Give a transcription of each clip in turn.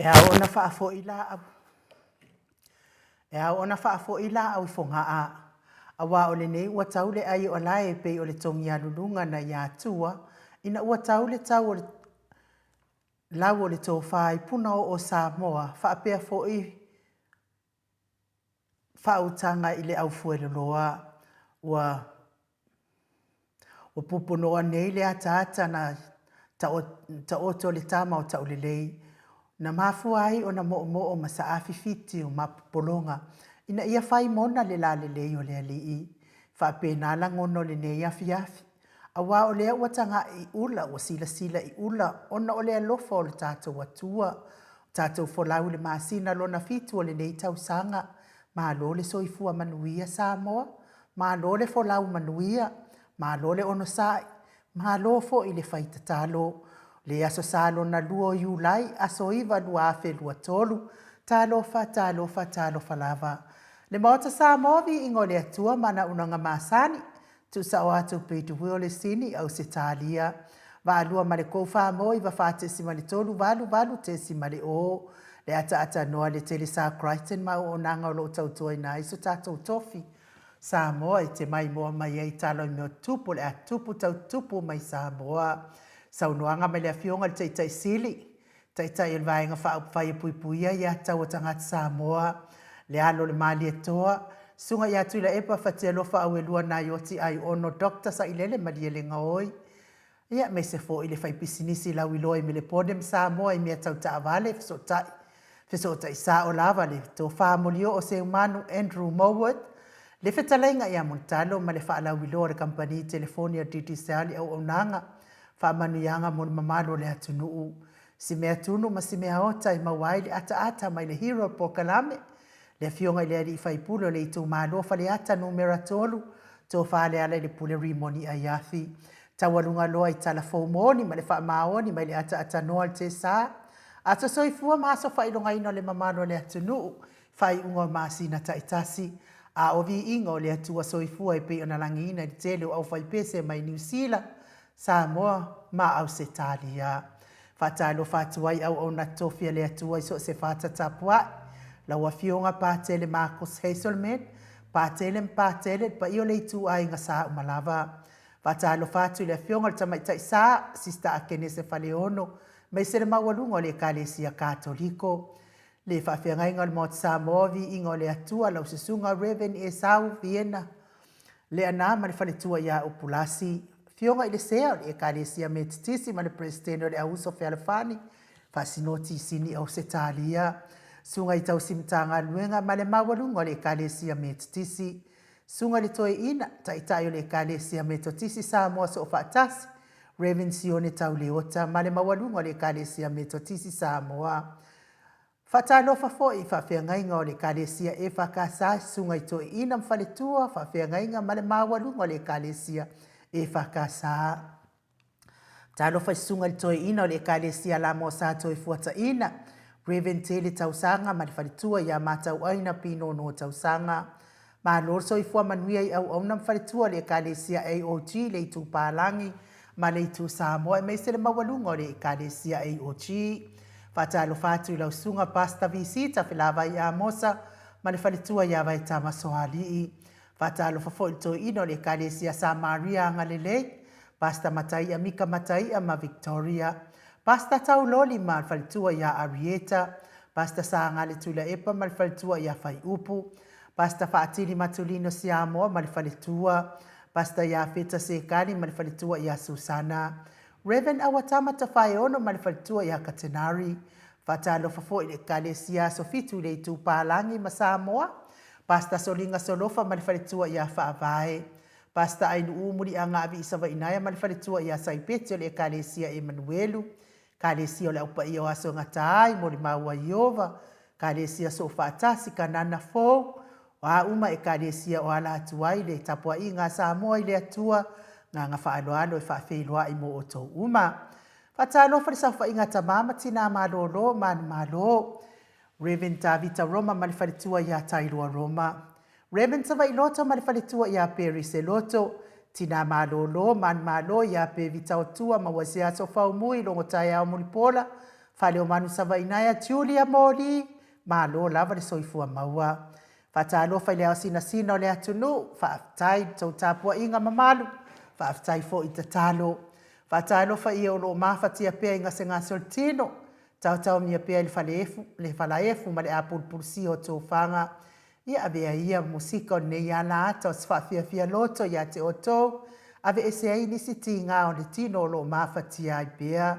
E ona whaafo ila au whongaa. Awa ole nei ua taule ai o lae pe o le tongi alulunga na ia Atua. Ina ua taule tau o le lau o le tō whai puna o Samoa. Whaapea fo i whautanga i le au fueloloa. Ua pupunoa nei le ata na ta oto le tama o tau le lei. Na mafua ai o na mo ma sa afifiti o mapolonga. Ina ia whai mona le la le lei o le alii. Whaapena la ngono le nei afi. Awa o lea ua tanga i ula, ua sila i ula. Ona o lea lofa o le tātou atua. Tātou folau le maasina lona fitu o le nei tau sanga. Maa lo le soifua manuia Samoa. Maa lo le folau manuia. Maa lo le ono sai. Maa lo fo i le whaita talo. Le aso salo na luo iulai, aso iwa lua afe lua tolu. Talofa lava. Le Maota Samoa vi ingo le atua mana unanga masani. Tu sa o atu peitu hui o le sini au se talia. Va alua ma le kouwha mo iwa whaatesi ma le tolu valu tesi ma le o. Le ata noa le tele sa Crichton ma o nanga o lo tautua ina iso tatou tofi. Samoa i te mai moa mai ei talo i meo tupu le atupu tau tupu mai Samoa. Saunoanga mai le afionga le teitai sili. Teitai il vaenga whai puipuia i atau o tangata Samoa. Le alo le mali e toa. Sunga i atu ila epa whatia lofa au e lua na ioti ai ono dokta sa ilele mali ele ngaoi. Ia me se fo ile whai pisinisi lau iloi me le podem Samoa i mea tau ta avale fisotai sa o lava le tō whaamolio o se umanu Andrew Mowat. Le whetalainga ia montalo ma le whaalau ilo le kampani telefonia DTCL au nanga. Whaamanuianga mo le mamalo le atunuu. Si mea tunu ma si mea ota i mawaili ata mai le hero po kalame. Le fionga i le ari i whaipulo le i tō mālofa le ata numera tolu. Tō whaale ala i le pule rimoni a iathi. Tawalunga loa i tala fōmoni ma le whaamaoni mai le ata noa le te sā. Ato soifua maaso whailonga ino le mamalo le atunuu. Whai ungo maasina taitasi. A ovi ingo le atua soifua i pe ona langi ina i tele au whaipese mai New Zealand. Samoa ma au se talia. Whatalo whatuai au ona tofia le atua i so se whata tapua. Laua fionga pātele Marcus Hazelman. Pātele pa io le itu ai nga sa umalava. Whatalo whatu le fionga le tamaitai sa sista akene se whaleono. Mai se le mawalungo le kalesia katoliko. Le whawhiangainga le Maota Samoa vi ingo le atua lau se sunga Reven e sau Viena. Le ana ma le whaletua ia upulasi. Fionga i le sea o le kalesia me titisi ma le presidente o le auso Fialafani. Whasinoti sini au se talia. Sunga i tau simtanga luenga ma le mawalunga le kalesia me titisi. Sunga le toe ina taitai o le kalesia me titisi Samoa so whaatasi. Reven sione tau leota ma le mawalunga le kalesia me titisi Samoa. Whatalo whafoi whawhiangainga o le kalesia e whakasa sunga i toe ina mwhaletua whawhiangainga ma le mawalunga le kalesia e whakasa. Talo whai sunga i toe ina o le kalesia la mo sa toe fuata ina. Reven tele tausanga ma le whaletua ia matau aina pino no tausanga. Ma lorso i fua manuia i au auna mwhaletua le kalesia AOG le i tu pālangi ma le i tu Samoa e meise le mawalunga o le kalesia AOG. Whatalo whatu i lau sunga pasta visita whilawa i Amosa ma le whaletua ia vai tama sohalii. Whatalo whafoi to ino le kalesia Sa Maria ngalelei. Pasta matai a Mika matai a ma Victoria. Pasta tau loli ma le whaletua ia Arieta. Pasta sa ngale tula epa ma le whaletua ia whai upu. Pasta whaatili matulino si Amoa ma le whaletua. Pasta ia feta sekani ma le whaletua ia Susana. Reven awatama ta whae ono ma le whaletua ia Katenari. Whatalo whafoi le kalesia sofitu le tu pālangi ma Samoa. Pasta solinga solofa ma le whaletua ia whaavae. Pasta ainu umuri a ngāwi isawa inaya ma le whaletua ia Saipetio le kalesia Emanuelu. Kalesia o le upa i o aso ngatai mo le maua Iova. Kalesia so whaatasi ka nana fōu. Wa uma e kalesia o ala atuai le tapua i ngā Samoa i le atua. Ngā whaaloalo e whaafeiloa i mo o tō uma. Whatalo wharisau wha inga tamama tina malolo manu malo. Reven Tavita Roma ma le whaletua ia Tairua Roma. Reven Tava i loto ma le whaletua ia Peris e loto. Tina malolo manu malo ia pe vita o tua ma wasi aso whaumui longo tai au mulipola. Whaleo manu sawa inaia Julia Mori, malo lava le soifua maua. Whatalo whai leo sina o le atunu, whaafitai tau tapua inga mamalu, whaafitai fo i tatalo. Whatalo whai o lo mawhatia pia inga se ngā soltino, tau mia pia le whalaefu ma le apulpulsi o tō whanga. Ia avea ia musika o nei ala ata o swhawhia loto ia te oto, ave ese ai nisi ti ngā o le tino o lo mawhatia ai pia.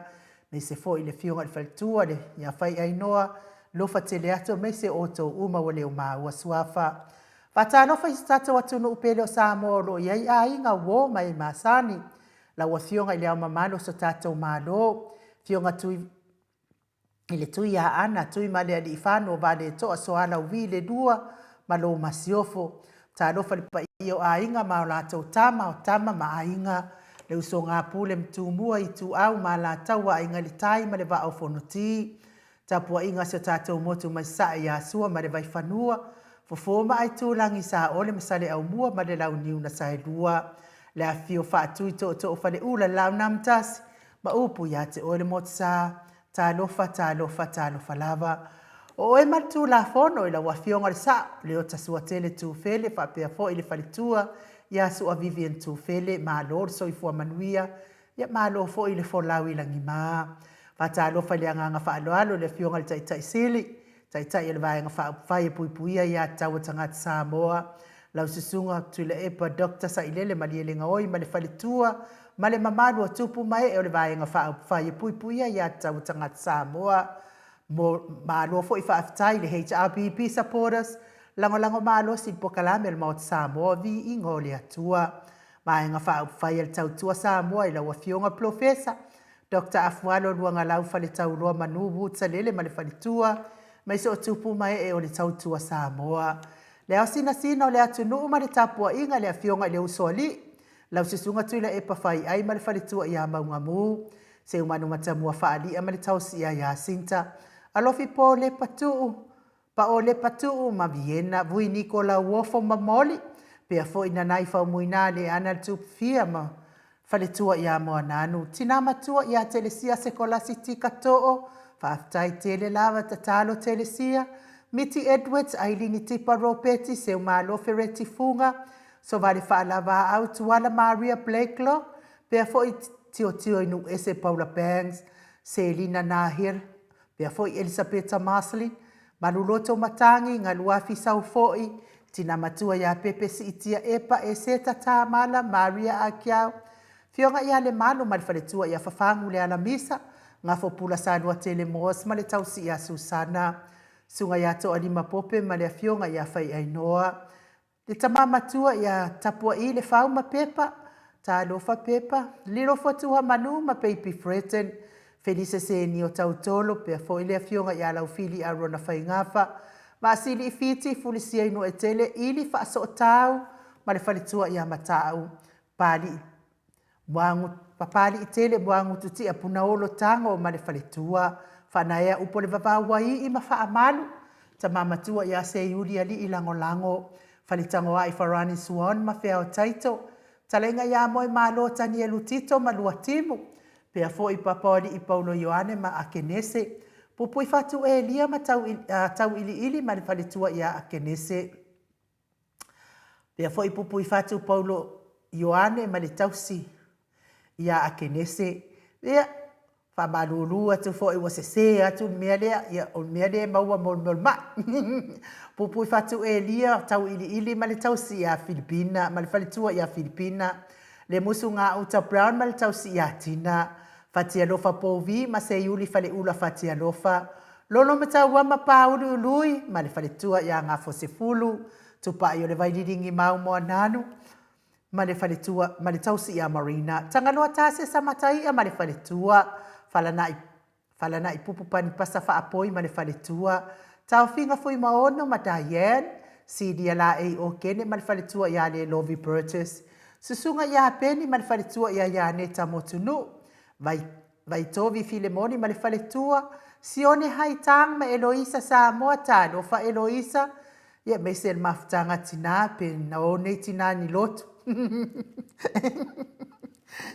Me se fo i le fionga le whalitua le, ia whai ainoa, lofa te le ato me se oto uma wa leo maua suafa. Whatano whai stata watunu upele o Samoa lo iai a inga wo mai masani. La wa fionga i leo mamalo so tato malo, fionga tui ile tui a ana, tui male ali ifano vale toa soala uvi le dua, malo masiofo. Ta lofa li pa iyo a inga ma o lata o tama ma a inga. Le uso ngā pule mtumua i tu au ma la taua inga li tai ma le va au fonoti. Tapua inga se tātou motu mai sa i asua ma le vai whanua. Fofoma ai tūlangi sa ole masale au mua ma le lau niu na sae lua. Le a fio wha atui to whale ula lau namtasi. Ma upu ia te ole motu sa. Tā lofa lava. O e matu la fono i la wafionga le sa. Le o tasua tele tu fele wha pia fo i le whalitua. Ia sua Vivian tu fele ma lor so i fua manuia. Ia ma lo fo i le fo lau i langi maa. Whata alofa le anganga whaaloalo le fionga le taitai sili. Taitai e le vaenga whae puipuia ia taua tangata Samoa. Lau susunga tu le epa dokta sa ilele ma lielenga oi ma le whalitua. Ma le mamadu a tupu mai e o le vaenga whae puipuia ia taua tangata Samoa. Ma alo fo i whaafitai le HRPP supporters. Lango malo si pokalame le Maota Samoa Viiga o le Atua. Vaenga whae le tautua Samoa i lau a fionga profesa. Dr. Afualo luanga lau whale tau loa manubu talele ma le whalitua, mai se o tupu mai e o le tautua Samoa. Le au sina o le atunu ma le tapua inga le afionga le usoli, lau sisunga tuila e pawhai ai ma le whalitua i a maungamu, se umanu matamua whaali a ma le tausi ia sinta. Alofi po le patuu, pa o le patuu ma Viena, vui niko la uofo mamoli, pia fo ina nai whau muina le ana tupu fia ma, Whaletua ia moa nanu. Tina matua ia telesia sekolasi tika to'o. Whaafitai tele lava tatalo telesia. Miti Edwards ailini tipa ropeti se umalo fereti funga. So vale whaalava au tuala Maria Blakelo. Pea foi tio inu ese Paula Banks. Selina Nahir. Pea foi Elisabetta Marslin. Maluloto matangi ngaluafi sau foi. Tina matua ia pepe si itia epa e se tata mala Maria Akiao. Fionga ia le malo ma le whaletua ia whafangu le ala misa, ngā whopula sānua tele moas ma le tausi ia Susana. Sunga ia toa lima pope ma le fionga ia whai ainoa. Le tamamatua ia tapua i le whauma pepa, tā lofa pepa, liro fotua manu ma peipi freten, Felice se ni o tautolo, pia fo i le fionga ia lau fili a rona whai ngafa, ma asili i fiti fulisia inu e tele ili wha so tau, ma le whaletua ia matau, pali papali i tele buangu tuti a punaolo tango ma le whaletua. Whanaea upo le wawawai i mawha amalu. Ta mamatua ia se iuri ali i lango. Whaletango a i Farani Swan ma whea o taito. Talenga ia moe malo tani e lutito ma lua timu. Pea fo i papori i Paulo Ioane ma a kenese. Pupu i fatu e lia ma tau ili ma le whaletua ia a kenese. Pea fo i pupu i fatu Paulo Ioane ma le tausi. Ia a kenese. Ia, whamaruru atu fo i wasese atu mealea, ia o mealea maua molma. Pupu i fatu e lia, tau ili ma le tausi ia Filipina, ma le whaletua ia Filipina. Le musu ngā uta Brown ma le tausi ia Tina. Fatia lofa povi, ma se iuli whale ula fatia lofa. Lono me tau wama paulu lui, ma le whaletua ia ngā fosefulu. Tupa i o le vaidiringi mau moa nanu. Ma le whaletua, ma le tausi ia Marina. Tanganoa tase sa matai a ma le whaletua. Whalana i pupu pani pasa whaapoi ma le whaletua. Tau whinga fui maono ma Diane. Sidi ala e o kene ma le whaletua ia le Lovie Burgess. Susunga ia peni ma le whaletua ia Neta Motunu. Vai tovi Filemoni ma le whaletua. Sione haitang ma Eloisa Samoa tano fa Eloisa. Ia me se mafutanga tina pe na o nei tina ni lotu.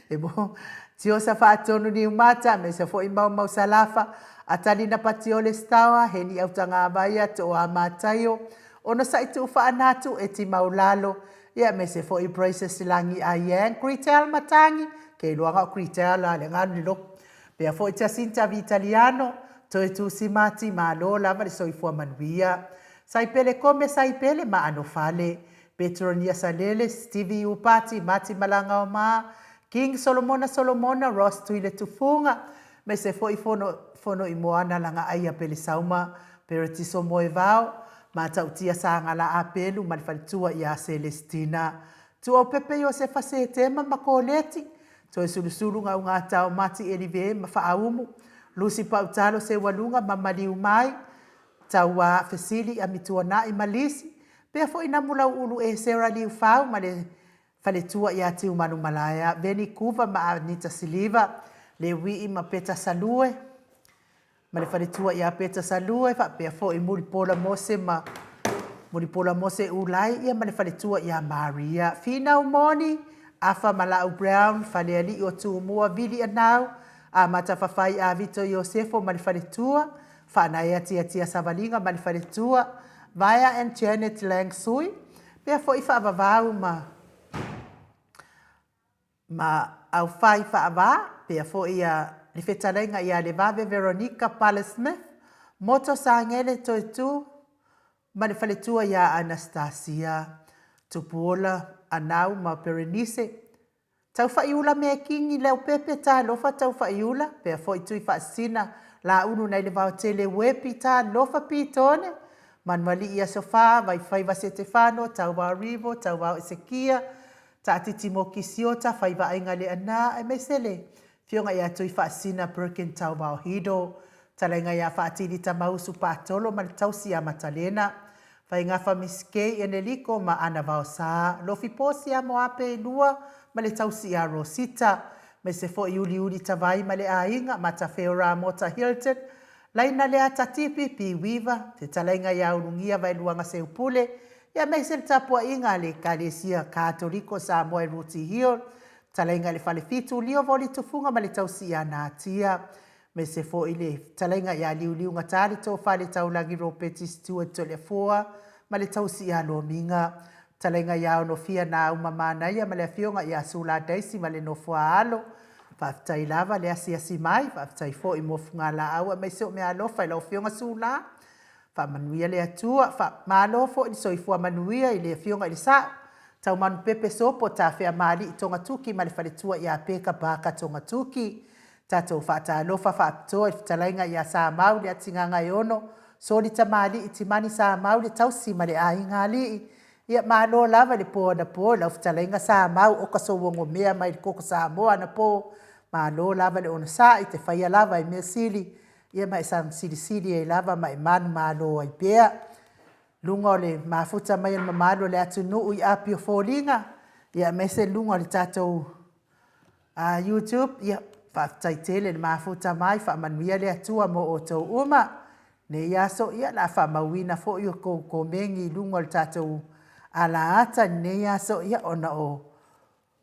E bo, tio sa whaatonu ni umata, me se fo i mau salafa, Atali na pati o le stawa, heni au tanga maia to a matayo. Ona sa itu whaanatu e ti maulalo. Ia me se fo i braces silangi a yang. Kritel matangi. Kei luanga o kritel la le nganu ni loko. Pea fo i Jacinta Vitaliano. To e tu si mati ma lo lava le soifua manuia. Saipele kome saipele ma ano fale. Petronia Salele, Stevie Upati, Mati Malanga Oma, King Solomona, Ross Tuile Tufunga, me se foi fono i moana langa aia pele sauma, peretiso moe vau, mata utia sanga la apelu, malfalitua ia Celestina. Tu o pepe yo se fase tema makoleti, to e sulusulu nga unga tau mati elive mafaumu, Lucy Pautalo se walunga mamali umai, tau a fesili amitua na i malisi, pea fo ina mula ulu e Sarah Liu Fau ma le faletua ia tiu manu malaya. Veni Kuva ma Anita Siliva. Le wii ma Peta Salue. Ma le faletua ia Peta Salue. Pea fo i Muripola Mose ulai ia ma le faletua ia Maria. Fina umoni. Afa Malau Brown. Fale ali o tu mua vili anau. A mata fafai a Vito Yosefo ma le faletua. Fana ia tia Savalinga ma le faletua. Vaya and Janet Lang Sui. Pea fo i whaavavau ma au whai whaava. Pea fo ia li whetalenga ia le vave Veronica Palesmith. Moto sa ngele toi tu. Ma le whaletua ia Anastasia. Tupuola anau ma Berenice. Tau whaiula mea kingi leo pepe ta lofa tau whaiula. Pea fo i tui whaasina la unu nei le vau tele wepi ta lofa pitone. Manuali ia sofa, vai faiva Stefano, tau wau Rivo, tau wau Ezekia, ta titi mo kisiota, faiva ainga le ana, e mesele. Fionga ia tui whaasina Birkin tau wau Hido, talenga ia whaatili ta mausu patolo, ma tausi a matalena. Fai ngafa miskei eneliko ma ana wau saa, lofi posi a moape lua, ma le tausi a Rosita, me se fo iuli tawai ma le ainga, ma ta Feora Mota Hilton, Laina le atatipi pi wiva, te talainga ia unungia vai luanga se upule, ia meisel tapua inga le kalesia Katoliko Samoa Ruti Hill, talainga le falefitu lio voli tufunga ma le tausi ia nātia, me se fo ile talainga ia liu ngatari to fale taulangi ropeti Stuart Tolefoa, ma le tausi ia lominga, talainga ia onofia na umamana ia ma le fionga ia sula daisi ma le nofua alo, Whaftai lava le asi mai, whaftai fo i mofunga la aua, mai seo mea alofa i lau fionga sula. Whamanuia le atua, whamalofo i soifua manuia i le fionga i le sa. Tau manu pepe sopo ta whea mali i tonga tuki, ma le whaletua i a peka baka tonga tuki. Tatou whata alofa whaaptoa i whtalainga i a sa mau le atinganga i ono. Soli ta mali i timani sa mau le tausi ma le ainga li. Ia malo lava le po na po, lau whtalainga sa mau o kaso wongo mea mai le koko sa moa na po. Malo lava le ona sa i te whaia lava i mea sili. Ia mai sang sili e lava mai manu malo ai pea. Lunga o le mafuta mai o mamalo le atu nuu i api o fōlinga. Ia mese lunga o le tatou YouTube. Ia whaftai tele le mafuta mai whamanuia le atua mo o tau uma. Ne ia so ia la whamauina fo i o ko mengi lunga o le tatou ala ata. Ne ia so ia ona o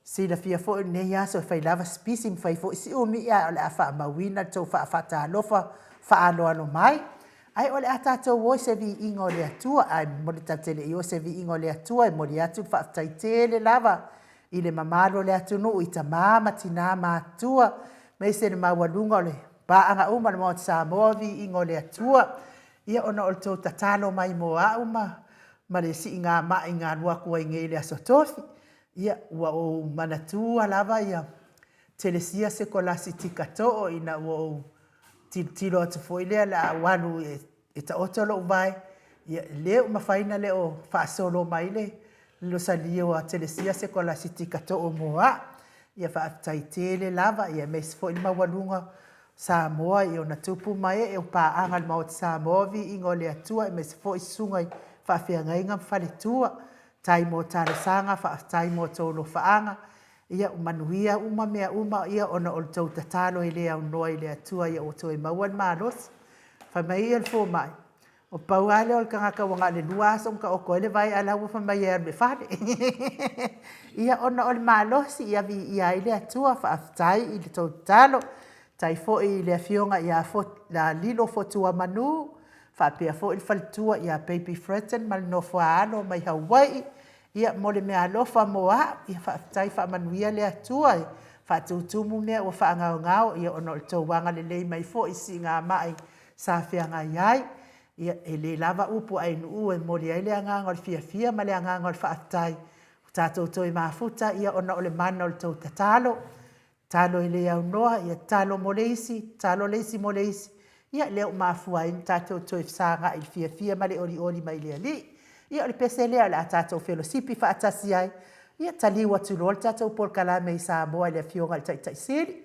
sila fia fo ne ia so fai lava spisi fai fo si umi ia ole afa mawina to fa fata lofa fa alo mai ai ole ata to wo se vi ingo le atua ai molita tele io se vi ingo le atua mo le atu fa tai tele lava ile mamalo le atu no ita mama tina ma tua me se le mawalunga le ba anga uma le mo Samoa vi ingo le atua ia ona o to tatalo mai mo a uma ma le si inga ma inga lua ko ingele asotofi. Ia ua o manatua lava ia telesia se kolasi tikato'o ina ua o tilo atu foilea la wanu e ta otolo vai ia leo mawhaina leo whaasolo mai le lo salia o telesia se kolasi tikato'o moa ia whaatai tele lava ia mes fo ima walunga Samoa i o na tupu mai e o paanga le maot Samoa vi ingo le atua e mes fo isungai whaawhiangainga mwhale tua tai mo tare sanga fa tai mo tolo faanga ia manuia uma mea uma ia ona o tau tatalo ile au noi le atua ia o toi mawan malos fa mai el fo mai o pauale o kanga ka wanga le luas on ka o ko le vai ala wo fa mai er be fade ia ona o malos ia vi ia ile atua fa tai ile tau talo Tai fo'i le fionga ia la lilo fotua manu, whapea fo'i whalitua ia baby threaten mal no whaano mai Hawaii, ia mole mea alofa moa, ia whaatai whaamanuia le atua, whaatutumu mea ua whaangao ngao, ia ono le tauwanga le lei mai fo'i si ngā mai sa whianga iai, ia e le lava upu ai nuu e mole ai le anganga o le fia ma le anganga o le whaatai, tātou toi mafuta, ia ono le mana o le tau tatalo, talo i le au noa, ia talo leisi mo leisi, ia leo mafua in tātou toi wsanga i fia ma le ori mai le ali, ia o le pese lea le a tātou whelosipi whaatasi ai, ia taliwa tulo le tātou polkala mei Samoa le fionga le taitaisiri.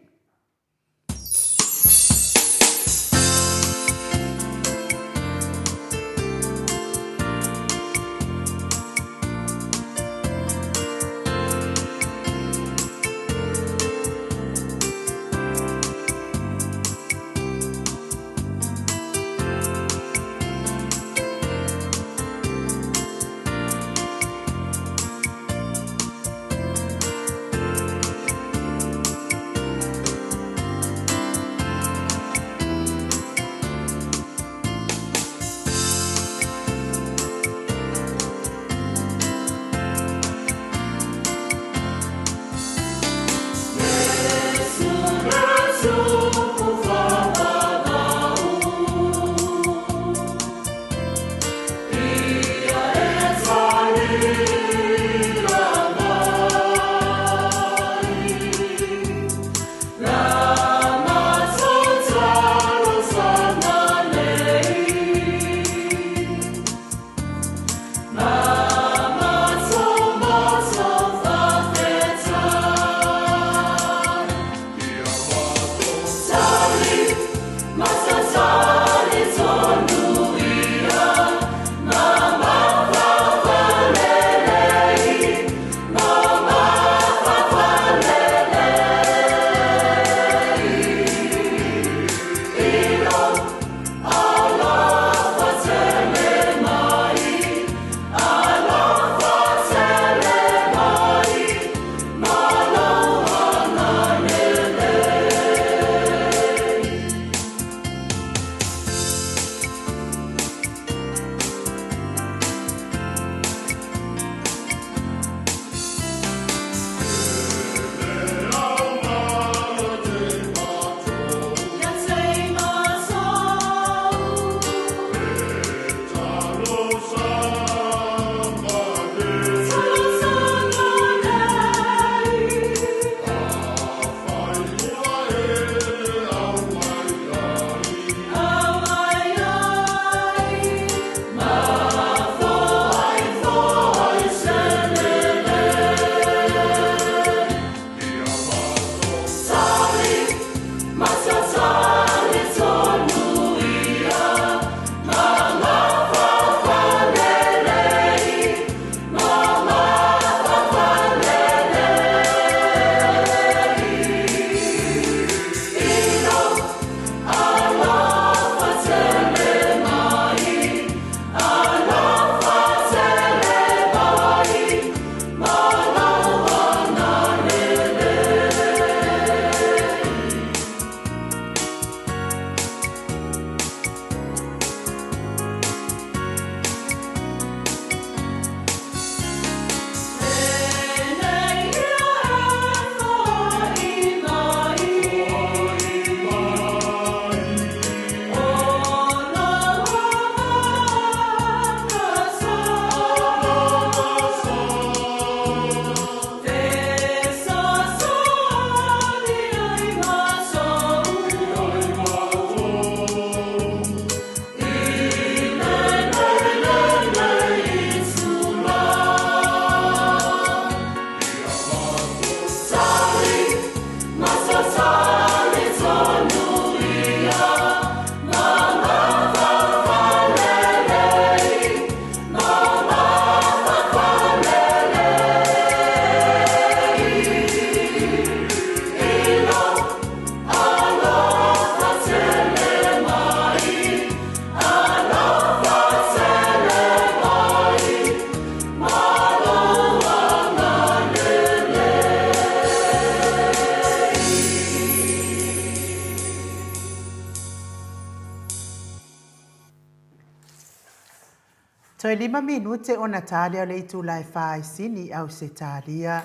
Toi 5 minute o Natalia le tu lai fai sini au se talia.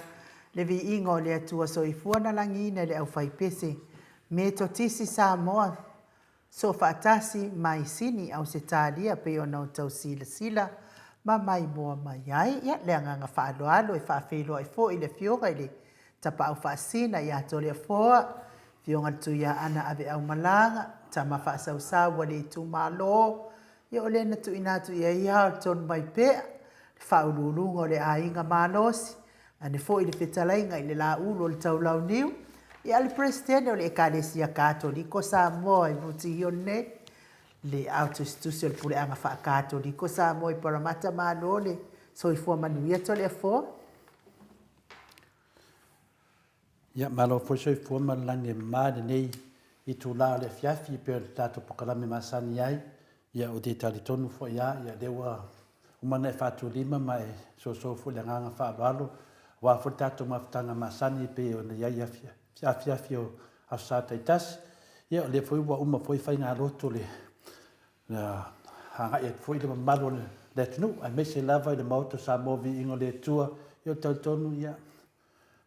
Le Viiga o le atua soifua na langina le au fai pese. Me to tisi Samoa so fatasi mai sini au se talia pe o nau tau sila. Ma mai moa mai ai. Ia le anganga whaaloalo e whaafelo ai fo i le fioga i le tapa au whaasina i ato le foa. Fionga tu ia ana ave au malanga. Tama whaasau wa le tu malo. Ia o lena tu ina tu ia ia o ton mai pea. Whaululunga o le ainga malosi. Ane fo i le whetalainga i le la ulo le taulau niu. Ia le presidente o le ekalesia katoliko Samoa i muti i ne. Le auto-institution pule anga wha katoliko Samoa i paramata malole. So i fua manuia to le fo. Ia malo fo so i fua malani maade nei. I tu la le fiafi pe o tato pokalame masani ai. Ia o te talitonu fo ia lewa umana e fatu lima mai so fo le nganga whaavalo. Wa fo tato maftanga masani pe o na ia fiafi o asata itas. Ia le fo wa uma fo i whainga roto le hanga e fo i le malo le tunu. A me se lava i le Maota Samoa Viiga le Atua. Ia talitonu ia.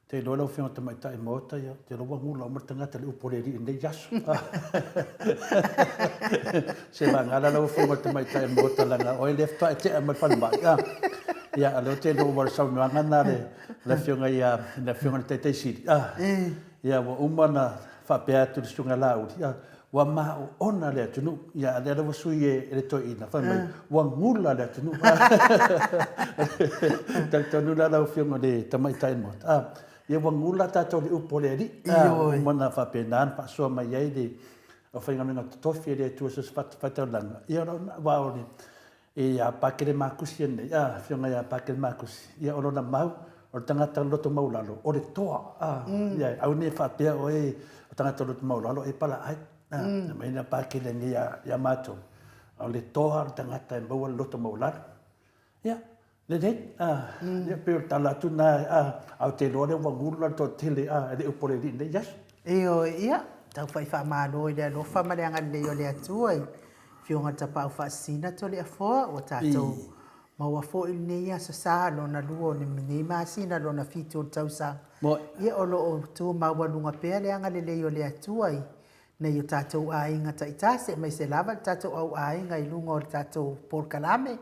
Te lola o whionga tamaita e Maota ia. Te loa ngula o martangata le upoleri i nei yasu. Se mangala la o whionga tamaita e Maota langa. O e lefta e te a marwhanma. Ia a leo te loa warsau nuanga na le whionga ia. Le whionga te te siri. Ia wa umana whapea tu le sunga lauri. Wa maa o ona le atunu. Ia a lea wasui e le toi ina. Whamai. Wa ngula le atunu. Talitonu la la o whionga le tamaita e Maota. Ia wangula tātou le upoleri. Umana whapenan, whasoa mai ei le o whaingamina totofi le tua sa whataulanga. Ia rona waore e a pakere makusi ane. Whionga ia pakere makusi. Ia orona mau, o tangata loto maulalo. O le toa. Ia au ne whapea o e o tangata loto maulalo e pala ai. Na maina pakere ni ia mātou. O le toa o tangata e maua loto maulalo. Ia. Le nei, ia peo tala tu na au te loa le wangula to tele le upoleri nei yasu. Eo ia, tau whai whamano i le alofa mareanga nei o le atua i whionga tapau whaasina to le afoa o tātou. Maua fo i nei asa sa lona lua o ne minei maasina lona fitu o tausa. Ia o lo o tu maua lunga pea le anga le lei o le atua i. Nei o tātou ainga taitase, mai se lava tātou au ainga i lunga o tātou porkalame.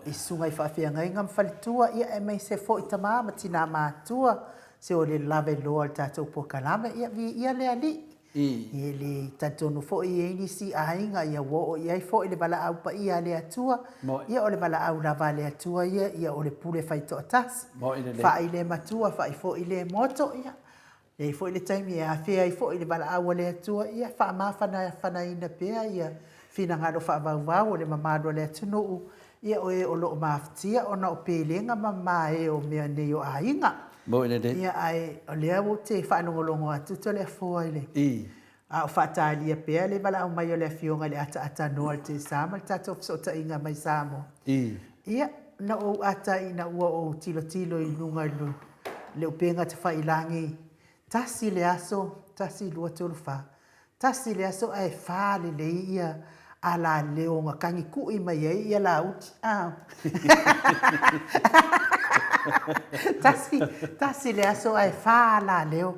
I sunga i whawhia ngai ngam whalitua, ia e mai se fo i tamama tina mātua, se o le lave loa tātou porkalame, ia vi ia le ali. Ia le tātou no fo i eini si ainga, ia wo o ia i fo i le bala au pa ia le atua, ia o le bala au lava le atua, ia o le pule whaito atas. Wha i le matua, wha i fo i le moto, ia. E fo ile taimi e awhea i fo ile bala awa le atua ia wha mawhana ina pea ia whina ngaro wha vau o le mamado le atunu ia o e o loo mawhatia o na o pelenga mama e o mea nei o ainga. Ia ai o lea o te whanongolongo atu to le afua ile. A o whatalia pea le bala au mai o le afionga le ata noa te sama le tato fsota inga mai samo. Ia na o ata ina ua o tilo i nunga le upenga te whailangi. Tasi le aso, tasi lua tolu wha. Tasi le aso ai wha le ia a la leo ngā kangi kui mai ia la uti. Tasi le aso ai wha la leo.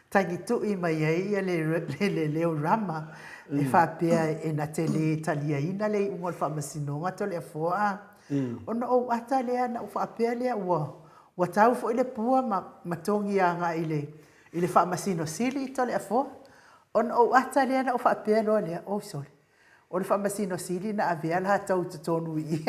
Tangi tui mai ia le leo rama. E wha pia e na te le talia ina le ungol wha masinonga to le afoa. Ona o ata lea na wha pia lea ua. Wa tau fo ile pua matongi a ngā ile wha masino sili to le afo. On o ata lea na o wha pia loa lea. O sole. O le wha masino sili na avea la tau tutonu i.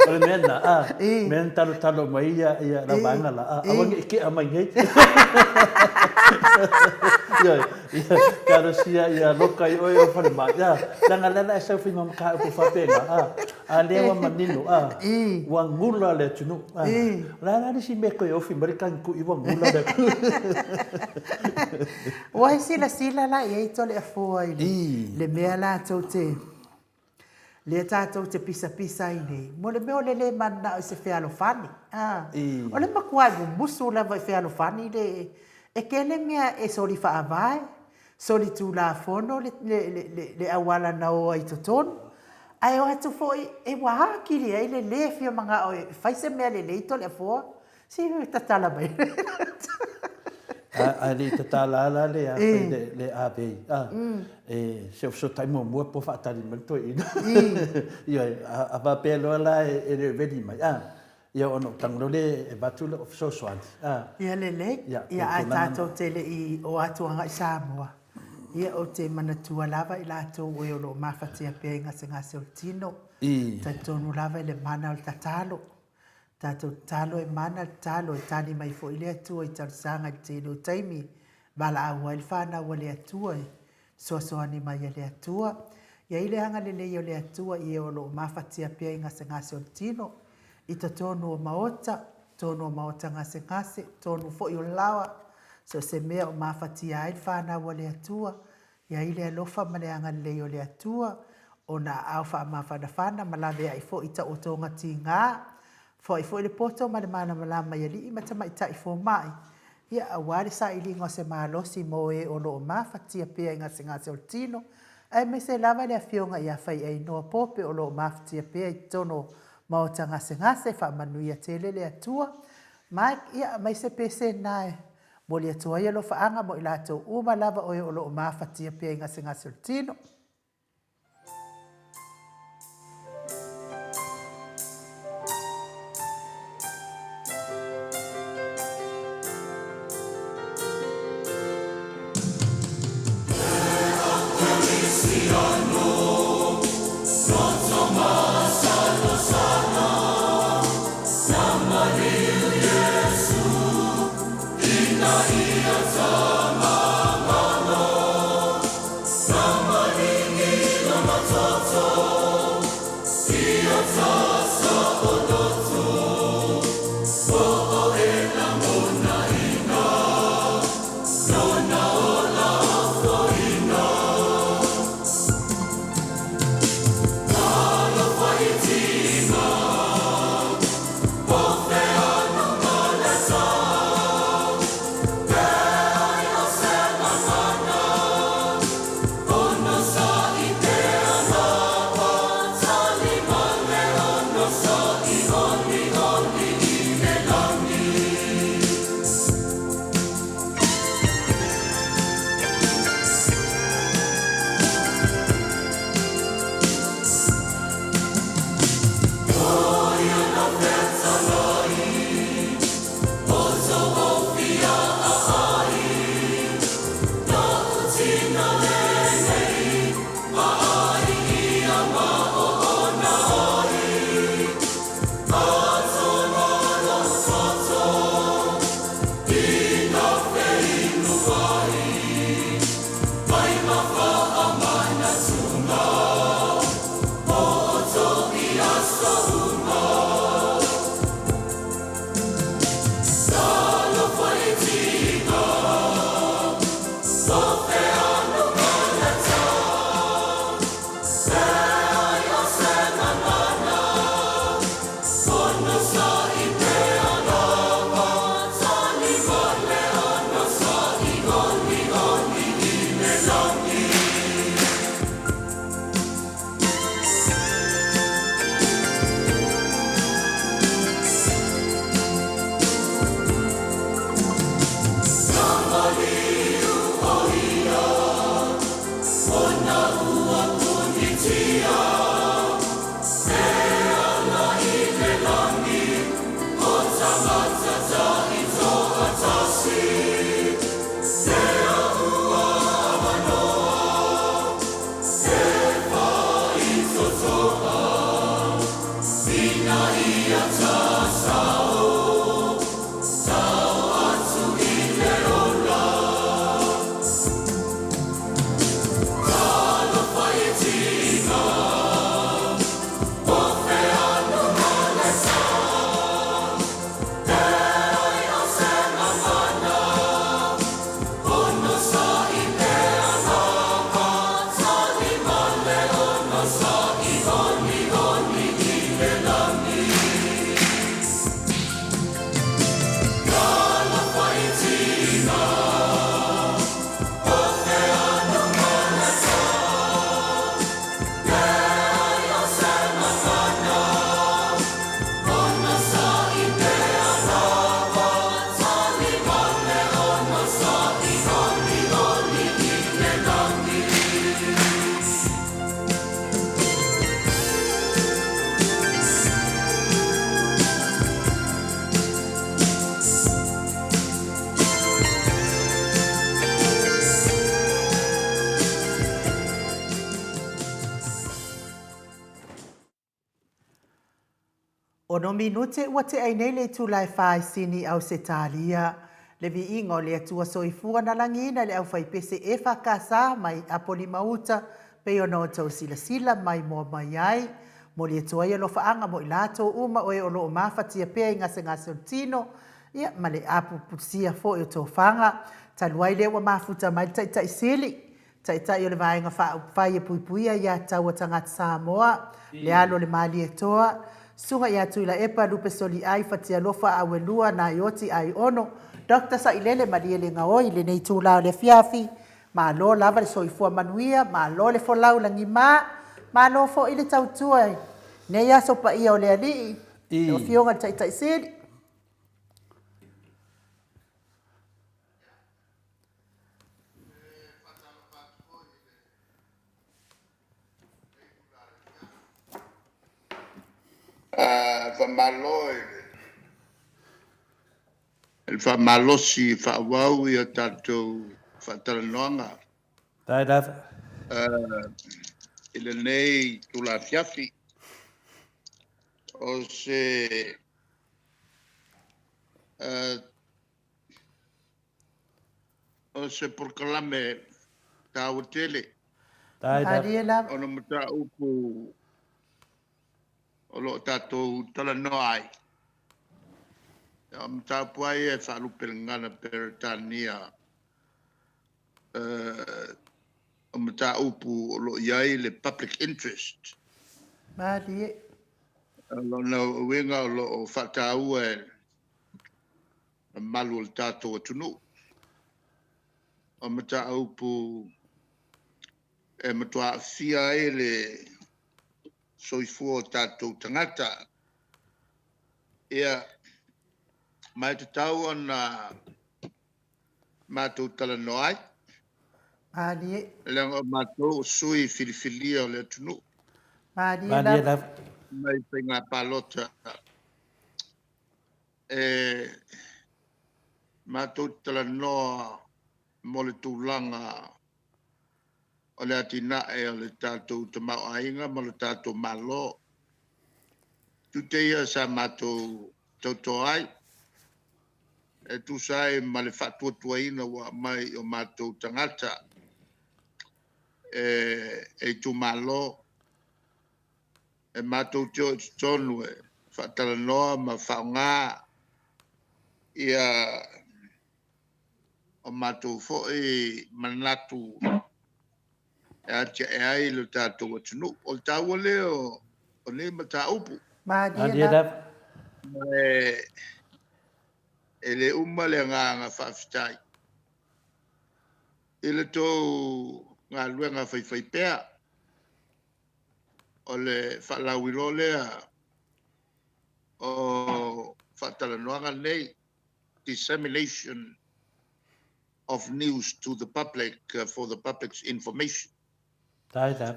O le mena, mena talo mai ia la vanga la. Awangi ike a mai ngei. Karo sia ia loka i oi o whare mai. Langa lana e sau whima maka upu whapenga. A lewa manino. Wangula le tunu. Lana ni si meko i ofi marikangi ku i wangula le. Wai sila la i eito le afua i le mea la tau te. Le tātou te pisa i nei. Mo le meo le mana o se whealo whani. O le makuai musu lava i whealo whani le e kele mea e sori whaavai. Sori tū la fono le awala na o ai totonu. Ai o atu foi e waha kiri ai le fia manga o fai se mea le to le fo. Si tatala mai. A le tatala le a fai le a be. E se so tai mo po fa tali mo to ina. Ia a va pelo la e le vedi mai. Ia ono tanglo le e batu le so swat. Ia le. Ia ai tato tele i o atu anga i Samoa. Ia o te manatua lava i lato o e o lo mafatia pe inga se ngase o tino. Tatonu lava i le mana o le tatalo. Tato talo e mana talo e tani mai fo i le atua i tarsanga i tino taimi. Bala awa il whana ua le atua e. Soasoani mai e le atua. Ia i le hanga le leo le atua i e o lo mafatia pe inga se ngase o tino. I ta tonu o Maota, tonu o Maota ngase, tonu fo i o lawa. So se mea o mafatia ai whana ua le atua. Ia i le alofa ma le anga leo le atua. O na au wha mawhana whana ma la mea i fo i ta o tonga ti ngā. Fo i fo i le poto ma le mana ma la mai ali i mata mai ta i fo mai. Ia a wari sa i lingo se maalosi mo e o lo o mafatia pia inga se ngase o tino. Ai me se lava le a fionga i a whai ei noa pope o lo o mafatia pia i tono Maota ngase wha manuia tele le atua. Mai ia mai se pese nae. Mo le atua ia lo whaanga mo i lato uma lava o e o lo o mafatia pia inga se ngase o tino. no minute ua te ai nei le tūlai whai sini au se tālia. Le Viiga o le atua soifua na langina le au whaipese e whakasa mai apoli Maota pe ono tau sila mai mua mai ai. Mo le atua ia lo whaanga mo i lato uma o e o loo mawhatia pea i ngase o tino. Ia ma le apu pusia fo i o tō whanga. Taluai le ua mafuta mai tai sili. Tai o le vaenga whai e puipuia ia tau tangata Samoa. Le alo le mali e toa. Sunga ia tuila epa lupe soli ai fatia lofa awelua na ioti ai ono. Dr. Sailele Mariele Ngaoi le nei tūlao le fiafi. Ma lo lava le soifua manuia, ma lo le folau langi ma lo fo ile tautua. Nei aso pa ia o le alii. Le o fionga tai sili. El famalosi whaawau i a tātou whatalanoanga. Tai raf. I le nei tula fiafi. O se porkalame tāua tele. Tai raf. Ono mata upu o lo tātou talanoa ai. Mata puai e whaalupere ngana peritania. O mata upu o lo iai le public interest. Marie. Lo na wenga o lo o whataua e malu o le tātou atunu. O mata upu e matua fia e le soifua o tātou tangata. Ia mai te tau ana mātou talanoai. Marie. Lenga mātou sui filifilia o le atunu. Marie raf. Mai penga palota. Mātou talanoa mo le tūlanga o le atina e o le tātou tamau ainga mo le tātou malo. Tuteia sa mātou tautoai. E tu sai ma le whatuatuaina wa mai o mātou tangata. E tu malo. E mātou teo tonu e whatalanoa ma whaunga. Ia o mātou fo'i manatu. E atia e ai le tātou atunu. O le tāua leo o le mata upu. Marie raf. E le uma le ngā whaafitai. I le tō ngā luenga whaiwhai pēr. O le whalawiro lea o whatalanoanga nei. Dissemination of news to the public for the public's information. Tai raf.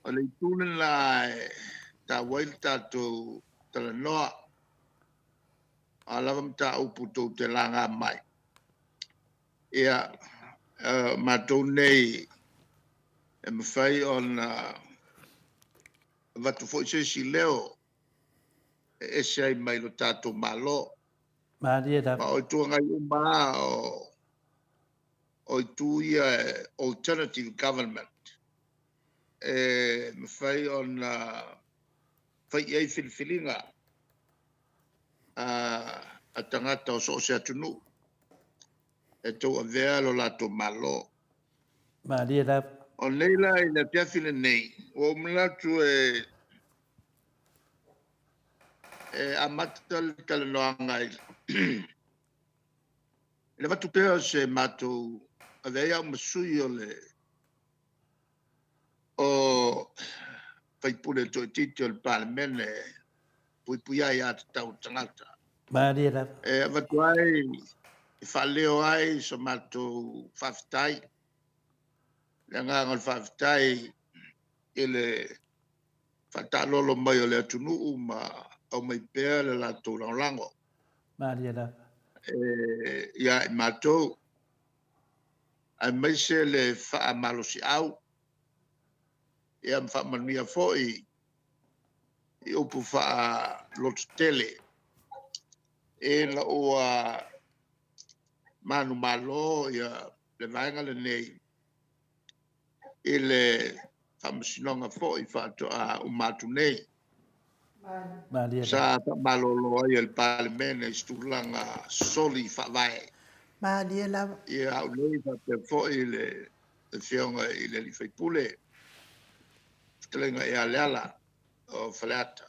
O le tūnen la tā wail tātou talanoa. Alavam ta upu tō te langa mai. Ia mātou nei e mawhai on watu fōi leo e sei mai lo tātou malo. Marie raf. Ma oi tuangai uma oi tu ia alternative government. E mawhai on whai ei filifilinga. A tangata o so se atunu. E tau a vea lo lato malo. Marie raf. O leila i na piafile nei. O mlatu amata le talanoanga i. Le watu pēo se mātou a vea au masui o le o whaipule to titi o le parlemene puipuia i ata tau tangata. Marie raf. E watu ai i whaleo ai so mātou whawhitai. Le nganga le whawhitai i le whatalolo mai o le atunu ma au mai pēr le lātou rango. Marie raf. Ia i mātou ai mai se le whaamalosi au. Ia mwhamanuia fōi I upu wha lotu tele. E la oa manu malo ia le vaenga le nei. I le whamasinonga fo I whātua umatu nei. Sa malolo ai el parlemene I stulanga soli whawai. Malia lava. Ia au nei whate fo I le whionga I le li whaipule. Telenga e aleala o whaleata.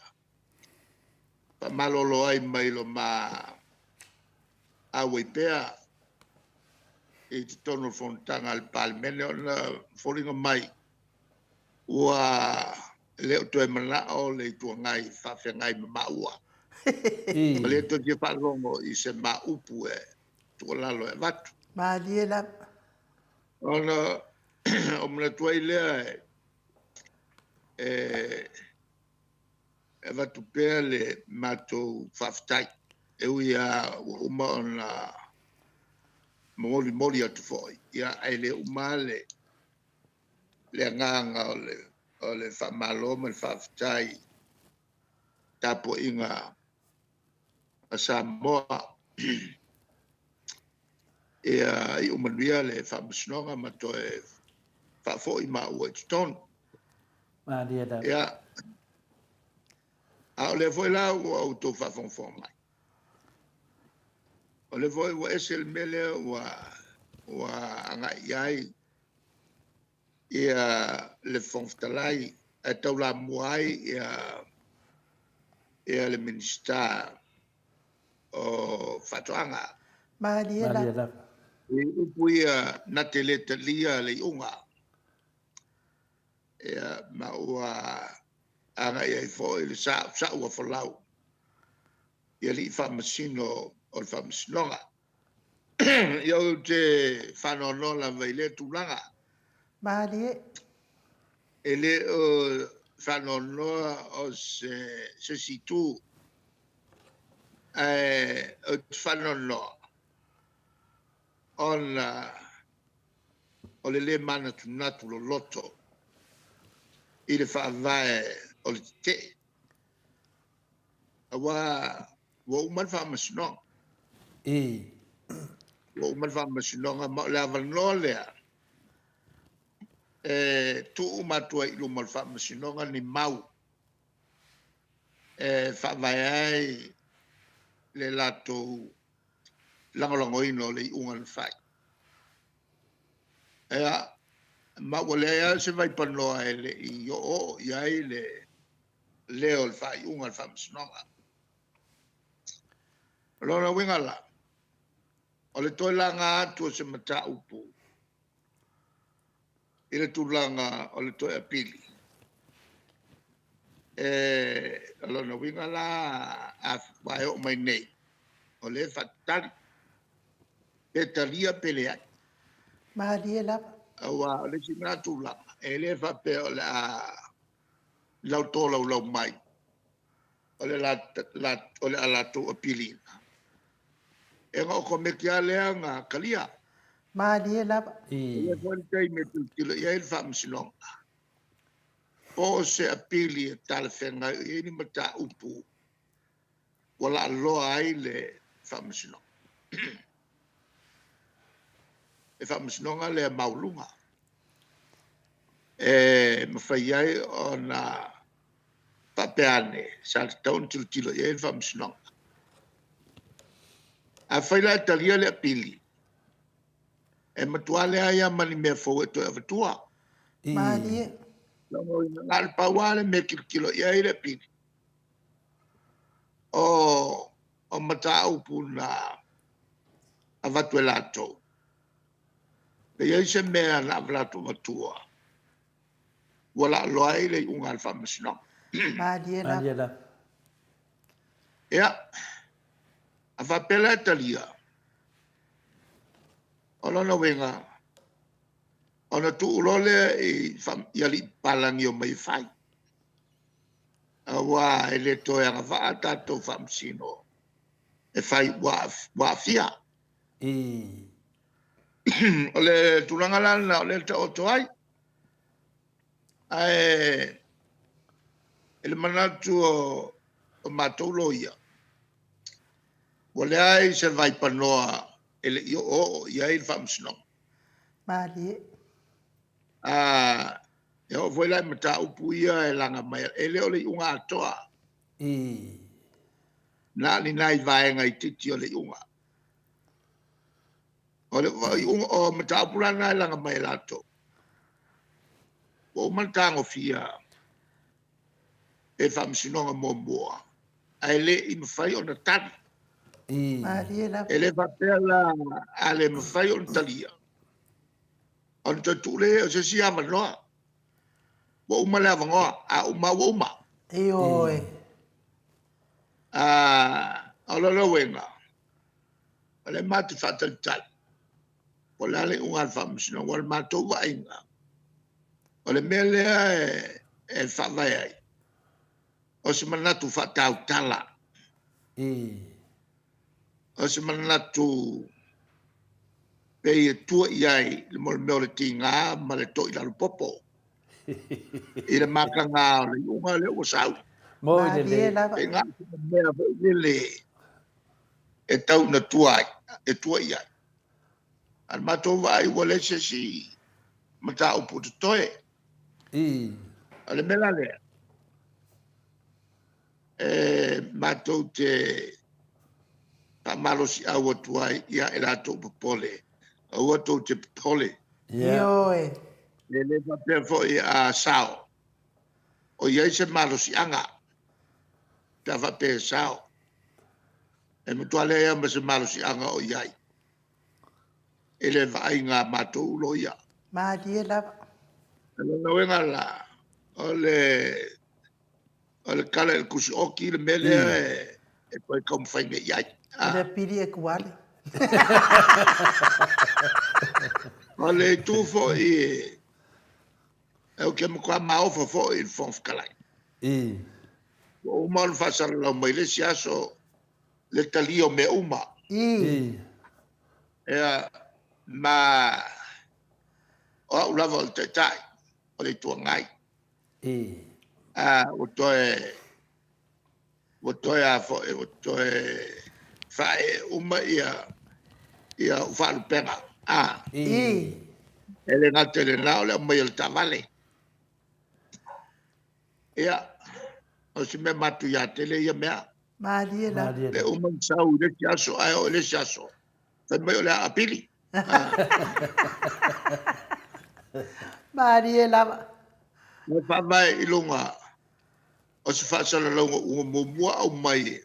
Pa malolo ai mai lo ma awe pea I te tono fontanga al parlemene o na folinga mai. Ua leo toe mana o le tua ngai whawhia ngai maua. Ma leo to te wharongo I se maupu e tua lalo e watu. Malia lava. Ona o mna tua I lea e watu pea le matou whawhtai. E ui a uma ona mori atu foi. Ia ai le uma le nganga o le whamaloma le whawhtai tapo inga a Samoa. Ia I umanuia le whamasnonga ma toe whawhoi ma ua I tonu. Ia a o le foi la ua au tō whawhongwhong mai. O le foi ua esel mele ua anga iai ia le whongwhtalai e tau la muai ia le minista o whatoanga. Malia lava. I upu ia na te leta lia le unga. Ia ma ua anga iai foi le sa ua whalau. Ia li whamasino o le whamasinonga. Ia o te whanonola vai le tūlanga. Malia. E le o whanonoa o se situ. O te whanonoa. Ona o le mana tunatu lo loto. I le whaavae o le te. Wa uman whamasinonga. Wa uman whamasinonga ma le avanoa lea. Tu umatua I lumal whamasinonga ni mau. Whaavae ai le lato langolangoino le ungan whai. Ea, ma wale ea se vai panoa e le I o iai le leo le whai ungan whamasinonga. Lona wingala. O le toi langa atua se mata upu. I le tūlanga o le toi apili. Lona wingala a whae o mai nei. O le whatari. Petalia pelea. Malia lava. Awa o le sina tūlanga. E le whape o le a lau tō lau mai. O le alato apili. E ngā o meki a lea ngā kalia. Malia lava. E whantai me tūtila ia il whamsinonga. O se apili e tala whenga I ni mata upu. Wala aloa ai le whamsinonga. E whamsinonga le maulunga. E mawhai ai o na papeane. Sa taun tūtila ia il whamsinonga. A whaila talia le apili. E matuale ai a mani mea fau e toi avatua. Malia. Lango ngal pawale me kilo ia ire apili. O mata upu na avatu e lato. Pe ia se mea na avlato matua. Wala loa ile ungal whamasinong. Malia lava. Ia. A whapela talia. Olona wenga. Ona tu ulole I ali palangi o mai whai. Awa e le toe anga wha tato whamsino. E whai wa fia. O le tulanga lana o le ta oto ai. ele manatu o matolo ia. Wale ai se vai panoa ele i o ia i whamsino. Mali. E o voi lai mata upu ia e langa mai. Ele o le unga atoa. Na ni nai vaenga i titi o le unga. O le unga o mata upu lana e langa mai lato. O mantango fia e whamsinonga mo mua. Ai le i mwhai o na tani. Mali la. E le vapela a le mwhai o na talia. O na tatule o se si ama noa. Wa uma le avangoa, a uma wa uma. Oi. O lo wenga. O le mati whatatali. O le ale unga whamsino, o le matou wa inga. O le melea e whawai ai. O se manatu whatau tala. O se manatu pei e tua iai le mo le meo le tinga ma le toi lalu popo. I le makanga o le unga le o sau. Mali la. E ngā mea le e tau na tua ai, e tua iai. An matou vai wale se si mata upu te toe. O le mela lea. Matou te pamalo si au atuai ia e lato popole. Au atou te popole. Oi. Le papel foi a sao. O iai se malo si anga. Te vape sao. E mutuale ia ma se malo si anga o iai. Ele vai ngā matou lo ia. Mali la. Ele na wenga la. Ole kala el kusi oki le mele e koe kom whainga iai. Ele piri e kuale. Ole tufo i e o ke mkwa maofo fo i fonf kalai. O mal fasar la mai le siaso le talio me uma. Ma o ulava o te tai o le tua ngai. O toe a fo o toe fae uma ia ufalu penga. Ele ngate le nao le mai le tavale. Ia o si me matu ya tele ia mea. Mali la. Le uma sau le siaso ai o le siaso. Fa mai o le apili. Mali la. Le fa mai ilunga. O se fa sala longa o mo au mai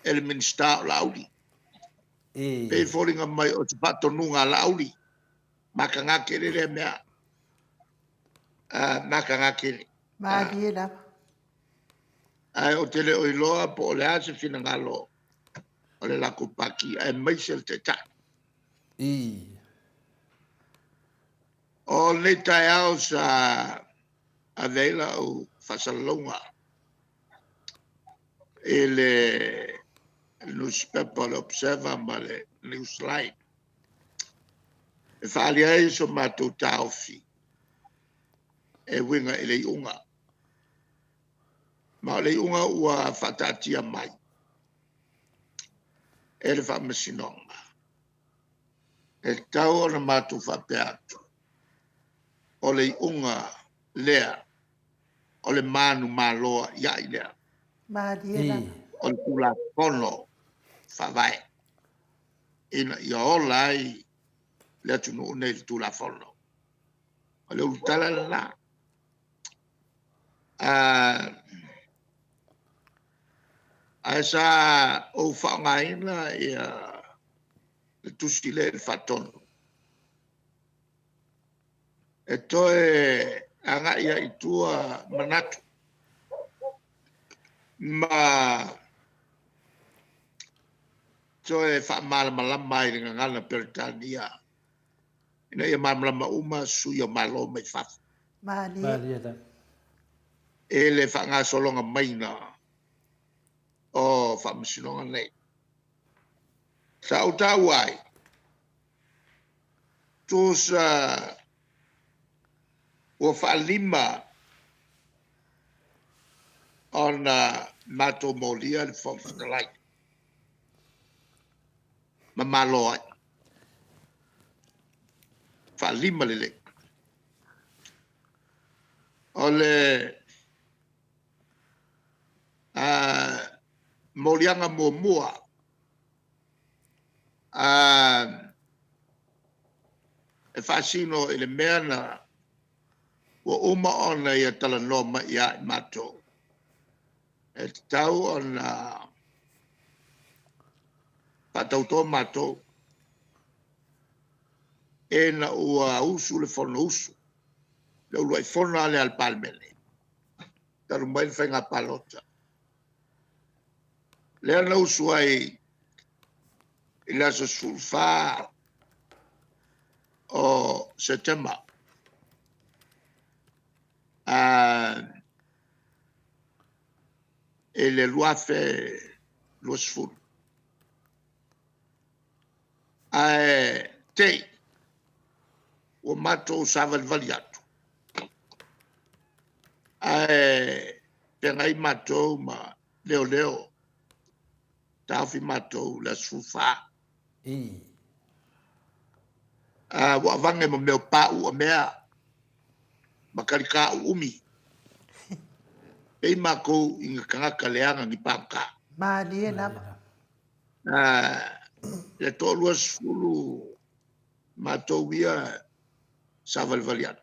el minsta lauli. Pe foringa mai o se fa tonunga lauli. Maka ngake le mea. Maka ngake. Mali la. Ai o tele o iloa po le ase fina ngalo. O le lako paki ai mai sel te ta. O le tai au sa a veila o fasalonga. Ele newspaper observer ma le newsline. E whaali ai so mātou tāofi. E winga ele iunga. Ma le iunga ua whatatia mai. E le whamasinonga. E tau o na mātou whapeatu. O le iunga lea. O le manu maloa iai lea. Mali la. O le kula kono whawai. Ina ia ola ai le atunu nei le tula fono. O le utala la. Ai sa o whaongaina ia le tusi le whatonu. E toe anga ia i tua manatu. Ma toe whaamalama i ringa ngana Peritania. Ina ia malama uma suia malo mai whafu. Mali. E le whanga solonga maina o whamasinonga nei. Sa o tau ai. Tos ua whaalima on mato molia le whawhatalai. Mamalo ai. Whalima lele. Ole molianga mua. E whaasino ele mea na wa uma ona ia tala noma ia I mato. E tau ona patautoa mato. E na ua usu le whono usu. Le uluai whono ale al palmele. Taru mai whainga palota. Lea na usu ai ila sa sulfa o September. E le luafe luasfuru. Tei. O mato saval valiato. Pengai mato ma leo leo. Taufi mato la sufa. Wa vange mo meo pa u mea. Makarika umi. Pei mako inga kangaka leanga ni paka. Malie lava. Le to luasfuru mato via saval valiato.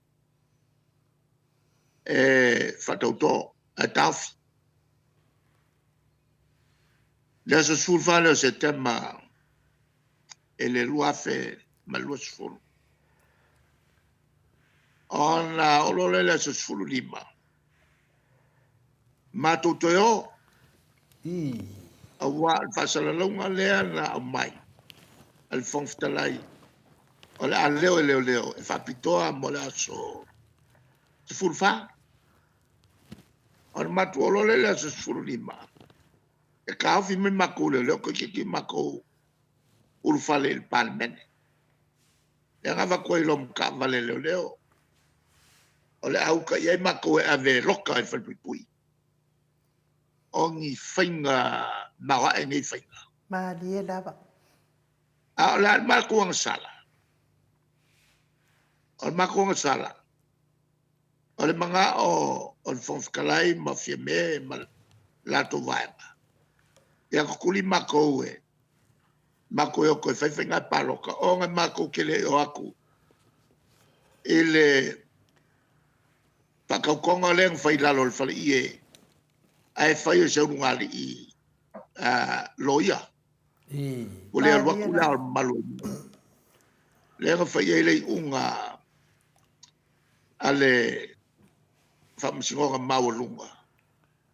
Fatauto a taufi. Nasa sulfana se tema ele luafe maluasfuru. Ona ololele se sfuru lima. Mato toyo. Awa fasalalonga lea na amai. Alfonftalai. Ole a leo. E fapitoa mola so. Se fulfa. Ona matu ololele se sfuru lima. E kaufi me mako leo kiki mako ulfale il palmene. E ngava koe lom ka vale leo. Ole auka iai mako e ave loka e falpipui. Ongi whainga mawa e ngai whainga. Malie lava. Ole al mako ang sala. Ole mako ang sala. Ole mga o fonfkalai ma fieme ma lato vaiba. Ia kukuli mako e. Mako e o koe whaiwhainga paroka. O ngai mako kele o aku. Ele pakaukonga leang whailalo le whale i e. Ai whai o seurungali i loia. O lea luaku lea o malu. Leanga whai e lei unga ale whamsingonga maua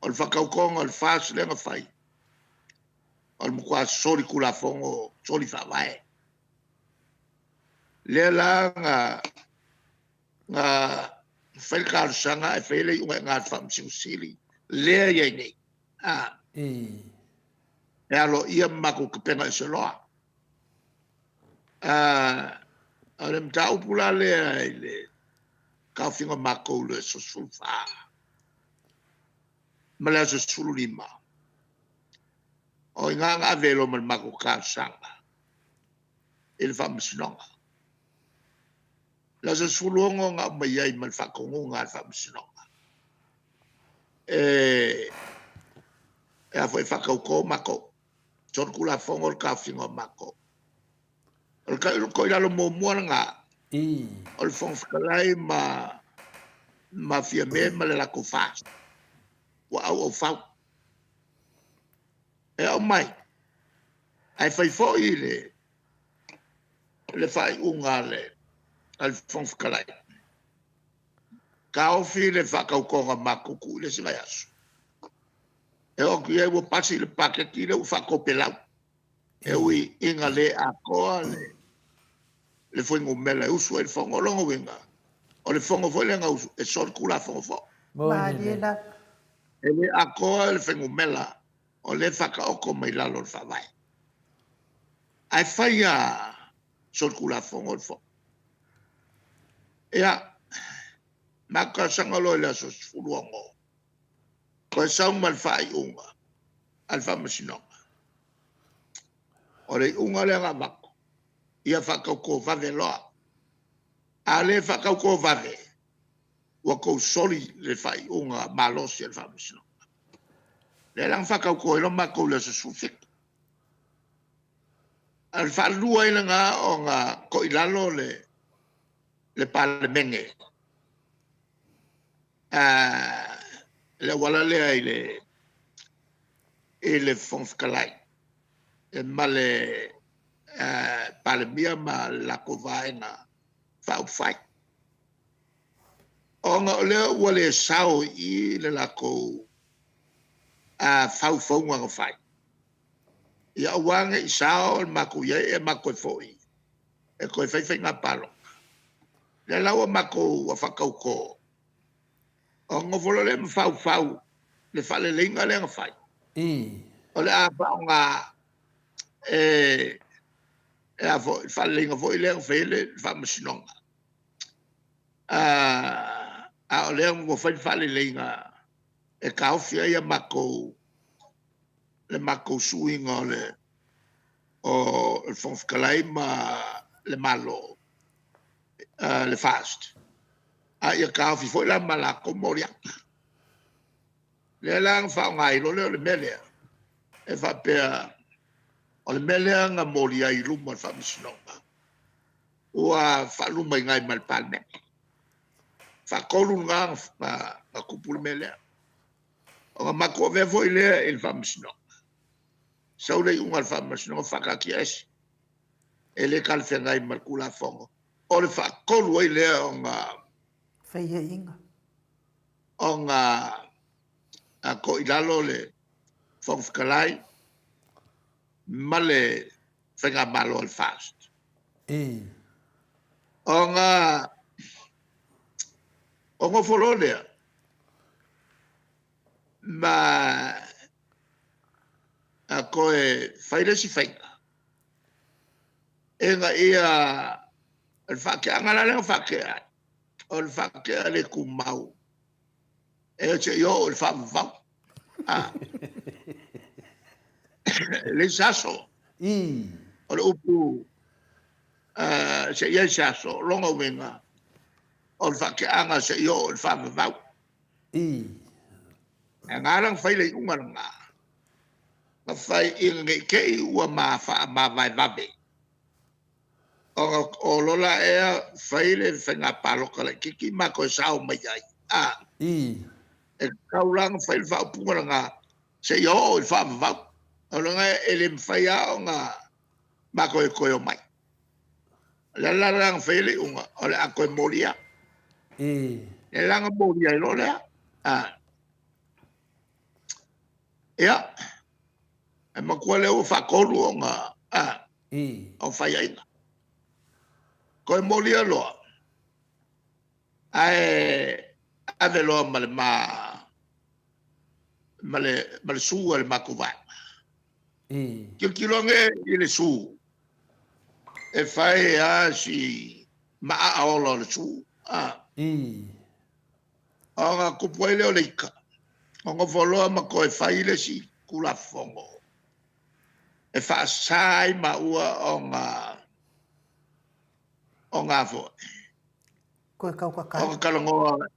o le whakaukonga o le whaasu leanga whai. O le mukua sori kula fongo, sori whawae. Lea la nga whaikaro sanga e whaile unga ngā whamsingusili. Lea iei nei. E alo ia mako kapena e se loa. A le mta upula lea e le kawhinga mako le sosulu wha. Ma lea sosulu lima. O inga ngā velo ma mako kā sanga. E le whamsinonga. La sosulu ongo ngā umaiai ma le whakongo ngā whamsinonga. E a foi whakauko mako. Torkula fongo le kawhinga mako. O le koira lo mo muana ngā. O le whongwhakalai ma fia me ma le lako whaas. Wa au au whau. E au mai. Ai whaifo i le whai unga le al whongwhakalai. Ka ofi le whakaukonga mako ku le singai asu. E oku e wo pasi le paketi le u whakopelau. E ui inga le a koa le whaingo mele usu e le whongo longo winga. O le whongo whaile nga usu e sor kula whongo who. Malie lava. E le a koa le whaingo mela o le whakaoko mai lalo le whawai. Ai whaia sor kula whongo le who. Ea, maka sangalo le aso sfuruango. Ko sau mal fai unga. Alfa masino. Ore unga le nga mako. Ia whakau ko vave loa. A le whakau ko vave. Wa ko soli le fai unga malosi alfa masino. Le lang whakau ko ilo mako le sa sufik. Alfa lua ina nga o nga ko ilalo le palemenge. Le wala le ai le fonfkalai. E male palemia ma la ko vaenga fau fai. O nga ole wale sao i le la ko fau fau nga fai. Ia wanga i sao ma ko ye e ma ko foi. E ko fai fai nga palo. Le lawa ma ko wa fakau ko. O nga volo le fau fau le fale lenga le nga fai. Ole a fa nga a fale lenga foi le nga fai le fa masinonga. A ole mo fai fale lenga e ka ofia ia mako le mako suinga o el fonfkalai ma le malo le fast a ia ka ofi foi la mala ko moria le lang fa ngai lo le mele e fa pe o le mele nga moria i luma fa misnonga ua fa luma ngai mal palme fa kolu nga kupul mele o ma ko ve foi le il fa misnonga sau le unga fa misnonga fa ka kies ele kal fe ngai mal kula fongo o le fa kolu le nga Feia inga. Onga a ko ilalo le fonfkalai male fenga malo al fast. Onga folole ma a ko e faile si fenga. Enga ia el fake angala le fake o le fake le kumau. E che yo el fa va. Le saso. O le upu se ia saso longa wenga. O le fake anga se yo el fa va. Ngarang fai le unga nga. Ma fai inga ke ua ma fa ma vai vabe. O lola e fai le fenga palo kala kiki ma ko sao mai ai. E kaulang fai fa punga nga se yo el fa va. O nga ele fai a nga ma ko o mai. La lang fai le unga o le a ko molia. E lang molia lo le. Ya. E ma ko le o fa ko lu nga o fai ai. Ko molia lo. Ave lo male su al makuva. Kilonge ile su. E fai si ma aolo le su. Anga kupuele o leika. Anga volo ma ko e fai le si kula fongo. E fa sai ma ua onga vo. Koe kau kakai. Onga kalangoa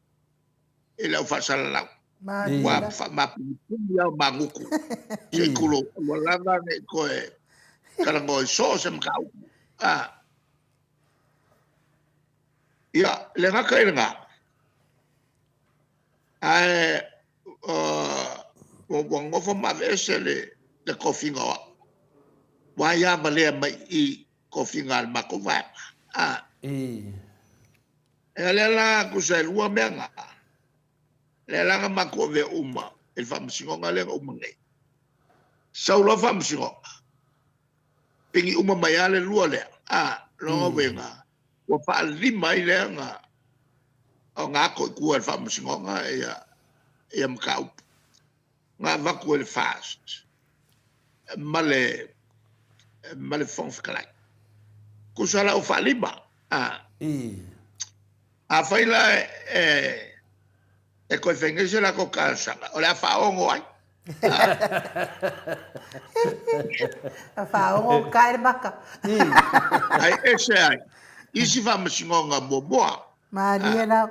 ele o fa salalau. Wa fa ma punya manguku. Se kulo walanga ne koe kalangoa so sem kau. Ya, le ngaka ele nga. Wangofo ma vese le kofinga wa. Waya malea mai i kofinga al makova. Le la kusa lua menga. Le la nga makove uma. El famsingo nga le uma ngai. Saulo famsingo. Pingi uma mayale lua le. Longa wenga. Wa pa lima i le nga. O nga ko ku el famsingo nga ia mkau. Nga vaku el fast. Male fonfkalai. Kusala o fa lima. A faila E koe whengese la ko kāsanga. O lea whaongo ai. Whaongo kaere maka. Ai ese ai. Isi whamasingonga moa. Mania na.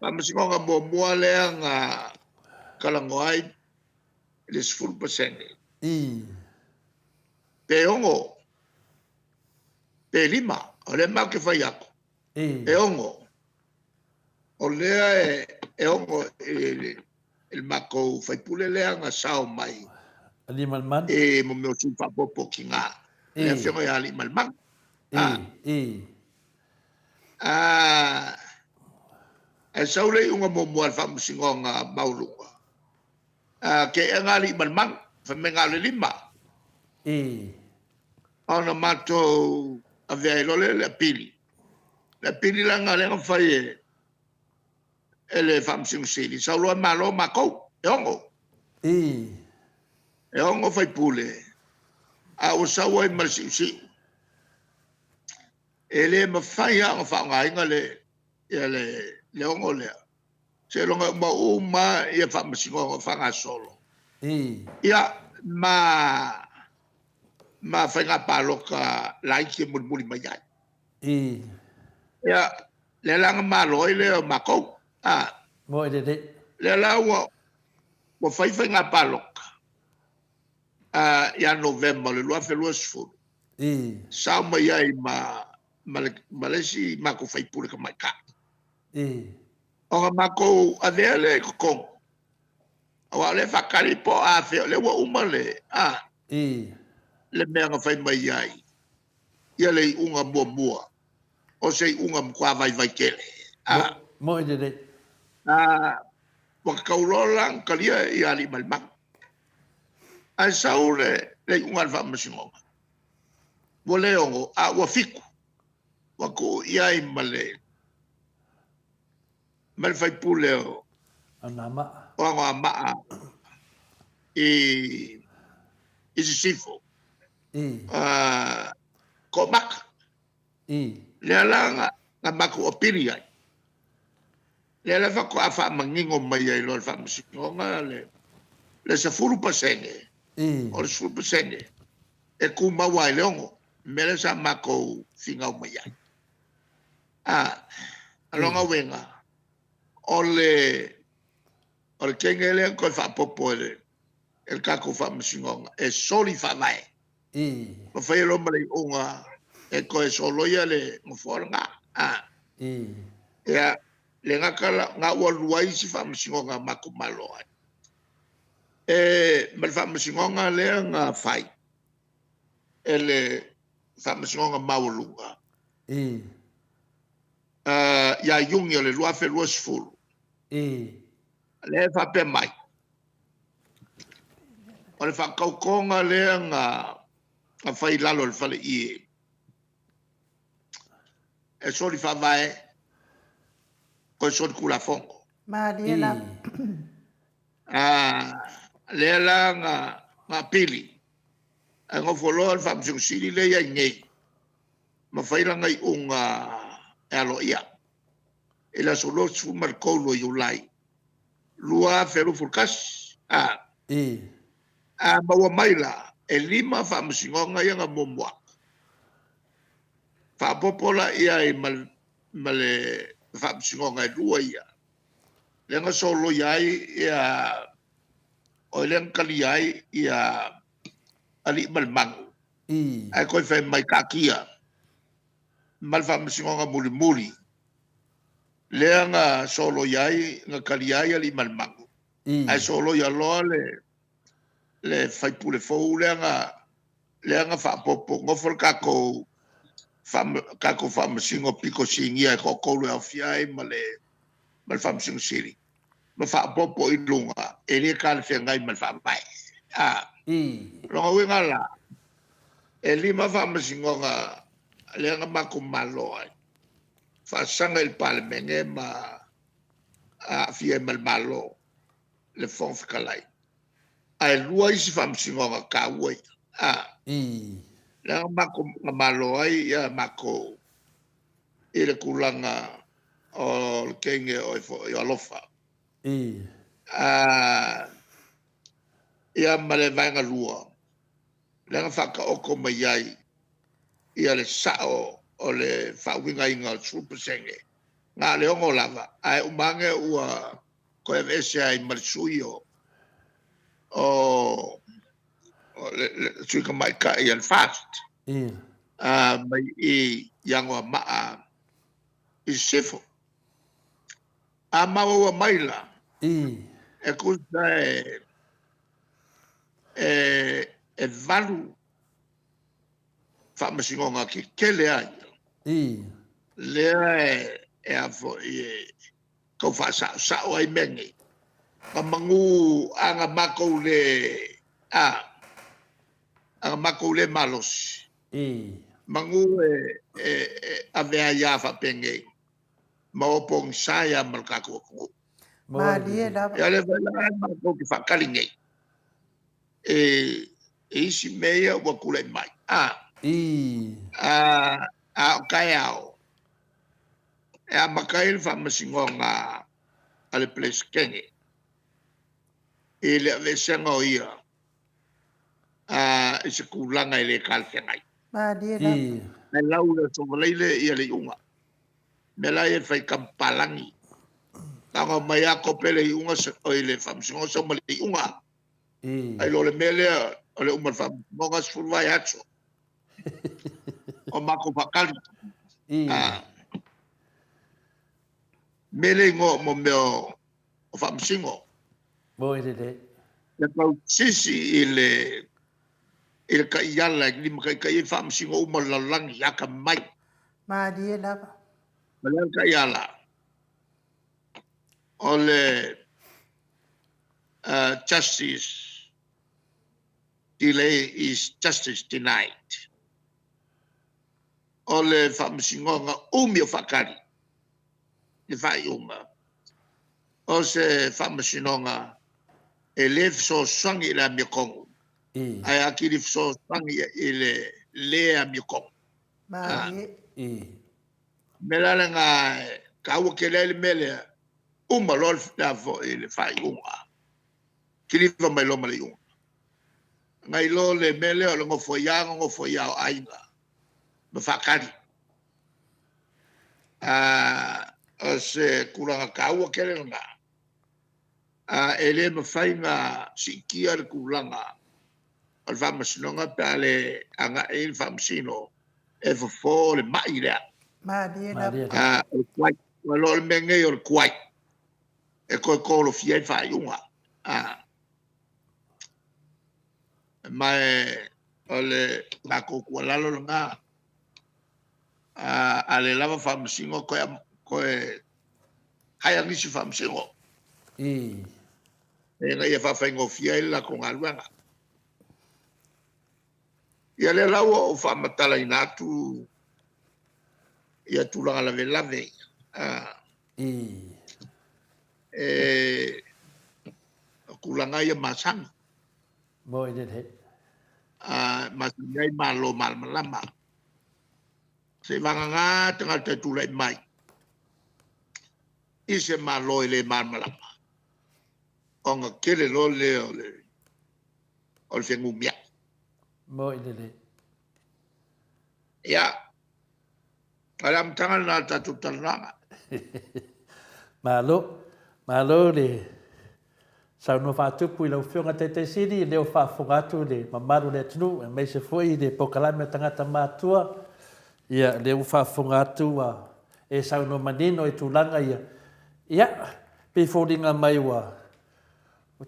Whamasingonga moa lea ngā kalango ai. Iles 10%. Pe ongo. Pe lima. O le mau ke whai ako. E ongo. O lea e ongo il mako whaipule lea ngā sao mai. Ali malman. E mo meo tu whapopo ki ngā. Lea whiongo e ali malman. E saure unga mo mua whamusingo ngā maurunga. Ke e ngā li malman. Whamenga le lima. Ona mato a vea lole le pili. Le pili la ngā lenga whai e le whamusingo sili. Sauloa malo makou. E ongo. E ongo whai pule. A o saua i marisiusiu. E le mawhai a ngā inga le ongo lea. Se longa ma uma i a whamasingo ngā whanga solo. Ia ma whainga pāloka laiki e muri mai ai. Ia le langa malo i leo makou. Mo e de. Le la wa whainga pāloka. Ia November le lua whelua sifuru. Sao mai ai malesi mako whaipure ka mai ka. O nga mako a vea le kokong. Awa le whakari po a wheo le wa umale. Le mea nga whai mai ai. Ia le unga mua. O se unga mkwa vai kele. Mo e de. Wakakaurola kalia i ali malmang. Ai sau le unga alfa masingonga. Wa leongo a wa fiku. Wako iai male. Mal fai puleo. Anama. O anga maa. I sifo. Ko maka. Le alanga nga mako opiri ai. Le ala whako a wha mangingo mai ai loa wha masingonga le sa 10%. O le 10%. E ku maua i leongo. Mele sa mako whingau mai ai. Alonga wenga. O le kenge lea koe whapopo el kako whamasingonga. E soli whawai. Ma whaelo mali unga. E koe soloia le mwhoranga. Ea le ngā walua isi whamasingonga mako malo ai. E mal whamasingonga lea ngā whai. E le whamasingonga maulunga. Ia yungi o le lua whelua sifuru. Le whape mai. O le whakaukonga lea ngā whai lalo le whale ie. E sori whawai. Koe sori kula fongo. Mania na. Lea la ngā pili. E ngofoloa le whamsing siri lea ngei. Ma whairanga i unga e alo ia. E la solo su markolo i ulai. Lua feru furkas. Maua maila. E 5 whamsingonga ia ngā momua. Whapopola ia i male whamsingonga e lua ia. Lenga solo iai ia o lenga kali iai ia ali malmangu. Ai koe whai mai kakia. Mal whamsingonga muri. Lea ngā solo iai ngā kali iai ali malmangu. Ai solo ia loa le whaipule fau lea ngā whapopo. Ngofol kako whamsingo piko singia e kokolu au fiai mal whamsingo siri. Ma whapopo i lunga. E rea kāle whengai mal whamai. Ronga winga la. E 5 whamsingonga lea ngā mako malo ai. Whaasanga il palemenge ma fiai mal malo le fong whikalai. Ai lua isi whamsingonga ka uai. Lea mako malo ai ia mako i le kulanga o le kenge o i alofa. ia male vainga lua. Lenga whaka oko mai ai. Ia le sao o le whawinga inga supusenge. Ngā le ongo lava. Ai umange ua koe vese ai marisuio. O le suika mai ka i al fast. Mai I yangoa maa I sifo. A maua maila. E kusa e valu whamasingonga ki kele ai. Lea e afo kau whasao ai mengi. Ka mangu anga mako le anga mako le malos. Mangu avea ia whapenge. Maopong saya malkako ko. Malie lava. Ya le vela mako ki whakalinge. Isi mea wakule mai. Kai au. E a makail whamasingonga ale place kenge. E le avesenga o ia. E se kulanga I le kalkengai. Malie lava. E lau le sovaleile ia le unga. Me la e fai kampalangi. Tanga mai a kopele I unga o I le whamasingonga sa mali I unga. Ai lo le mele o le umar whamasingonga sfurwai atso. O mako whakali. Mele ngo mo meo o whamsingo. Le kau sisi I le ka iala I lima kai kai whamsingo umar lalangi yaka mai. Malie lava. Mele ka iala. O le justice delay is justice denied. O le whamsingonga umi o whakari. Le whai uma. O se whamasinonga e le so sangi la mi kongu. Ai aki le so sangi I le a mi kongu. Malie. Melala nga kaua ke le mele uma lol la vo I le whai uma. Kiliva mai loma le uma. Ngai lo le mele o le ngofo ia o ainga. Ma whakari. O se kuranga kaua ke le nga. E le mawhainga si kia le kuranga. O le whamasinonga pa le anga e le whamasino. E fo le mai lea. Malie lava. O le kuai. O lo le menge o le kuai. E koe kolo fia I whaiunga. Mai o le lako kua lalo le ngā. A le lava whamasingo koe hai angisi whamasingo. E ngai e whawhaingo fia I lako ngā ruanga. Ia le laua o whamatala I nātu ia tūlanga lave lave. Kulanga ia masanga. Masanga I malo malmalama. Se vanga ngā tanga te tūlai mai. I se malo I le malmalama. O ngā kele lo le o le whengumia. Ia. Alam tangan nā tatu tananga. Malo le sau no whātupu I lau whionga te siri leo whawhongatu le mamaru le tunu e meise foi le pokalame tangata mātua ia leo whawhongatu e sau no manino I tūlanga ia pe whoringa mai wa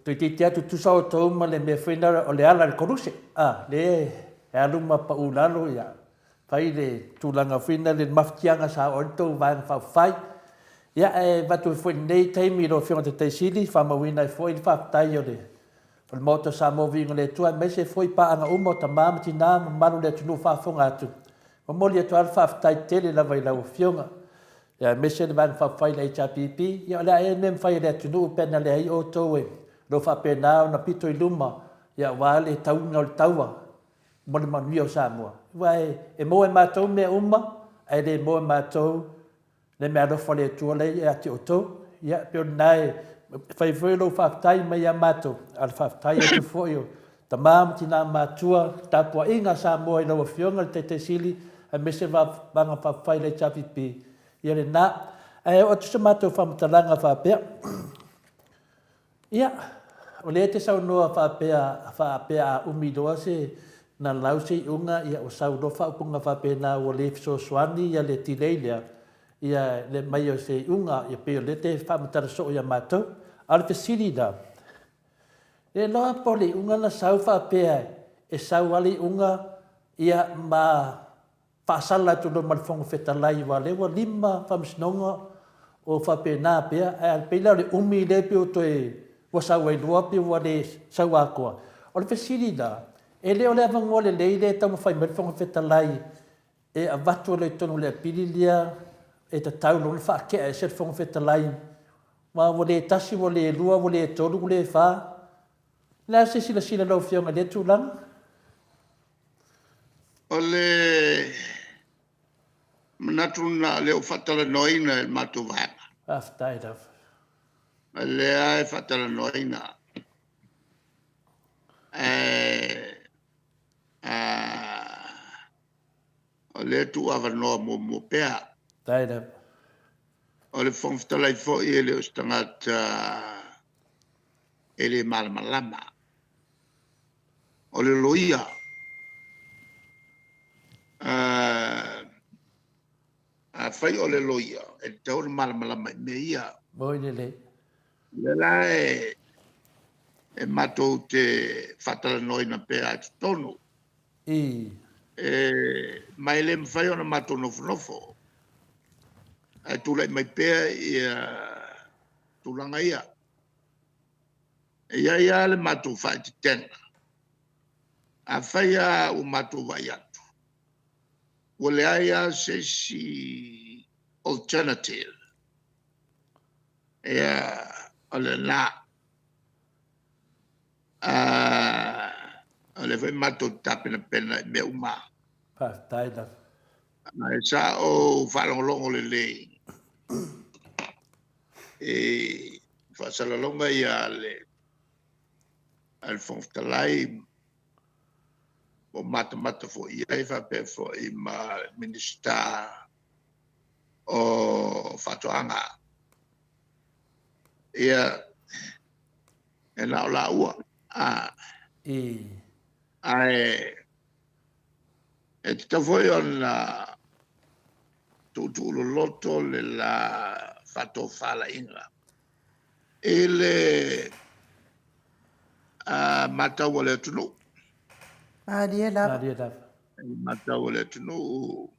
tui titi atu tusa o tauma le mea whainara o le ala le koruse le e aluma pa ulalo ia pai le tūlanga whina le maftianga sa o tau vāng whawhai ia e watu foi nei taimi ro whionga te siri whamawina e foi whaftai o le Maota Samoa Viiga le tua me se foi pa anga umo ta mamati na maru le tunu whafonga atu. Mamoli atu al whaftai tele la vai lau whionga. Ia me se le van whawhai le HPP. Ia le e nem whai le tunu pena le hei o towe. Lo whapena o na pito I luma. Ia wale taunga o le taua. Mole manu o Samoa. Vai e mo e mātou me uma. Ai le mo e mātou le mea rofa le tua le e ati o tau. Ia pio nai fai lo whaftai mai a mato, al whaftai atu fōio, ta māma tina mātua, tāpua inga Samoa i lawa whionga te sili, a mese vanga whawhai le chapipi. Ia le nā, o tu sa mātou whamatalanga whapea. Ia, o le te sau noa whapea a umidoa se na lause i unga ia o sau no whaupunga whapea nā o le fiso swani ia le tileilea. Ia le mai o se unga ia peo le te whamatara so ia mātou. Ala te siri da. Le loa pole unga na sau whapea e sau ali unga ia ma whaasala tu no malfonga whetalai wa lewa lima whamsinonga o whapea nā pea. Ai peila le umi le peo toe wa sau ai lua peo wa le sau akoa. O le whesiri da. E leo le avangoa le leile tau mawhai malfonga whetalai e a watu le tonu le pililia e ta tau lona whaakea e ser fonga whetalai. Ma wale tasi, wale lua, wale tolu, wale wha. Nā se sila lau whionga le tūlanga? O le manatuna leo whatala noina e matu vanga. Aftai raf. Le ai whatala noina. O le tu ava noa mo pea. Tai raf. O le whangwhtalai fo i le ustangata e le malamalama. O le loia. A whai o le loia. E tau le malamalama me ia. Moi le. Le la e matou te whatala noina pēa te tonu. Mai le mwhai ona matou nofo. Ai tūlai mai pēa i tūlanga ia. Ia le matou whai te tenga. A whai a o matou vai atu. O le aia se si alternative. Ia o le nā. O le whai matou tapena pena me uma. Tai raf. Mai sa o whalongolongo le lei. E whasalalonga ia le al whongtalai o mata fo ia e whape fo i ma minista o whatoanga. Ia e nao la ua. Ai e te tawhoi ona tutulo loto le la fato fala inga. E le matau le tunu. Maria la. Matau le tunu.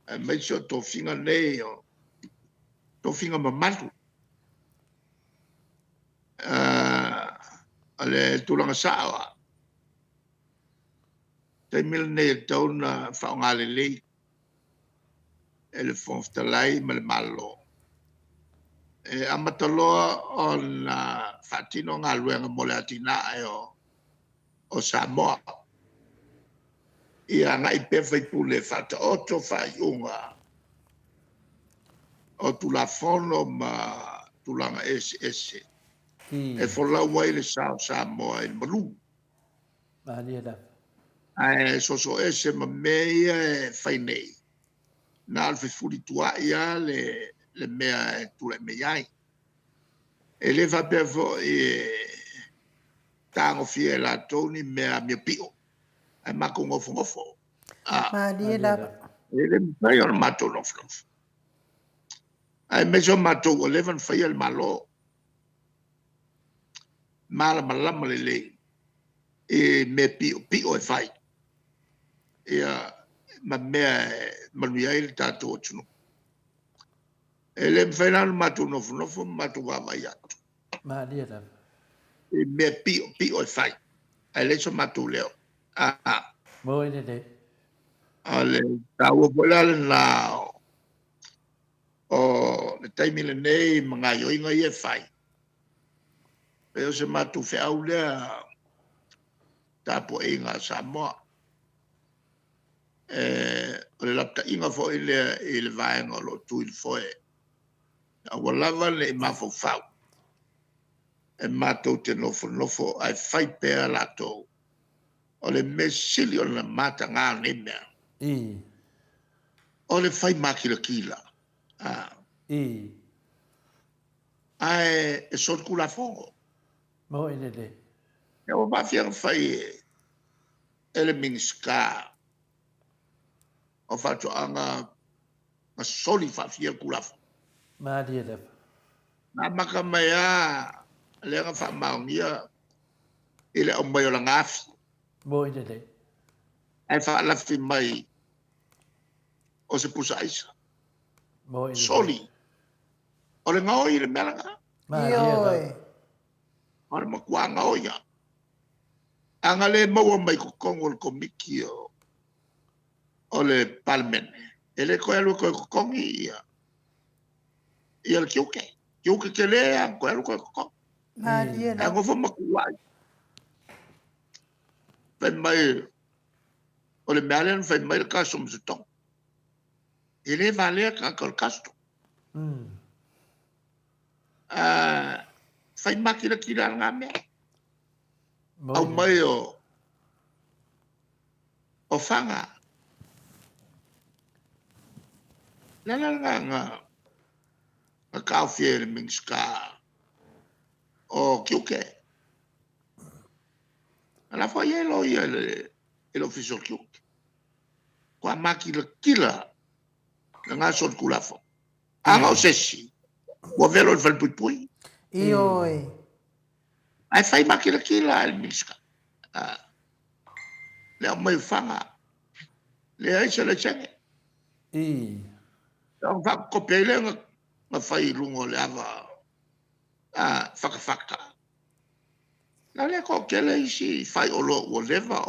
E meisio to finga nei o. To finga mamatu. Ale tulanga sawa. Te mil nei tauna whaongale lei. Ele whongtalai ma le malo. E amataloa o na whatino ngā luenga mole atina e o Samoa. Ia ngai pewhai pule whata oto whaiunga. O tulafono ma tulanga ese. E wholau wai le Samoa e malu. Ai soso ese ma mea e whainei. Nā alwhi furi tua ia le mea e tule meiai. E le whapea fo e tango fie la toni mea mea pio. Ai mako ngofo. Maria la. E le mwhai ona mato nofo. Ai meso mato o levan whai al malo. Mala malama le le. E me pio e whai. Ia ma mea manuia le tātou atunu. E le mwhainanu matu nofo matu wawai atu. E mea pio e whai. E le so matu leo. Moi le. Ale tāua polale nā o le taimile nei mga yoinga i e whai. E o se matu whiau lea tāpua i ngā Samoa. O le lapta inga fo i le vaenga lo tui le foe. A walava le mafo fau. e mātou te nofo ai whai pēr lātou. O le mesili o le mata ngā ne mea. O le whai makila kila. Ai e sot kula fongo. Mo ine le. E o mafia whai e le minska. O whato anga ma soli whawhia kula fongo. Maria le. Nā maka mai a lenga wha maungia i le o mai o la ngafi. Mo ine le. Ai wha alafi mai o se pusa aisa. Mo ine le. Soli. O le ngau i le melanga. Maria le. O le makua ngau ia. Anga le maua mai ko kongo le komiki o le palmene. E le koe alu koe kongi ia. Ia le kiuke. Kiuke ke lea koe alu koe kongi. Maria la. Ango fa makua. Fai mai o le mealen fai mai le kaso msutong. Ele valea ka kol kasto. Fai makila kila ngā mea. Au mai o whanga. Lala ngā kawhia le mingska o kiuke. Ala fa yelo ia le official kiuke. Kwa makila kila ngā sot kulafo. Anga o sesi. Wa velo le valpui. Ioi. Ai fai makila kila le mingska. Le au mai whanga. Le aisa le chenge. Ang whakakope le nga whai rungo le awa whakawhaka. Nga le ko kele isi whai olo o lewa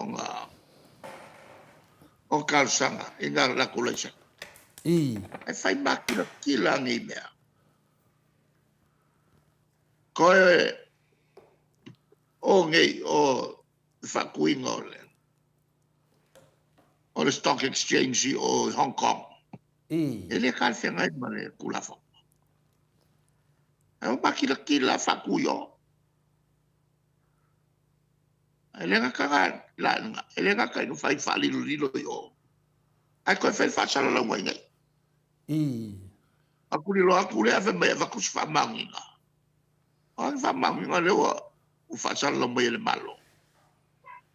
o kalsanga i ngā lakula isa. Ai whai makila kila ngi mea. Koe o ngei o whakuinga o le. O le stock exchange o Hong Kong. E le kalwhenga i ma le kulafo. Ai o makila kila whakui o. E le ngaka la e le ngaka i whai whalilo lilo i o. Ai koe whai whasala lau mai nei. Aku lilo aku le ave mai vakus whamaunga. Ai whamaunga lewa u whasala lau mai le malo.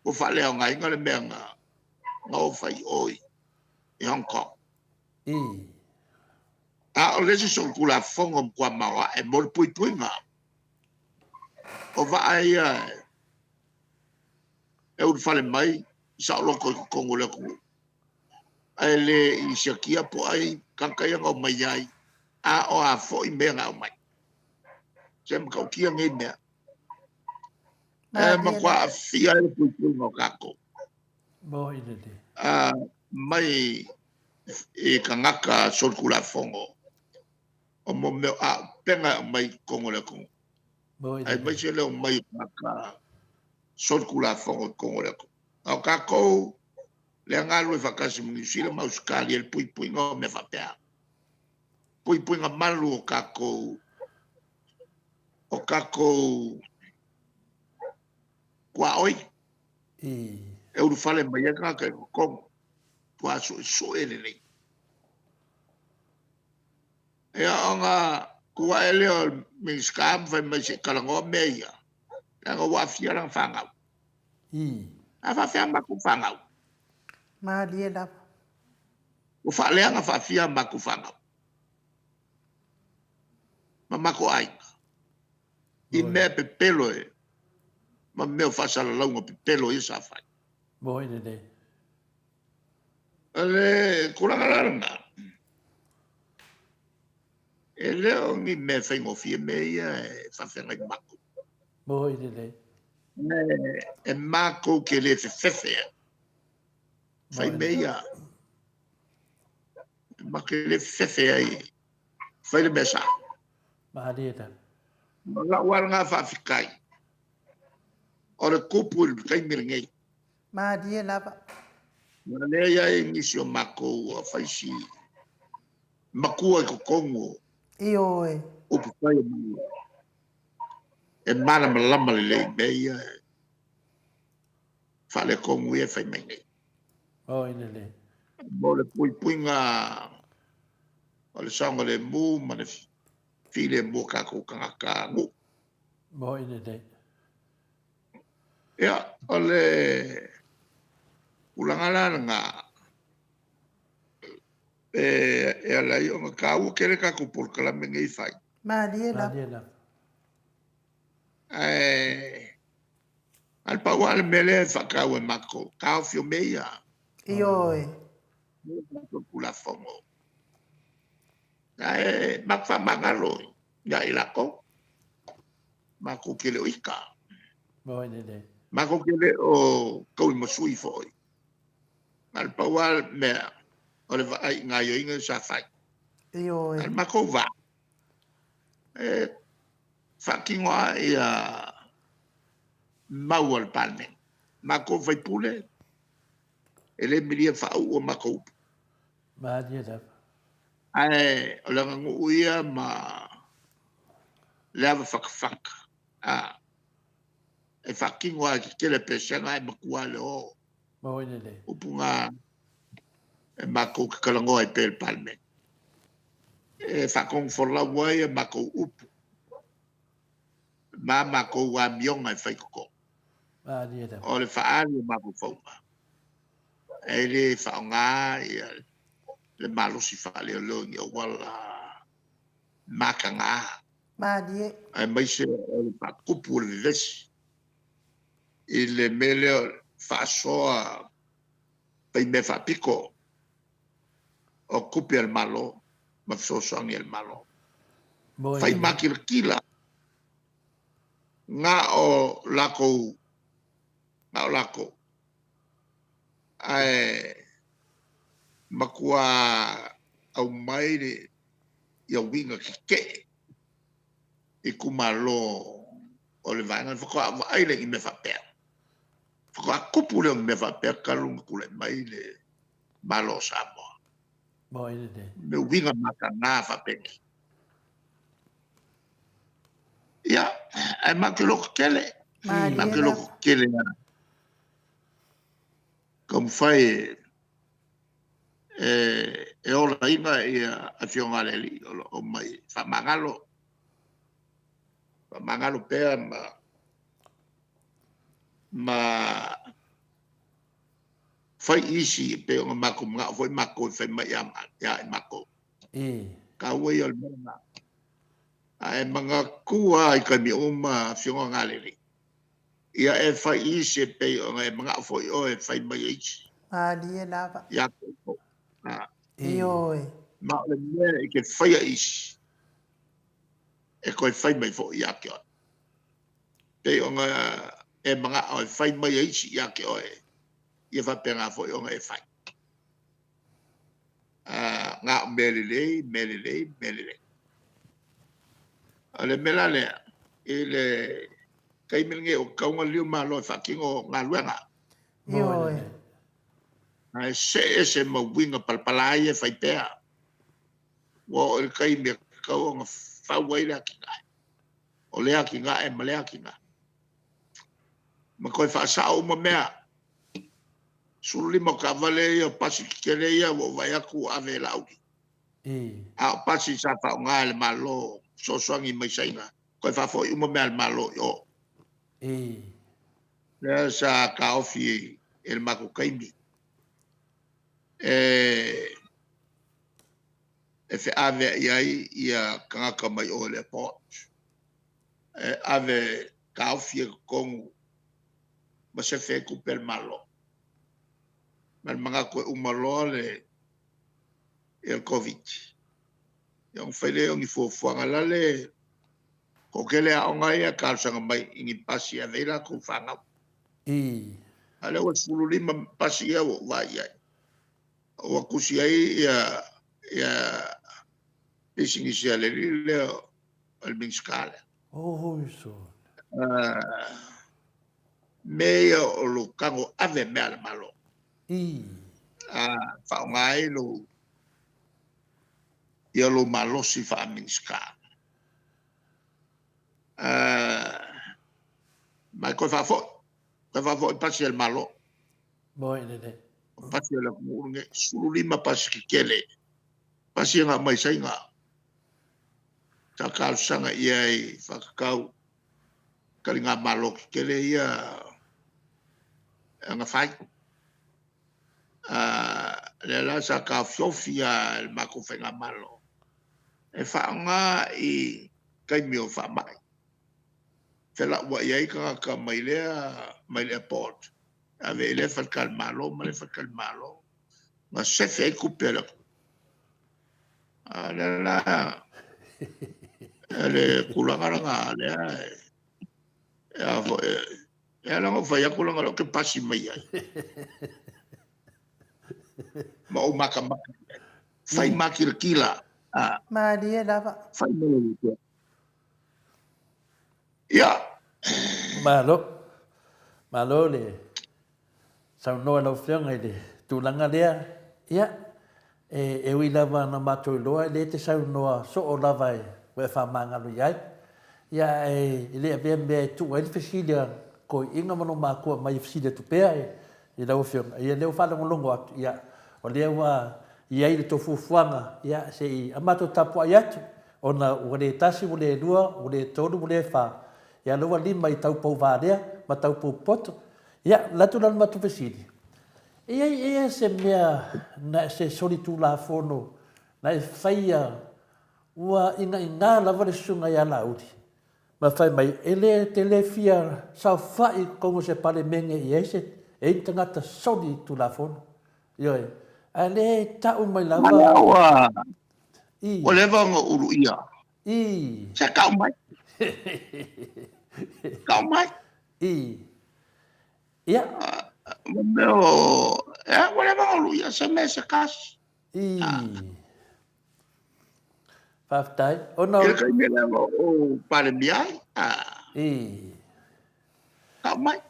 O whalea ngai ngale mea ngā o whai oi i Hong Kong. O lesi son kula fongo mkua mawa e mol pui ngā. O vai e ur whale mai sa loko i kongo le ku. Ai le i siakia po ai kankaya ngau mai ai. O a fo i mea ngau mai. Se mkau kia ngai mea. Makua a fia e pui ngau kako. Mo ine le. Mai e kangaka sol kula fongo. O mo meo penga mai kongo le kongo. Ai mai se leo mai kaka sol kula fongo kongo le kongo. Au kako le ngalu e whakasi munisila mauskali el pui ngau me whapea. Pui ngā malu o kako kua oi. E uru whale mai e kaka e kongo. Pua so ele nei. E anga kua e leo mingskam whai mai se kalangoa meia. Langa wafia lang whangau. A whawhia maku whangau. Maria la. O whaleanga whawhia maku whangau. Ma mako aina. I mea pe pelo e. Ma mea whasala launga pe pelo i sa whai. Mo ine le. Ale kuranga laranga. E leo ngi me whaingo fia meia e whawhenga i mako. Mo ine le. E mako ke le whewhewhea. Whai meia. E mako ke le whewhewhea i. Whai le mesa. Maria le. Mga waranga whawhikai. O le kupu i kai miringei. Maria la. Nga lea e ngisi o mako a whaisi. Makua i ko kongo. Ioi. O pukai o mua. e mana malama le meia fale kongu e fai mai nei. O ina le. Mo le puinga o le sanga le mu ma le file mo kako kanga ngu. Mo ina le. Ia, o le ulangala nga e ala i o nga kau kere kako por kalame ngai fai. Malie la. Malie la. Al pa wale mele whakau e mako, kau fio meia. Ioi. Mako pula fongo. Makwa mangalo, ya ilako. Mako kele o ika. Mo ina le. Mako kele o kaui masui foi. Al pa wale mea, o le vai ngai o inga sa fai. Ioi. Al mako va. Whakingoa i a mau al palme. Mako vai pule. Ele miria whau o mako upu. Malie la. O langa ngu ia ma leava whakawhaka. E whakingoa ki kele pesenga e makua le o. Mo ina le. Upunga e mako ki kalangoa e pel palme. E whakong whalaua e mako upu. Ma mako wa mionga e whaikoko. Malie la. O le whaari e mako whaunga. E le whaunga i le malosi whaale o longi o wala makanga. Malie. Ai mai se o le whakupu o le vesi. I le mele o whaasoa pai me whapiko o kupi al malo ma whasosongi al malo. Mo Whai ina le. makir kila ngā o lako ai makua au mai le ia winga ki ke i kumalo o le vanga whaka ai le i me whapea whaka kupu le me whapea kalunga kule mai le malo Samoa Mo ina le. me winga maka ngā whapeki ia ai makiloko kele Malie makiloko la. kele comme fai e ola inga i a fionga leli o mai whamangalo pēr ma fai isi pe o mako mga foi mako fai mai ya mako ka wei al mena ai mga kua i ka mi uma fionga ngaleli ia e fai isi pe o mga foi o e fai mai isi Malie la. ya ko Ioi. ma le mea i ke whaia isi. E koe whai mai fo i ake oe. Pei o ngā e mga o e whai mai isi i ake oe. I e whape ngā fo i o ngā e whai. Ngā melelei. O le mela lea. I le kaimiringe o kaunga liu malo e whakingo ngā luenga. Ioi. Ai se mawinga palpalai e whai pēa. Wa o le kaimi kau nga whawai lea ki ngai. O lea ki ngai ma lea ki ngai. Ma koe whaasao ma mea. Suli mo ka vale ia pasi ki kere ia o vai aku ave lauri. A pasi sa whao ngā le malo sosoangi mai sainga. Koe whafo i uma mea le malo i o. Lea sa ka ofi e le mako kaimi. E fe ave iai ia kangaka mai o le port. Ave ka ofi e kongu ma se fe kupel malo. Man mga koe umaloa le e COVID. Yang whaile o ngi fuafuanga lale ko kele a onga ia kārsanga mai ingi pasi a veila ko whangau. Ale o sulu lima pasi ia o vai iai. O akusi ai ia pisingi si ale le al minskale. Mea o lo kango ave mea le malo. Whaongai lo ia lo malo si wha minskale. mai ko fa fo pasi el malo Moi le. pasi el murunge sulu lima pasi kele pasi nga mai sai nga ta ka sanga ia fa kau kali nga malo kele ia nga fai le la sa ka fiofia el mako fa nga malo e fa nga I kai mio fa mai Fela wa ia ka mai le port ave le fa calmalo ma le fa calmalo ma se fe kupela la le kulanga nga le ya la fa ya kulanga lo ke pasi mai ai ma o maka fai makila Maria lava. fai mai ya Malo le. Sau no lo fianga le. Tu langa lea. Ia. E ui lava na matou loa le te sau noa so o lava e we fa mangalo iai. Ia le ave me tu e fesilia ko inga mano mako mai fesilia tu pea e lau fianga. Ia leo fa longo atu. Ia o lea wa iai le tofu fuanga. Ia se I amato tapu ai atu. Ona ule tasi ule lua ule tolu ule fa. Ia loa lima I tau pau varea ma tau pau poto. Ia latu lan matu fesili. Ia se mea na se soli tu la fono na e faia ua inga lava le sunga ia lauri. Ma fai mai ele te le fia sau fai kongo se pale menge I ese e tangata soli tu la fono. Ioi. A le tau mai lava. o le vanga uru ia se kau mai Ia. Meu, whatever lu ia se me se kas. Faftai. O no. Ele kai me o pare biai. Kau mai.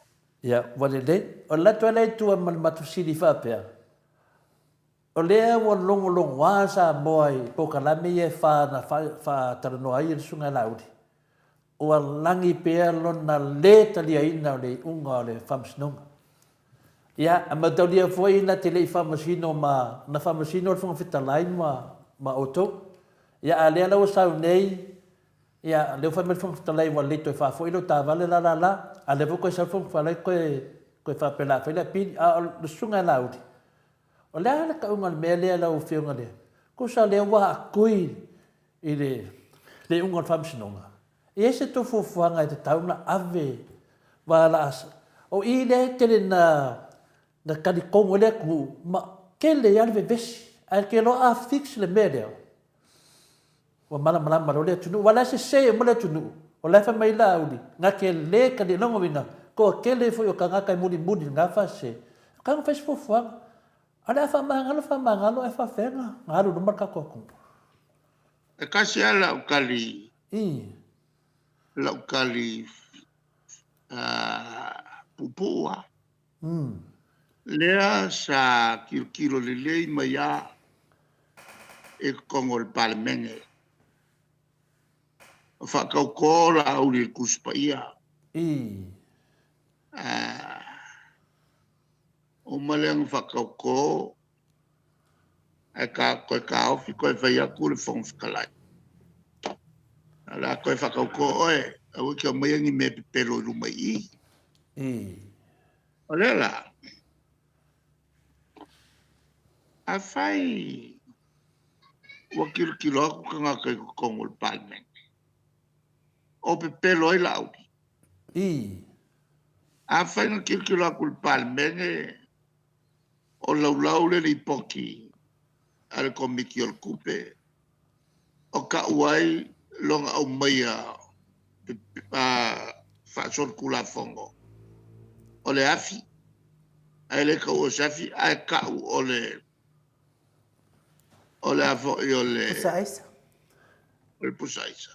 Ia, wale le. O lato le tu mal matusili fapea. O lea wa longo wa sa moai po kalame e fa na fa tarano ai sunga laudi. O langi pea lona le tali aina le unga le famsnonga. Ia, ama taulia foi na te lei famasino ma na famasino le fita line ma auto. Ia ale la usau nei. Ia le fa me fita line wa le to fa foi lo ta vale la ale vo ko sa fa le ko fa pela fa le pin a le sunga laudi. O le ala ka unga me le la o fiunga le. Ko sa le wa kui I le unga famsinonga. E ese to fuanga te tauna ave wala asa. O I le tele na kani kongo le ku ma kele ya le vesi. Ai ke lo a fix le media. Wa mala le tunu wala se mo le tunu. O le fa mai la udi. Nga ke le kani longo winga. Ko kele foi o kanga kai mudi nga fa se. Kanga fes fuanga. Ada fa mangalo e fa fenga. Ngalo no marka ko. E kasi ala ukali. La ukali pupua. Lea sa kilo lelei mai a e kongo le palemenge. Whakau la uri le kuspa ia. O maleang whakau e ka koe ka ofi koe whai aku le whongwhikalai. Ala koe whakau oe, au kia maiangi me pepelo rumai I. O lela, a whai ua kilo aku ka ngā kai kongo le palemenge. O pepelo I la auri. A whai ngā kilo aku le palemenge o laulau le poki ale komiki o le kupe o ka uai longa au maia whaasor kula fongo o le afi ai le ka ua safi ai ka u o le afo I o le pusaisa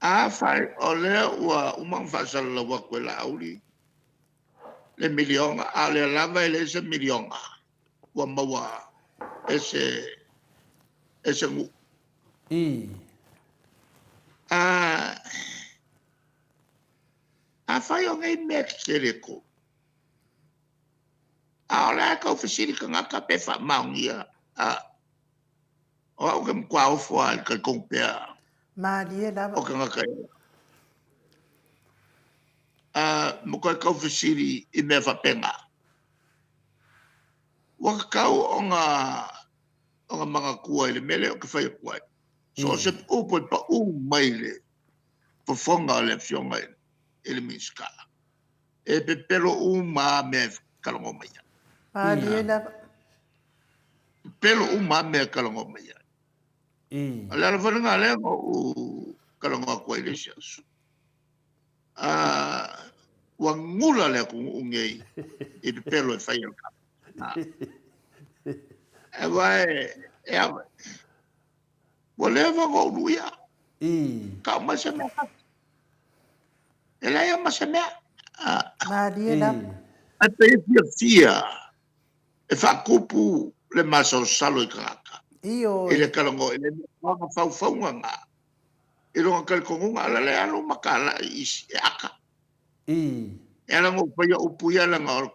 a whai o le ua umang whaasala la wakwe la auri le milionga a le lava ele ese milionga ua maua ese ngu whai o ngai mea ki le ko. A o la ka ofisiri ka ngaka pe wha maungia. O au ke mkwa o fua al ka kongpea. Malie lava. O ka ngaka e. Mkwa ka ofisiri I mea whapenga. Waka kau o ngā mga kua ile mele o ke whai kua. So se upo pa mai le. Pafonga le fionga ile minska. E pe pero ma me kalongo mai. Malie lava. Pero me kalongo mai. Ala la whananga le o kalongo kua ile siasu. Wangula le ku ungei. E pe pero e whai alka. E vai, whatever go nuia. Ka masemea. Ela ia masemea. Malie lava. A te fia. E whakupu le maso salo I kaka. Io. I le kalongo, I le wanga whauwhaunga ngā. I ronga kalikongunga ala le alo makala I isi e aka. E ala ngō whaia upuia langa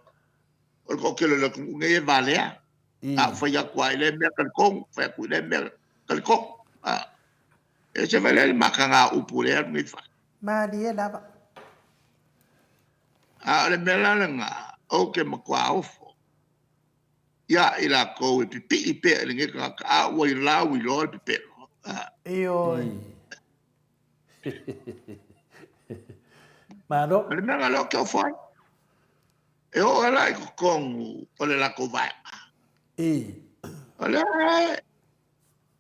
o ko kelo le kungunga e valea. Whaia kua I le mea kalikong, whaia kua I le mea kalikong. E se vele le maka ngā upu le anu I wha. Malie lava. Le mea lana ngā, o ke makua ofo. Ia I la kou e pipi I pea le ngeka ka a ua I lau I loa pipi. Io. Mano. Le mea ngā leo ke o whai. E o ala I kukongu o le lako vai. O le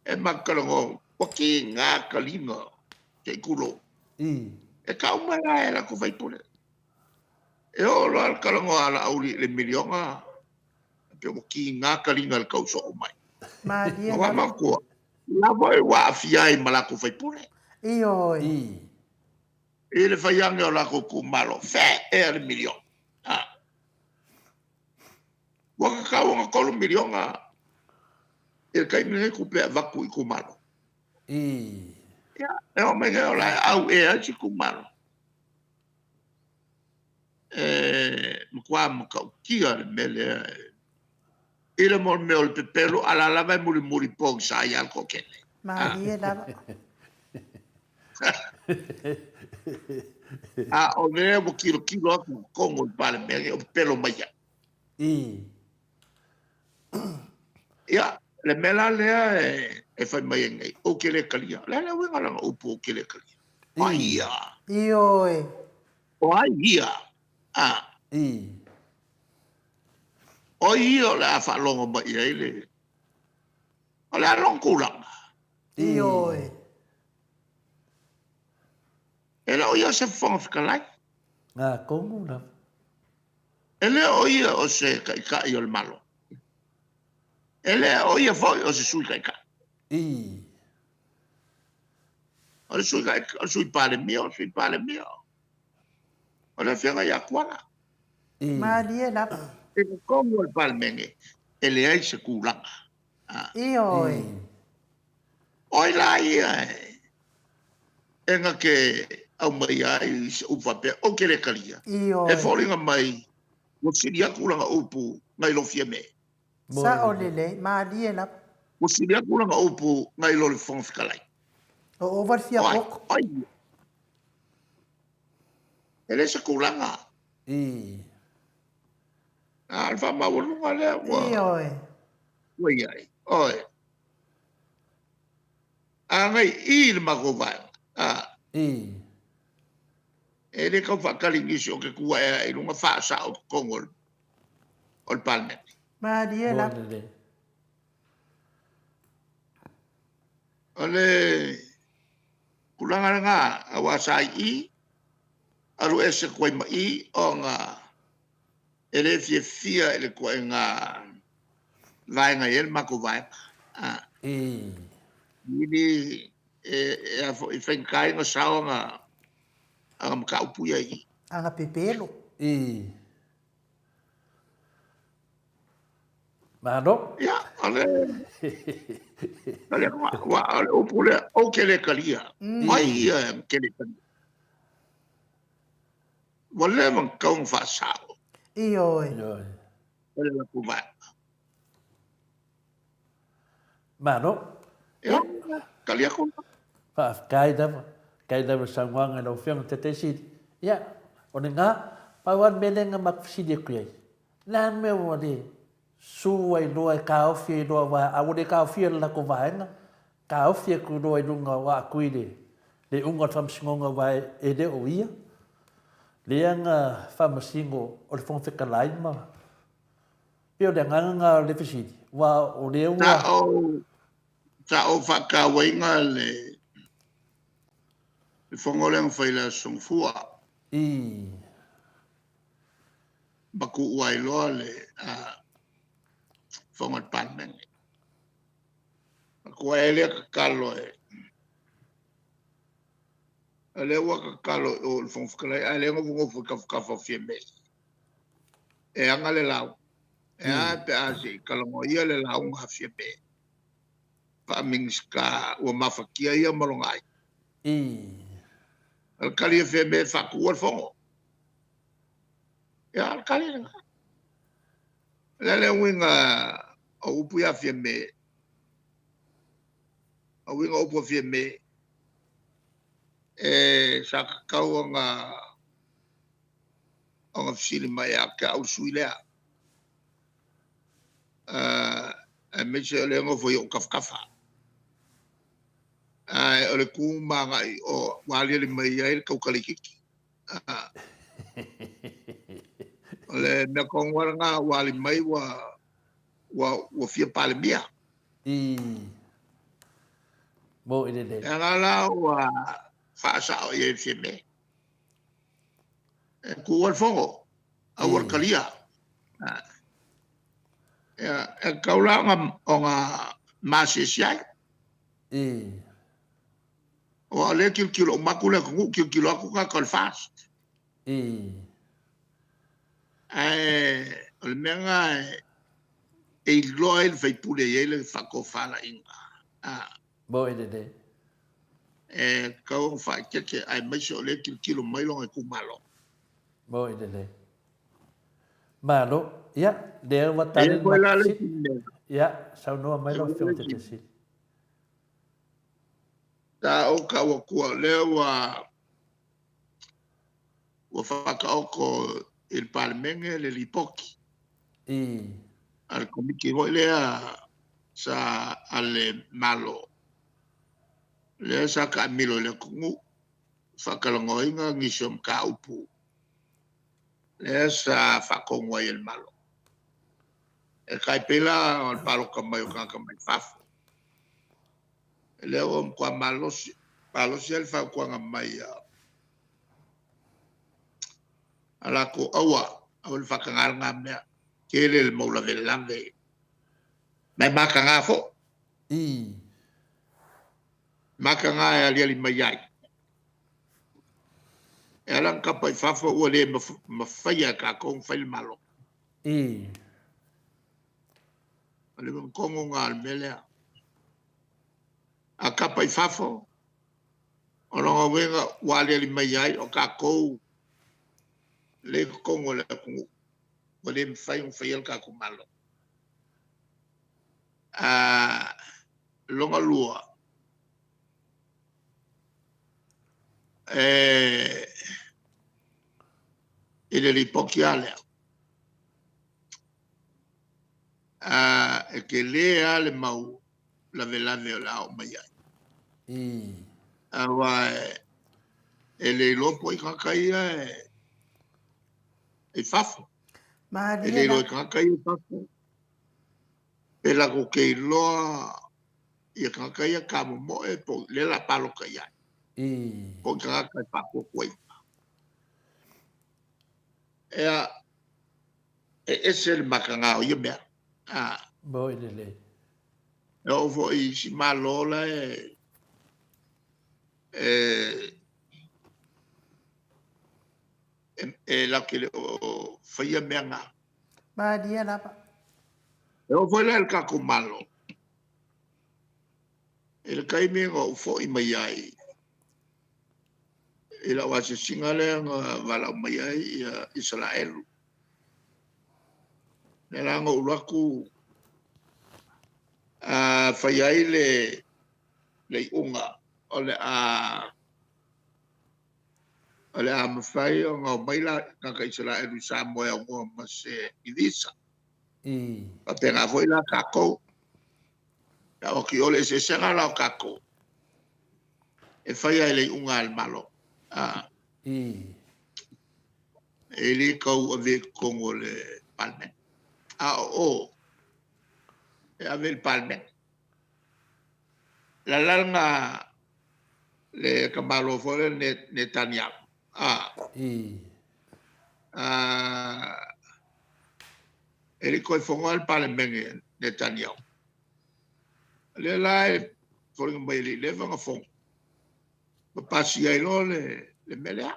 e makalongo waki ngā kalinga ke kulo. E ka umara e lako vai pune. E o la kalongo ala auri le milionga. Pe waki ngā kalinga le kau so o mai. Malie lava. Wa makua. Lava e wa afia I malako vai pune. Io. E le whaiange o lako kumalo. Fe e le milion. Waka kau ngā kolo milionga. E kai mingi kupea vaku I kumalo. E o mege o lai au e achi kumalo. Mkua makau kia le mele. Ile mo meo le pepelo ala lava muri muri pong sa I alko kene. Malie lava. O mea mo kilo ako kongo I pale mege o pelo maya. Ia, le mela lea e whai mai ngai. O ke le kalia. Le winga langa upo o ke le kalia. O ia. Io. O ia. O ia le a whalonga mai ai le. O le a longkulanga. Io. E le o ia se whanga whikalai. Ngā kongu na. E le o ia o se kai o le malo. E le o ia foi o se sui kai kai. O le sui kai, o sui pale mio, o sui pale mio. O le whianga ia kuana. Malie lava. E kongo le pale menge. E le ai se kulanga. Io. Oi la ia e nga ke au mai ai se uwhape o ke le kalia. Io. E whoringa mai o siria kulanga upu ngai lo fia me. Sa o lele, malie lava. O siria kulanga upu ngai lo le whangwhikalai. O overfia poko. Oi. E le se kulanga. Alfa mawalunga le. Io. Oi ai. Oi. Ngai I le mako vai. E le kau whakaringisi o ke kua e runga whaasa o Kongo o le Parliament. Malie lava. O le kulanga ngā a wasai I aru e se koe mai o ngā e le fia e le koe ngā vaenga e le mako vai. Ini e whenkai ngā sao ngā anga makaupuia I. Anga pepelo. Mano. Ia, ale wa opule o ke le kalia. Mai ia ke le kalia. Wale mang kaung fa sao. Ioi. Wale la ku vai. Ma no. Ya, kali aku. Fa kai da Samoa ngai lo fiang te si. Ya, o nga pa wan mele nga mak si de ku. Na me wo de su ai do ai ka o fi do wa a wo de ka o fi la ko vai nga. Ka o fi ku do ai lunga wa ku de. Le unga fam singonga vai e de o ia. Le anga fam singo o le fong fika lai ma. Pio de nga le fi wa o le wa. Ta o fa ka wenga le fongoleng fa ila song fua. Baku wai lo le fongot pan meng. Baku wai le kalo e. Ale wa kalo o fong fika lai ale ngo fika fa fieme. E anga le lau. E a pe a si kalongo ia le lau nga fieme. Fa mingska o mafakia ia malongai. Al kali fieme fa kuwa fongo. Ya al kali nga. Lele winga o upu ya fieme. O winga upu fieme. Sa kau nga fisili mai a ka au sui lea. Me se le ngo foi o kafkafa. O le kumanga o wali le mai ai kau kalikiki. Le me kongwara nga wali mai wa fia pale mia. Mo ide de. Nga la wa fa o ye fieme. Kuwa fongo. Awar kalia. Kau la nga masisiai. O le kilo makule ku kilo aku ka kal fast. Le menga e loel fai pule ele fa ko fala inga. Bo ide de. Kau fa ke ai mai so le kilo mai lo ku malo. Bo ide de. Malo, ya, de wa tani maksit. Ya, sau no mai lo fiong te si. Ta o ka wa ku le wa fa ka o ko il palmenge le lipoki. Al komiki ho le sa ale malo. Le sa ka milo le kungu. Fa ka longo inga ngisom ka upu. Le sa fa kongo el malo. E kai pela al palo ka mai fafo. Le o kwa malo si el fa kwa mai ala ko awa awal fa ka ngal ngamia. Kele el maula velange. Mai maka ngafo. Maka nga ali mai ai. Elang kapai fafo ua le mawhaia ka kong whail malo. Ale kongo ngā almelea. A kapai fafo. O longa wenga wale ali mai ai o ka kou. Le kongo le kungu. Ua le mwhail ka kong malo. Longa lua. Ele li poki alea. E ke le ale mau lave o la o mai ai. Awa ele lopo I kakai e fafo. Ele lo kakai e fafo. E la ko ke loa I kakai a kamo mo e po le la palo kai ai. Po kakai fafo koi. Ese el makanga o yemea. Bo ide le. E o fo I si malola la ke le o faya mea ngā. Madia napa. E o fo le el kako malo. E le kai mea o fo I mai ai. ila wasi singale nga wala mai ai Israel. Nelango ulaku fayai le unga ole mafai o nga maila nga Israel Samoa ngo mas idisa. Patenga foi la kako. Ya o ki ole se senga la kako. E fayai le unga al malo. Ele kau ave kongo le palmen. E ave el palmen. La langa le kamalo fole Netanyahu. Ele koi fongo al palmen Netanyahu. Le lai fole ngai le vanga fongo. Pasi ai lo le melea.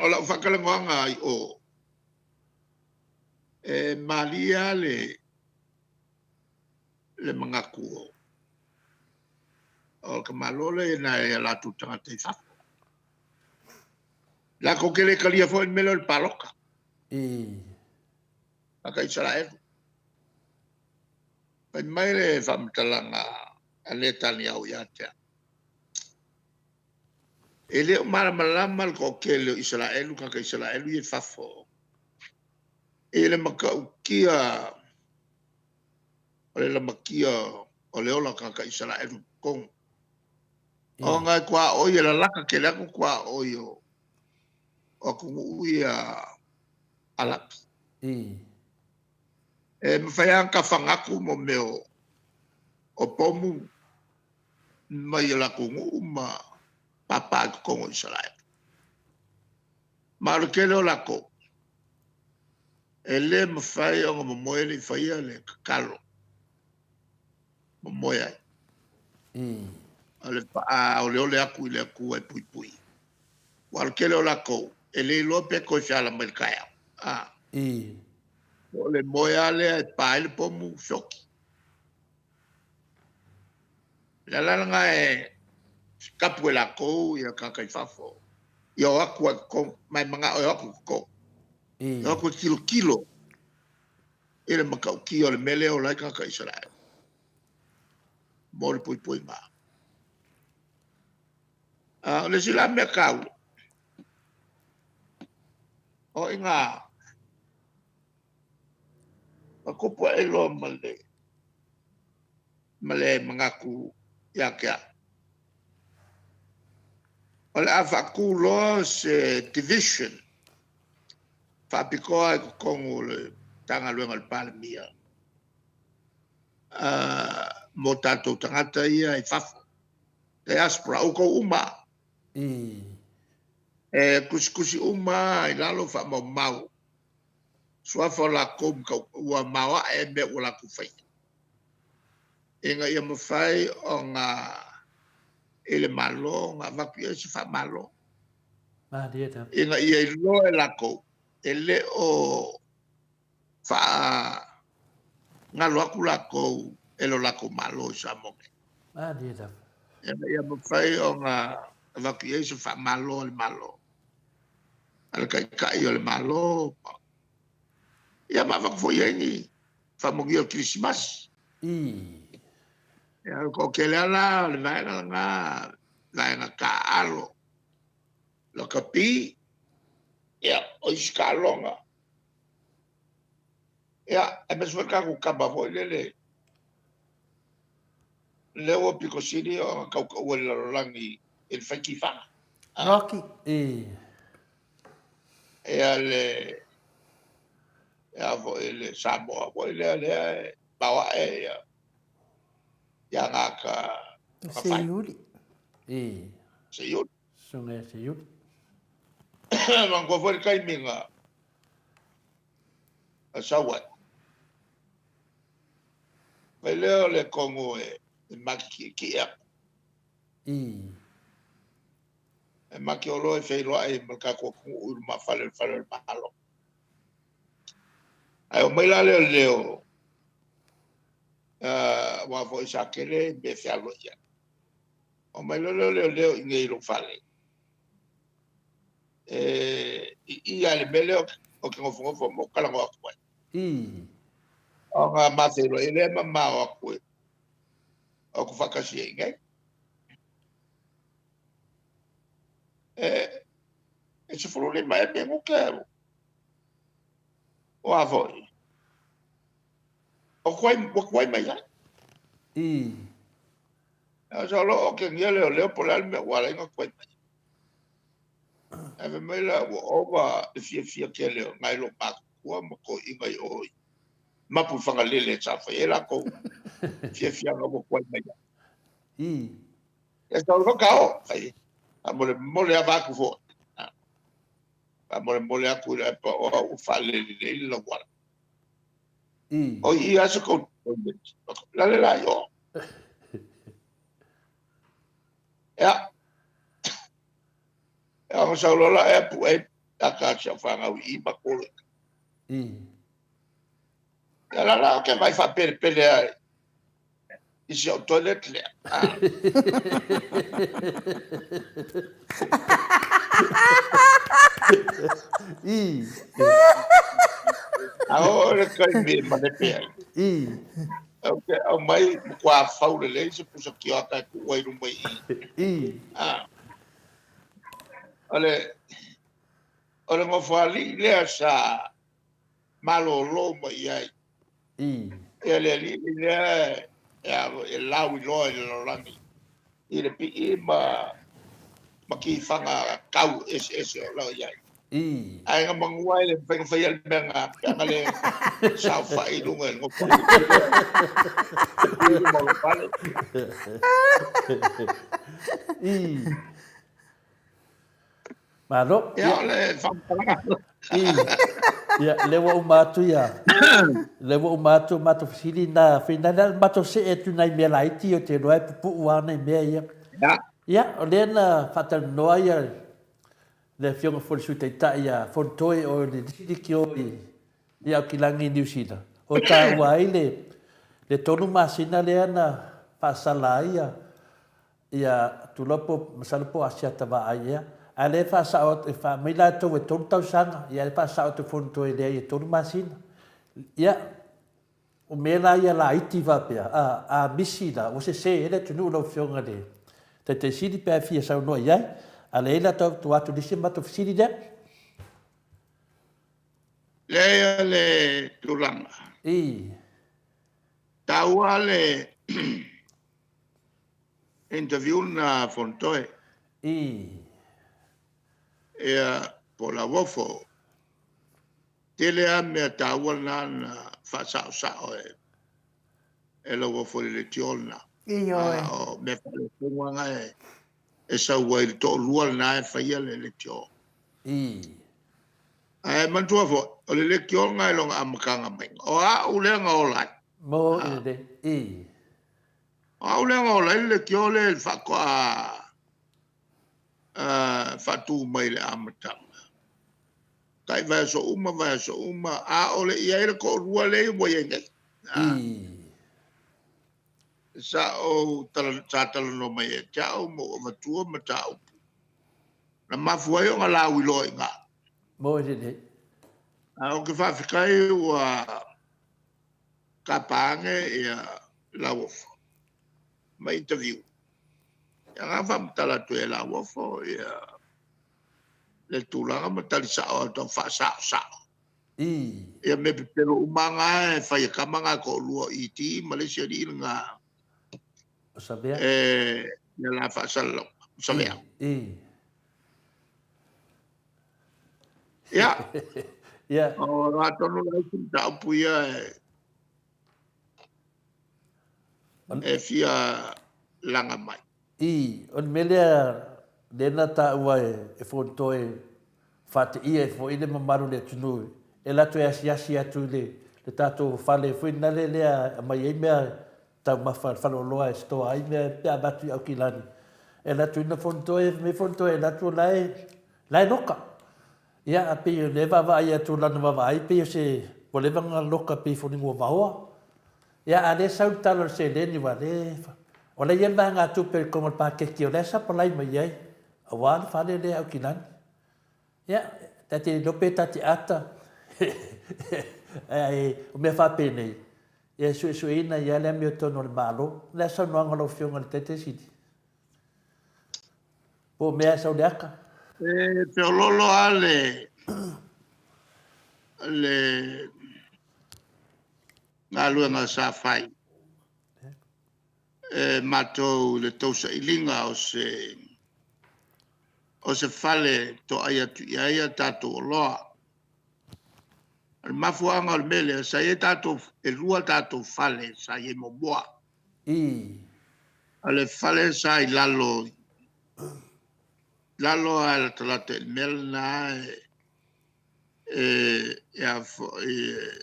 Ola fakala ngoanga ai Malia le mangaku o kamalole na la tutanga te fa la kokele kalia fo melo el paloka aka Israel pai mai le famtalanga Netanyahu ya te ele malama kokele Israel ka Israel ye fafo ele makaukia ole la makia ole ola ka Israel kong o nga kwa oyo la laka ke la kwa oyo o ku uia alap mfaya ka fangaku mo meo o pomu mai la ku ma papa ko Israel mar ke lo la ko ele mfaya o mo moele faya le kalo mo moya ale ole ole aku le ku e pui wal ke lo la ko ele lo pe ko shala merkaya ole moya le pa le pomu shoki la nga kapuela ko ya kakai fafo yo aku ko mai manga o aku ko yo aku kilo ele makau ki ole mele o lai kakai Israel mol pui ma le sila me kau o inga aku po elo male mangaku ya kya ole afaku lo se division fapikoa ko le tanga luenga le palmia mo tatou tangata ia e fafo te aspra o ko uma kusi uma i lalo fa mau sua fola kom ka ua mawa e me ula ku fai inga ia mo fai o nga ele malo nga vakia si fa malo inga ia i lo e lako ele o fa nga lo aku lako elo lako malo sa mo ia mo fai o nga vakia si fa malo le malo al kai o le malo ia ma vak foi ni fa mo o Christmas ia ko kele ala le vai nga ka alo lo kapi ia o iskalonga ia e me suka ku kaba foi le o piko sini o ka o le langi il faki fa Rocky. ia le ia vo ele Samoa vo ele bawa ia ngaka Seiuri. Seiut. Seiut. Mang ko foi kai minga. Sawa. Peleo le kongo maki ki ya. Maki olo e feilo ai maka ko ur ma fale malo. Ai o maila leo. Wa foi sakele be fialo ya. O mai leo i ngei lo fale. I ale mele o ke ngofo mo kala ngo akwa. O nga masero ele mama o akwa. O ku fakasi ngai. Se fulu le mai pe mo kero. O avoi. O kwai mai ya. So lo o ke ngele leo polal me wala nga kwai. Ave mai la ova fia ke leo ngai lo pak. Wa mo ko ingai oi. Mapu fanga lele chafa ela ko fia ngo kwai mai. Esta lo cao, ai. Mole ava ku fo. Mole aku la o fale le lo wala. O i aso ko la yo. Ya. Ya o sa lo la e pu e taka cha fanga i ba ko. Ya la ke vai fa pele ai. Is your toilet le. Ahora kai me mane pe. Okay, o mai kwa fau le se pusa ki aka ku wai ru mai. Ole mo fali le sa malo lo mai ai. Ele le ya la wi lo lo rangi. Ile pi ma ki fanga kau es lo ya. Ai nga mangwai le feng fai al benga nga le sa fai lunga ngo pa. Ile mo lo pale. Maro. Ya le fam pala. Ya lewa umatu ya. Lewa umatu fisili na final mato se etu na me laiti o te roi pu wana me ya. Ya olena fatal noia le fionga for suta itaia for toy o le dikio ya kilangi New Zealand. O ta waile le tonu masina le ana pasalaia ya tulopo masalopo asia tava aia. Ale fa sao te fa mai la to we ton tau sanga ya fa sao te fon to ele e ton masina ya o mela ya la iti va pe a misida o se ele tu no lo fionga de te sidi pe fia sao no ya ale la to tu atu disi ma to sidi de le tulanga tawale interview na fontoe por la wofo tele a me tawal na fa sa e lo wofo le tiona o me fa le nganga e sa wai to lual na fa ia le tio ai man tu fo o le tio nga lo amkanga mai o a u le nga o la mo de a u le nga o la le tio le fa ko fa tu mai le amtanga kai vai so uma a ole ia ele ko rua le mo yenga sa o tal no mai cha o mo matua mata o na mafua yo ngala wi lo nga mo de a o ke fa fikai wa kapange ia lawo mai interview ya nga fa mtala to ia lawo fo ia le tulanga matali sa o to fa sa ia me pero umanga fa ia kamanga ko luo iti Malaysia di nga sabia ia la fa salo sabia ya o rato no la ta puia fia langa mai on melia dena ta wai e fontoe fate ia fo ile mamaru le tunu e la to asia tu le tato fale foi na le mai e mea ta ma fa lo loa sto ai me pe abatu au kilani e la tu na fontoe la tu lai noka ia a pe le va ia tu la no va ai pe se voleva nga loka pe fo ni mo va ia a le sau talo se le ni va le Wala yan ba nga tuper ko magpakikyo lesa palay mayay. Awan fale le au kinan. Ya, tati dope tati ata. Ai, o me fa pene. Ya su ina ya le mi tono malo. Lesa no ngalo fiong al tete sidi. Po me asa uliaka. Pe lolo ale le ngalu nga sa fai. Matou le tausa ilinga o se fale to aia tu ia tatou loa. Al mafuanga al mele sa ia tatou e rua tatou fale sa ia momoa. Ale fale sa i lalo al talate melna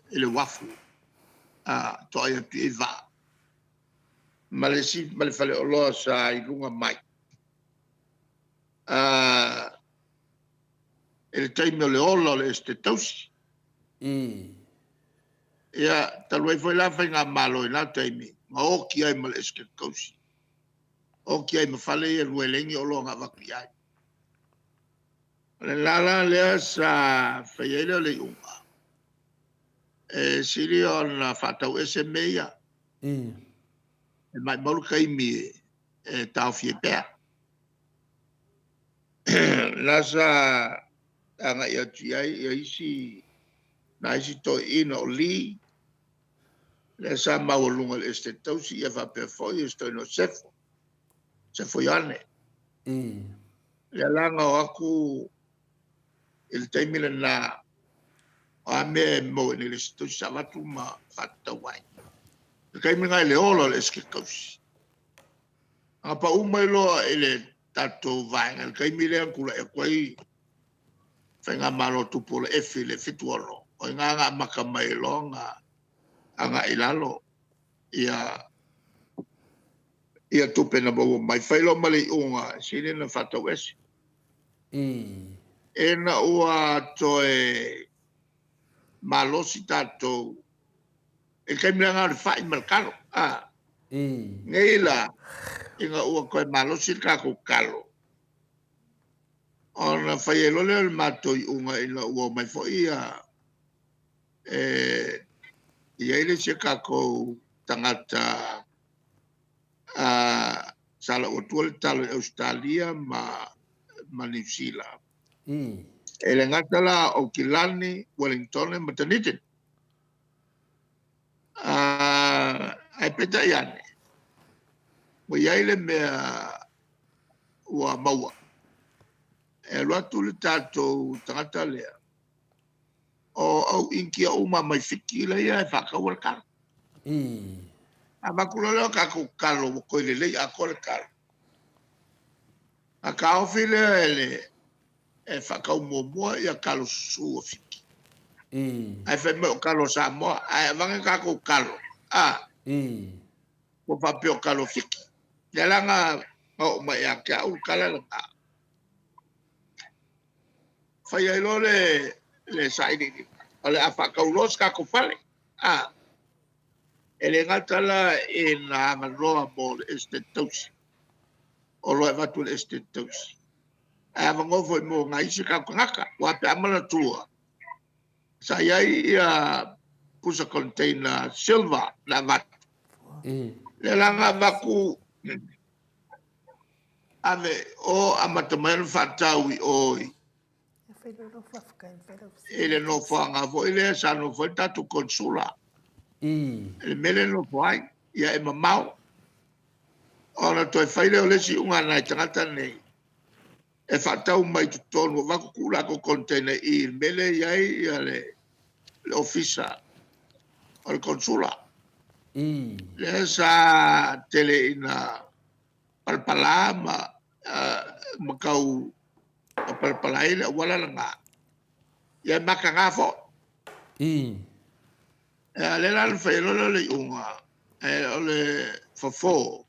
le wafu to aia tu i va. Male fale o loa sa i lunga mai. El taimi o le ola le este tausi. Ia, talwai foi la fai ngā malo i nā taimi. Ma oki ai ma le eske tausi. Oki ai ma fale ia luelengi o loa ngā waku iai. Le lala lea sa fai ele le unga. Siri o na whatau ese meia. E mai malu kaimi tau fie pēr. Nasa anga ia tiai ia isi na isi to ina o li le sa maulunga le este tausi ia va pe foi esto no sefo yane le langa o aku il taimile na a me mo ni le sto savatu ma fatta wai kai me ngai le olo le eske tausi apa umai lo ele tato vai ngal kai mi le kula e kwai fenga malo tu por e file fituolo o nga makamai lo nga anga ilalo ia tupe na bo mai failo mali unga sine na fata wes na ua toe malo si tato e kai mi nga fai mercado ngeila inga ua koe malo si kako kalo. Ona fai lo le mato i unga ina ua mai fo ia ile se kako tangata sala o tuol talo Australia ma New Zealand. Ele ngatala o Kilani, Wellington, maternity. Ai peta iane. Ile mea ua maua. E loa tuli tātou tangata lea. O au inki a uma mai whiki la ia e whakau al karo. A makula leo kako karo mo koe le lei a kore karo. A kao while e whakau mua ia karo susu o whiki. Ai whai meo karo Samoa, ai wange kako karo. Ko whapeo karo whiki. Ia langa o mai a kia au kala langa. Fai ai lo le saini ni. Ale a whakau los kako whale. Ele ngatala na ngaloa mo le este tausi. O loe watu le este tausi. A mangofo i mo ngai si kako ngaka. Wape amana tua. Sa iai ia pusa container silver na watu. Le langa waku ame o amatamayan whatau i oi. Ele no whanga fo ele sa no fo tatu konsula. Ele mele no fai ia e mamau. Ona toi whaile o lesi unga nai tangata nei. E whatau mai tu tonu waku kula ko container i mele iai ia le ofisa o le konsula. Le sa tele ina palpala makau palpala ile wala langa. Ia maka ngafo. Le lan whaelo le unga. O le fafo.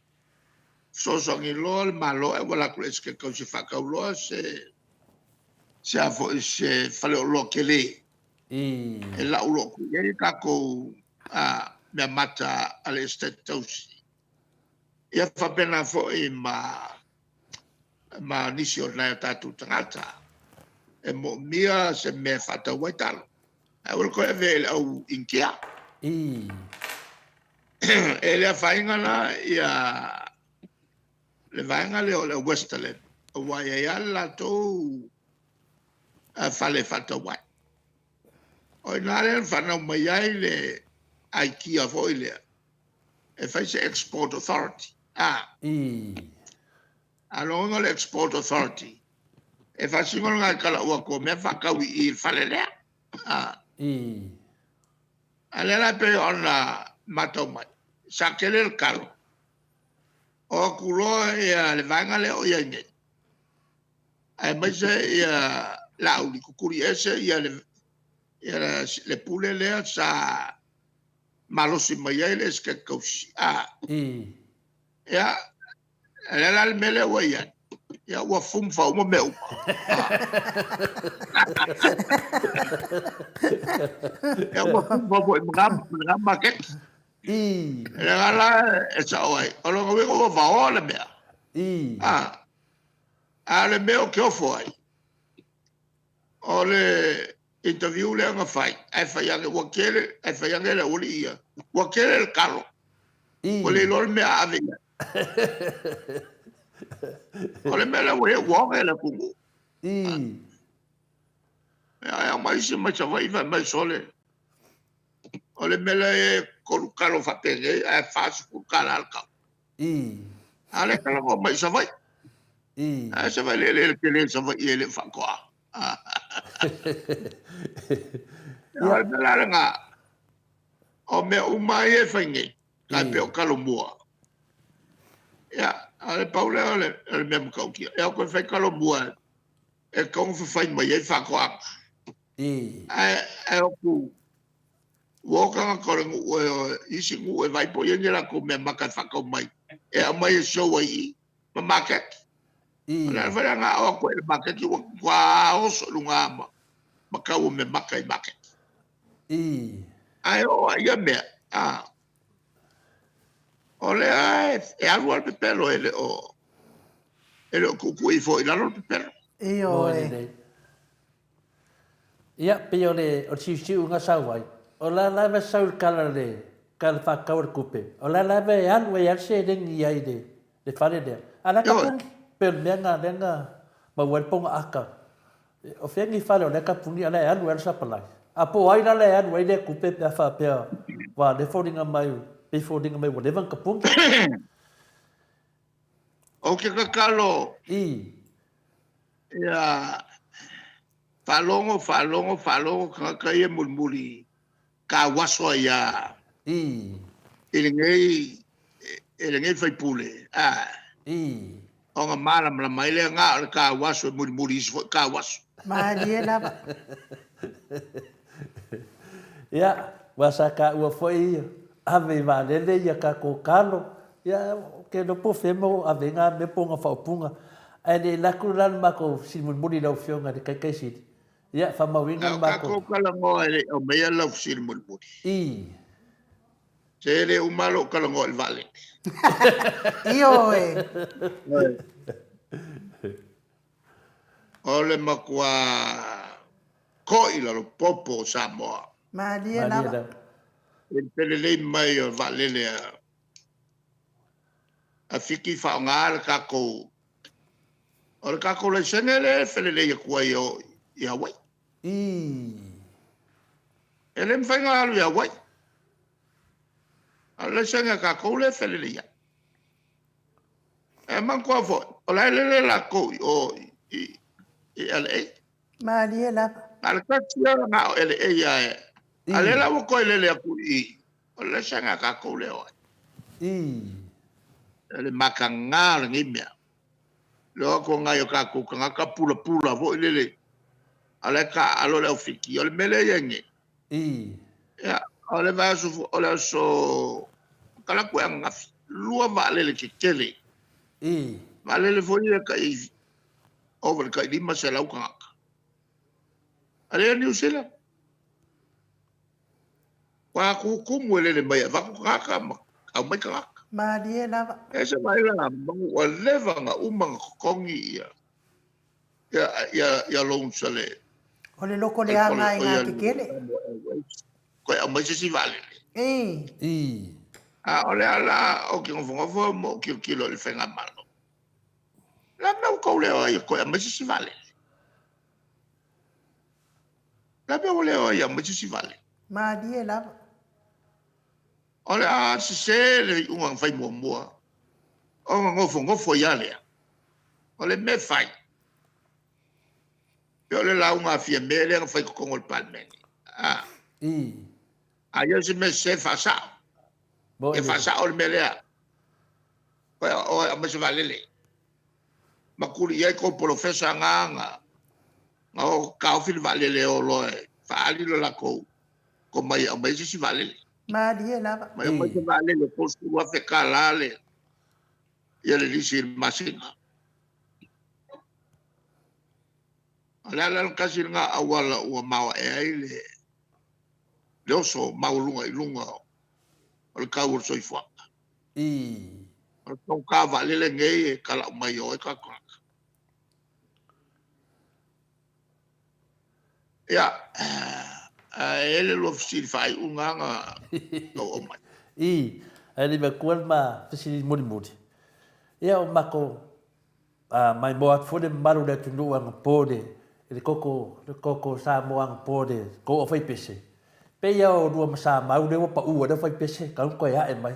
Sosongi loa le malo e wala kule eske kau si whakau loa se afo se whale o loa kele. E la ulo ku. Ieri kako mea mata ale estate tausi. ia whapena fo'i ma nisi o nai tātou tangata. E mo mia se me whata waitalo. E wala koe vele au inkia. E lea whaingana ia le vainga le o le Westerland. O wai e ala tō whale whata wai. O nare whanau mai ai le aikia fo'i lea. E whai se Export Authority. Alonga le Export Authority. E whasingon ngai kala ua ko mea whakawi I whale lea. A lela pe ona matau mai. Sa kele le kalo. O kuloa ia le vainga le o ia ngai. Ai mai se ia lauli kukuri ese ia le pule lea sa malosi mai ai le ske kausi. Ia lela le mele ua ia. Ia ua fumfa uma meu. Ia ua fumfa ua mga market. Ia la e sa oai. Olo ngawin ua vao le mea. A le mea o ke ofo ai. O le interview le anga fai. Ai fai ange ua kere. Ai fai ange le uli ia. Ua kere le kalo. Ua le lor mea ave ia. O le mea le ua wong e le kungu. Ia mai se mai sa vai mai sole. O le mea le koru kalo whapenge. Ai fasu kuru kala alka. A le kala mo mai sa vai. Ai sa vai le kele sa vai e le whakoa. Ia le mea le ngā. O mea umai e whainge. Kai peo kalo mua. Ia, ale paule ale mea mkaukia. Ia koe whai kalo mua. E kaunga whawhai mai e whakoa. Ai oku. Wokanga kore ngu isi ngu e vaipo yengela ko mea maka whakau mai. E a mai e show ai ma market. Ona whara ngā oa koe le market. Iwa kwa oso lunga ama. Makau me maka I market. Ai oa ia mea. O le ai e aru al pepero ele o kuku I fo I lalo pepero. Ia pe o le o siu nga sauai. O la lava saul kala le kala whakaur kupe. O la lava e anu e alse rengi ai le whare lea. Ana kapungi pe mea ngā renga ma walponga aka. O whengi whare o le kapungi ana e anu e alsa palai. A po aina le anu e le kupe pe a whapea wa le whoringa mai before dinga mai wa levan kapungi. O ke kakalo. Ia falongo kaka ia mulmuli ka waso ia. Ele ngai fai pule. O nga mala mala mai le nga ka waso mulmuli ka waso. Maria lava. Ia wasa ka ua foi ave valele ia ka kokalo ia ke no po femo ave nga me ponga whaupunga ai le lakulan mako simulmuli lau fionga de kai siti ia whamawinga mako ka kokala ngo ele o mea lau simulmuli se le umalo kala ngo el vale Io ole makua koi la lo popo Samoa. Maria lava. E pelele mai o valele a fiki whaonga le kako. O le kako le senele pelele ia kua I Hawaii. E le mwhainga alu I Hawaii. A le senga kako le pelele ia. E man kua fo. O la lele la ko I LA. Maria lava. Al katia nga o LA ia e. Ale la wo ko lele aku I. O le senga kako le o. Le makanga le ngimea. Lo ko nga yo kako kanga ka pula vo lele. Ale ka alo le ofiki. O le mele yenge. Ya, o le vaso o le so kala ko nga lua va lele ke tele. Va lele fo ia ka I over ka lima se lau kanga. Ale New Zealand. Wa ku lele mai va ku kaka au mai kaka. Malie lava. E se mai la o leva nga umang kongi ia long sale. O le loko le anga i ngā kekele. Ko ia mai si vale. I. Ole ala o ki ngofo mo ki kilo le fenga malo. La me ko le o ko ia mai si vale. La me o le o ia mai si vale. Malie lava. Ole a se le unga fai mo mo. O ngofo ia le. Ole me fai. Yo le la unga fia me le fai ko ngol palmen. I. Ayo se me se fa sa. E fa sa o me le. O me se vale le. Makuri ia ko professor nga o ka fil vale le o lo fa ali lo la ko mai si vale le. Malie lava. Mai se vale le ko su wa fe kala le. Ia le lisi masina. Ala kasi nga awala o mawa e ai le oso maulunga i lunga o le kau so i fua. O tau ka vale le ngei e kala mai o e kakaka. Ia, ele lo fisi fai unganga o mai. I, ele me kual ma fisi muri. Ia o mako mai moa fode maru le tunu ang pode. Le koko Samoa ang pode. Ko o fai pese. Pe ia o rua masa mau le pa ua da fai pese. Kau ko ia e mai.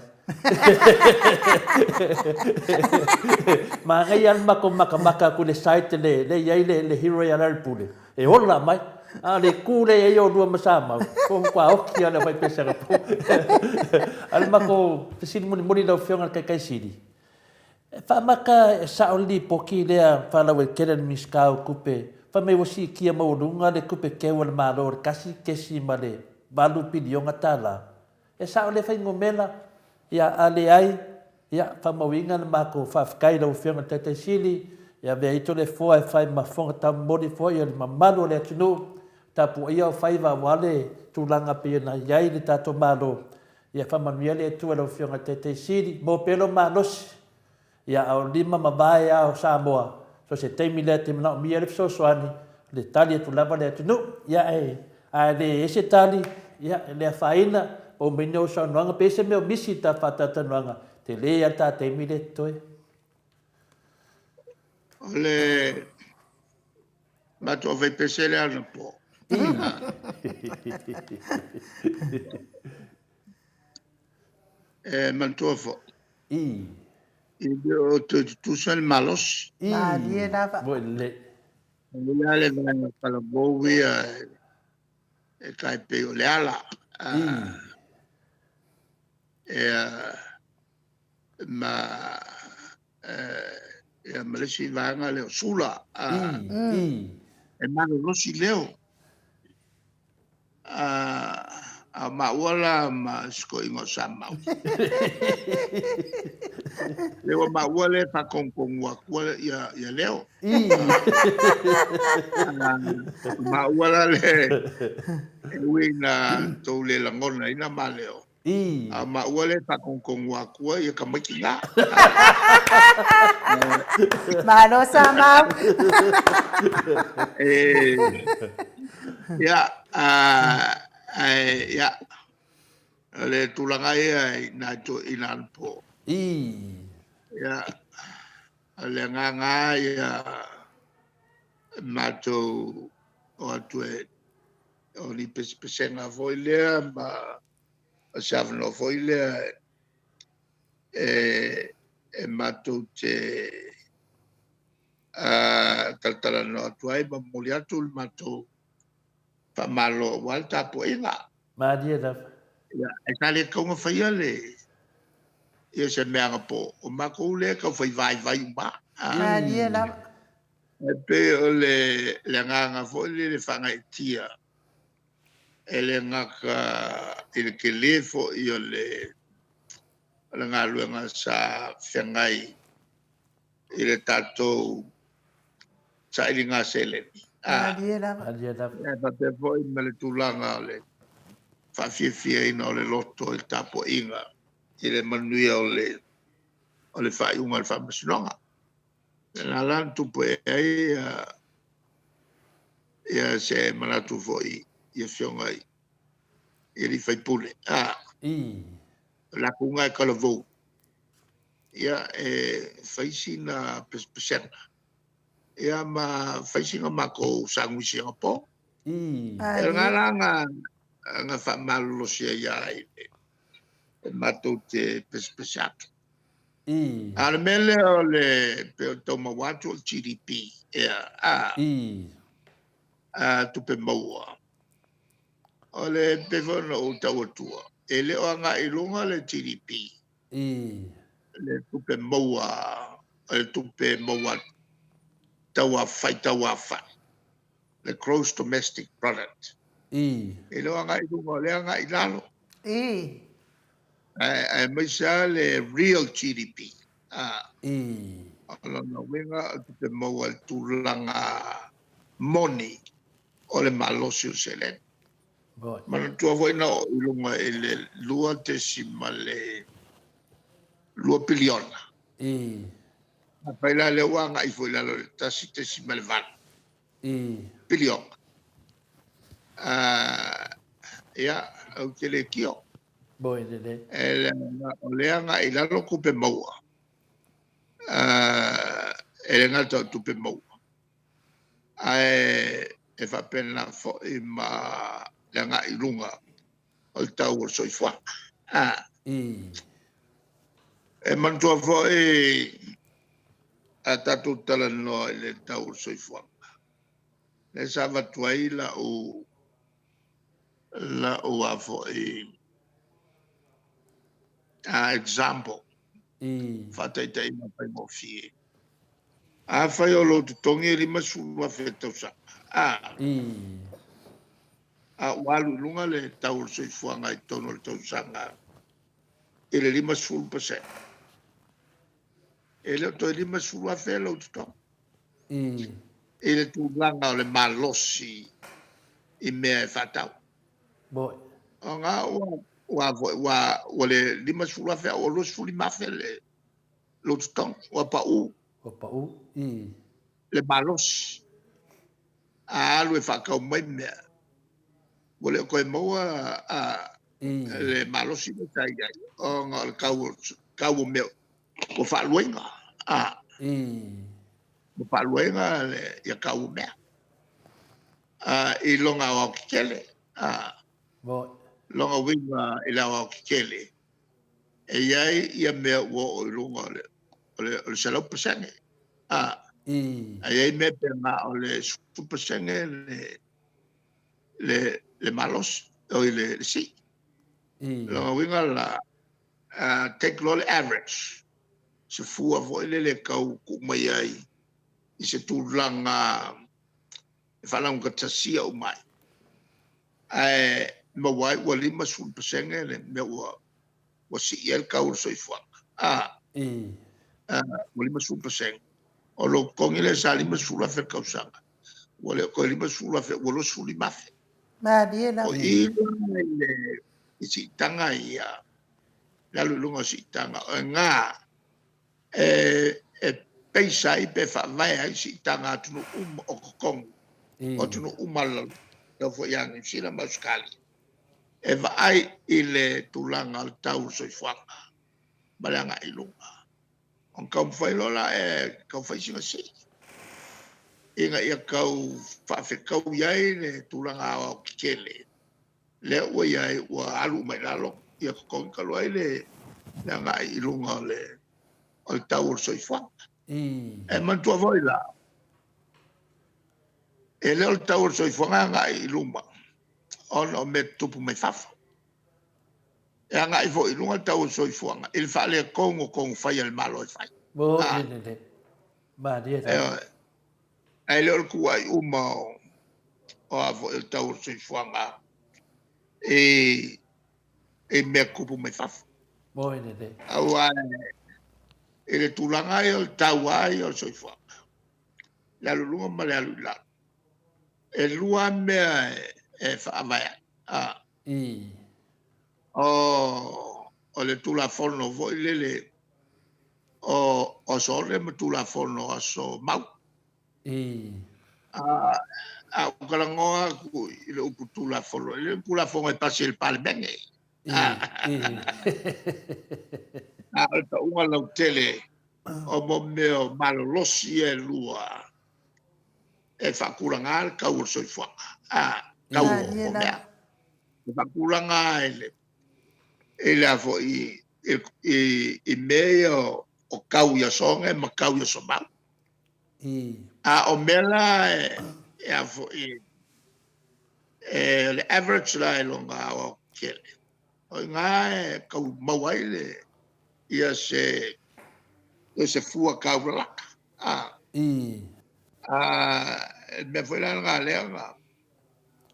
Ma ngai al mako maka ku le site le ia le hero ya le pule. E hola mai. Le kule e o rua masa mau. Ko kwa o ki ala fai pese ka po. Al mako fisi muri da fionga kai siri. Fa maka sa oli poki lea fa la we keren miskau kupe fa me wosi kia maurunga le kupe kewa le malor kasi kesi male balu pidionga tala e sa ole fa ngomela ya ale ai ya fa mawinga le mako fa kai lo fianga tete sili ya ve ito le fo fa ma fonga ta modi fo ya ma malo le tunu ta pu ia fa va wale tulanga pe na yai le tato malo ya fa manuele tu lo fianga tete sili mo pelo malos ia au lima mabae au Samoa. So se teimi lea te mana o mia le fisosoani, le tali atu lava le atu ia a le ese tali, ia le whaina, o mene o saunoanga, pe ese meo misi ta whatatanuanga, te lea ta teimi le toe. Ole, mato o vei pese le ana po. Mantua fo. O tu sal malos. Malie lava. Boile. Ia le vanga pala bowi e kai pe o le ala. E malesi vanga le sula. E malo rosi leo. A mawala ma sko ingo samau. Leo mawale pa kongkong wakwa ya leo. Mawala le wina to le langona ina maleo. A mawale pa kongkong wakwa ya kamakinga. Malo samau. Ya ya le tulanga ia na to inan po ya le nganga ya mato o atue o ni pesenga foile ma savno foile mato te taltala no atue ba moliatul mato pa malo walta po ina Madia da. ya ekale ko nga fayale ya se mea po o mako le ka fai vai ba Malie lava. pe ole le nga fo le fanga tia ele nga ka il ke le fo yo le nga lu nga sa fengai ile tato sa ili nga sele Malie lava. Madia da. pa te foi me le tulanga le fa fie ina o le loto il tapo inga i le manuia o le o le whaiunga le whamasinonga. Nā lan tupu e ai ia se manatu fo ia whionga i li whaipule. La kunga e kalavou. Ia whaisi na pesena. Ia ma whaisi nga mako sanguisi nga po. E ngā langa nga whamalo sia iai e matou te pesena. Ana mele o le pe toma watu o GDP. Ia tupe maua. O le pevono o tawatua. E le o nga ilunga le GDP. Le tupe maua. Le tupe maua tawa fai tawa fa. Le gross domestic product. E le o nga ilunga le nga ilalo. E maisa le real GDP. Ala na wenga tupe maua tulanga money. O le malosio selen. Mana tua voi na ilunga ele lua tesima le lua piliona. Paila le wanga i foi la le tasi tesima le van. Piliona. Ia au ke le kio. Ele o leanga i lalo kupe maua. Ele ngata tupe maua. E fa pena fo i ma langa ilunga o tau o soifua. E mantua fo a tatu tala no le tau o soifua. Le sava tuai la o a fo example. Fata ita ima pai mo fie. A fai o lo tutongi lima sulua fetausa. Walu lunga le tau soifua ngai tono le tau sanga. Ele 5%. Ele to 5 fe lo tuto. Ele tu langa le malosi I mea fatau. Nga wa le 5 fe o lo suli mafe lo tuto wa pa u. Le malosi. Lu e whakau mai mea. Wale koe maua le malosi me tai ai. O ngā le kau meo. Ko whaluenga. Ko whaluenga le ia kau mea. I longa o kikele. Longa winga I la o kikele. E iai ia mea ua o longa le salau pasenge. Ai me pena o le supasenge le malos o le si. Longa winga la take lo le average. Se fua vo le kau ku mai ai. I se tūlanga e whalang ka tasia o mai. Ma wai ua 5% le me ua si iel kau soifuanga. Ua 5%. O lo kongi le sa 5% kausanga. Ua le koe 5% ua lo suli mafe. O I si tanga ia. Lalu lunga si tanga. O ngā peisa I pe whawai ai si tanga atunu o kokongu. O tunu umala. Tau fo yang sila mauskali. E vai I le tulanga al tau soifuanga. Malanga I lunga. On kau whailola kau whaisinga si. Inga ia kau whawhekau iai le tulanga o kikele. Le ua iai ua alu mai lalo. Ia kokongi kalu ai le nga I lunga o tau o soifuanga. E mantua voi la. E leo tau o soifuanga nga I lunga. Ono me tupu mai fafa. E nga I vo I lunga tau o soifuanga. Il whale kongo whai al malo I whai. E leo kua I uma o a vo il tau o soifuanga. E mea kupu mai fafa. Awa e le tulanga I o tau ai o soifuanga. La lulunga ma le alu la. E lua mea e whaamaya. O le tula fono vo I lele o so le matula fono o so mau. A ukarangoa ku i le uputula fono. Le pula fono e pasi il palmenge. Ta unga lau tele o mo meo malolosi e lua. E whakuranga kau o soifwanga. Kau o mea. E whakuranga e le afo i mea o kau ia songa ma kau ia somau. O mela e afo le average la e longa o kele. O ngā e kau mawai le ia se fua kau ralaka. Me foi la ngā lea ngā.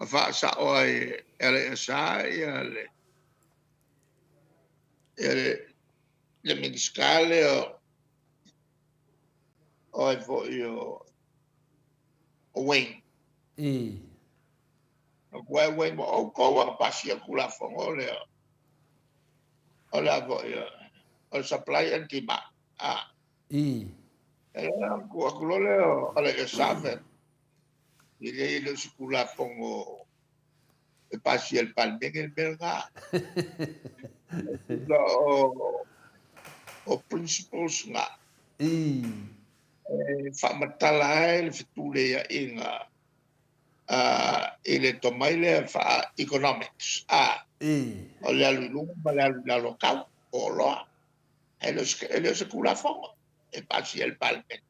A wha sa o e ele sa ia le mediskale o e fo o Wayne. O Wayne mo o koa pasi a kula fongo le o la fo o supply and demand. Ele kua kulole o le save. Ile si kula fongo e pasi el palmenge el belga. O principles nga. Whamatala e le fitule ia inga ele tomai le wha economics. O le alulunga ma le alulalo kau o loa. Ele se kula fongo e pasi el palmenge.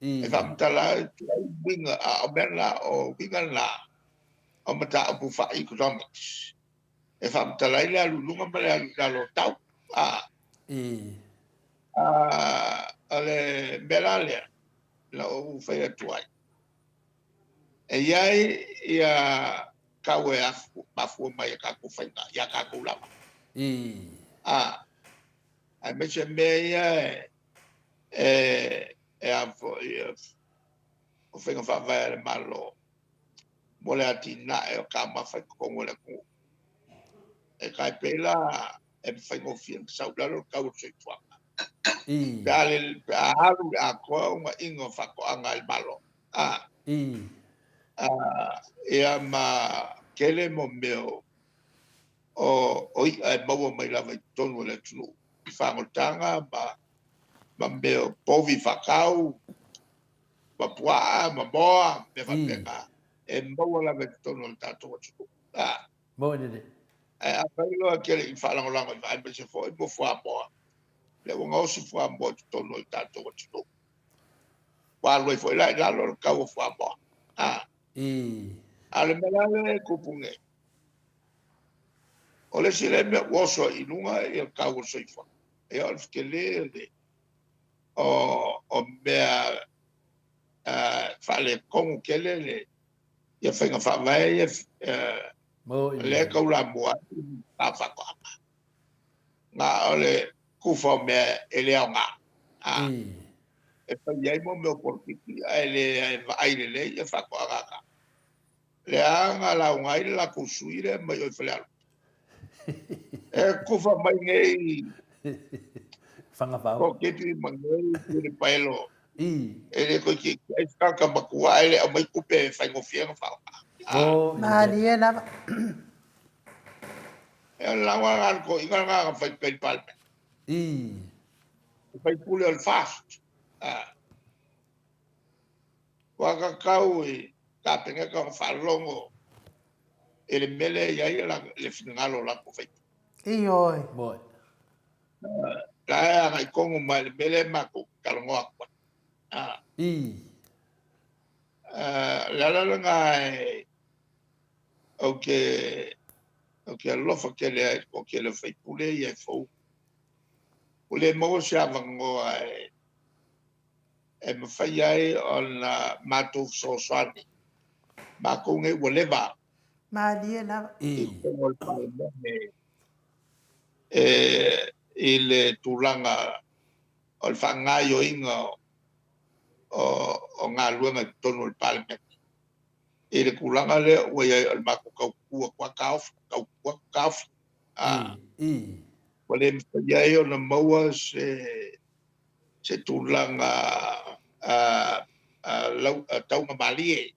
E whamatala e winga o merla o winga la o mata o bufa economics. E whamatala le alulunga ma le alulalo tau. Ale belale la o fai atuai. E iai ia kawe afu mafu mai ka ku fai ya ka ku lava. Ai me se me ia afu o fai fa vai malo. Mole atina e ka ma fai ko ngole ku. E kai pela e fai ngo fien sa lalo ka u se tua. Dale alu a ko uma ingo fa ko anga il malo. Ia ma kele mo meo o i mo mai la vai tonu le tunu. Fa ngotanga ma meo povi fakau ma pua ma boa me fa peka. E mo la vai tonu le tatu tunu. Mo ni. A pelo kele i fa lango lango ai me se fo mo fua boa. Le wanga o si fua mo tonu le tatu tunu. Wa lo foi la lo ka o fua boa. Ale melale kupunge. Ole sile me woso inunga e kago soifa. E al skele o mea fale como kelele ia fenga fa vai le ka ula moa ta fa ko. Na ole kufa me ele nga. E pa ia mo me portiki ele vai le ia fa ko aga. Le anga la ngai la kusuire mai o fele. E kufa mai nei Fanga pau. ko kiti mangai ni paelo. Ele ko ki ska ka bakua ele mai kupe fa ngo fianga fa. Na ni na E la wa ko inga nga fa pe palme. Fa pule al fast. Wa ka kau e ka penga ka fa longo. Ele mele ya la le finalo la ko fa. Ioi. Boy. La ai kongo mai mele ma ko kalongo akwa. La ngai okay lo fa ke le ko ke le fa pule ye fo. Pule mo se avango e me fa ai on matu so swani. Ma ko nge woleva. Ma ni na ile tulanga o fangayo inga o ngā luenga tonu il palme. Ile kulanga le o ia al mako kau kua kauf. Wale mfaya o na maua se tūlanga taunga malie.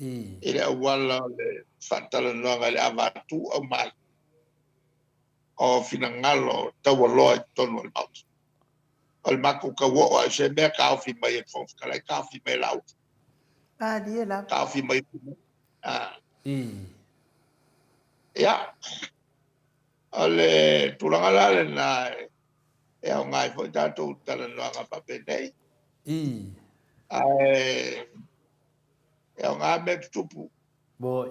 I le awala le whatalanoanga le avatu au mai. O finangalo tawaloa I tonu al maut. O le maku ka woa se mea kawhi mai e fonf, ka lai kawhi mai lau. Dia la. Kawhi mai ia. O le tūlanga lale na e au ngai fo tātou talanoanga papenei. E au ngā me tupu. Boy.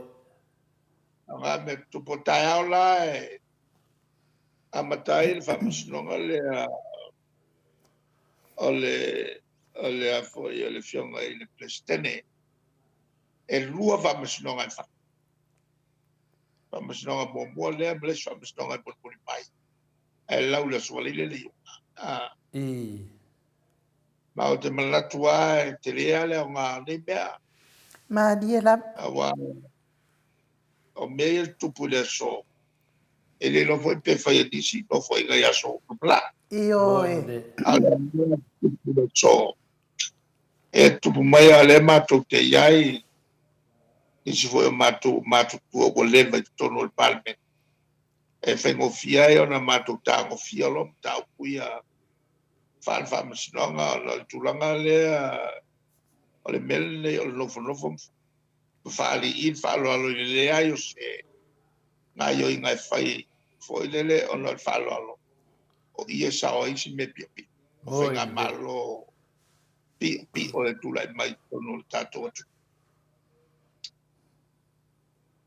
Au ngā me tupu tai au la e amatai le whamasinonga le o le afo I le fionga I le plestene. E lua whamasinonga I whaka. Whamasinonga mōmua lea mles whamasinonga I poni mai. E lau le suali le liu. Ma o te malatua e te lea le o ngā nei mea. Ma dia la. Awa o mea tupu le so. E le lo foi pe fai disi, lo foi ngai aso. Pla. Io e. Ala tupu le so. E tupu mai ale matou te iai. Isi foi o matou tua ko leva I tono le palme. E whengofia e ona matou tāngofia lo tau kuia. Wha masinonga o le tūlanga lea. O le mele o le nofo. Whaali in whaaloalo I le ai o se. Ngā ioi ngai whai. Foi lele o le whaaloalo. O ia sao isi me piapi. O whenga malo. Pi o le tūlai mai tono le tātou atu.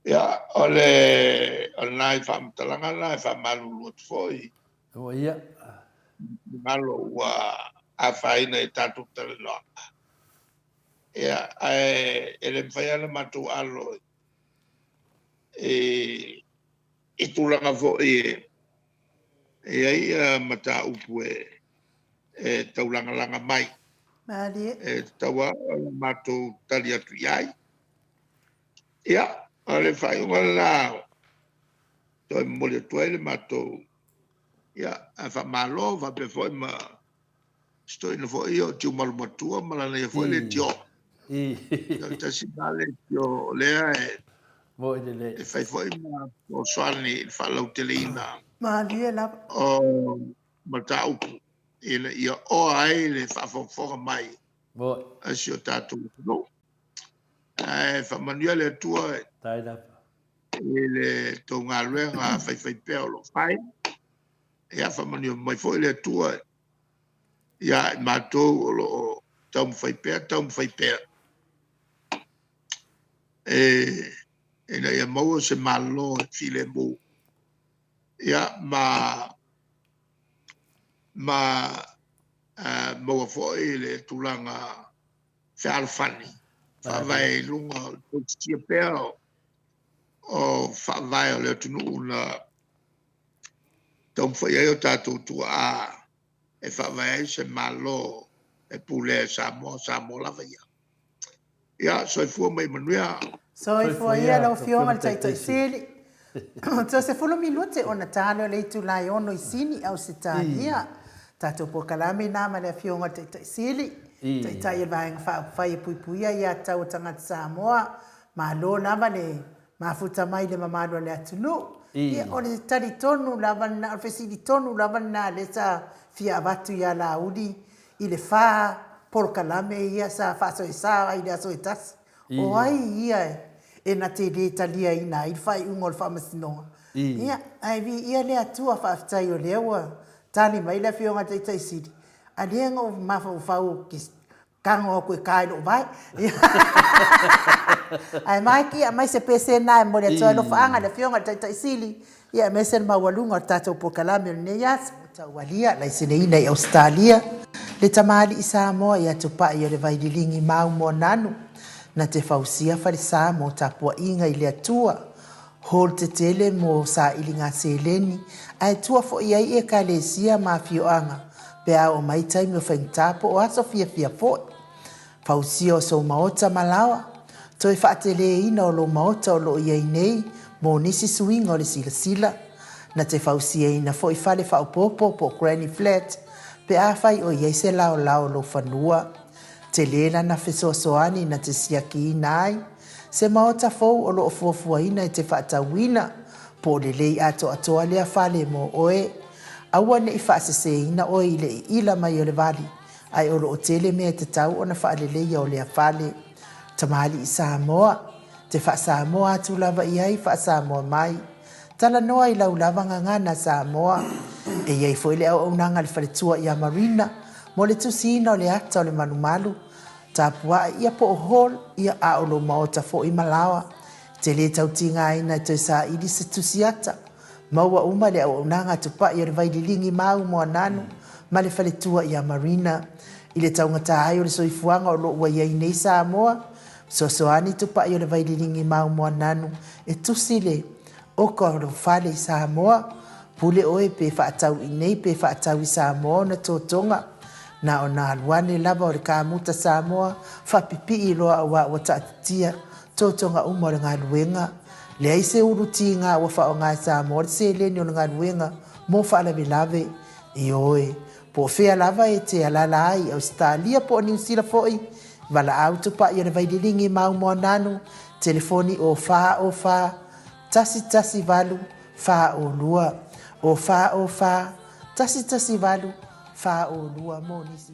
Ia, o le nai whamtalanga nai whamalu luat foi. O ia. Malo ua a whaina e tātou tala noa. Ia, e le mwhaia le matou alo. E tūlanga fo e ai mata upu e taulanga langa mai. Maria. E tawa matou tali atu iai. Ia, o le whaiunga la. Toi mole tuai le matou. Ia, a whamalo, whape foi ma stoi na foi o tiu malu matua, malana ia foi le tio. Ia, tasi nale tio lea e e fai foi ma o soani il whalau tele ina. Maria la. O mata upu. Ia o ai le whafonga mai. Asi o tātou no. E whamanuia le atua e. Taidapa. E le tō ngā ruenga whai pēo lo whai. Ia whamanua mai foi le atua. Ia mātou o lo tau mwhai pēa. E na ia maua se malo e file mō. Ia maua foi le tūlanga whaalwhani. Whawai lunga o tia pēa o whawai o le tunu una tau mwhai ai o tātou tua a e whawai se malo e pule Samoa lava ia. Ia, soifua mai manuia. Soifua ia lau fionga le taitai sili. Tō se 10 minute o na tāne o le itu lai ono I sini au se tānia. Tātou po kalame nāma le fionga taitai sili. Taitai e vaenga whai puipuia ia tau tangata Samoa. Ma lo nāma le mafuta mai le mamano le atunu. Ia o le tari tonu lavana, o fesili tonu lavana le sa fia avatu ia la udi. I le wha por kalame ia sa whaso e sa i le aso e tasi. O ai ia e na te le talia ina i whai ungo le whamasinoa. Ia, ai vi ia le atua whaftai o lewa. Tani mai la fionga taitai siri. A leanga o mafa o whau ki kango o koe kailo vai. Ai mai ki, mai se pese nai mo le atua lo whaanga le fionga taitai siri. Ia me sen mawalunga o tātou po kalame o ne yas. Tau walia, lai sine ina I Australia. Le tamali I Samoa ia tupa I o le vaililingi mau mo nanu. Na te fausia wharisā mo tapua inga I le atua. Hol te tele mo sa ilinga seleni. Ai tua fo iai e ka le sia ma fioanga. Pea o mai taimi o whaingtapo o aso fia fo. Fausia o so maota malawa. Toi whaatele ina o lo maota o lo iai nei. Mo nisi suinga o le sila. Na te fausia ina fo I whale whaupopo po Granny Flat. pe a fai o iai se lao lao lo fanua. Te lena na fesoasoani na te siaki nai. Se maota fou o lo fuafuaina e te whaatawina. Po le lei ato atoa lea fale mo oe. Aua ne i whaaseseina oe i le ila mai o le vali. Ai o lo o tele mea te tau o na whaalelei o lea fale. Tamali i Samoa. Te wha Samoa atu lava i ai wha Samoa mai. Tala noa i lau lava ngangana Samoa. E iei fo ile au nanga le whaletua i a marina. Mo le tusina o le ata o le manumalu. Tapua ia po o hol ia a o lo maota fo i malawa. Te le tau tinga aina te sa ili se tusiata. Maua uma le au nanga tupa i o le vaililingi mau mo ananu. Ma le whaletua i a marina. I le tau ngata ai o le soifuanga o lo ua iei nei Samoa. Sosoani tupa i o le vaililingi mau mo ananu. E tusile o ka o fale i Samoa. Pule oe pe whaatau i nei pe whaatau i Samoa na tōtonga. Na o na aluane lava o le kāmuta Samoa. Whapipi i loa awa o taatitia. Tōtonga umo le ngā luenga. Le aise uruti ngā wafa o ngā Samoa. Le se leni o le ngā luenga. Mo whaalawe lave i oe. Po fea lava e te alala ai. Australia po New Zealand foi. Wala au tupa i o le vaililingi mau mo nanu. Telefoni o wha. Tasi valu. Wha o lua. O wha. Tasi valu. Wha o lua mo nisi.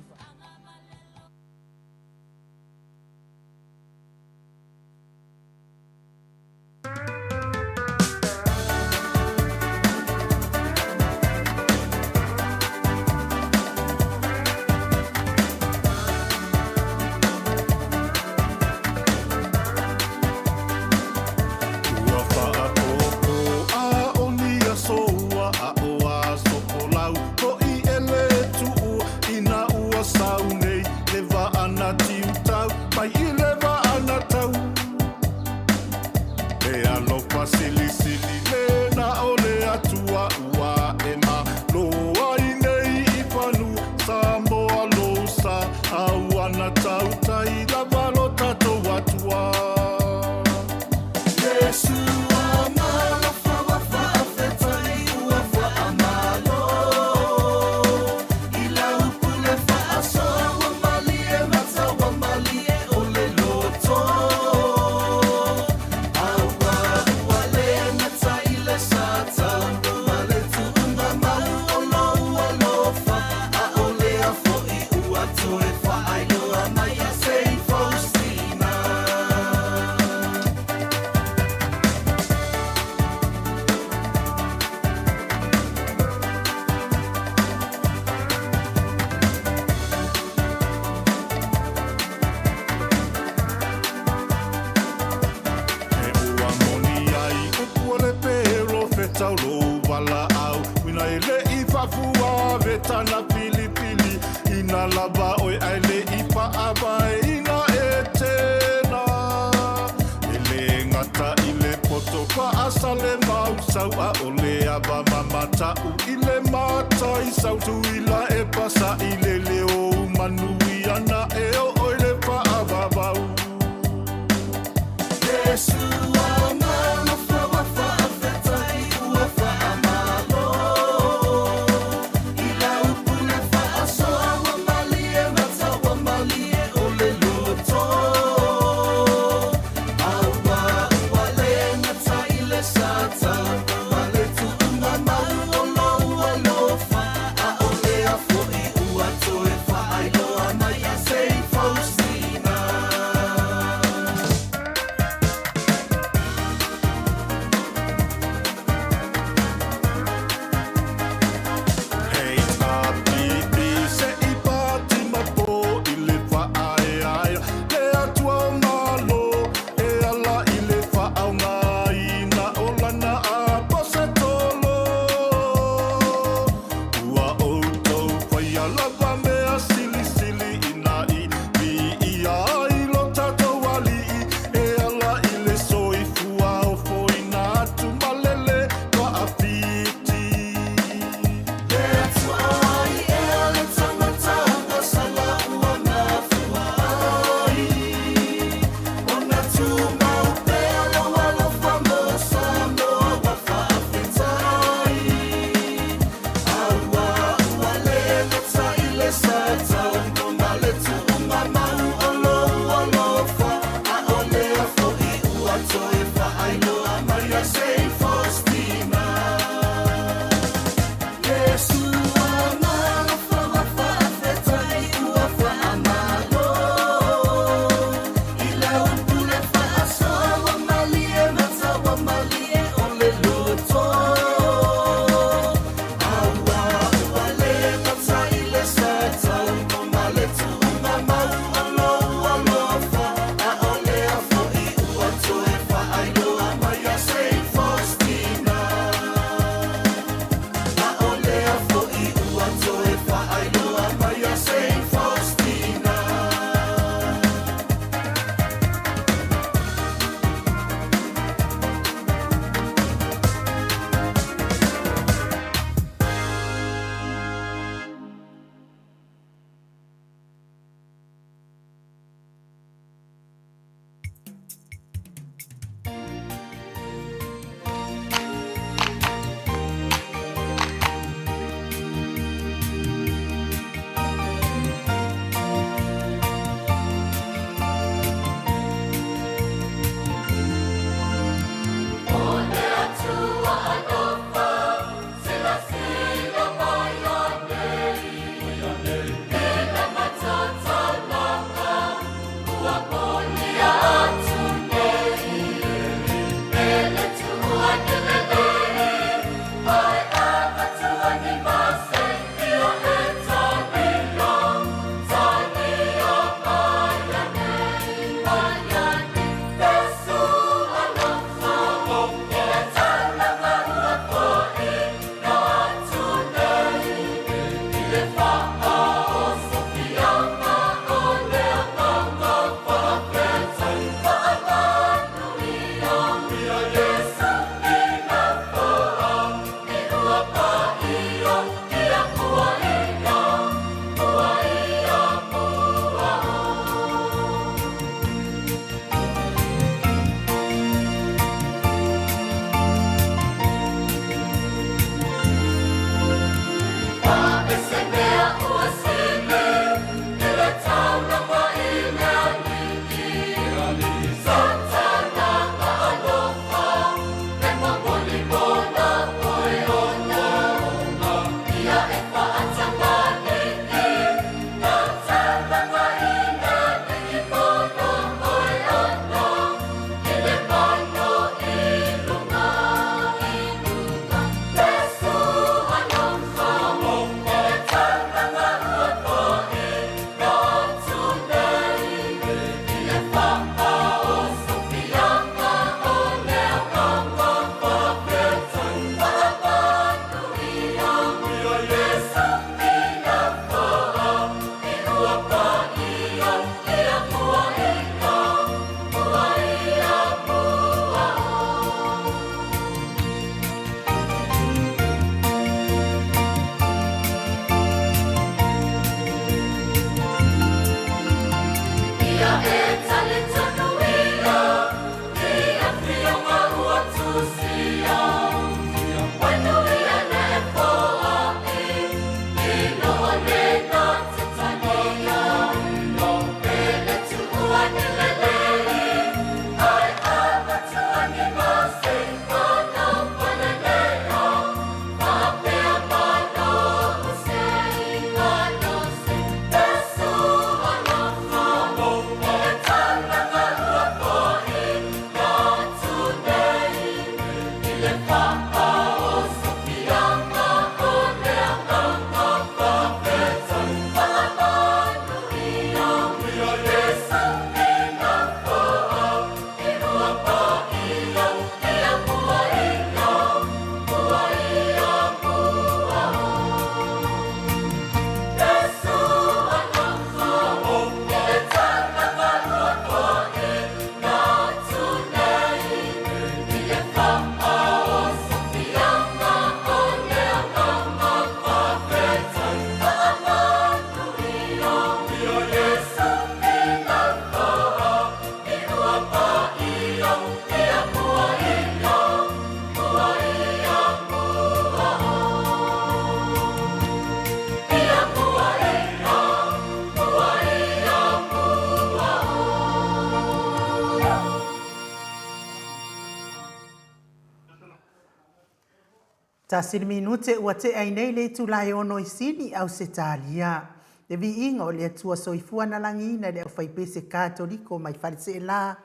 Ta siri minute ua te ai nei le tu lai ono i sini au se talia. Le Viiga o le atua soifua na langina le au faipese katoliko mai farise la.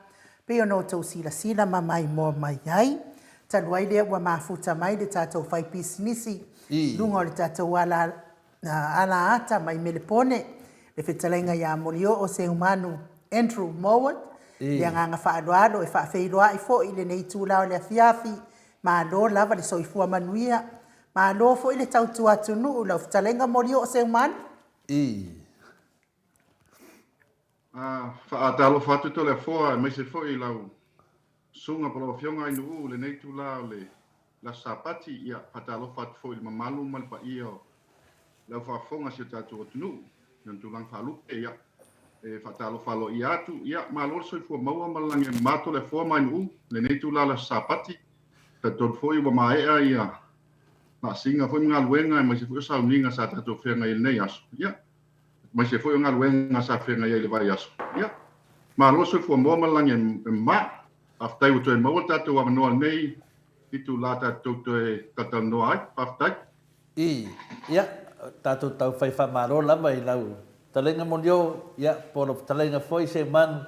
Pe ono tau sila ma mai mo mai ai. Taluai lea ua mafuta mai le tatou faipisi nisi. Lunga o le tatou ala ata mai melepone. Le whetalainga ia molio o se humanu Andrew Mowat. Le anganga whaadoado e whaafeiloa i fo i le nei tūlao le afiafi. Ma lo lava le soifua manuia. Ma lo fo i le tautu atunu u lau whetalenga molio o se umanu. Whaatalo whatu to le foa, mai se fo i lau sunga palo fionga inu le nei tu lao le la sapati ia whaatalo whatu fo i mamalu malpa ia o lau whaafonga si tatu atunu. Nan tulang whalupe ia. Whaatalo whalo i atu ia ma lo soifua maua malange mato le foa mai inu le nei tu lao la sapati. Tato foi wa maea ia na singa foi nga luenga mai se foi sa uninga sa tato fenga il nei aso ia mai se foi nga luenga sa fenga ia le vai aso ia ma lo so fo mo malang ma aftai u to mo tato wa no nei itu la tato to tato no ai aftai ia tato tau fai fa maro la mai lau talenga mondio ia por talenga foi se man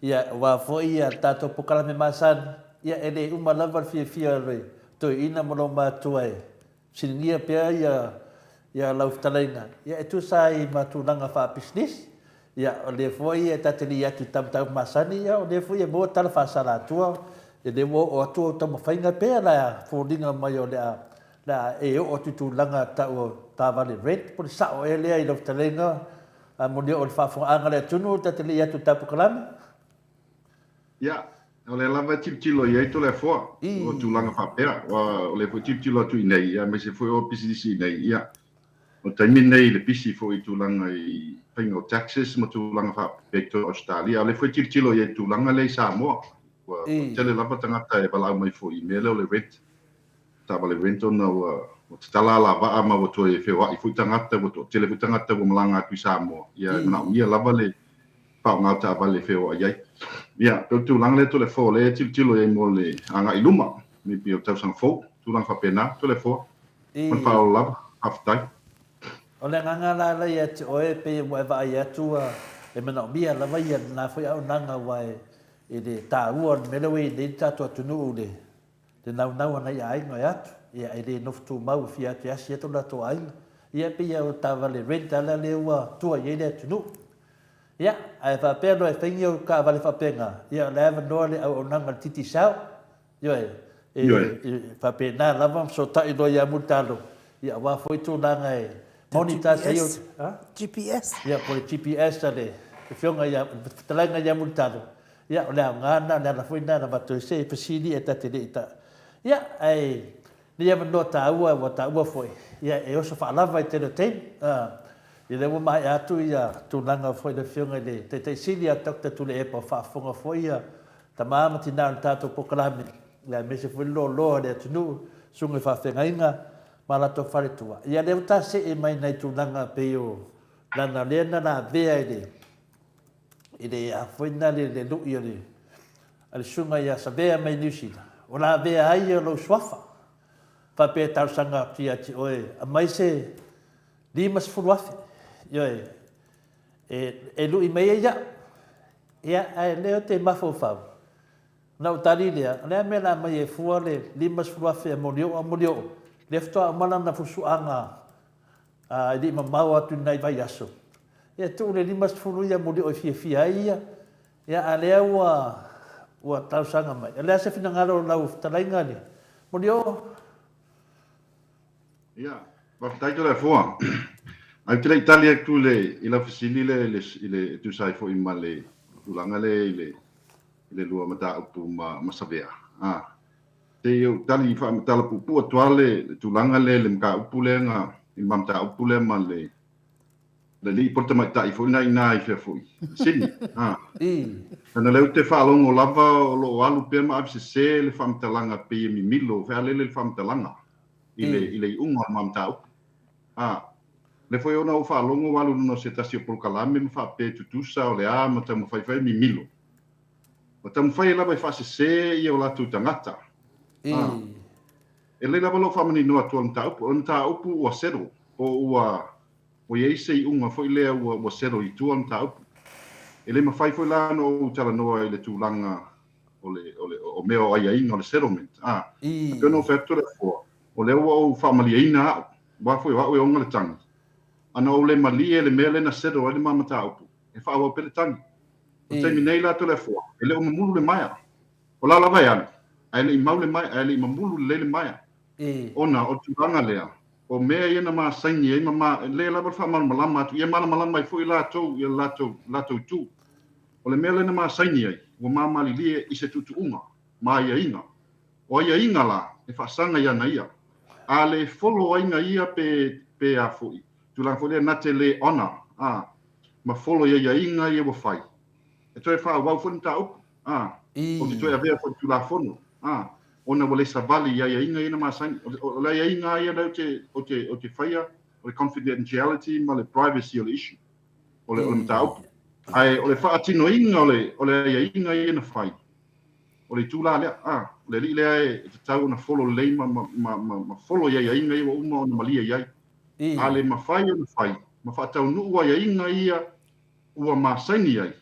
ia wa foi ia tato pokala me masan ia ele uma lava fia re to ina mo ma tuai sinia pia ia lau talaina ia tu sai matu langa fa business ia le foi e tateli atu tam masani ia le foi e mo tal fa sala tua e de mo o tu tam fainga pe la fordinga mai o na e o tutulanga ta vale red por sa o ele ai lo talenga mo ni o fa fo anga le tunu ta tele ya tu tapu kalam ya o le lava tiptilo ia to le fo o tulanga fa pera o le fo tiptilo tu nei ya me se fo o pisi nei ya o taimi nei le pisi fo i tulanga i pengo Texas mo tulanga fa pecto Australia le fo tiptilo ia tulanga le Samoa o tele lava tangata e bala mai fo i mele o le red ta vale vento na o tala la va ama o to e fe wa i fu tangata o to tele fu tangata o malanga tu Samoa ya na ia lava le pa nga ta vale fe o ai ya tu lang le to le fo le tilo e mo le anga i luma mi pi o tau sang fo tu lang fa pena to le fo man fa o lava aftai o le nganga la ia te o e pe mo va ia tu e mana bia la vai na foi au nanga wai e de ta uon melewe de ta to tunu de te nau na ia ai ngai atu ia e de nof tu mau fia te asia to la to ai ia pe ia o ta vale renta la le ua tu ia de tunu ia ai fa pe no e fenio ka vale fa penga ia le va no le au nanga titi sao ia e fa pe na la vam so ta i do ia mutalo ia wa foi tu nanga e monitor sai o GPS ia por GPS ale e fionga ia talanga ia mutalo ia le ngana na foi na va to se pesili e ta te ita ia ai ni ava no ta foi ia e oso fa lava te te ia le mai atu ia tu langa foi le fionga le te silia takta tu le e pa fa fonga foi ia tamama tina tato pokalami la mese foi lo le tunu sunga fa fengainga mala to fare tua ia le ta se e mai nei tu langa pe o lana lena na vea ile a foi na le lu ia le al sunga ia sa vea mai nusina o la vea ai lo swafa fa pe tau sanga tia ti oe a mai se limas fuafe yo e lu i mai ia ai leo te mafo fa na utali le me la mai e fua le limas fuafe monio lefto a mana na fusuanga a di mamau atu nai vai aso ia tu le limas fulu ia monio fia ia ale ua tau sanga mai ale se fina ngalo lau talainga ni monio ya va tai to le fo ai te Italia tu le ila fasili le tu sai fo i male ulanga le lua mata upu ma savea te yo tali fa mata pu atuale tu langa le mka upu le nga i mamta upu le ma le li porta mai tai fo na i fe fo sini ana le te fa longo lava lo alu pe ma se le fa mta langa pe mi milo fa le fa mta langa ile unga mamta upu le foi ona o fa longo walu no se tasio por kalame me fa pe tutusa o le a ma tamu fai mi milo ma tamu fai la vai fa se ia o la tu tangata e le la lo fa mani no atu on ta upu o sero o ye se unga foi le o sero i tu on ta upu e le ma fai foi la no tala no le tu langa o meo ai ai no le settlement pe no fa tu le fo o le o fa mali ina wa foi wa o onga le tanga ana o le malie le mele na sedo le mama taupu e fa o pele tangi o te minei la to le fo ele o mamulu le maia o la vai ana ai le mau le mai ai le mamulu le mai ona o tanga le o me ia na ma sangi e mama le la fa malama tu ia malama mai fo la to ia la to tu o le mele na ma sangi ai o mama li i se tutu uma mai inga o ia inga la e fa sanga ia na ia ale follow inga ia pe a foi tu la folia na tele ona ma follow ia inga ia wo fai e toi fa wa fun ta up o ti toi ave fo tu la fono ona wole savali ia inga ina ma sang o la inga ia na o te faia o confidentiality ma le privacy o le issue o le ta up ai o le fa atino inga o le inga ina fai o le tu la le le li le e tau na follow le ma follow ia inga ia uma ona malia ia ale mafai o mafai ma tau nu wa inga ia ua masani ai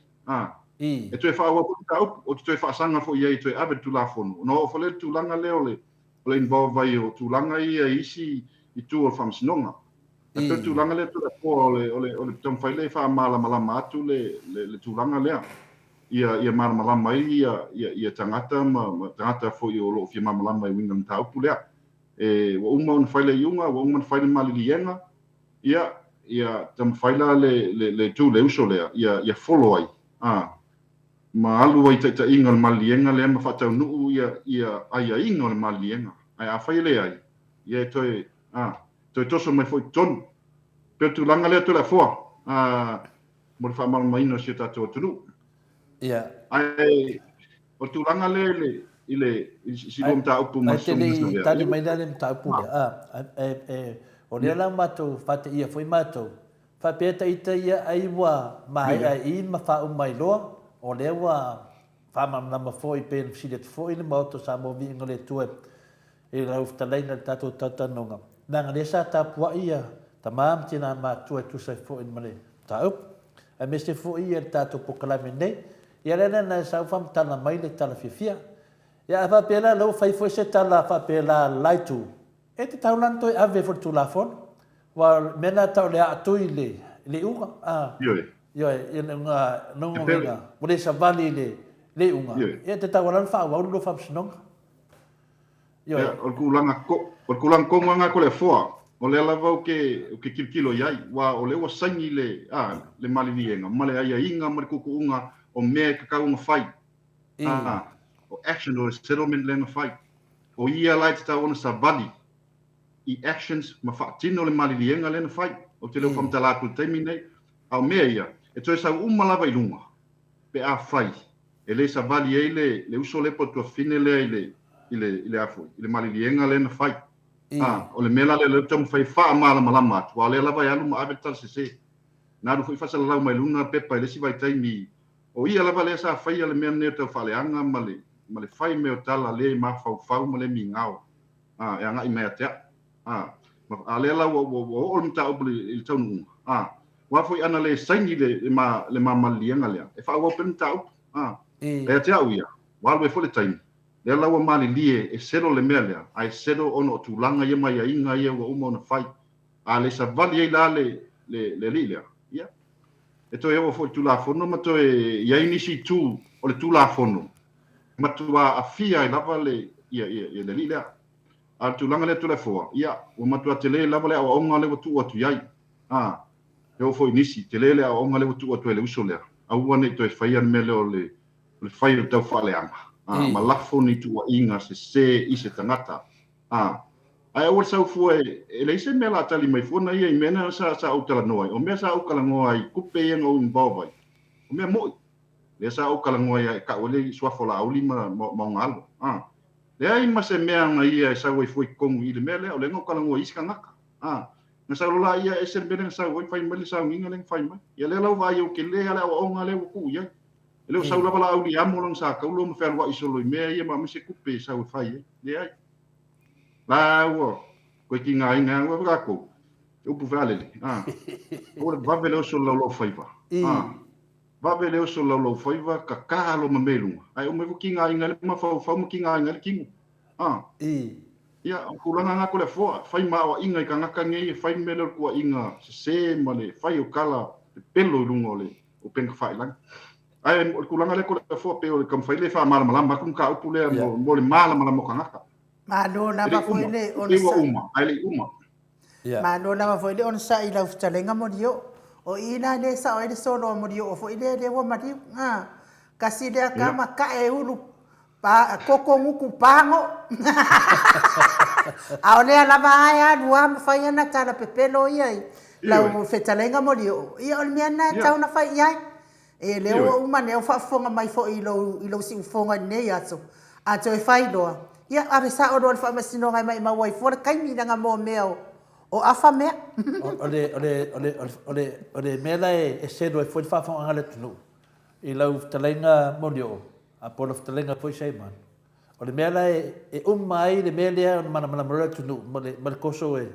e tu fa wa puta o tu fa sanga fo ia tu ave tu la fono no fo le tu langa le ole involve vai o tu langa ia isi i tu o fam sinonga e tu langa le tu la fo ole tom fai le fa mala matu le tu langa le ia mala mai ia tangata ma tangata fo i o lo fi mala mai winga tau pulea wa uma on faile iunga wa uma faile malilienga ia tam faila le tu le uso le ia follow ai ma alu ai ta inga malilienga le ma fatau nu ia ai inga malilienga ai a faile ai ia toi toso mai foi ton pe tu langa le tu la fo mo fa mal mai no sita to tu ia ai o tu langa le si bom ta upu ma masum tele tali mai dale ta upu o le la mato fate ia foi mato fa peta ita ia ai wa mai ai ma fa mai lo o le wa fa ma foi pe si le foi le moto sa mo vi ngole tu e la ufta leina tato tatanonga nanga le sa ta pua ia tamam tina ma tu sai foi male ta up a me se foi ia tato pokala mene ia le na sa fam tana mai le tala fifia ia fa pela lo fai foi se tala fa pela laitu e te taulan toi ave for tu la fon wa mena tau le atu le unga yo nga no nga pole sa vali le unga e te taulan fa wa lo fa snon yo o kulang ko nga ko le fo o le lava o ke kilo yai wa o le o sangi le malivienga male ai inga mar ku unga o me ka unga fai o action or settlement le fai o ia lai te tau ona sa vali i actions ma fatino le malivienga le fai o te lo fam tala ku termine au me ia e toi sa lava i lunga pe a fai e le sa vali le uso le po to fine le afu le malivienga le fai o le mela le tom fai fa mala malama wa le lava ya lu ma abetal se na ru fa sala mai luna pepa le si vai tai mi o ia lava le sa fai le mena te fa le anga male fai me o tala le ma fa ma le mi ngao e anga i me te ma ale la o mta o il tonu wa foi ana le sangi le ma malienga le e fa o pen tau e te au ia wa le fo le time le lawa mali lie e sero le mele ai sero ono tu langa ye mai inga ye wa umo na fai ale sa vali ye la le lilia ia e to yo fo tu la fono ma to e ya inisi tu o le tu la fono ma tu a fia lava le ia le lilia a tu langa le tu le fo ia o ma tu a tele lava le o nga le tu o tu yai yo fo inisi tele le o nga le tu o tu le uso le a ua to e fai an mele o le fai le tau fa le anga ma lafo ni tu inga se i se tangata ai o sa fu e le se mela tali mai fona ia i mena sa o tala noi o me sa o kala ngoi kupe ia ngo involve o me mo le sa o kala ngoi ka o le swa fola o lima mo ngalo le ai ma se mea nga ia sa o foi kong i le mele o le ngo kala ngoi iska ngaka na sa rola ia e se benen sa o fai mali sa nginga le fai mai ia le lau vai o ke le ala o nga le ku ia ele o saula bala auli amo long sa ka ulo mo fer wa isolo me ia ma se kupe sa o fai le ai la wo ko ki nga inga wo ga ko o pu vale o le va vele o so lo fai va va vele o so lo fai va ka ka lo ma melu ai o me ki nga inga le ma fa mo ki nga inga le kingu ia ko langa nga ko le fo fai ma o inga ka nga ka nge fai mele ko inga se ma le fai o kala pelo lungo le o pen ka fai lang ai ko langa le ko le fo pe o kam fai le fa mala mala kum ka upu le mo le mala mala mo ka nga ma no na ba foi le on sa ai le uma ma no na ba foi le on sa i la ftalenga mo dio o ina le sa o le solo mo dio o foi le wo ma di kasi le ka ma ka e ulu pa koko nguku pango a ole la ba ya lua fai na tala pepelo ia la ftalenga mo dio ia o me na tau na fai ia e le o uma ne o fa fonga mai fo i lo si fonga ne ya so a to fai lo ia ave sa o do fa masino mai ma wai for kai mi nga mo meo o afa me ole mela e se do foi fa fa ngale tunu i lau talenga modio a polo talenga foi sei man ole mela e mai le mele mana mana tunu mal koso e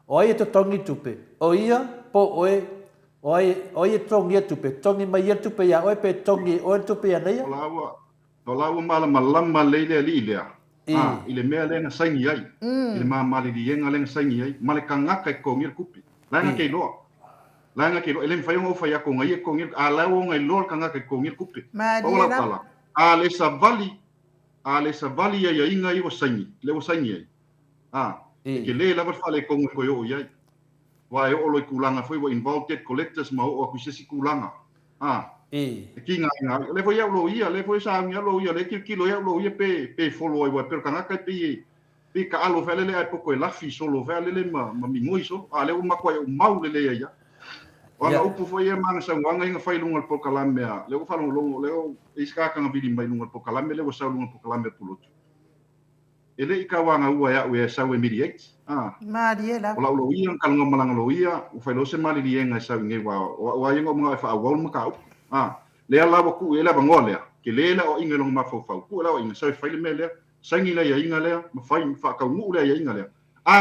o ai to tongi tupe o ia po o tongi tupe tongi mai tupe ya o pe tongi o tupe ya nei o lawa malama leile lile ile mea lenga saingi ai ile mali di yenga lenga saingi ai male kangaka ko ngir kupi langa ke lo ele fai ngo fai ko ngai ko ngir ala wo ngai lo kangaka ko ngir kupi o la tala ale sa vali ya inga i wo saingi le wo saingi ai ke le lava fale kongo ko yo ia wa o lo kulanga foi wa involved collectors ma o ku se kulanga ki nga le foi lo ia le foi sa nga lo ia le ki lo ia lo ia pe follow wa per kanga ka pe ka alo vele le ai poko la fi solo vele le ma mi ngoi so ale o ma ko o mau le ia Wanga upu foi e mana sa wanga inga fai lunga po kalame le o falo longo le o iska ka ngabidi mai lunga po kalame le o sa lunga po kalame pulutu ele ika wanga ua ya we sa we mediate Mariela ola lo ia kalanga malanga lo ia o fai lo se mali lienga sa nge wa inga mga fa wa mo ka le ala wa ku ele bangole ke le la o inga longa ma fo ku la o inga sa fai le mele sangi la ya inga le ma fai fa ka ngu le ya inga le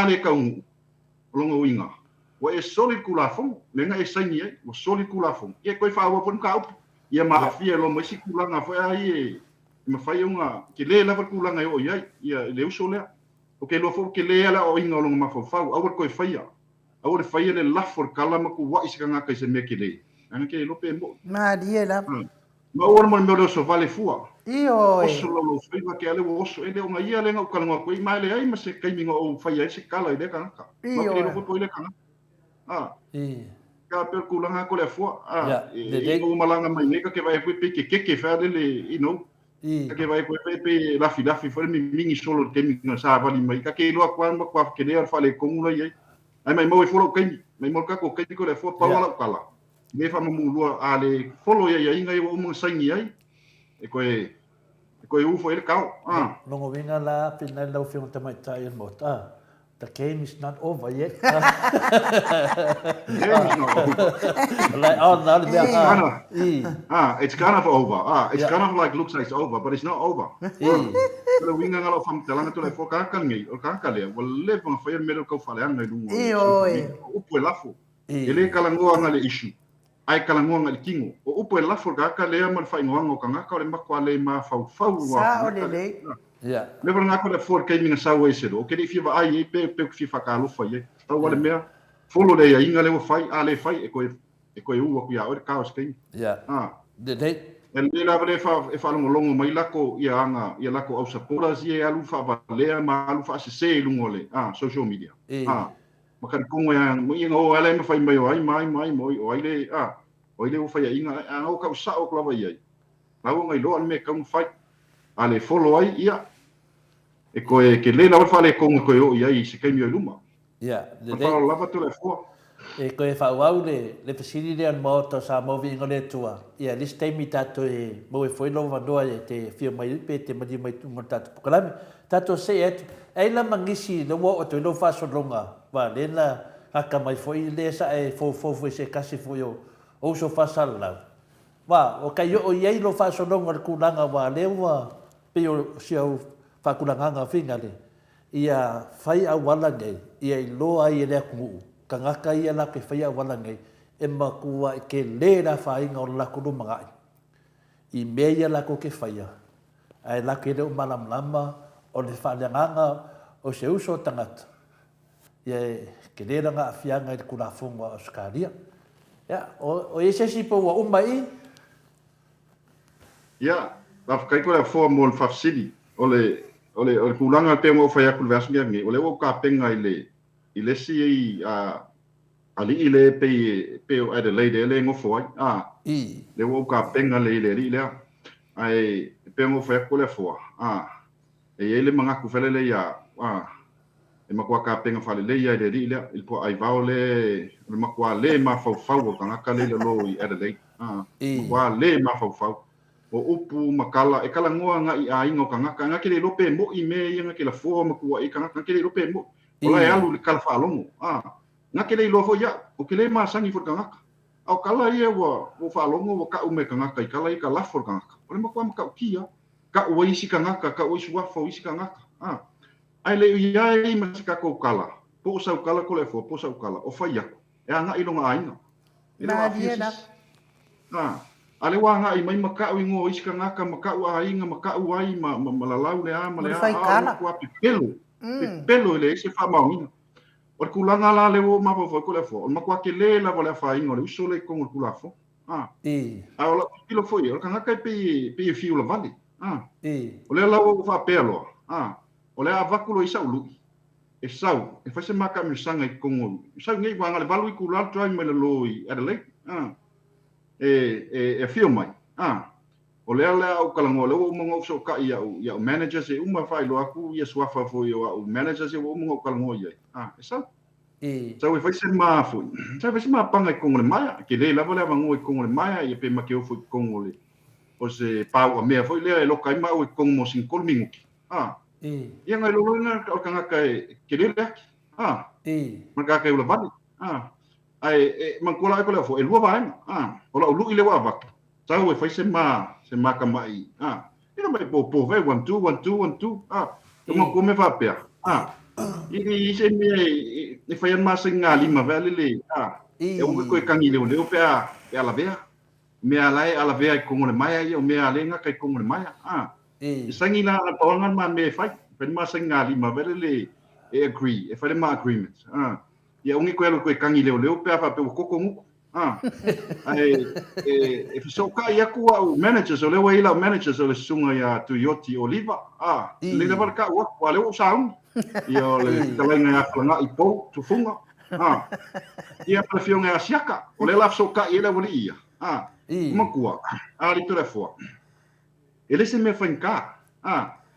le ka ngu longa inga wa e solid kulafong lenga e sangi e wa solid kulafong e koi fa wa pon ka up ia ma afia lo mo sikulanga fa ai ma fai unga ke le la kulanga yo ia le usole o ke lo fo ke le ala o inga lo ma fo fa o koi faia o le faia le la for kala ma ku wa iskanga ka se me ke le ana ke lo pe mo Mariela ma o mo me lo so vale fua io oso lo fai va ke ale oso ele unga ia le nga kalanga koi mai le ai ma se kai minga o faia se kala ile ka ma ke lo fo ile ka ka per kulanga ko le fo e o malanga mai neka ke vai pe ke fa le ke vai pe la fi fo mi mingi solo ke mi sa vali mai ka ke lo kwa ma kwa ke le fa le komula ye ai mai mo fo ke mai mo ka ko ke ko le fo pa wala kala me fa mo lu ale folo ye inga o mo sangi ai e ko u fo ele ka longo vinga la pina lo fi un tamai tai Maota. The game is not over yet. Game is not over. It's kind of over. It's kind of like looks like it's over, but it's not over. Kalau winga ngalo fam telanga tu le fo ka ngi o ka le wal le fo fa mero ko fa le anga dungo. Upo lafo. Ele kala ngo ngale issue. Ai kala ngo ngale kingo. O upo lafo ka le mal fa ngo ka ka le makwa le ma fa sa o le me va ngako le for ke minga sa we sedo ke fi va ai pe fifa ka lo foi ta wala me folo le inga le fai ale fai e ko u ku ya o ka os ke de le la vale fa longo mai lako ia lako au sapora si alu fa vale ma alu fa se lungo le social media ma kan ko ya mo inga ale me fai mai mai mo o ile o fa ya inga o ka sa o klava ia la ngai lo me ka fai ale follow ai ia e ko ke le na fa le kongo ko ia i se kai mi luma de fa lava tu le fo e ko e fa wau le pesini le Maota sa mo vi ngole tua ia this time tato e mo e foi lo vandoa e te fia mai pe te madi mai tu tato kalame tato se et ai la mangisi le wo o te lo fa so longa va le na aka mai foi le sa e fo se kasi fo yo o so fa sala va o kai o ia lo fa so longa ku langa va le wa pe o sia fa ku langa finga le ia fai a wala ngai ia lo ai le ku kangaka ia la ke fai a wala ngai e makua ke le na fai ngau la ku manga i me ia la ko ke fai ai la ke le malam lama o le fa langa o se uso tangata ia ke le nga fianga ku la fonga Australia ya o ese si po wa umai ya la kai ko la fo mo fa city ole kulanga pe mo fa ya ku versu ngi ole o ka penga ile si ali ile pe o Adelaide le ngo fo le o ka penga le ai pe mo fa ku le fo e ele manga ku fele le ya e ma kwa ka penga fa le ya ile il po ai va le ma kwa le ma fa o ka le lo i Adelaide kwa le ma fa o upu makala e kala ngoa nga i ainga ka ke le lope mo i me nga ke la fo ma ku i ka ke le lope mo ola e alu le kala fa longo nga ke le lo fo ya o ke le ma sangi fo ka au kala ia wa o fa longo wa ka u me ka i kala i ka la fo ka o le ma ku ma ka kia ka o isi ka ka o isi wa fo isi ka ai le ia i ma ka ko kala po sa kala ko le fo po sa kala o fa ya e nga i longa ainga na dia ale wa nga i mai maka u ngo iska ngaka maka u ainga maka u ai ma lalau le ama le a ku pelo le se fa maunga o kulanga la le o ma fo ko le fo ma kwa ke le la vola fa ingo le uso le ko kula fo ala pilo fo yo kanga kai pe fiu la vali o le la o fa pelo o le avakulo isa ulu e sau e fase maka me sanga I kongo sau ngai wanga le valu I kula try me le loi Adelaide e fio mai o le ala o kalango le o mongo so ka ia o manager se uma fai lo aku ia swafa fo ia o manager se o mongo kalango ia e sau sau e fase ma fo sau fase ma panga I kongo le mai ke le lava le mango I kongo le mai ia pe ma ke o fo kongo le o se pau a mea foi le lo kai ma o kongo mo sin kolmingu ia ngai lo nga o kanga kai ke le maka kai ula vali ai man kola ko le fo e lua vai o la lu ile wa va sau e fai se ma ka mai ina mai po vai 1 2 1 2 1 2 e mo come va pe i se me e fai ma se nga lima vale le e o ko kangi le pe ala vea me ala vea I kongo le mai o me ale nga kai kongo le mai sangi na pawangan ma me fai pen ma se nga lima vale le e agree e fai ma agreement ia ungi ko elo ko kangi leo pe fa pe koko ngu ai e so ka ia ku au managers o le wa ila managers o le sunga ia tu yoti oliva le le barka wa le o saun ia le talenga ia flanga I po tu funga ia pa fionga asiaka o le la so ka ia wali ia makua ali tu le fo ele se me fanka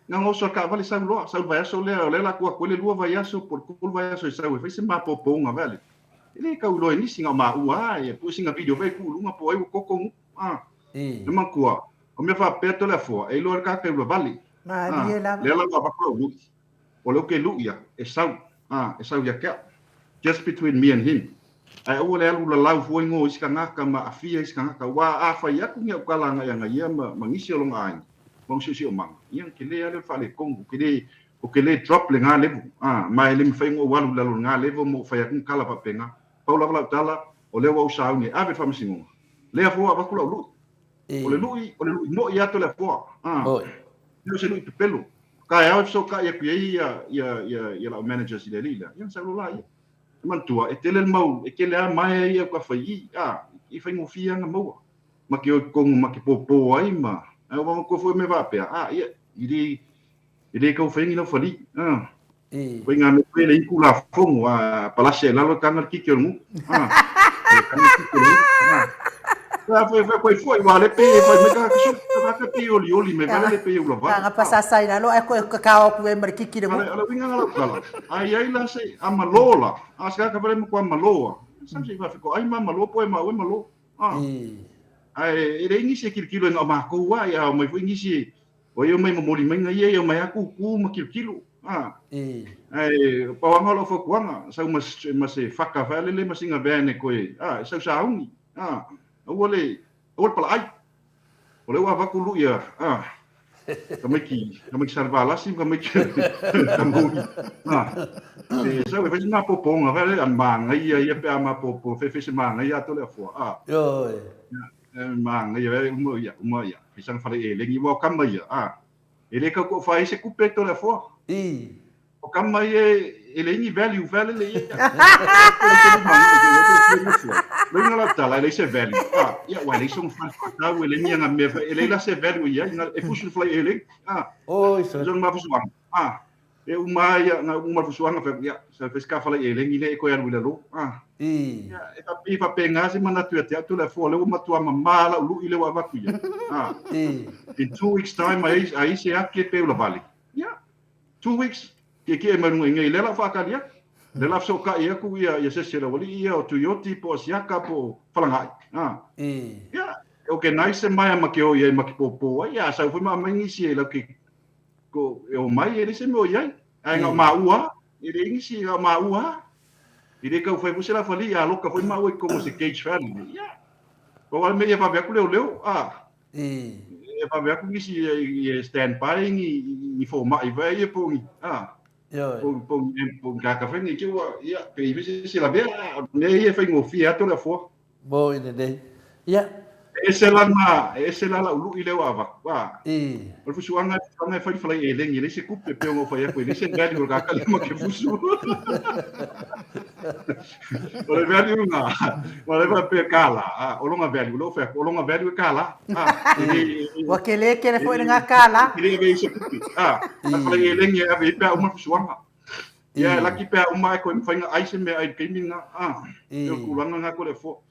nga ngoso ka vale sa lo sa vai so le la ku ko le lua vai aso por ku vai aso sa vai se ma poponga vale ele ka ulo ni singa ma ua e pu singa video vai ku lunga po ai ko ko ma ku o me fa peto le fo e lo ka lo vale le la va ko lu o lo ke lu ia e sa ya ka just between me and him ai o le lu la fo ngo iska ngaka ma afia iska ngaka wa a fa ya ku nge ka la nga ya nga ia ma ngisi lo nga bong si o mang yang kile ale fa le kongu kile o kile drop le nga level mai le mfai ngo walu la nga level mo fa ya kun kala pa penga pa la tala o le wa usau ni ave fa msingo le fo va ku lu o le lu no ia to le fo no se lu te pelo ka ya so ka ya ku ia la manager si le lila yang sa lo la ia man tua e tele mau e kele mai ia ka fa I fa ngo fia nga mo ma ke o kongu ma ke popo ai ma vamos ko foi me va pe ia ele ka foi no fali foi nga me pele I kula fongo palace la lo kangar ki ke mu foi vale pe foi me ka pe oli me vale pe o lava nga pasasa ina lo e ko ka o ku e mar ki ki mu ala winga la kala ai la se amalola aska ka vale mo ko amaloa samsi va fico ai mamalo po ma o malo ai ele ingisi kilo nga ma ko wa ya mai foi ingisi o yo mai mo mai nga ia mai aku ku ma kilo ai pa wa ngolo fo kwanga sa mas faka vale le masinga bene ko sa ungi o pala ai o le wa va ku lu ia kamiki salvala sim kamiki kamuri sa we fes na poponga vale an manga ia pe ama popo fes manga ia to le fo mang ia mo ia pisang fale ele ngi mo kam ia ele ka ko fai se coupe to le fo o kam ele ngi value le ia lo la tala ele se value ia wa ele son fa na ele ngi nga me ele la se value ia e fusu fly ele so jong ma fusu e uma ia na uma fusu nga fa ia se fes ka fale ele ngi le ko ya lo e pa penga se mana tu te tu le fo le uma tu mama la lu ile wa va ku ia in 2 weeks time ai se ake pe la vale 2 weeks ke manu ngai le la fa ka dia le la so ka ia ku ia se se la wali ia o tu yoti po siaka po falanga o ke nice mai ma ke o ia ma ke po ia sa fu ma ngi si la ke ko o mai ele se mo ia ai nga ma ua ele ngi si ma ua ele ka foi você la fali a loka foi ma o como se cage family o wa me ia fa be ku leo e fa be ku ngi si stand by ngi fo ma i vai po ngi po ka fengi ke wa ia pe i se la be ne ia fa ngo fia to la fo bo ine dei ia ese la lu ile wa va o fusu anga fa fa e lengi le se coupe pe ngo fa ia ko ni se ngadi o ka ka ma ke fusu o le vali nga o le va pe kala o longa vali lo fa o longa vali kala wa ke le foi nga kala ile be se coupe fa e lengi a be pe o ma fusu anga Ia laki pe uma ko fainga ai se me ai kiminga eu kulanga nga ko le fo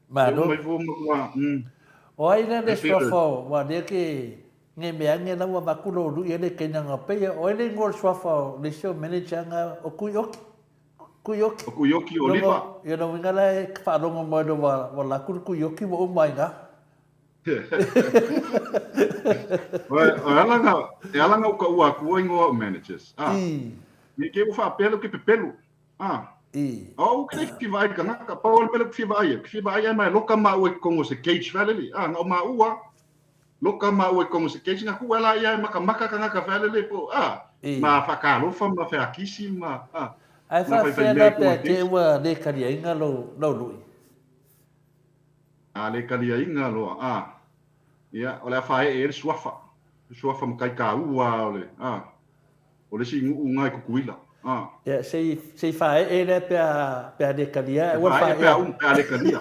ma eu mai fo ma o ai na le sofo wa de ke nge me ange na wa bakulo lu ye le kenya nga pe o ele ngor sofo le show manager nga o kuyoki oliva yo no ngala e fa rongo mo do wa la kuyoki mo mai nga ela nga ka ua ku ingo managers ni ke fa pelo ke pelo o que vai kana ka paul pelo que vai mai loka ma o kongo se cage valley nga ma ua loka ma o kongo se cage nga ku ela ia maka kanga ka valley po ma fa ka lo fa ma fa akisi ma ai fa fe na pe ke wa de karia inga lo lui le karia inga lo ia o le fa e suafa mo kai ka ua o le singu unga ku kuila ia sei fa e le pe de karia wa fa pe le karia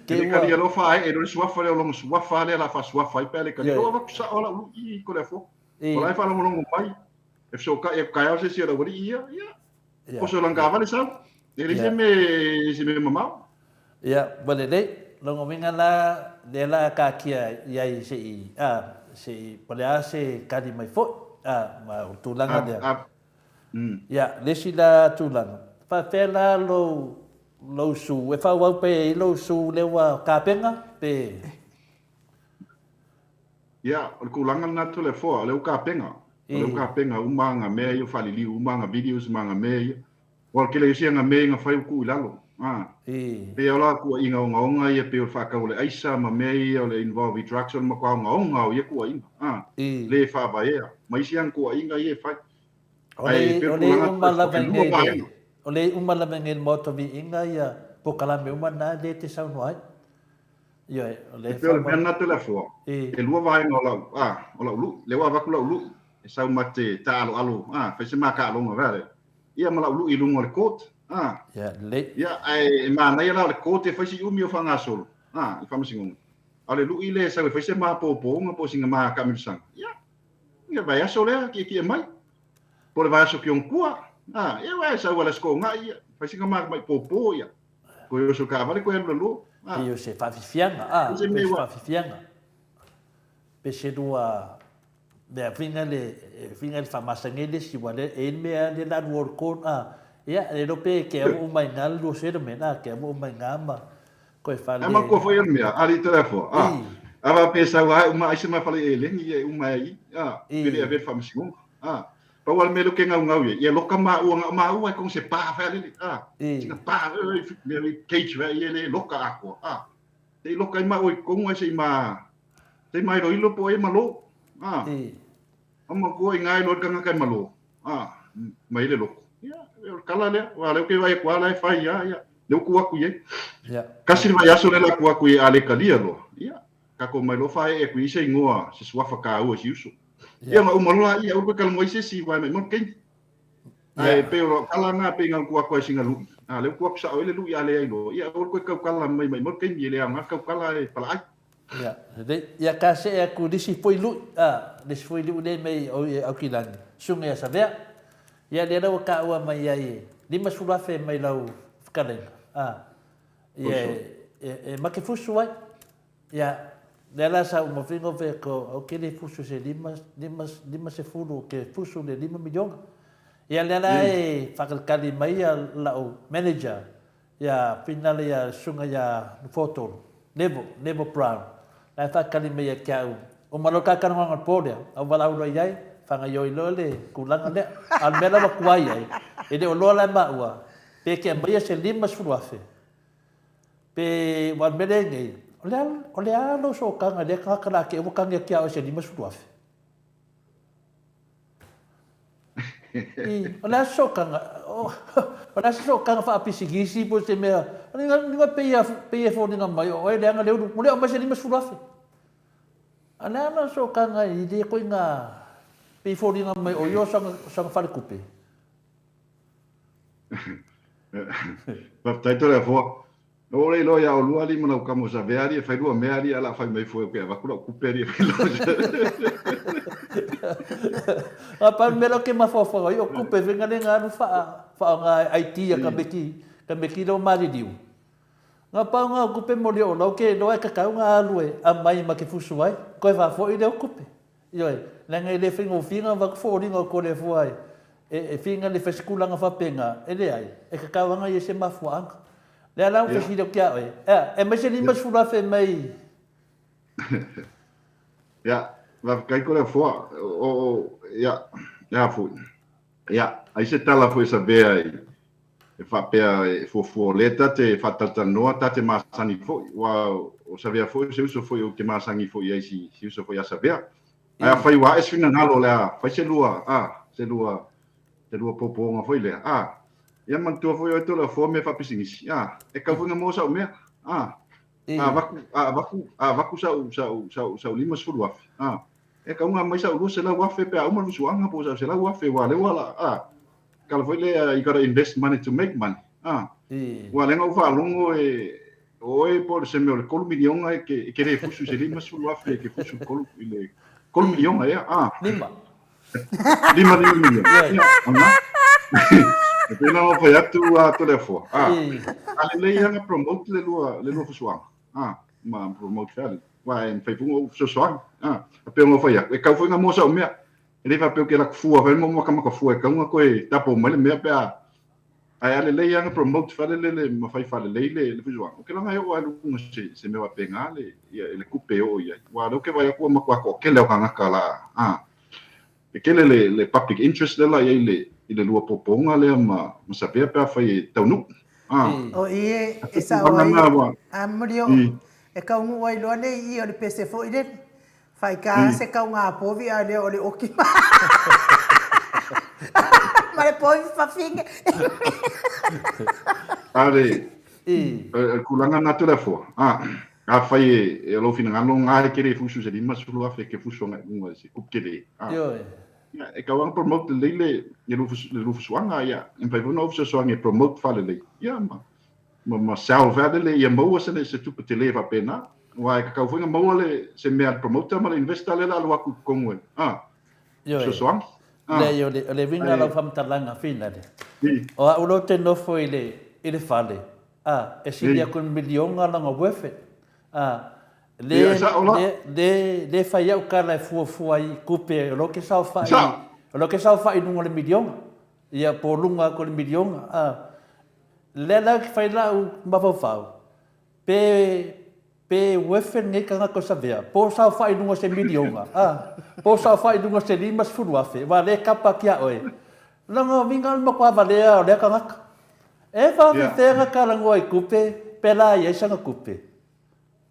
ke karia lo fa e lo suafa le lo suafa le la fa suafa pe le karia lo va sa ola i ko le fo ola fa lo mo mai e so ka e ka se se lo ia o so langa vale sa ele se me mama ia vale dei longo minga la de la ka kia ia se pole se kadi mai fo ma tulanga dia ia lesi la tulanga fa fela lo su e fa wa pe lo su le wa ka penga pe ia o kulanga na tu le fo le ka penga umanga me yo fa li umanga videos manga me o ke le sia nga me nga fa ku lalo pe ola ku inga nga ia pe fa ka ole aisa ma me ole involve drugs on ma ka nga ia ku inga le fa ba ia mai siang ku inga ia fa ole umala vengel moto vi inga ia pokala me umana de te sau noai ia ole fa me na telefo e lua vai no ola lu le wa ku lu e sau mate ta alo fa se ma ka lo nga vale ia ma lu i lungo le court ia ai ma na ia le court e fa si umi o fa nga solo i fa masingo ale lu i le sa fa se ma po nga po singa ma ka mi sang ia vai aso le ki mai po le vai aso ki on kua ia vai sa wala sko nga ia fa singa ma mai po ia ko yo so ka vale ko e lu io se fa fianga fa fianga pe se dua de finga le fa masangele si wale e me le la work on ia le do pe ke o mai ngal do se me na ke o mai ngama ko e fa le ma ko foi me ali telefo ava pensa wa uma ai se ma fale ele ni uma ai ele a ver fa masigo pa wal me lo ke ngau ia lo ka ma u ai con se pa fa le tinga pa me cage va ele lo ka ako te lo ka ma o con ai se ma te mai ro ilo po e malo ama ko ngai lo ka ngai malo mai le lo kala le wa le ke vai kwa lai fai ya le ku aku ye kasi vai aso le la ku aku ale kalia lo ka ko mai lo fai e ku ise ngoa se swafa ka o si uso ia ma umalola ia u ka mo ise si vai mai mo ken ai pero kala nga pe ngal ku aku singa lu le ku aku sa o le lu ya le ai lo ia o ku ka kala mai mo ken ye le nga ka kala e pala ai ia ka se aku disi foi lu disi foi lu le mai o kilan sunga ya savea ia le ro ka wa mai ai di masula fe mai lau kalen ia e ma ke fusu ai ia le la sa mo fingo fe ko o ke le fusu se lima se fulu ke fusu le 5 milion ia le la e fakal kali mai la manager ia final ia sunga ya foto level brown la fa kali mai ka o maloka kan ngon pole au wala ulo ai fanga yo lo le kulanga le al mela wa kuai ai e de o lo la ma wa pe ke mai se 5 suluafe pe wa mele ngai ole lo so kanga de ka kala ke o kanga ke o se 5 suluafe ole so kanga ole so kanga fa pisigisi po se me ni pe fo ni mai o e nga le mo le ma se 5 suluafe ana na so kanga i de ko nga pe fo ni mai o yo sang fa kupe va tai telefo O le lo ya o lua li mana kamo sa veari fai lua meari ala fai mai foi ke va kula kuperi lo. Apa melo ke mafofa yo kupe venga le nganu fa nga IT ka beki do mari diu. Ngapa nga kupe mo le o no ke no ka ka nga lue a mai ma ke fusu ai ko va fo i de kupe. Yo la nga le finga va fo ringa ko le fo ai. E finga le feskula nga fa penga ele ai e ka nga ye se mafuanga. Le ala o fisi do kia oi. E me se ni mas fula fe mai. Ja, va kai ko le fo o ja fu. Ja, ai se tala foi sa bea e fa pea e fo leta te fa tata noa ta te masani fo wa o sa bea fo se uso foi o ke masani fo ai si uso foi asa bea. Ai fai wa es fina ngalo le fai se lua te lua popo nga foi le ia man tua foi o tola fo me fa pisingisi e ka funga mo sa o me vaku sa lima sfulu afi e ka unga mai sa u se la wafe pe uma suanga po sa se la wafe wa le wala ka foi le you gotta invest money to make money wa le ngo fa longo e por se me o col milion e que re fusu se lima sfulu afi ke fusu col milion Lima milion e pena o foi atu a telefone ale le ia promote le lua fusuanga ma promote fali wa en fai fungo fusuanga a pena o foi e ka foi nga mo sa o mea ele va pe que la fua vai mo ka fua ka nga ko e tapo mo le mea pe ai ale le ia promote fali le ma fai fali le fusuanga o que não é o alu se me va penga le ele kupe o ia wa lo que vai ko ma ko ke le ka nga kala e que le public interest dela ia ile lua poponga le ma sapea pe fai taunu o e sa wai amrio e ka un wai lo ne i o le pese fo ile fai ka se ka un apo vi ale o le oki ma le poi fa finge ale kulanga na telefo a fai e lo fina ngalo ngai ke re fusu se lima sulu afe ke fusu ngai se kupkele e ka wang promote le lu fusuanga ia en fai no fusuanga promote fale le ia ma salva le ia mo se tu te leva pena wa ka funga mo le se me promote ma le investa le la lu ku kongwe fusuanga le vinga la fam talanga fina le o ulo te no foi le fale e si dia con milion ala nga wefe le fai au kala fu ai kupe lo que sa fai nunga le milion ia polunga ko le milion le la fai la ma fa pe wefe ne ka ko sa vea po sa fai nunga se milion po sa fai nunga se lima fu afe va le kapa kia oi langa vinga ma kwa valea le ka ngaka e fa te ka ngoi kupe pela ia sanga kupe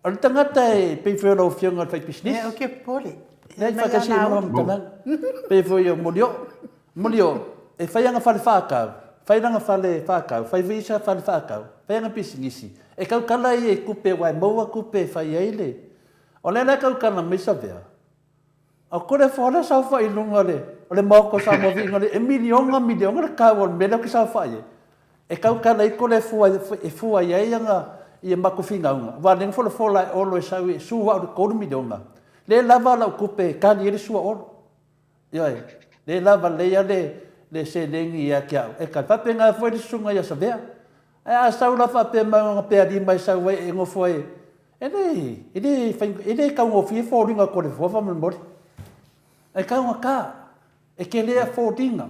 Al tangata e pe foi lo fionga fai business. o ke pole Nei fa ka se mo mtana. Pe foi o molio e fai nga fale faka. Fai nga fale faka, fai visa fale faka. Fai nga business. E ka kala e kupe wai mo kupe fai ele. O le ka kala misa vea. A kore fora sa fai lunga le mo ko sa mo vinga le milion ka won mena ki sa fai. E ka kala e kore fu ai nga ia makufinga unga. Wa ning fola olo e sawi suwa o koru midonga. Le lava la kupe kani ele suwa olo. Ioi, le lava le ia le se lengi ia kia. E ka pape nga foi sunga ia savea. E a saula pape ma nga pea di mai sawa e ngo foi. Ele ka ngo fi fo ringa kore fo fa mo mori. E ka nga ka. E ke le fo dinga.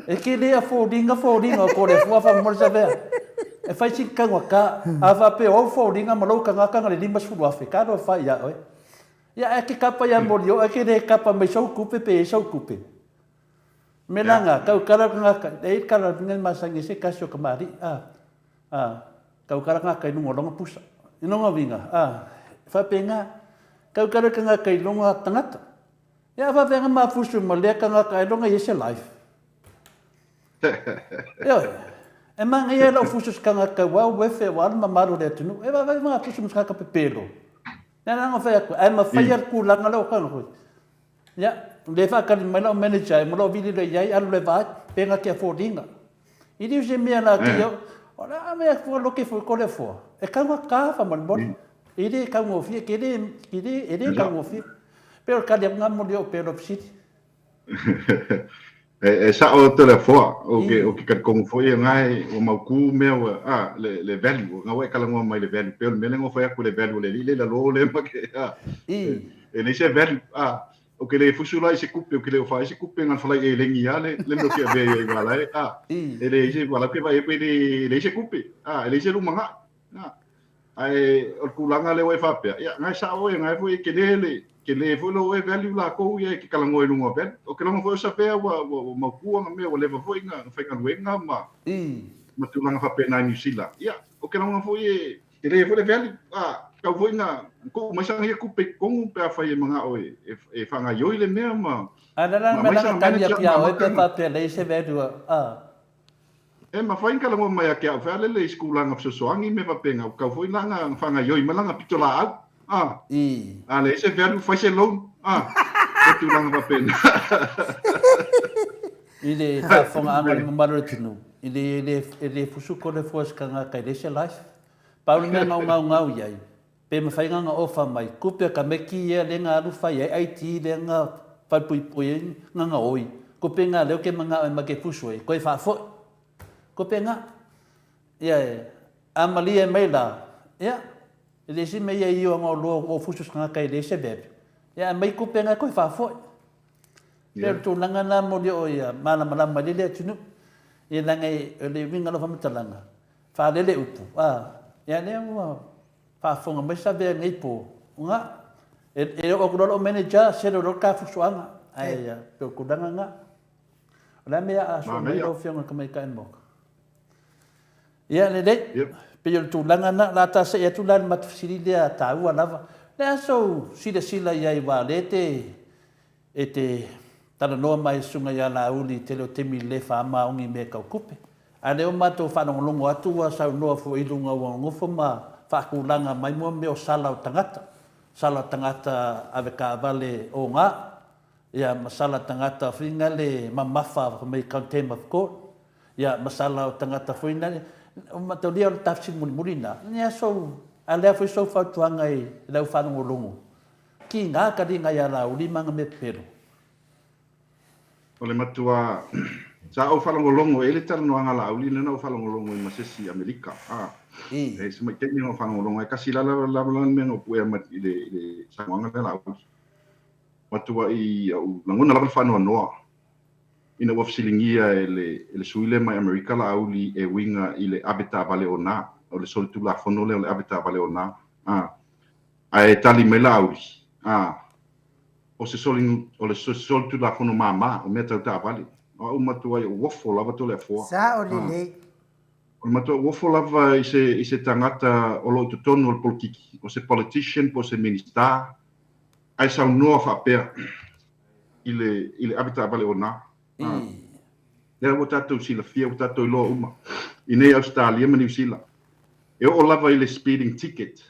E ke le fo dinga kore fo fa mo mori savea. E fai si ka ngaka a va pe o fo ringa malo ka ngaka le lima sulu afe ka no fai ya oi ya e ke kapa ya molio e ke le kapa me so kupe pe so kupe melanga ka kara ngaka e kara ngel masangi se ka so kamari ka kara ngaka no longa pusa no ngavinga fa penga ka kara ngaka i longa tangata ya va venga ma fusu mo le ka ngaka i longa yese life yo e manga ia lo fusus kanga ka wa wefe wa ma maru le tunu e va ma fusus ka pepelo na nga fa ko ai ma fire ku la nga lo ka no ya le fa ka me lo manager mo lo vidi le yai alu le va penga ke fodinga i di je me na ki Ora me fo lo que fo ko le fo. E ka ka fa man bon. Ide ka ngo fi ke ide ka ngo fi. Pero ka de ngam mo dio pero psit. Sa o tele fo o ke ka kong fo ye ngai o mau ku me le value nga we kala ngo mai le value pero me ngo fo ya ku le value le la lo le ma ke e le se value o ke le fusula se kupe o ke le fa se kupe ngal fa le lengi ya le no ke be ye wala e le se wala ke va e pe le se kupe le se lu manga ai o kulanga le we fa pe ya ngai sa o ngai fo ke le fo lo e value la ko ye ke kala ngo e lunga ben o ke longa fo sa pe wa ma ku nga me o le fo inga fa nga wenga ma tu langa fa pe na New Zealand ya o ke longa fo ye ke le fo le value ka fo inga ko ma sa ye ku pe ko pe fa ye mga o e fa nga yo le me ma Ana ma na ka ya pia o pe fa pe le se value e ma fa inga longa ma ya ke fa le skulanga so soangi me fa pe nga ka fo inga fa nga yo ma langa pitola le se value fa se long tu lang pa pen ile ta fonga anga le maro tinu ile fusu ko le fos kanga kai le se life pa le ngau yai pe ma fai nga ofa mai kupe ka meki ye le nga lu fai ai ti le nga pa pui nga oi ko pe nga le ke manga ma ke fusu e ko fa fo ko pe nga ya amali e mai la ya ele si me ia io ngo o fusu nga kai le se bebe ya mai ku penga ko fa fo le tu langa na mo le o ya mala ma le tunu e langa le vinga lo fa mtalanga fa le upu ya le fa fo nga sa be nei po nga e o ko lo manager se lo ka fusu anga ai ya to ku danga nga la me a so me lo fianga ka mai ka en mo ya le Pero tu langa na la ta se tu lan mat sili dia ta wa lava. Le so sila ia I wa lete ete tana no mai sunga ia la uli te lo temi le fa ma ungi me ka kupe. Ale o mato fa no longo Atua sa no fo ilunga wa ngofo ma fa ku langa mai mo me o sala o tangata. Sala tangata ave ka vale o nga. Ia masala tangata fingale mamafa me contempt of court. Ia masala o tangata fingale o mato dia o tafsi mulina nia so ale foi so fa tuanga I le fa no longo ki nga ka dinga ya la uli manga me pero o le matua sa o fa longo ele tar no anga la uli no fa longo I masesi Amerika e se mai teni no fa longo e kasi la me no pu ma le sa anga la uli matua I o ngona la fa no ina wafsilingia ele suile mai Amerika la auli e winga I le abeta vale ona o le solitu la fono le abeta vale ona e tali me la auli o se solitu la fono mama o meta ta vale o matua I wofo lava to le fo sa o le o matua wofo lava I se tangata o lo tonu o politiki o se politician po se minister ai sa no fa per ile abeta vale ona le o tatou sila fia o tatou lo uma I nei Australia ma New Zealand e o lava I le speeding ticket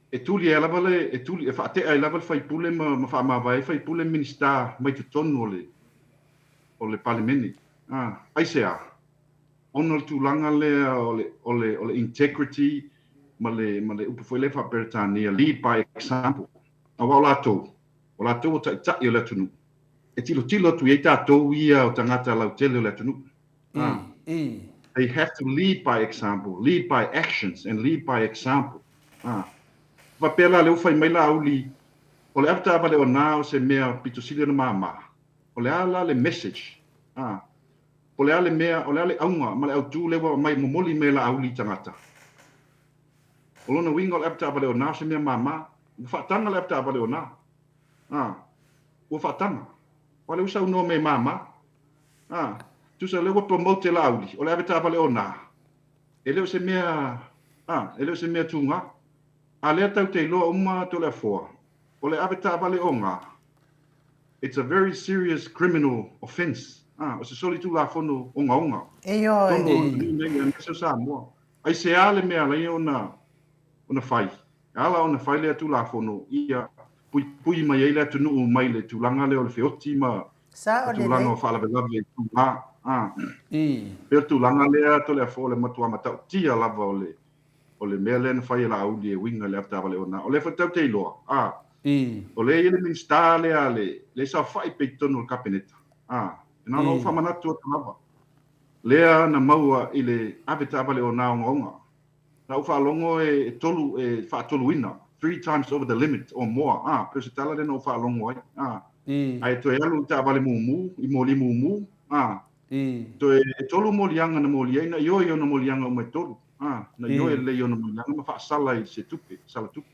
e tuli e lava le e tuli e fa te ai lava fai pule ma fa ma vai fai pule minister mai te tonu o le parliameni ai sea ono tu langa le o le integrity ma le upu foi le fa Britania lead by example a wa lato ta I le tunu e tilo tu ia tātou ia o tangata lau tele le tunu. They have to lead by example, lead by actions and lead by example. Va pela leu fai mai la uli o le apta vale o nao se mea pitosile na mama. O le ala le message. O le ale mea, o le ale aunga, ma le au tu lewa mai momoli me la uli tangata. O lona winga o le apta vale o nao se mea mama. Whaatanga le apta vale o nao. O whaatanga. Wale usa uno me mama. Tu sa lewa promote la auli. O le aveta vale ona. Ele se mea tunga. A lea tau te loa uma to le foa. O le aveta vale onga. It's a very serious criminal offense. O se soli tu la fono onga. Tono Samoa. Ai se ale mea lai ona fai. Ala ona fai lea tu la fono. Ia pui mai ele tunu mai le tulanga le o le feoti ma sa o le tulanga o fala vela tu Pe tu langa lea to le fo le matua mata tia lava o le mea lena fai la au le winga le afta vale ona o le fatau te loa o le ele min sta le sa fai pe tonu le kapeneta na no fa mana tu lava lea na maua ile aveta vale ona onga na ufa longo e tolu e fa tolu wina 3 times over the limit or more pe se tala le no fa longo ai to elu ta vale mumu I moli mumu to e tolu molianga na molianga yo na molianga o me tolu na yo le yo na molianga ma fa sala I se tupe sala tupe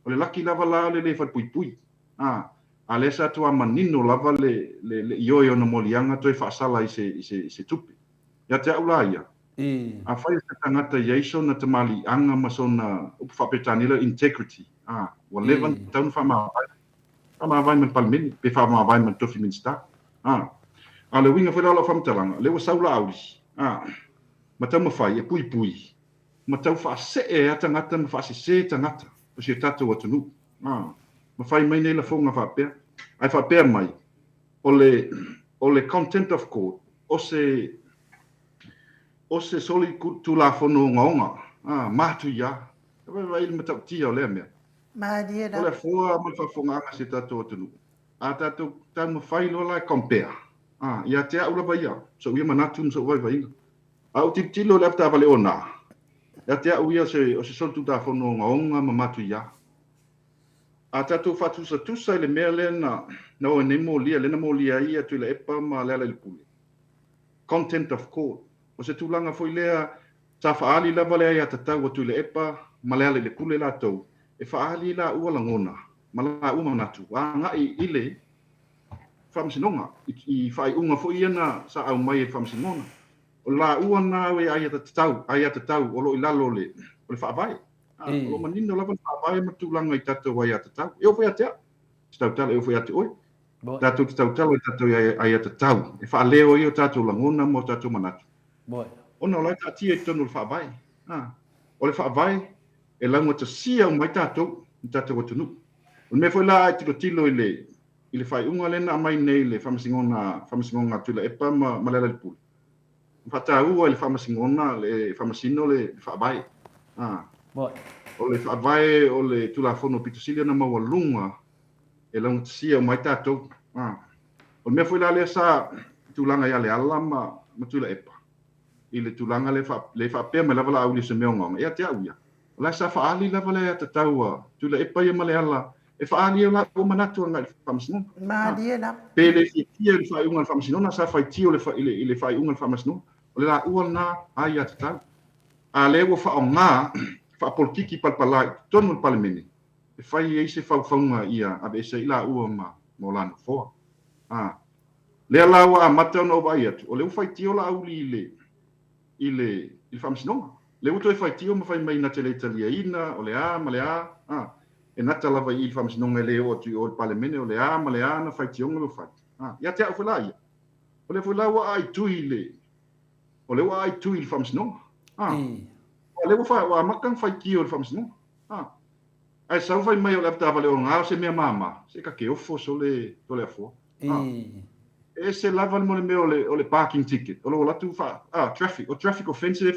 o le laki lava la le fa pui pui a le sa tu manino lava le yo na molianga to e fa sala I se tupe ya te ula ia a fai se tangata yeiso na te mali anga ma sona upa petanila integrity wa levan taun fa ma vai man palmeni pe fa ma vai man tofi min sta a le winga fai la fam talanga le wa saula auli ma tau mawhai e pui pui ma tau wha se e a tangata ma wha se tangata o si tatu o tunu ma whai mai nei la fonga wha pēr ai wha pēr mai o le content of court o se soli tu la fono ngaonga matu ia vai ma tau tia o lea mea o le fua ma wha fonga anga si tatu o tunu a tatu tau ma whai lola e compare ia te a ula vai ia so ia manatu so vai vai au tilo le afta vale ona ya te au ia o se sol tu ta fono ngaonga ma matu ia a tatu fatu sa tu sa le mele na o ne mo lia le na mo lia ia tu le epa ma le le pule content of court o se tu langa foi lea ta faali la vale ia ta o tu le epa ma le le pule la tau e faali la u la ngona ma la u ma natu nga ile famsinonga I fai unga foi ia sa au mai famsinonga o la ua na we ai ta tau o lo ilalo le fa vai o manino la fa vai ma tu langa I tatu wa ia ta tau eu foi até tau tala eu foi até oi tatu tau tala tatu ai ta tau e fa leo io tatu langona mo tatu manatu ona la ta tia tonu fa vai o le fa vai e langa ta sia mai tatu tatu tunu o me foi la tilo ile fai unga lena mai nei le famsingonga tu le epa ma le le pul fata ua le famasingona le famasino le fabai o le fabai o le tulafono pitosilia na mawalunga e lang sia mai tato o me foi la le sa tulanga ya le ala ma tula epa ile tulanga le fa pe me la vala au le se meonga ya te auia la sa fa ali la vala ta taua tula epa ya male ala e fa ali la o manatu nga famasino pe le tia le fa unga famasino na sa fa tio le fa unga famasino o le la ua na ai ata tau a le ua whaonga whaapolkiki palpalai tonu le palemene e whai e se whauwhaunga ia a be se ila ua ma lana foa lea la ua a mata ona o vai atu o le ufai tio la auli i le whamasinonga le uto e whai tio ma whai mai na te le talia ina o le a ma le a e nata lava I le whamasinonga le o atu o le palemene o le a ma le a na whai tionga lo whai ia te au whala ia o le whala ua ai tui o le wa ai tu il famsno o le wa makang fai ki o famsno ai sa fai mai o le ta vale o nga se mia mama se ka ke ofo so le to le fo e se lava mo le me o le parking ticket o lo la tu fa traffic offense le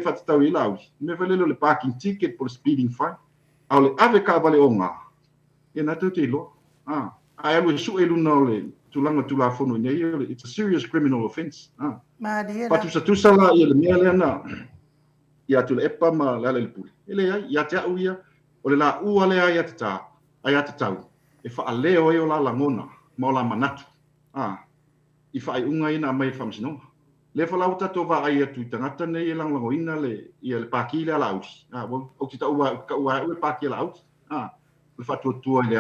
fa ta wi la me vale le parking ticket por speeding fine o le ave ka vale o nga e na tu te lo ai lo su e lu no le tulanga tula fono nei it's a serious criminal offense patu sa tu sala ia le mea lena ia tu le epa ma la le puli ele ia te uia o le la ua le ia te tau e fa leo e o la langona ma la manatu I fa ai unga ina mai famsino le fa lauta to va ai tu tangata nei lango ina le ia le paki le la aus o ti ua ka ua le paki la aus le fa tu le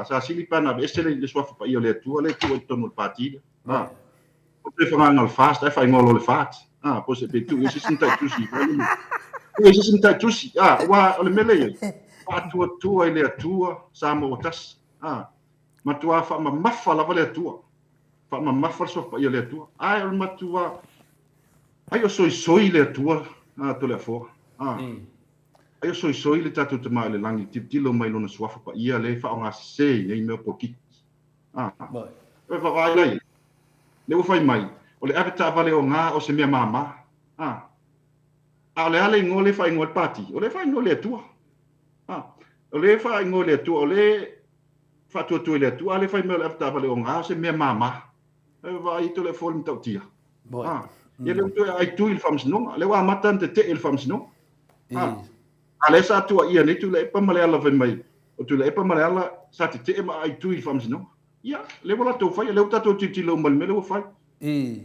sa sili pana be stele le swafa pa io le tu tonu pati o te whanga al fast e whai ngolo le fat po se pe tu isi sinta tusi isi sinta tusi wa o le mele tua le atua Samoa tas ma tua fa ma mafa la vale atua fa ma mafa so pa io le atua ai o matua ai o soi le atua to le fo ai o soi le tatu te mai le langi tilo mai lona swafa pa ia le fa nga se nei me po ki e fa vai le fai mai o le apeta vale o ngā o se mea mama. A le ale ngole fa ngol pati, o le fa ngole atua. O le fa ngole atua, o le fa tu le atua, le fa me le apeta vale o ngā o se mea mama. E va i to le fol mtau tia. Ia le to ai tu il fams no, le wa matan te il fams no. A le sa tua ia ni tu le pa male ala ven mai. O tu le pa male ala sa te ma ai tu il fams no. Ia, le wala to fai, le tato titi lo mal me le fai.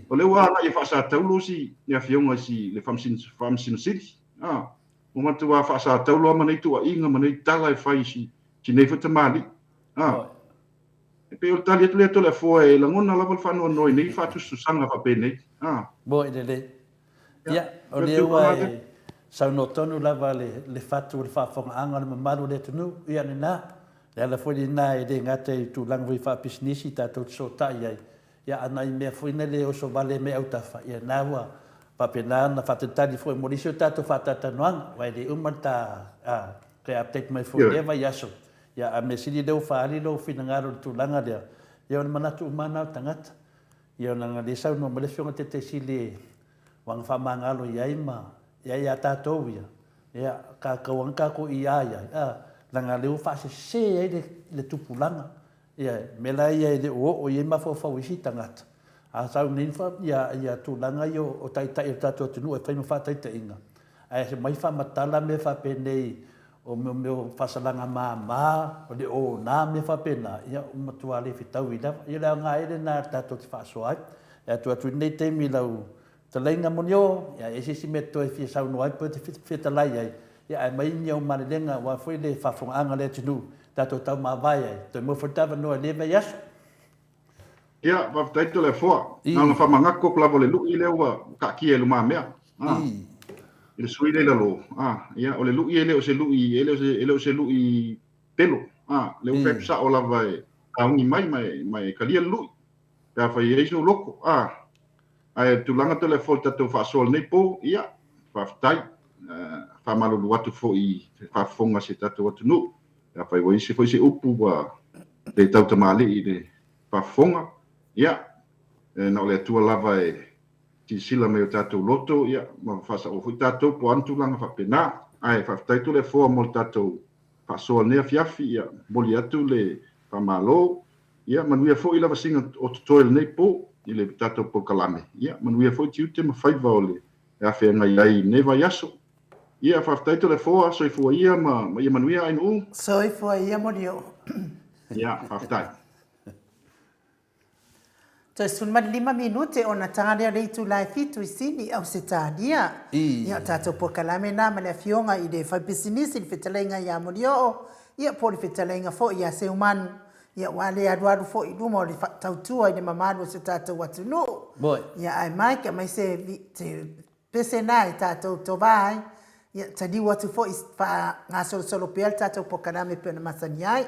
O le wa na i fa sa taulo si ia fionga si le famsin city. O matu wa fa sa taulo ma nei tu a inga ma nei tala e fai si nei fata mali. E pe o tali tu le to le fo e la ngona la fa no noi nei fa tu susanga fa pe nei. Bo i le. Ia, o le wa sa no tonu lava le fatu le fa fonga anga le malu le tunu ia na. Ya la foi na e de ngate tu lang vi fa pisnisi ta to so ta ya ana i me foi na le o so vale me auta fa ya na wa pa pena na fa ta di foi morisio ta to fa ta noang wa de umata ke update mai foi eva ya so ya a me sidi de fa ali lo fi ngaro tu langa de ya na mana tu mana tangat ya na de sa no me le fionga te sili wang fa mangalo ya ta to ya ka wang ka ko ia langa leu fa se le tupulanga ia mela ia de o ia ma fo wisi tangata a sa nin fa ia tu langa yo o tai tato tunu e fa no fa tai inga ai se mai fa matala me fa penei o meu fa salanga ma o de o na me fa pena ia o matuale fitau ida ia la nga ele na tato fa soai ia tu nei te mi lau te lenga monio ia ese si metto e fi sa no ai pe te lai ai ia ai mai nyau malenga wa foi le fa fonga anga le tunu tato tau ma vai ai to mo fortava no le me yas ia va taito le fo na fa manga ko plavo le lu ile wa ka ki e lu ma mea ile sui le lo ia o le lu ile o se lu ile o se lu i pelo le u pepsa o la vai a un mai kalia lu ta fa ye so loko ai tu langa tele fo tato fa sol nei po ia fa tai fa malu watu fo i fa fonga se tato watu no ya fa i se foi se upu wa le tau tamale i le fa fonga ia na le tua lava e ti sila me o tato loto ia ma fa sa o foi tato po antu langa fa pena ai fa tai tu le fo mo tato fa so ne fiafi ia boli atu le fa malo ia manuia fo i lava singa o toil nei po i le tato po kalame ia manuia fo ti te ma fai vole e fa ngai ne va yaso ia fa taito le fo so i fo ia ma ia manuia ai no so i fo ia mo dio ia fa tai to sun ma 5 minute ona tanga le tu lai fitu sini au se tadia ia tato po kalame na ma le fionga i de fa business i fitalenga ya mo dio ia po fitalenga fo ia se umanu ia wale aduadu fo i dumo le tautua i de mamadu se tato watu no ia ai mai ka mai se te pese nai tato to vai ia tadi watu fo i fa ngaso solo pel tato po kalame pe na masani ai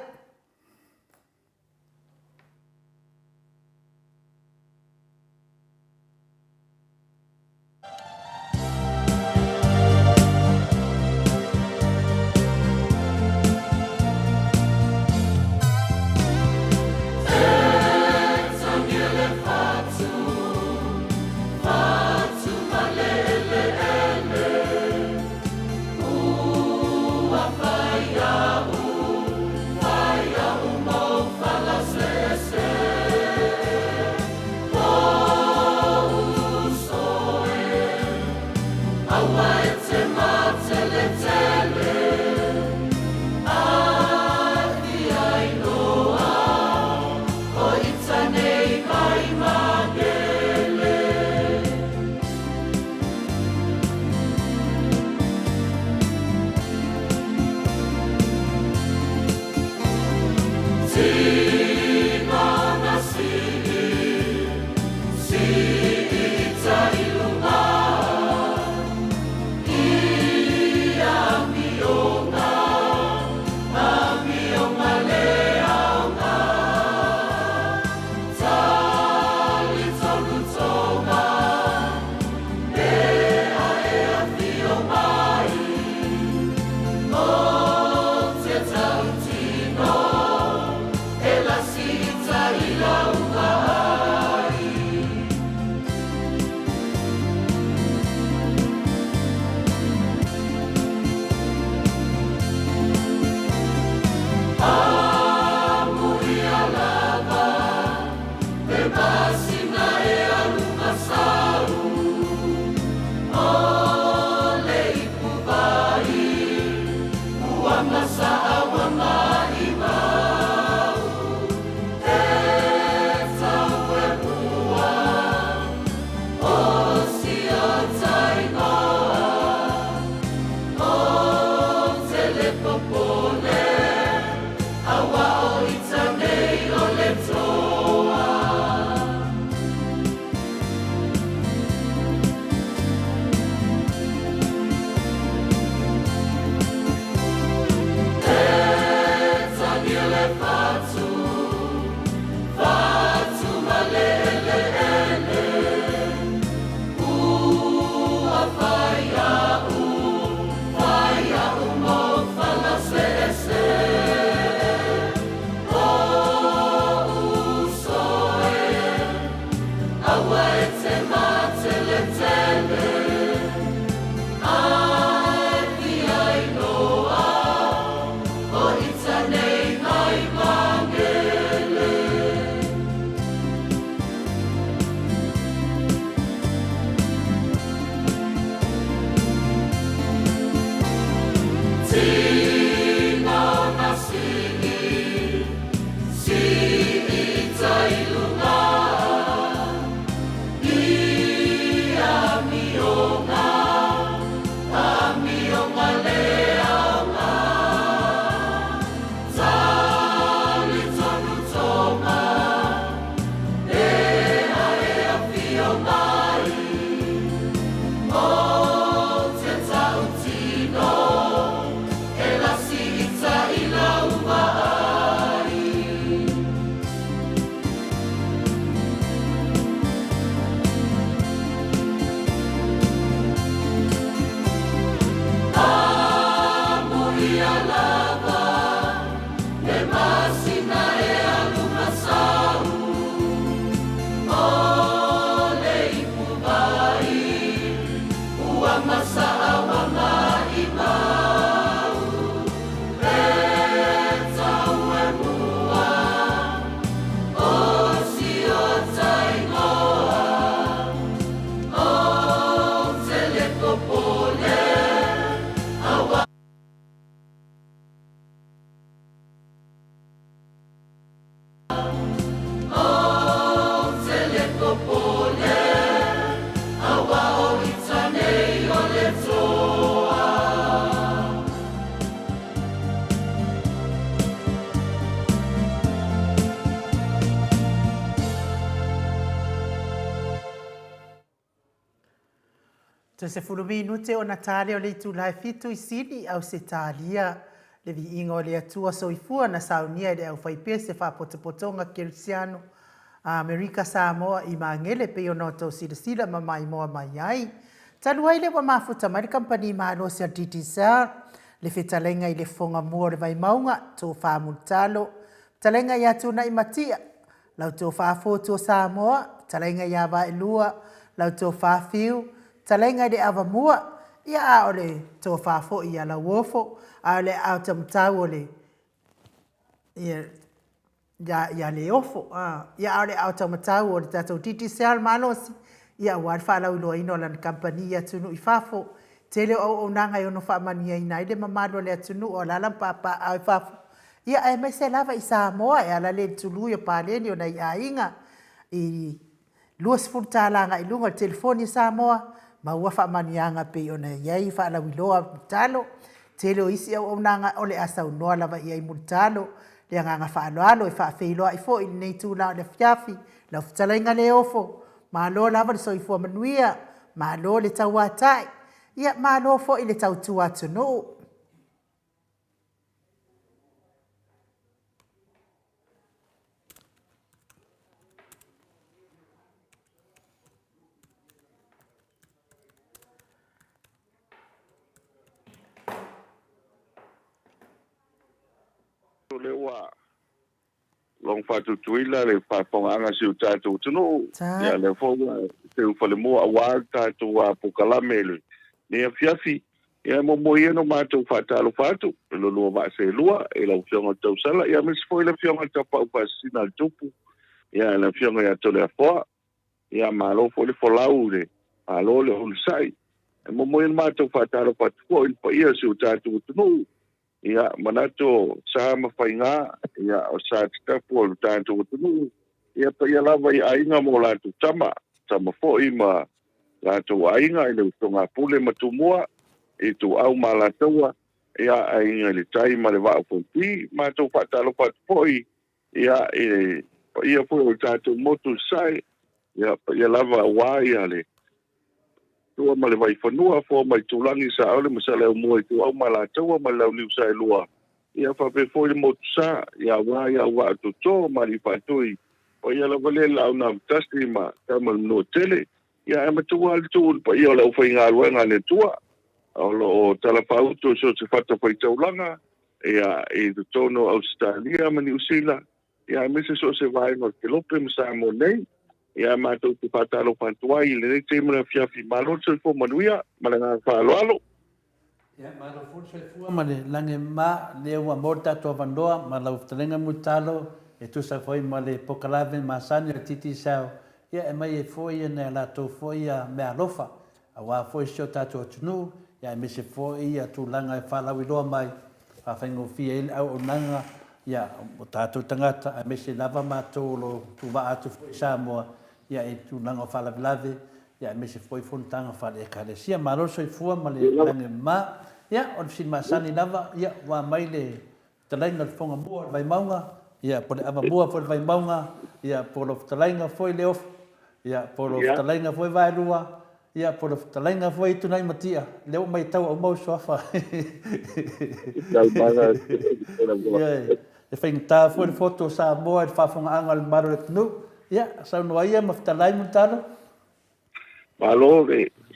Te se minute o Natalia o le tūlai fitu I sini au se tālia. Le Viiga o le atua soifua na saunia le au whaipea se whapotopotonga Kirisiano a Amerika Samoa I mangele pe o noto sila ma mai moa mai ai. Tanu ai le wa mafuta mai kampani mahalo se DTSR le whetalenga I le fonga mua le vai maunga tō whamutalo. Talenga I atu na I matia. Lau tō whafoto Samoa, talenga I awa I lua, lau tō whafiu, talenga de ava mua ia a ole tō whafo I ala wofo a ole au tamtau ole ia le ofo ia ole au tamtau ole tatou titi seal malosi ia wad whalau loa ino lan kampani ia tunu I whafo tele o nanga I ono whamania I naile mamado le atunu o lalam papa au whafo ia ai mai se lava I Samoa e ala le tulu ia paleni o na I ainga I luas furtalanga I lunga telefoni Samoa ma ua whamanianga pe o na iei whaalawiloa mutalo. Tele o isi au nanga o le asa unoa lava iei mutalo. Le anganga whaaloalo e whaafeiloa I fo I nei tūna o le fiafi. Lau futalainga le ofo. Ma lo lava le soifua manuia. Ma lo le tau atai. Ia ma lo fo I le tau tua tunu. Le wa long fatu tuila le paponga si utatu tunu ya le foga te ufale mo awal tatu wa pokalamele ne fiafi ya mo moyeno mato fatalo fatu lo ba se lua e la fionga tau sala ya mis foi le fionga tapa pa sina tupu ya la fionga ya tole fo ya malo fo le folaure alo le hulsai mo moyeno mato fatalo fatu ko il pa ia si utatu tunu ia manato sa mawhainga ia o sa titapu o tātou tunu ia pa ia lava I ainga mo lātou tama fo I ma lātou ainga I le utonga pule matumua I tu au ma lātoua ia ai le tai ma le va fo pi ma to fatalo pat foi ia ia foi o tato motu sai ia lava wai ale tua ma le vai fanua fo mai tulangi sa ole ma sa le mo i tu au ma la tua ma la liu sai lua ia fa pe foi motu sa ia wa to to ma li fatui o ia la vale la una tasti ma tama no tele ia ma tua al tu pa ia la foi nga luenga le tua o talapau to so se fata pai taulanga ia tono Australia ma New Zealand ia me se vai no te lope msa mo nei ia ma to te fata lo pantua i le te mo fia fi malo se fo manuia ma la fa lo ia ma lo fu se fu ma le lange ma le wa morta to vandoa ma la uftalenga mutalo e tu sa foi ma le pokalave ma sani titi sao ia e mai e foi na la to foi me alofa awa foi sio tato tunu ia me se foi ia tu langa e fala wi lo mai fa fengo fia il au nanga ia o tato tangata a me se lava ma to lo tu va atu foi Samoa ia e tu langa fala blave ia me se foi fontanga fa le kalesia ma lo so fu ma le langa ma ia on si ma sani lava ia wa mai le talainga fonga bua vai maunga ia por ava bua por vai maunga ia por lo talainga foi le of ia por lo talainga foi vai rua ia por talainga foi tu nai matia leo mai tau o mau sofa ia e fai ta foi foto sa boa fa fonga angal maro nu ia sa no ia ma talai mutano malo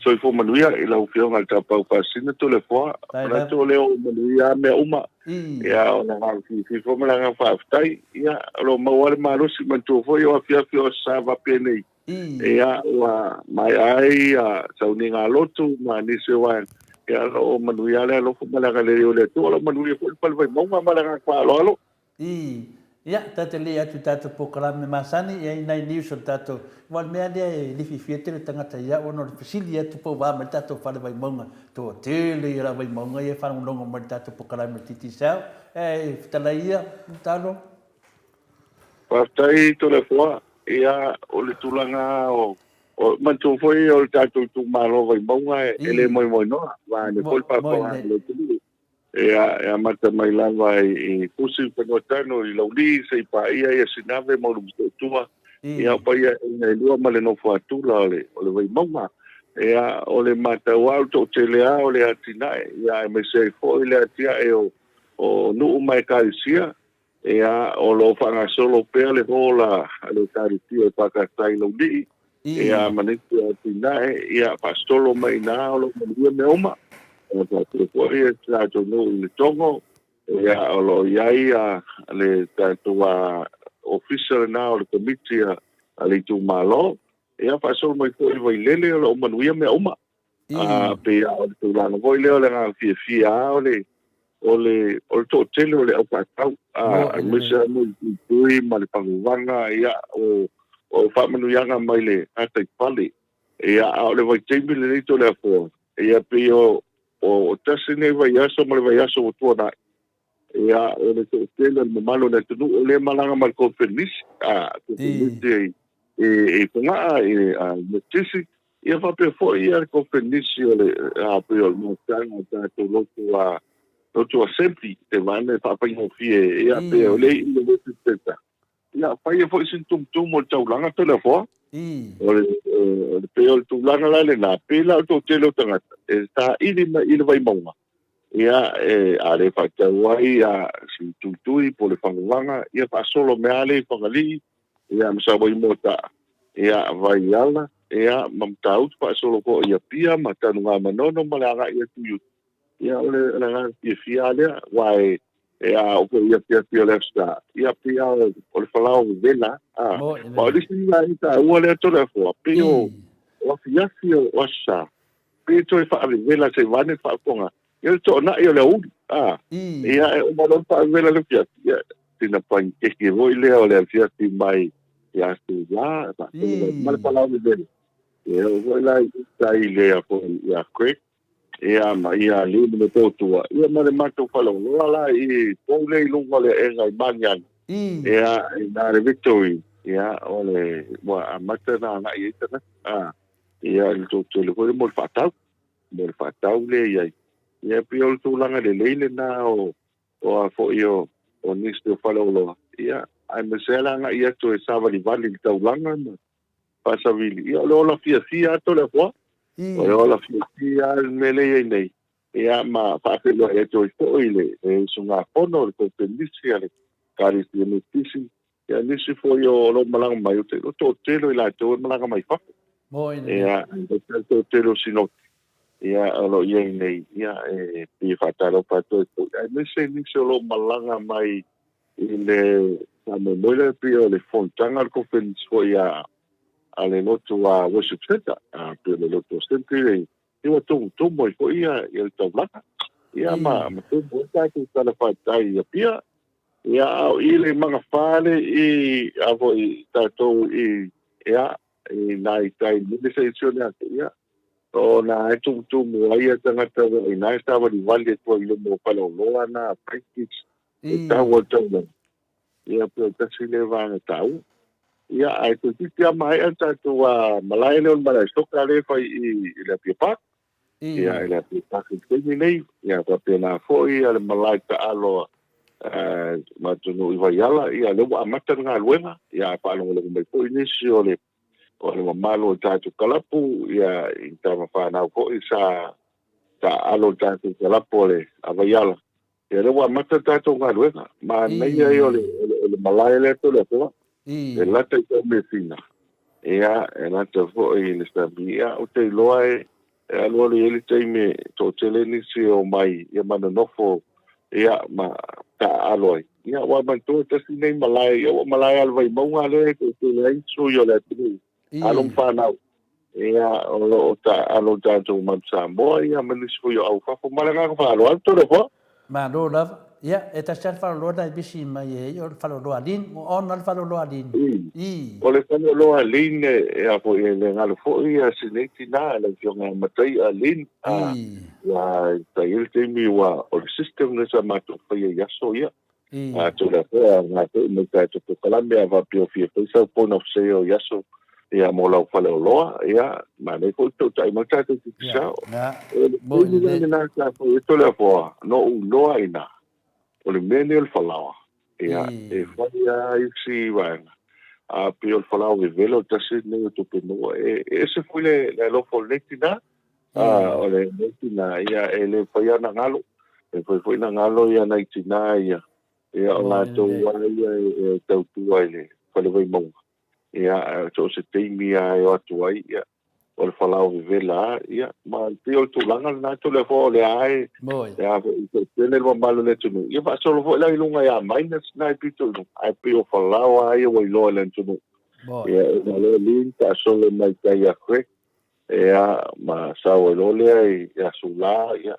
soy fo manuia e la ufio ngal tapa pasina to le fo na to le o manuia me uma ia ona ngal fi fo mala fa ftai ia lo mawal malo si manto fo yo afia fio sa va pene ia wa mai ai sa uninga lotu ma ni se wa ia lo manuia le lo fo mala le le to lo manuia fo pal vai mo mala fa lo ia tata le atu tata pokalame masani ia nai news o tato wal mea le lifi fiete le tangata ia ono fasili atu po wa ma tato fale vai monga to tele ia vai monga ia fa un longo ma tato pokalame titi sao fitalaia talo pastai to le fo ia o le tulanga o manto foi o tato tu malo vai monga ele moi no va ne pol pa le tulu ia mata mai lava i pusi penotano i lauli se pa ia sinave mo lu tua ia pa ia nei lua male no fatula ole vai mama ia ole mata wal to telea ole atina ia me se fo ile atia o nu mai kaisia ia o lo fanga solo pe le hola ale tariti pa ka tai lauli ia maniti atina ia pastolo mai na lo me oma Porque está todo el tongo ya lo yai le tatua official now le committee ali tu malo ya pasó muy foi vai lele lo manuia me uma pe tu la no voi le la fia ole to tele ole o patau misa muy tui mal pangwanga ya o fa manuia mai le ata pali ya ole vai tembi le to le fo ya pe o tasine vai aso mo vai aso o tuana ia o le tele mo malo na tu le malanga mal confernis e punga notisi ia fa pe fo ia confernis le pe o mo tanga ta to lo sempre te vane fa pa no fie ia pe o le teta ia fa ia fo sin tum mo taulanga telefo o pe o taulanga la le na pe la to tele tanga está ili vai monga ia ale fa tawai si tutui po le fanganga ia fa solo me ale fangali ia msa vai mota ia vai ala ia mamtau fa solo ko ia pia matanu nga manono malanga ia tu ia ole la fia ale vai ia o ia pia le sta ia pia o le falau vela o le singa ita o le telefo pio o fia o sa pito e fa vela se vane fa ponga eu to na eu le u ia o malon fa vela le fia tina pan que voi le o le fia ti mai ia tu la mal palau de vela eu vou lá sai le a po ia quick ia ma ia le me to tua ia ma le mato fa lo la i po le lungo le e ngai manyan ia na le victory ia ole mo amata na ia tana ia il tutto le mo fatau le ia ia pia o tūlanga le leile nā o a fo o nisi o whalaoloa. Ia, ai mesela nga ia to e sawali wali ki taulanga ma pasavili. Ia o la fia ato le fua. O la fia mele ia nei. Ia ma whaafelo e to i fo ile e sunga pono le kote nisi ale kari si e nisi. Ia nisi fo o lo malanga mai o to telo i la to malanga mai whako. Ia, to telo sinoti. Ia alo ia nei ia e pi fatalo pato ai nisi o lo malanga mai ile ame moile pi o le fontanga al conference foi a ale lotu a worship center a pi le lotu center e o tu moi foi ia il tablata ia ma tu bota tu sala fatai ia pia ia ile manga fale i avo i tato i ia i nai tai ni se sione ia o na e tu mo ia tanga tanga i nai stava di valde tu i mo palo loa na practice e tau tau ia pe tasi le vanga tau ia ai tu tia mai anta tu a malai le malai soka le fai i le pipa ia le pipa que nei ia pa pena foi ale malai ta alo ma tu no i vai ala ia le wa mata nga luenga ia pa lo le mai foi nisi o le malo tatu kalapu ia i tama fa na ko isa ta alo tatu kalapu le avaiala ia le wa mata tatu nga luenga ma nei ai o le malai le to le to e lata i me fina ia e lata fo i le stabia o te loa e alo le ele te me to tele ni si o mai ia mana nofo ia ma ta alo ia wa man to te si nei malai ia wa malai al vai maunga le te le su yo le tu along whanau. Ia o ta alo tātou man Samoa, ia manis fo yo au whafo malanga ka whalo alto re fo. Ma no lava. Ia, e ta sian whalo dai bisi mai e, o whalo loa lin, o on al whalo loa lin. O le whalo loa lin e a fo e le ngalo fo ia sineti nā, le fionga matai a lin. Ia, ta il te mi wa o le system nesa mato whaia yaso ia. To le fo, ngā te me tātou to kalamea va pio fia whaisa pona fseo yaso. Ia mo lau whale o loa, ia, ma nei ko tau tai ma tātou ki kisao. Mo i ni nā tātou e tole a poa, no u loa i nā, o le mene o le whalawa. Ia, e whaia i si wanga. A pi o le whalawa e velo tasi nei o tupe noa. E se fui le lofo neti nā, o le neti nā, ia, e le whaia na ngalo. E whai na ngalo ia na iti nā, ia. Ia, o ngā tau wai e tau tua i le whale vai maunga. Ia, so se teimi a e Atua ia, o le whalau vela ia, ma te o tūlanga na to le fo le ai, ia, i te tene lua malo le tunu. Ia, va solo fo la ilunga ia, mainas na i pito inu, ai pe o whalau ai o iloa le tunu. Ia, e na le lin, ta solo mai kai a kwe, ia, ma sao e lolea, ia sula, ia,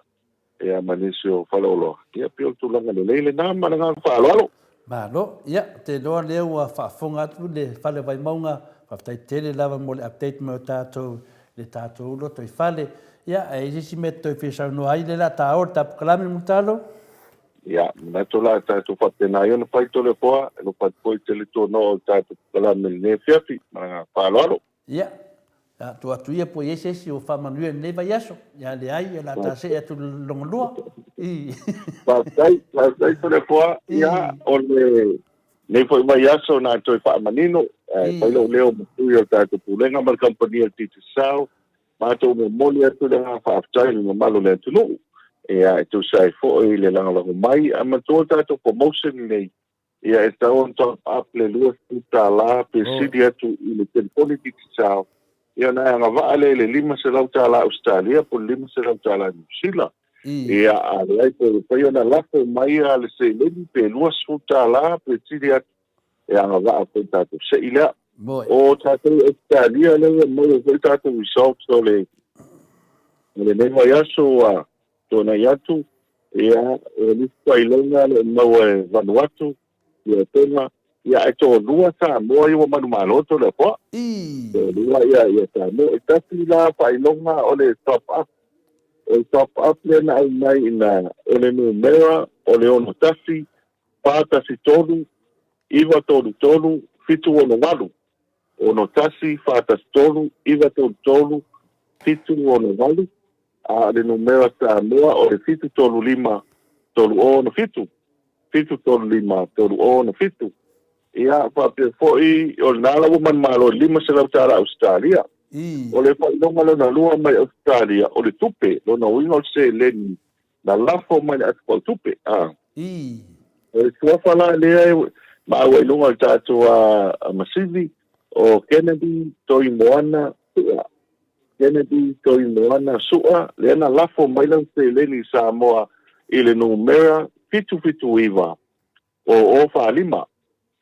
manisi o whalau loa. Ia, pe o tūlanga le leile na, mananga whaalo. Malo, ia, te loa leo a whaafonga atu le whale vai maunga, whaftai tele lava mo le update mo tātou, le tātou ulo toi whale. Ia, e isi me toi whisau no ai le la tā ora tapu kalami mutalo? Ia, na to la tātou whapena i ona pai tole poa, e no pai poi tele tō no o tātou kalami ne whiapi, ma whaaloaro. Ia, tu atu ia po iese si o whamanua nei vai aso, ia le ai, la tā se atu longolua. Pasai tole poa, ia, o le nei foi mai aso na toi whaamanino, pai lo leo matui o tātou pulenga mar kampania titi sao, mātou me moli atu le ngā whaaftai ni malo le tunu. Ia, e tu sai fo i le langalangu mai, a matua tātou promotion nei, ia e tau on top up le lua tuta la, pe sidi atu i le telefoni titi sao, ia na nga vaale le 5 se lau tala Australia, po 5 se lau tala New Zealand. Ia a lai pe pai ona lafo mai a le se leni pe lua su tala, pe sidi atu, ia nga vaa pe tātou se ilea. O tātou Australia le mai pe tātou results o le newa yaso a tōna iatu, ia nipa ilonga le mau e Vanuatu, ia tōna, ia e tō lua tā moa iwa manu maloto le poa. Tō lua ia tā moa, e tasi la pa ilonga o le top up. O top up le na au mai ina o le numera, o le ono tasi, pātasi tonu, iwa tonu, fitu ono walu. Ono tasi, pātasi tonu, iwa tonu, fitu ono walu. a le numera Samoa o le fitu tolu lima tolu o na fitu tolu lima tolu o na fitu ia whapea foi o nala o man malo lima se lau tara Australia o le whainonga lona lua mai Australia o le tupe lona uinga o se leni na lafo mai atu o tupe o le tuafala lea ma awa ilunga o tātou a Masivi o Kennedy toi moana Kennedy toi moana sua le ana lafo mai lau se leni Samoa i le numera fitu iwa o whaalima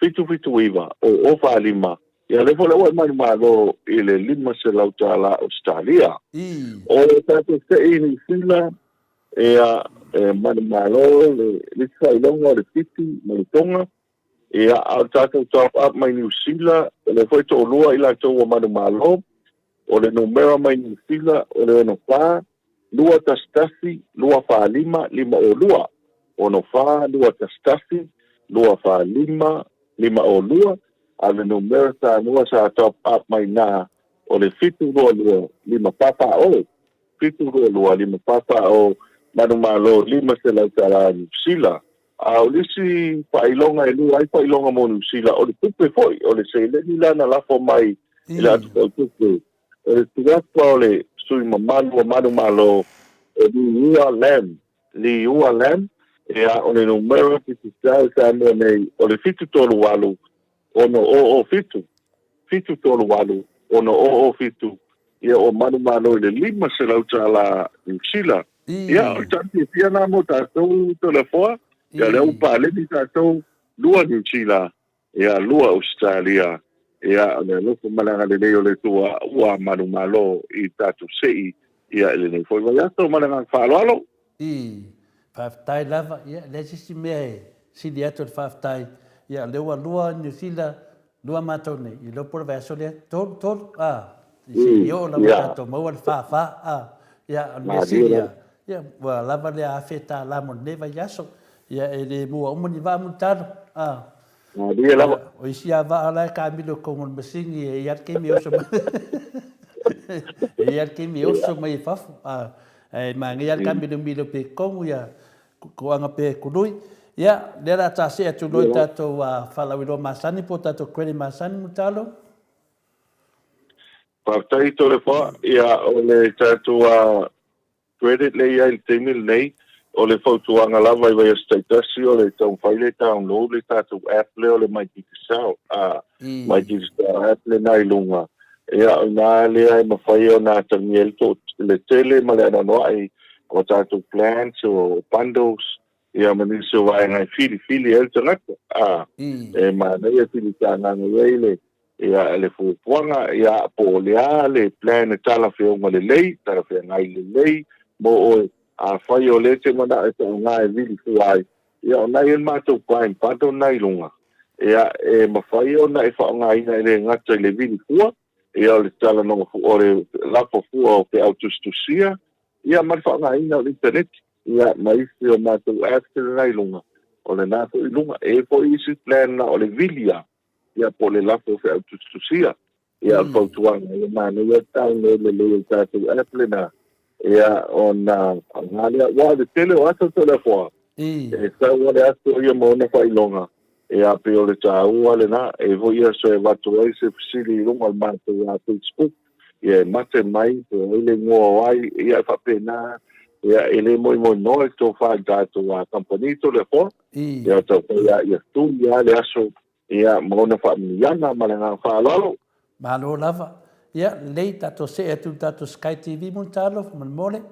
fitu iwa o whaalima ia le fole ua mai malo i le lima se lau tala Australia o le tātou se i ni sila ia mani malo le whailonga o le fiti mai tonga ia au tātou top up mai New Zealand le foi to lua i la tau o mani malo o le numera mai New Zealand o le ono wha lua tastasi lua whaalima lima o lua ono wha lua tastasi lua whaalima lima o lua a le numera sa mua sa top up mai na o le fitu lua lima papa o fitu lua lima papa o manu malo lima se lau tala New Zealand a o lisi whailonga e lua ai whailonga mo New Zealand o le tupe foi o le se le nila na lafo mai i la tupe o le tuapa o le sui mamalu o manu malo o li ua lam e a o le numero fitu sa mo nei o le fitu tolu walu ono o fitu tolu walu ono o fitu ia o manu malo le lima se lau tala New Zealand ia o tanti pia na mo tātou telefoa ia le upa le ni tātou lua New Zealand ia lua Australia ia le loko malanga le leo le tua ua manu malo i tātou sei ia le nei foi vai ato malanga whaaloalo whaftai lava ia le sisi mea sidi ato le whaftai ia leua lua New Zealand lua mātou nei i lopo le vaso lea tolu i o la tātou maua le whawha ia on mea sidi ia wa lava le a feta la mo neva yaso ia e le mua umani va mutano dia lava o isi ava ala ka milo ko mon masingi e ia ke mi oso e ia ke mi oso mai fafu e mangi ia ka milo pe kongu ia ko anga pe kului ia le ra ta se tu lo tato wa fala wi lo masani po tato kweli masani mutalo Partai telefoa ia o le tato credit le ia il temil nei o le fautuanga lava i vai status o le tau faile download le tatu app le o le mai kisao mai kisao app le nai lunga ia o na le ai mawhai o na tangiel to le tele ma le ananoa ai o tatu plans o bundles ia manisi o vai ngai fili el tangata e ma nei e fili tānanga weile ia le fupuanga ia po lea le plan e tala whionga le lei tala whia ngai le lei mo o a whai o le te mana e tau ngā e vili fuai ia o nai en mātou kwain pato nai lunga ia e mawhai o na e whao ngā ina e le ngata i le vili fua ia o le tala nonga fu o le lapo fua o ke autostusia ia mai whao ngā ina o le internet ia maisi o mātou after nai lunga o le nātou i lunga e po isi plan na o le vilia ia po le lapo ke autostusia ia o pautuanga ia mana ia tau le le tātou after na ia ona angalia wa de tele o ato telefoa e sa wa le ato ia mo na failonga ia pe o le tau ale na e vo ia so e watu ai se fsili lunga al mate ia Facebook ia mate mai pe ele mo ai ia fa pena ia ele mo no to fa dato a company telefoa ia to ia tu ia le aso ia mo na fa miana malanga fa lalo malo lava ia lei tato se e tu tato Sky TV montalo man mole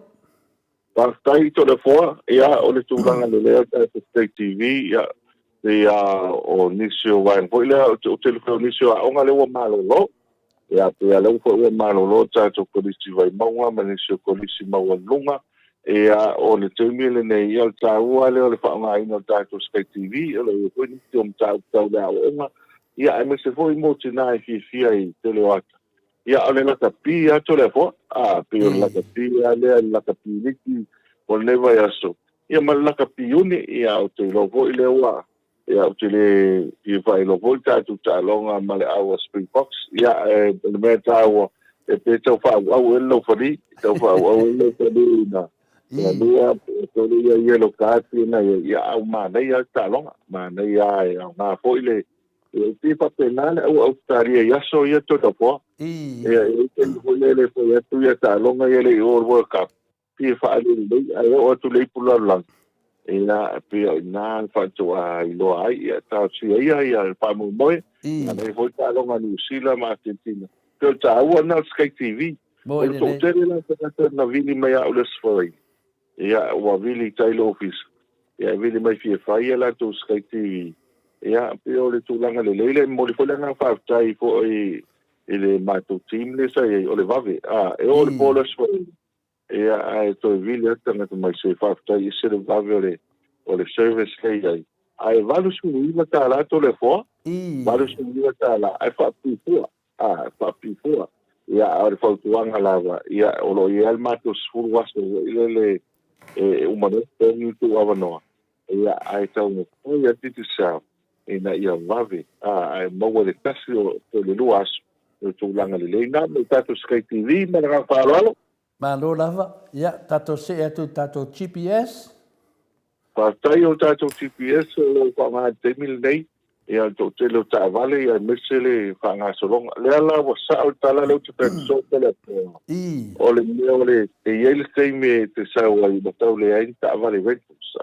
Partai telefoa ia o le tūranga le lea tato Sky TV ia o nisio wain po ile o telefone nisio a onga le ua malolo ia pe ale ua ua malolo tato kolisi vai maunga manisio kolisi maua lunga ia o le teumile nei ia le tāua le o le whaonga ina o tato Sky TV o le ua nisio tau lea o onga ia e me se foi mo tina e fia i teleoata ia ole la tapi ato le fo pe la tapi ale la tapi liki o le vai aso ia ma la tapi uni ia o te lo vo ile wa ia o te le i vai lo volta tu ta longa ma le awa spring box ia le meta wa e pe tau whaau lo whari, tau whaau lo whari na. Ia lua, tolu ia yellow card, na ia au mānei au tālonga, mānei ai au ngā foile, ia tipa penane au Australia iaso ia tota poa. Ia te foile po ia tu ia tālonga ia le All World Cup. Pia whaali lei, ai o atu lei pulalang. Ia pia nā whatua i loa ai, ia tau sia ia whamu moe, nei hoi tālonga New Zealand ma Argentina. Pia tāua nā Sky TV, o le tō tere la tātata na vini mai au le sforai. Ia ua vili tailo office. Ia vili mai fia whaia la tō Sky TV. Ia pia o le tūlanga le leile, mo le whalanga whaatai po i le mātou team le sa, o le vave. E o le pōla sforai. Ia ai to vili atanga to mai se fafta i se vave o le service kei ai ai valu suiva ta la to le fo valu suiva ta la ai fa pifua fa pifua ia ai fa tuanga lava ia o lo ia ma to sfur was le umano ni tu avano ia ai tau mo ia titi sa ina ia vave ai mo le tasio to le luas to langa le na me tato Sky TV ma ra fa lo Malo lava, ia, tato se atu tato GPS. Patai o tato GPS o whanga temil nei, ia to te leo ta vale, ia mesele whanga solonga. Lea la wa sao tala leo te pēn so tele pēna. O le mea o le, e iele tei me te sao ai matau le ain ta vale ventus.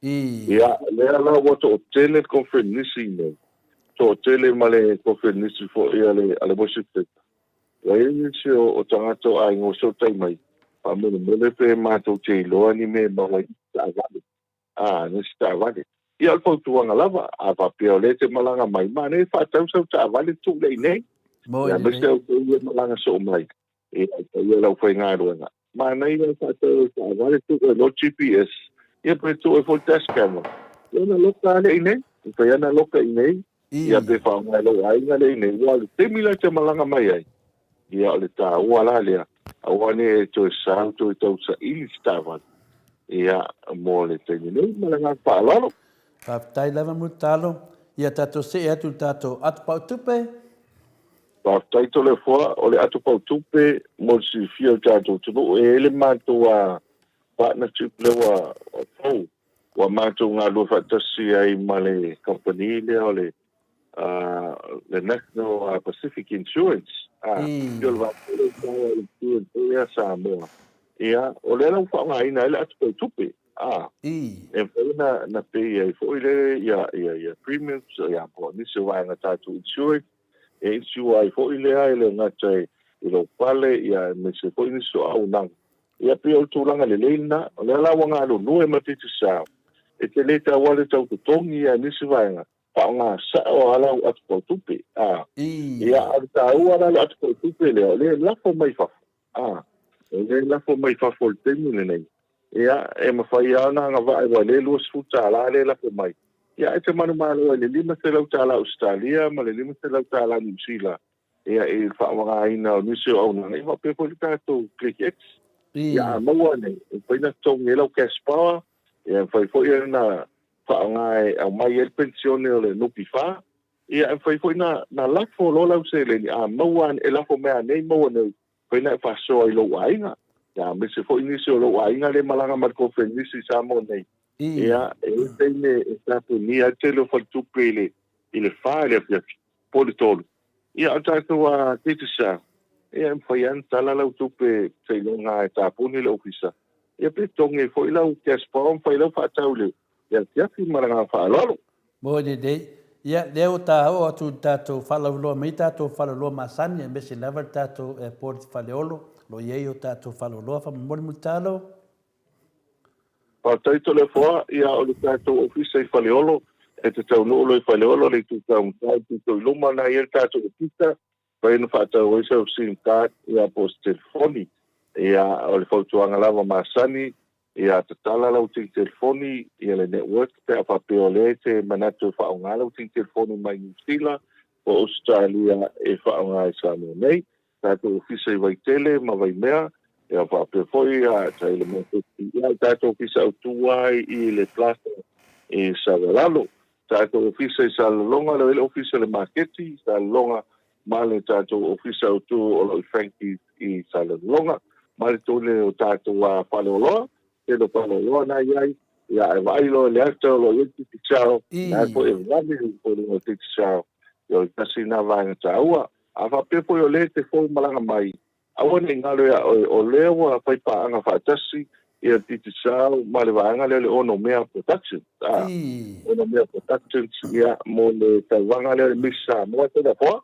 Ia, lea la wa to tele konfernisi nei. To tele ma le konfernisi fo ia le ale mositeta. Ia isi o tangato ai ngō tai mai. Pamene mele pe mātou te iloa ni me mawai ta vale. Nisi ta vale. Ia alpo tuanga lava, a papia o le te malanga mai. Ma ne whātau sau ta vale tu lei nei. Ia mese au te ia malanga so mai. Ia ia lau whai ngā ruanga. Ma nei ia whātau ta vale tu e lo GPS. Ia pe tu e full dash camera. Ia na loka ale i nei. Ia na loka i nei. Ia pe whaunga lo ainga le i nei. Ia te mila te malanga mai ai. Ia le tā ua la lea. Awane e to sa to to sa ili stava. Ia mo le teni nei malanga paalalo. Pa tai lava mutalo. Ia tato se atu tato atu pau tupe. Pa tai to le foa o le atu pau tupe mo si fio tato tupu e ele matua partnership le wa fau. Wa matua ngā lua fatasi ai male company le o le the National Pacific Insurance. Yo va a Samoa. Ia, o le lau whaonga ina ele atu pau tupe. E whaina na pei ai fōile ia premiums, ia po nisi wāinga tātu insurance. E insure ai fōile ai le ngatai i lo pale, ia me se fōi nisi o au nang. Ia pia o tūranga le leina, o le lau wanga alo nue matiti sao. E te leta wale tau kutongi ia nisi wāinga. Whaonga sao alau atu pau tupe. Ia arta au alau atu pau tupe leo, le lafo mai whafo. Le lafo mai whafo le temu le nei. Ia, e mawhai ana ngā wae wa le luas futa ala le lafo mai. Ia, e te manu malo e le lima te lau tāla Australia, ma le lima te lau tāla New Zealand. Ia, e whaonga aina o nisi o au nanga. Ia, pe poli tātou Click X. Ia, maua nei. E paina tong e lau cash power. Ia, whai fwoi na whaonga e au mai el pensione o le nupi wha. Ia, e whai fwoi na lafo lo lau se le ni. Maua e lafo mea nei maua nei. Pena e whasoa i lo ainga. Ia, me se fo inisi o lo ainga le malanga marko fe nisi sa mo nei. Ia, e teine e tapu ni a te lo whaltupe i le wha le pia poli tolu. Ia, o tātou a titisa. Ia, mwhai an tala lau tupe te ilonga e tāpuni le ofisa. Ia, pe tonge fo i lau kia spao mwhai lau whaatau leo. Ia, tiafi maranga whaalolo. Mo de dei. Ia, leo tā o atu tātou whalauloa mai tātou whalauloa masani e mesi lava tātou e pōriti whaleolo, lo iei o tātou whalauloa whamamori mutalo. Pātaito le whoa, ia o le tātou ofisa i whaleolo, e te tau nuolo i whaleolo, le tu tau mtai, tu tau luma na ia tātou e pita, pai na whaatau oisa o SIM card, ia pos telefoni, ia o le whautuanga lava masani, ia te tala lau ting telefoni, ia le network, te apapeo le te manatu whaonga lau ting telefoni mai New Zealand, o Australia e whaonga i Samoa nei, tātou ofisa i Waitele, ma vai mea, ia apapeo foi, ia taile mōtuki, ia tātou ofisa Atua i le plata i Savalalo, tātou ofisa i Salalonga, le ofisa le Maketi, Salalonga, ma le tātou ofisa Atua o lo i Frankie, i salonga ma le tole o tātou a whaleoloa te do whaleoloa na iai ia e vailo le ato lo i titi chao na po e wani po le titi chao yo tasi na vanga taua a whapepo yo le te fōu malanga mai awa ni ngalo ya o leo a whai paanga whaatasi ia titi chao ma le vanga le ono mea protection ono mea protection ia mo le taiwanga le misa mua te da poa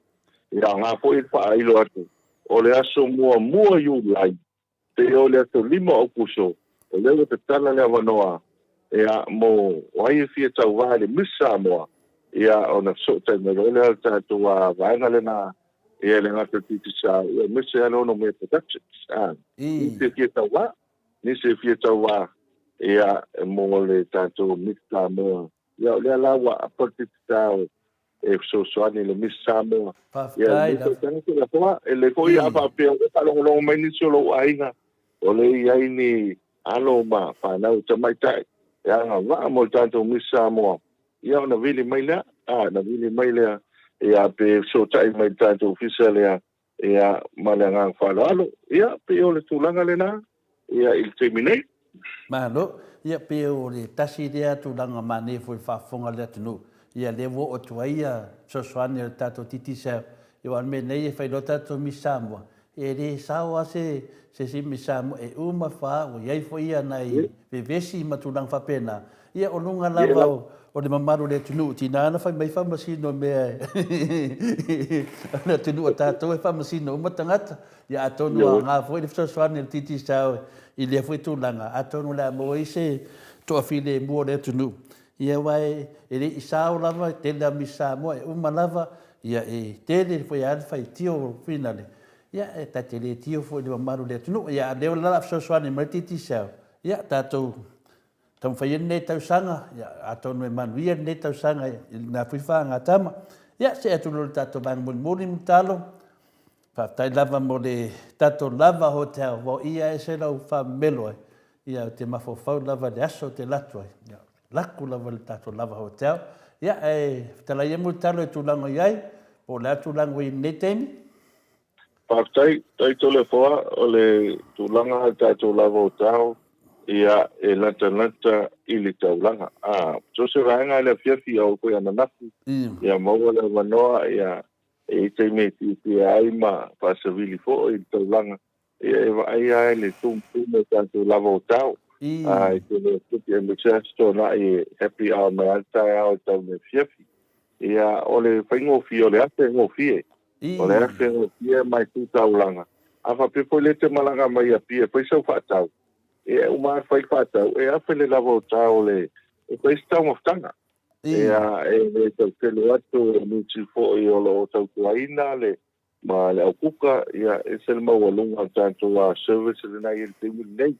ia ngā fo i whailo atu o le aso mua yu lai te o le ato 5 o kuso o leo te tala le awanoa ia mo wai fia tau wā le misa mua ia o na so te mero le al tātou a vanga le na ia le ngata titi chao ia misa le ono mea protection i te fia tau wā ni se fia tau wā ia mo le tātou mita mua ia le alawa a pati tau e so soani le misa mua ia le tangi la poa e le koi a papea o palongo mai ni solo ainga o le iai ni alo ma whanau tamaitai ia ngā wā mo tātou misa mua ia o na vili mai lea na vili mai lea ia pe so tai mai tātou fisa lea ia ma le ngā whanalo ia pe o le tūlanga le nā ia il terminate Malo, ia pe o le tasi rea tūlanga mane fo i whafonga lea tunu. Ia le wo o tuaia sosoane o tātou titi sao. Ia wan me nei e whailo tātou misamua. E re sao ase se si misamua e uma wha o iai fo ia nei vevesi ma tūlanga whapena. Ia o lunga lava o le mamaru le tunu. Tina ana whai mai whamasino mea e. Ana tunu o tātou e whamasino uma tangata. Ia atonu a ngā fo i le sosoane o titi sao i le foi tūlanga. Atonu la mo i se toa file mua le tunu. Ia wai e le isao lava te la misa mua e uma lava ia e tele foi alfa i tio finale. Ia e tate le tio foi le mamaru le tunu. Ia leo la sosoane mai titi sao. Ia tātou tam fai nei tau sanga. Ia atonu e manuia nei tau sanga na fuifa ngā tama. Ia se atunu le tātou bang muli mutalo. Tai lava mo le tato lava hotel, wo ia e se lau wha meloe. Ia te mafofau lava le aso te latua. Ia laku lava le tato lava hotel. Ia e tala ia mutalo e tūlango iai, o le tūlango i netemi. Whaktai, tai tole foa o le tūlanga a tato lava hotel, ia e lata i le taulanga. So se raenga le fiafi au koe ananafu, ia maua le wanoa, ia e te me ti ai ma pasavili fo i taulanga e vai ai le tum me tanto lava tau ai te le tuti e me chesto na e happy hour me alta au tau me fiafi ia ole faingo fi ole ate ngo fie ole ate ngo fie mai tu taulanga afa pe po le te malanga mai a pie pe so fa tau e uma fai fa tau e afa le lava tau le e pe sta mo ftanga ia e le tau tele atu ni ti fo i o lo tau tuaina le ma le au kuka ia e se le maualunga tanto a service le nai el temi nei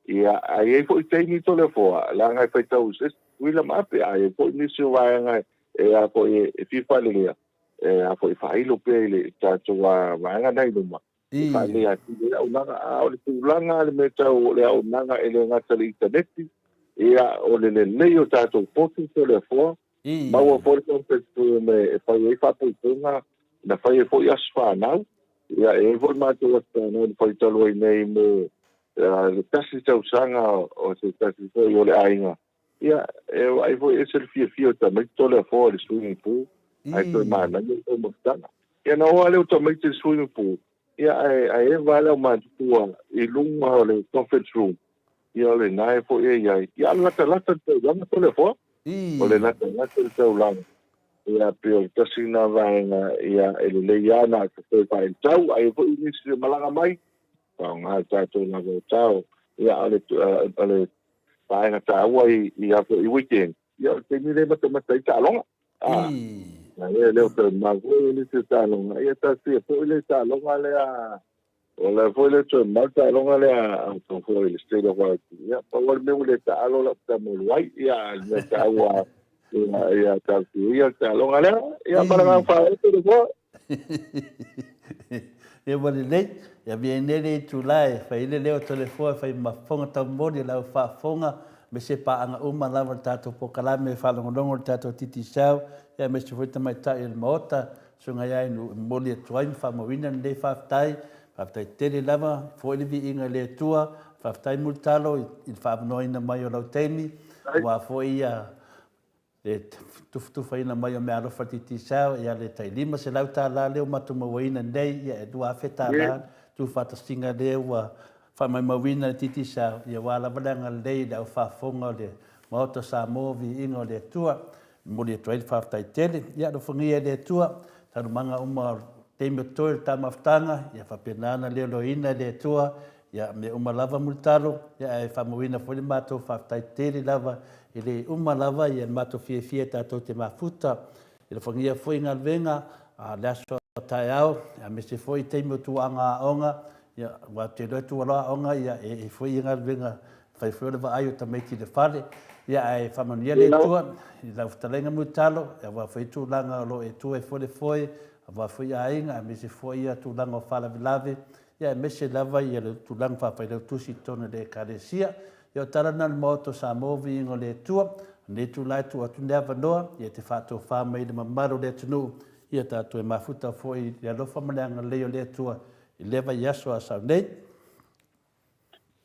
ia ai e fo i teimi tole foa la ngai fai tau se wila mape ai e fo i nisi vai ngai e a fo i fifa le lea e a fo i failo pe le tanto a vanga nai luma fa le a ti le au nanga a o le tūlanga le me tau le au nanga e le ngata le interneti ia o le leo tātou potu tole foa maua fo le kompetu me e whai e whapuitunga na whai e fo i asu whanau ia e fo i mātou asu whanau le whai talo i nei mo le tasi tau sanga o se tasi fo i o le ainga ia e ai fo i e sel fia tamai tole foa le swimming pool ai toi mana i o mostana ia na oa leo tamai te swimming pool ia ai e wala o mātua i lunga o le conference room ia le nai fo ia lata tau langa tole fo o le lata tau langa ia pio tasina vaenga ia ele le iana ka fo pa el tau ai fo inisi malanga mai pa nga tato na go tau ia ale vaenga tau ia fo i weekend ia te ni le mata ta longa na ia le o ma go ni se ta longa ia ta se fo le ta longa le o le foi le tō mata longa le a tō foi le state of Washington. Ia, pa wale meu le ta alo la ta mo luai, ia le ta ua, ia ta ia ta longa le, ia maranga wha e te rewa. Ia wale nei, ia bia nere tu lai, whai le leo tole fua, whai mafonga tau mori lau whafonga, me se pa anga uma lava tātou pokalame, whalongolongo tātou titi sao, ia me se fuita mai tai il Maota, so ngai ai no moli atuai, whamawina nei whaftai, Whaftai tele lava, fo ili Viiga le tua, whaftai multalo i whaapanoina mai o lau teimi, wa fo ia le tufutufa ina mai o mea alofa titi sao, ia le tailima se lau tā la leo matumawaina nei, ia e dua afe tā la, tu whatasinga leo wa whamai le titi sao, ia wala walanga lei le au whafonga le Maota Samoa Viiga o le tua, mo le tuai whaftai tele, ia no whangia le tua, tanu manga uma teimi o toi ta maftanga, ia whapenana leo loina le tua, ia me uma lava multalo, ia e whamawina fwere mātou whaftai tele lava, i le uma lava ia matou fie tātou te mafuta, i le whangia fwoi ngā venga, le aso tai au, a me se fwoi teimi o tuanga onga, ia wa te loe tuala onga, ia e fwoi ngā venga, whai fwere wa ai o tamaiti le whare, ia e whamania le tua, i lau whatalenga mutalo, ia wa fwoi tūlanga lo e tua e fwoi, wa fwoi a inga, a me se fwoi a tūlanga o whala vilave, ia e me se lava ia le tūlanga whawhai lau tusi tona le karesia, ia tarana le Maota Samoa Viiga le tua, le tu lai tu atu nea wanoa, ia te whātou whāmai le mamaro le tunu, ia tātou e mafuta fwoi, ia lofa maneanga leo le tua, i lewa i aso a sau nei.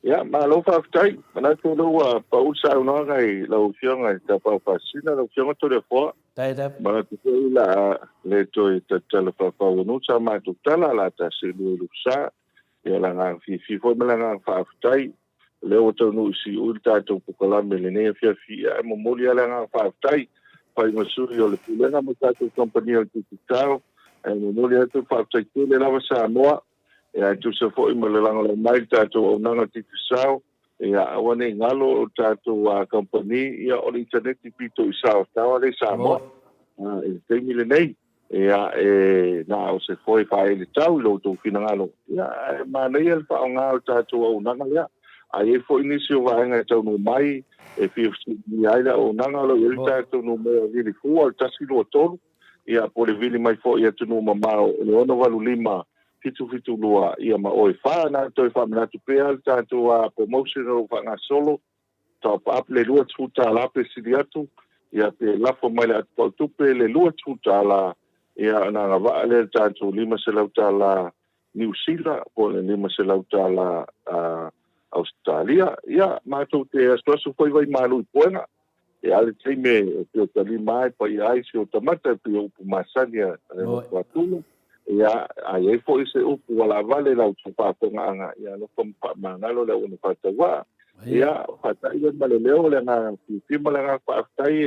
Ia, ma lofa aftai, mana tu loa pa usa unanga i lau fionga i ta pau pasina, lau fionga to le fua. Taira. Mana tu fwoi la le toi ta tala whawhau nusa, ma tu tala la ta se lua lusa, ia la ngā fi fwoi mala ngā whaaftai, leo tau nu si uri tātou pukalame le nea fia fia e momoli ala ngā whaaftai pai masuri o le pulenga mo tātou kompania o tiki tau e momoli atu whaaftai tūle lawa Samoa e a tu sa fo ima le langa le mai tātou au nanga tiki sao e a awane ngalo o tātou a kompani ia o le interneti pito i sao tawa le Samoa e teimi le nei e a e na o se fo i whae le tau i lo tau fina ngalo ia ma nei al wha o ngā o tātou au nanga lea ai fo inisio vaenga tau no mai e fifty ni aila o nanga lo i tātou no mea vili fua o tasi lo tolu ia po le vili mai fo ia tunu mamao le ono walu lima fitu lua ia ma oi wha na toi wha manatu pea tātou a promotion o whanga solo tau pa le lua tuta la pe sidi atu ia pe lafo mai le atu pau tupe le lua tuta la ia na ngā waa le tātou lima se lauta la New Zealand po le lima se lauta la Australia, ia, mātou te astuasu whai wai mālu i poenga. E ale teime te o tali mai, pa i aisi o tamata, pe o upu masania, e o tuatulu. Ia, ai e fo i se upu wala vale lau tu pātonga anga, ia, no kom mangalo le unu pātawa. Ia, pātai e male leo, le ngā whiwhima le ngā whaaftai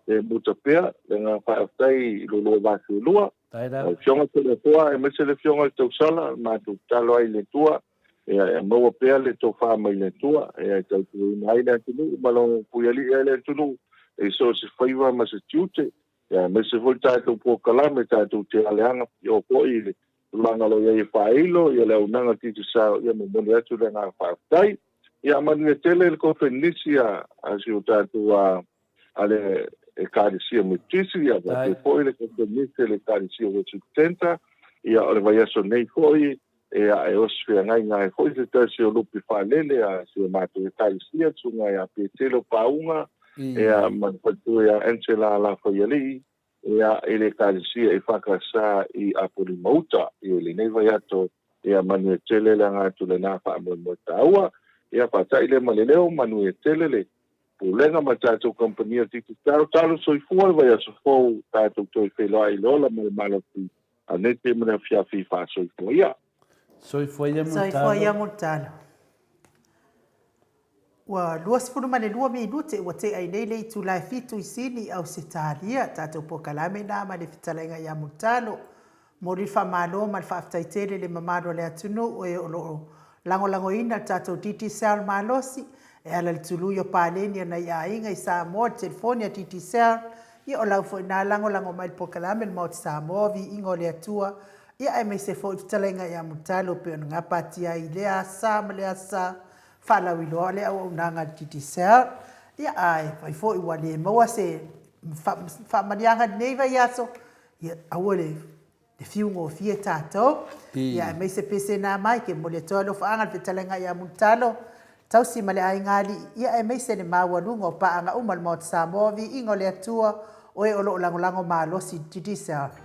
e mutapea, le ngā whaaftai i lolo vāsi lua. Fionga te le poa, e mese le fionga i tau sala, mātou talo ai le tua, e maua pea le tō whāmai le tua, e tau tū mai le tunu, malong puiali e le tunu, e so se whaiwa ma se tiute, e me se foi tātou pō kalame, tātou te aleanga, i o koi le langalo ia i whaeilo, i le unanga titi sao, i mo moni atu le ngā whaaftai, i a mani e tele le kofenisi a si o tātou a le e kārisia mutisi, i a te foi le kofenisi le kārisia o tenta, i a ole vai aso nei foi, e a e osfea ngai ngai hoi te tasi o lupi whanele a si o mātou e taisia tunga e a petelo paunga e a manpatu e a Angela la whaiali e a ele kārisia e whakasa i apuri Maota i ele nei vai ato e a manu e tele le ngātu le nā whaamoi mo taua e a whatai le maleleo manu e tele le pulenga ma tātou kompania tiki talo soifua vai aso fau tātou toi wheloa i lola ma le malaki a nete mene whiawhi wha soifua ia. Soifua ia multalo. Wa luas funu mane lua minute wa te ai nei tu lai fitu isini au se talia tato po kalame na mane fitalenga ia multalo. Mori fa malo mal fa aftaitele le mamado le atunu o e olo lango ina tato titi sel malosi e ala le tulu yo paleni na ia inga i Samoa telefonia titi sel ia o lau fo na lango mai po kalame mo Samoa Viiga le Atua. Ia e me se fo talenga ia mutalo pe nga patia i le asa ma le asa fala wilo le au nanga titi sel ia ai fai fo i wale mo se fa manianga nei vai aso ia awole de fiungo fie tato ia me se pese na mai ke mo le tolo fa anga te talenga ia mutalo tau si male ai ngali ia e me se ne mawalungo pa anga umal mo Samoa Viiga le Atua o e olo lango malo si titi sel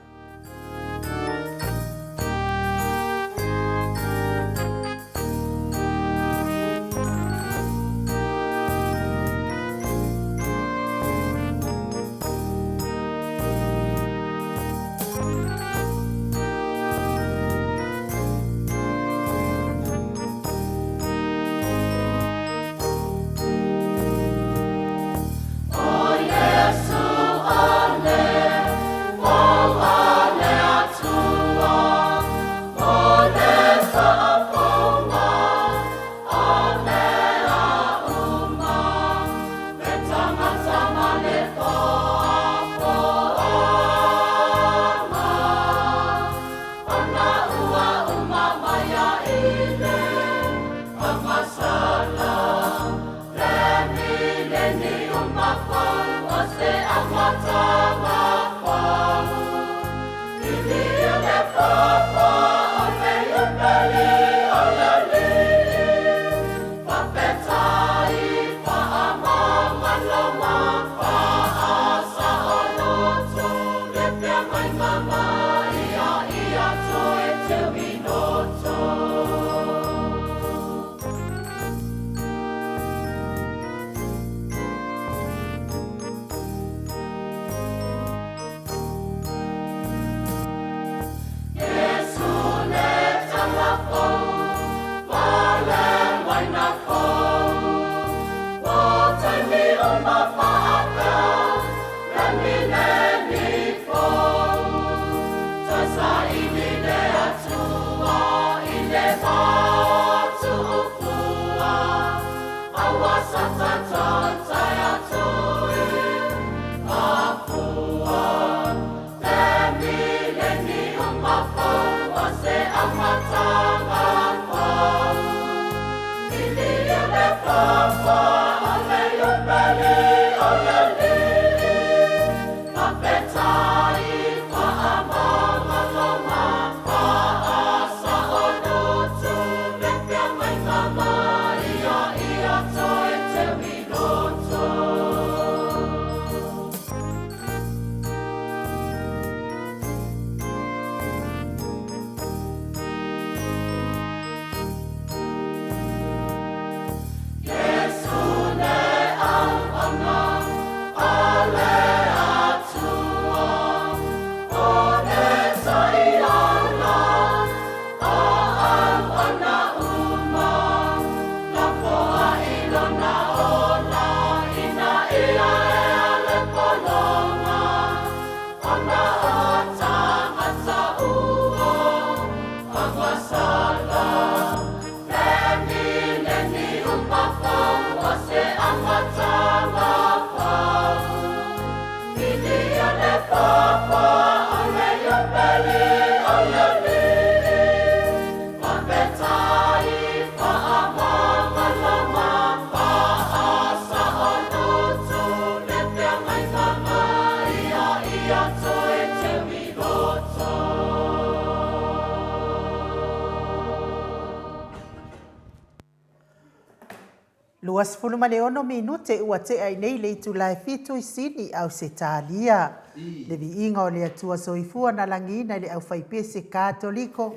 Luas fulu male ono minute ua te ai nei le tu lai fitu i sini au se talia. Le viiga o le atua soifua na langina le au faipese katoliko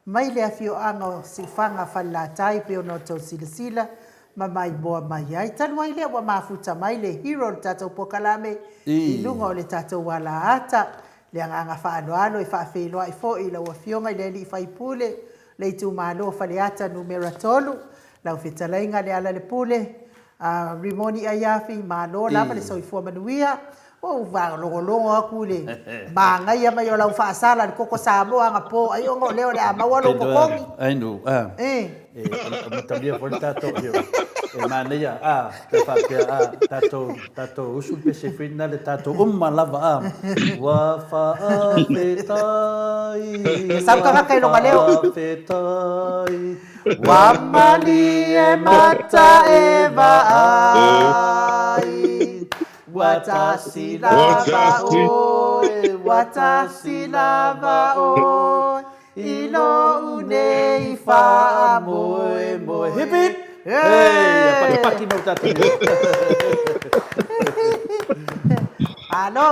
mai le afio anga sifanga falatai pe ono tau silasila ma mai boa mai ai. Tanu ai le ua mafuta mai le hero le tatou pokalame i lunga o le tatou wala ata le anganga whaanoano i whaafeloa i fo i la ua fionga i le li faipule le i tu malo faleata numera tolu. Lau fitalainga le ala le pule, rimoni ayafi, malo lama le soifua manuia, o va longo aku le. Manga ia mai o lau faasala le koko Samoa nga po, ai ongo leo le amawa lo kokongi. Ai no, matalia for tato yo. Manaya, tato usul pese fina le tato lava wa fa fetai. Saka ka kai longa leo. Fetai. Wamali e mata e vai. Watasi lava oi, watasi lava oi. Ilo une fa moe moe. Hip hip. Hey, paki no tato. Malo.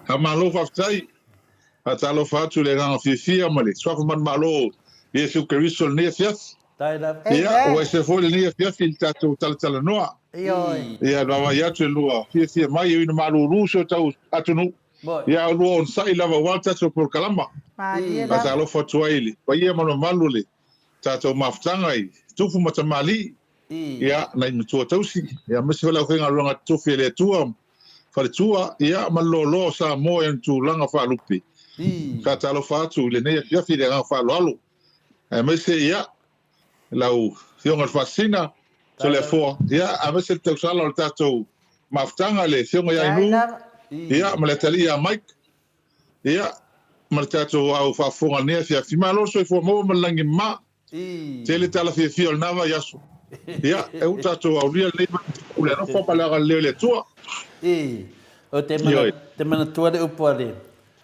Ha malo faftai. Ha talo fatu le ganga fifia male. Swafu man malo. Yesu Kristo ne fias. Ia, o ese foi le fias il tato tala noa. Ia, lava yatu lua. Fia mai ina malo ruso tau atunu. Ia, lua on sai lava wata so por kalama. Ha talo fatu aili. Pa ia mano malo le. Tato maftanga i. Tufu matamali. Ia, na imitua tausi. Ia, mesi wala ukenga runga tufi le tua. Fale tua, ia, malolo sa moe entu langa whalupi. Ka talo fatu le ne fiafi le ganga whalualu. Mas ia lau fionga fascina so le fo ia a mese te sala o tatou maftanga le fionga ia inu ia ma le tali ia Mike ia ma le tatou au fa fonga ne fia fimalo so fo mo malangi ma te le tala fia fio nava yaso ia e u tatou au ria le ule no fo pala le tua o te mana tua le upore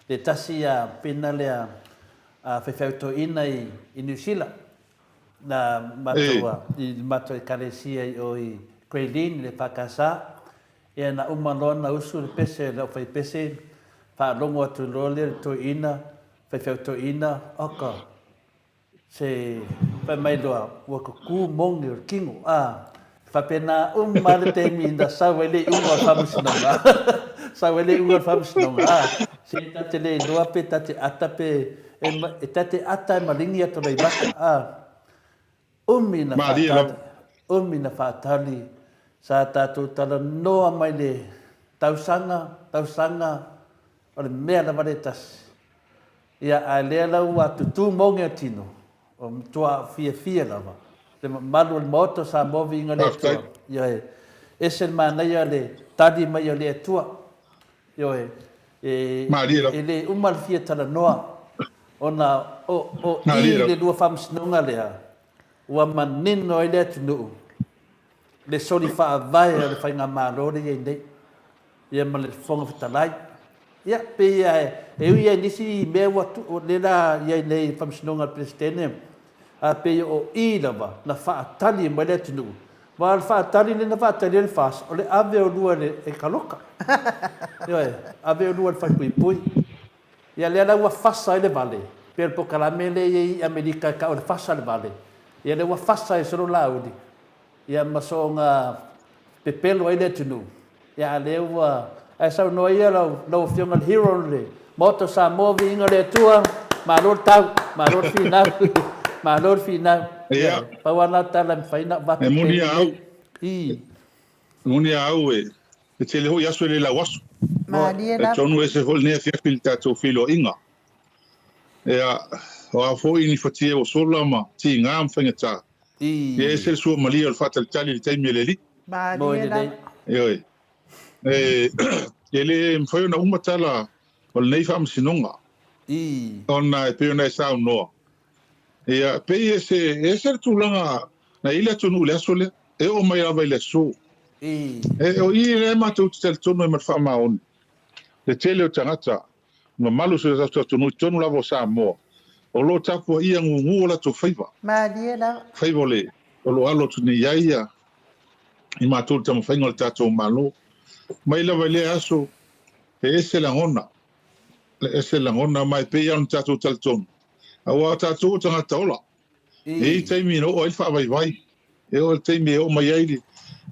le tasi a pina le a fefeuto ina i New Zealand na matua i matua karesia o i Quailin le pakasa e na umalona usu le pese le fai pese fa longo atu lole to ina fefeuto ina oka se pa mai loa wa ku mongi o kingo fa pena male te minda sawele unga famusnonga sawele unga famusnonga se tatele loa pe tate atape e tate ata malingi ato nei baka umina fatali sa tatu tala noa mai le tausanga o le mea na varetas ia a lea lau atu tu monge atino o tua fia lava le malu le Maota sa movi inga le tua ia ese manaya le tadi mai o le tua ia e le umal fia tala noa ona o i le lua whamsinunga lea ua manino i lea tunu le sori whaavai le whainga marore i nei ia ma le whonga whitalai ia pe ia e ui ia nisi mea watu o le la ia nei whamsinunga presidente a pe o i lava na whaatali ma lea tunu ma le whaatali le na whaatali le whas o le ave o lua le e kaloka ia ave o lua le whaipui ia lea la ua whasa i le vale per pokalame le i Amerika ka o le fasa le vale ia le ua fasa e soro laudi ia masonga pepelo ai le tunu ia le ua ai sau no ia lau fionga le hero le moto sa movi inga le tua malor tau malor fina ia pawana tala faina vatu munia au e te le ho yaso le la waso e tonu ese hol ne fia filta to filo inga o a foi ni fatia o sola ma ti ngam fengeta e se su malia al fatal tali te meleli ele foi na uma tala o nei fam sinonga ona pe ona sa no pe ese tu langa na ile tonu le sole e o mai ava ile so o i le ma tu tel tonu ma fa ma on le tele o tangata ma malu se sa tonu lava Samoa o lo tapu ia ngungu la to faiva Malia la. faiva le o lo alo tuni iaia i mātou tamo whainga le tātou malo mai lava le aso e ese langona mai pe ia tātou talatonu awa tātou tangata ola e i taimi no o ilfa vai e o taimi o mai aili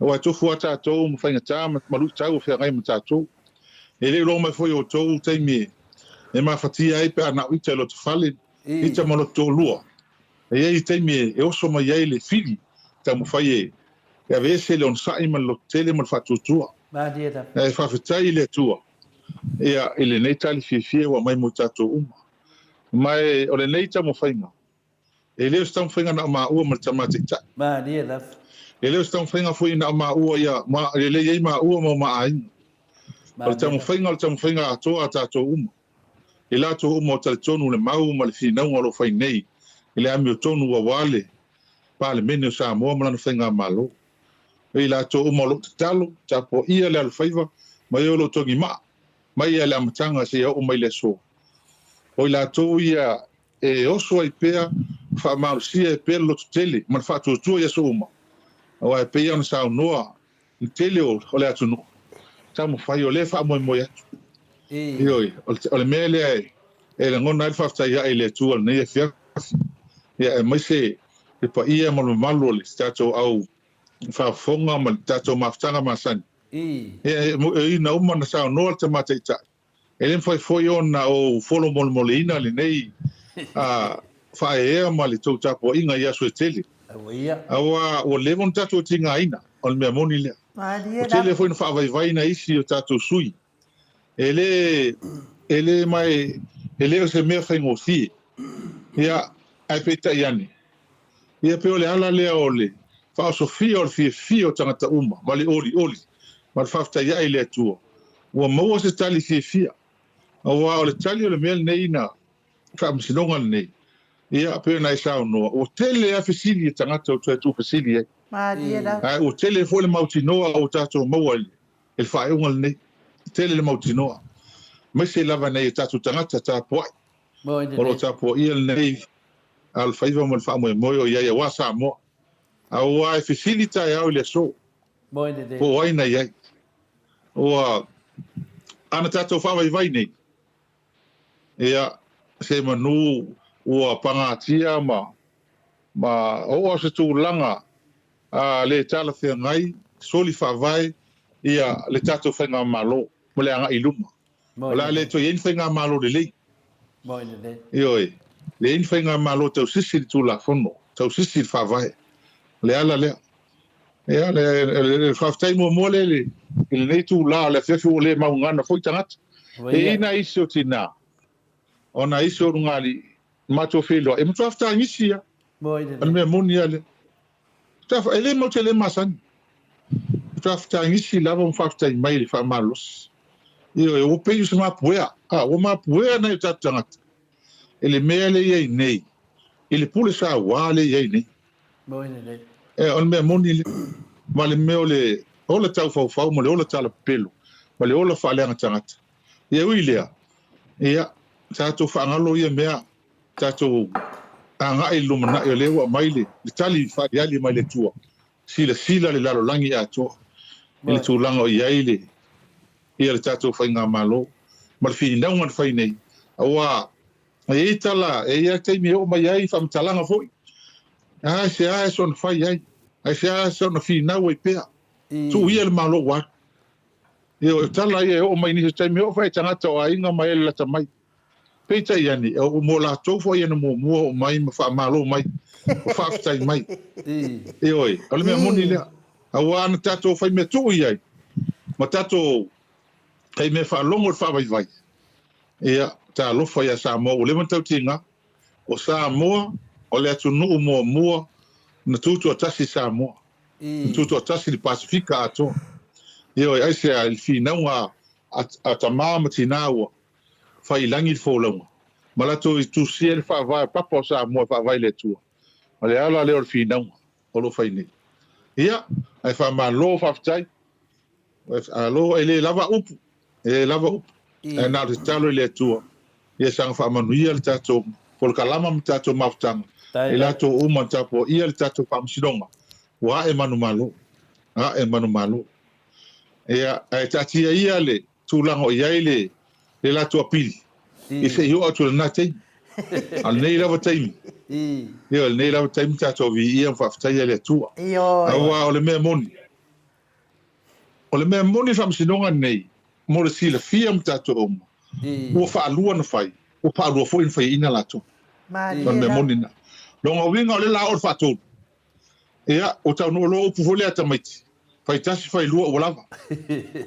o tofu tātou mo whainga tā malu tau o whaingai mo tātou e le lo mai foi o tou taimi e ma fatia ai pe ana uita lo tfale ita mo to lua e ai taimi e oso mai aili fili tamo fai e avese le on sai man lo tele mo fatu tua e fa fatai le tua e ele nei tali fie wa mai mo tātou mai o le nei tamo whainga e leo stam whainga na ma ua ma tamatita e leo stam whainga fui na ma ua ia ma le le ia ma ua mo ma ai o tamo whainga atoa tātou e la to mo tonu le mau ma le fina o lo fai nei e le ami o tonu wa wale pa le mene sa mo ma na whainga malo e la to mo lo talo tapo ia le al faiva mai o lo tongi ma mai ia le amatanga se o mai le so o la to ia e oso ai pea fa marsia e pe lo tele ma fa to ia so uma o ai pe ia sa noa tele o le atu no tamo fai o le fa mo ia Ioi, o le mele e le ngona alfa ftai ai le tua nei fia ya mai se e pa ia mo malo le stato au fa fonga ma tato maftanga masan e na uma na sa no te mataita ele foi ona o folo molina le nei a fa e ma le tau tapo inga ia so tele awa o le mon tato tinga ina o me moni le o tele foi no fa vai na isi o tato sui ele mai ele o se me faingo si ia ai peta iani ia pe ole ala le ole fa sofia o fio tangata uma mali oli mal fafta ia ile tu o mo se tali fia o ole tali ole mel neina fa msinonga nei ia pe na isa no o tele a fisili tangata o tu fisili ai o tele fo le mautinoa o tato mo el fa e un nei tele le mautinoa mai se lava nei tatu tangata tapo o lo tapo ia nei al faiva mo fa mo o ia wa sa mo au ai facilita ia o le so o ai na ia o ana tatu fa vai nei ia se manu o pangatia ma o se tu langa a le tala fe ngai soli fa vai ia le tatu fa nga malo mo le anga iluma la le to yen fa nga malo de le Ioi, le in whainga malo tau sisi tu la fono, tau sisi fa vai. Le ala lea. Ea le whaftai mua le nei tu la le whiwhi o le maungana fwoi tangata. E ina isi o tina. O na isi o rungali mato wheloa. E mutu afta ngisi ya. Anu mea moni ya le. E le mau te le masani. Mutu afta ngisi lava mwhaftai mai le wha malos. Ioi, o pei usa mapuea. O mapuea na i tatu tangata. Ele mea le iei nei. Ele pule sa wale iei nei. On mea moni le. Ma le mea le ola tau fau ma le ola tala pelo. Ma le ola whaaleanga tangata. Ia ui lea. Ia, tātou whaangalo ia mea. Tātou angai lumana i o lewa mai le. Le tali whaeali mai le tua. Sila le lalo langi a toa. Ele tūlanga o iei le. Ia le tātou whainga malo. Ma le whinaungan whai nei. Awa, e tala e ia taimi o mai ai whamtalanga foi se a son fai ai se a son finau e pea tu ia le malo wa e tala ia o mai ni taimi o fai tangata o ainga mai la tamai peita iani o mo la to foi no mo mai ma fa malo mai o fa tai mai e oi ale me moni le awa na tato fai me tu ia ma tato kai me fa longo fa vai ia ta lofa ia Samoa o le matau tinga o Samoa o le atu nuu mua na tutu atasi Samoa tutu atasi li Pasifika ato io ai se al finaunga a tamama tinaua fai langi fōlaunga malato i tu siel fa vai papa o Samoa fa vai le tua o le ala le o finaunga o lo fai nei ia ai fa malo fa ftai alo ele lava upu E nā te talo I le atua. Ia sanga whaamanuia le tātou. Pol kalama ma tātou mawtanga. E lātou uma tāpo ia le tātou whaamsidonga. Wa e manu malo. Ha e manu malo. Ia e tātia ia le tūlango iai le lātou apili. I se io atu le nā teimi. Al nei lawa teimi. Ia le nei lawa teimi tātou vi ia mwhaftaia le atua. Awa o le mea moni. O le mea moni whaamsidonga nei. Mo le sila fia ma tātou oma. Ua whaalua na whai. Ua whaalua fo in whai ina lātou. Kon mea moni na. Longa winga o le la o le whaatonu. Ia, o tau no lo upu fole ata maiti. Whai tasi whai lua o lava.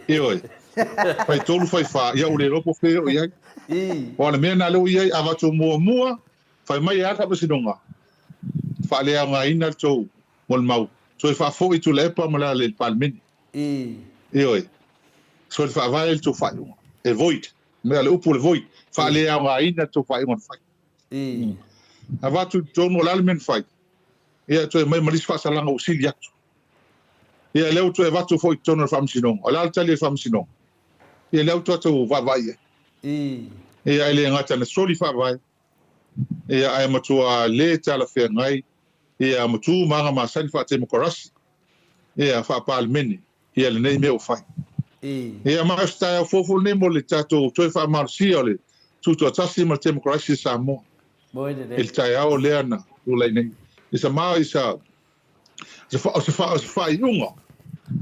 Ia oi. Whai tolu whai wha. Ia o le ropo whea o iai. O le mea na leo iai avato mua mua. Whai mai e ata masinonga. Whaalea ngā ina le tau. Mo le mau. So e whaafo I tu le epa ma le palmeni. Ia oi. So le whaavai le tau whai unga. E void. Mea le upu le void. Whaalea ngā ina tau whai unga whai. Avatu tono la men fai. Ia to mai malis fa salanga o sili atu. Ia leo to avatu foi tono fam sinong. Ala tali fam sinong. Ia leo to va vai. Ia ele ngata na soli fa vai. Ia ai matua le tala fe ngai. Ia matu manga ma san fa te mokoras. Ia fa pal meni. Ia le nei me o fai. Ia ma sta fofo ne mo le tato to fa marsi ole. Tuto tasi mo te mokoras Samoa. Il tai ao leana o lai nei. Isa mau isa fa iunga.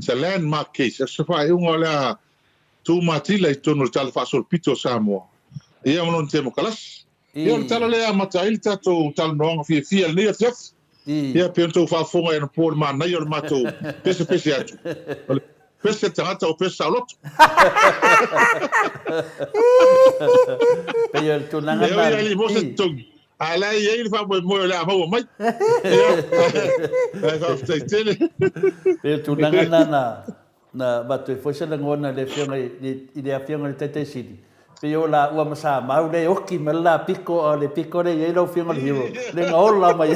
Sa landmark case. Sa fa iunga lea tu matila I tono tala fa sol pito Samoa. Ia monon te mokalas. Ia le tala lea mata ili tato tala noanga fia le nia tef. Ia pento fa fonga ena por ma nai o mato pese atu. Pese tangata o pese sauloto. Peo le tunanga na. Ia li mosa tongi. Ala ia fa mo la mo mai. Ia fa tele. Peo tunanga na batu foi se ngona le fiona I le fiona le tete sidi. Peo la ua masa mau le oki mala pico le pico le yellow fiona le hero. Le ngola mai.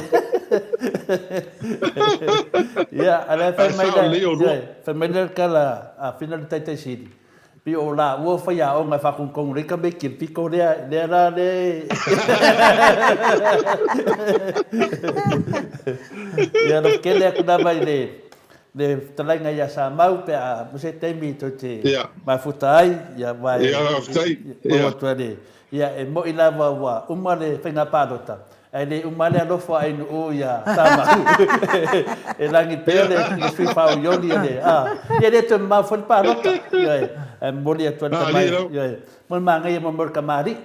Ia ala fa mai la. Fa mai la kala a fiona le tete sidi. Pio la ua fai a o ngai whakongkong reka me ki piko rea ra le. Ia no kele aku na mai le talainga ia sa mau pe a muse teimi to te mafuta ai ia vai. Ia mafutai. Ia tuare. Ia e mo ila wa umale whainga pādota. Ai le umale alofa ai no o ia sama. E langi pele ki sui pau yoni le. Ia le te mafon pādota. Ia moli atu ta mai. Ia mo manga ia mo kamari.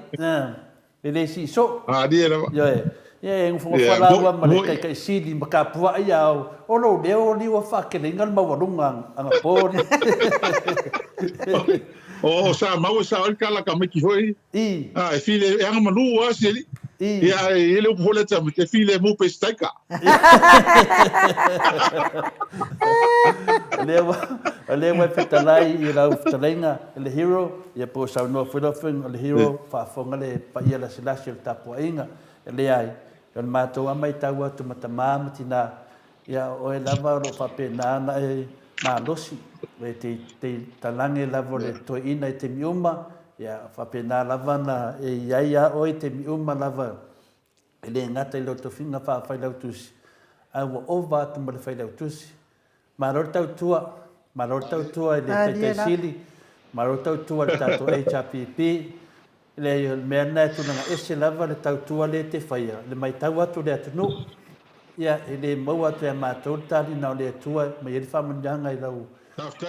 Ele si so. Dia la. Ia e ngfo fala wa male kai sidi makapua ia o lo leo ni wa fa ke ngal ma warunga anga por. O sa mau sa al kala ka meki hoi. E file e anga manu wa sili. Ia ele o pole ta me file mo pe staika. Lewa fetalai I la fetalenga le hero ia po sa no filofin le hero fa fonga le pa ia la silasi tapo inga le ai yon mato mai tawa tu matama matina ia o lava ro fa pena na ma losi le te talange lava le to ina te miuma ia fa pena lava na ia o te miuma lava ele ngata I lo to finga fa fa lautusi a wo ova tu ma fa lautusi ma ro tau tua le te sili ma ro tau tua tato HPP le mena tu nga ese lava le tau tua le te faia le mai tau atu le atu no ia ele mau atu e matou tali na le tua mai ele whamanyanga I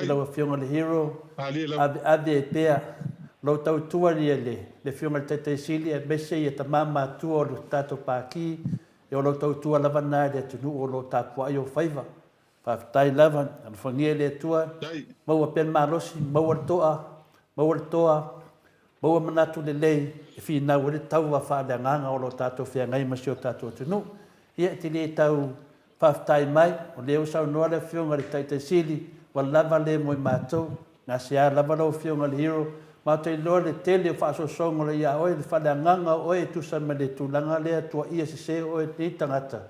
lau fionga le hero ade e pea lo tau tua le fionga le tete sili e bese i ta mama tua o lo tato paki e o lo tau tua lava na le atu no o lo tapua I o faiva tai lava an fangia le tua mau pen malosi mau toa mau manatu le lei e fi na wale tau wa fa le nganga o lo tato fia ngai masio tato tunu ia ti le tau tai mai o le usau no le fionga le taite sili wa lava le mo mato na sia lava lo fionga le hero ma te lo le tele fa so songo le ia o le fa le nganga o e tu sa me le tu langa le tua ia se o e ni tangata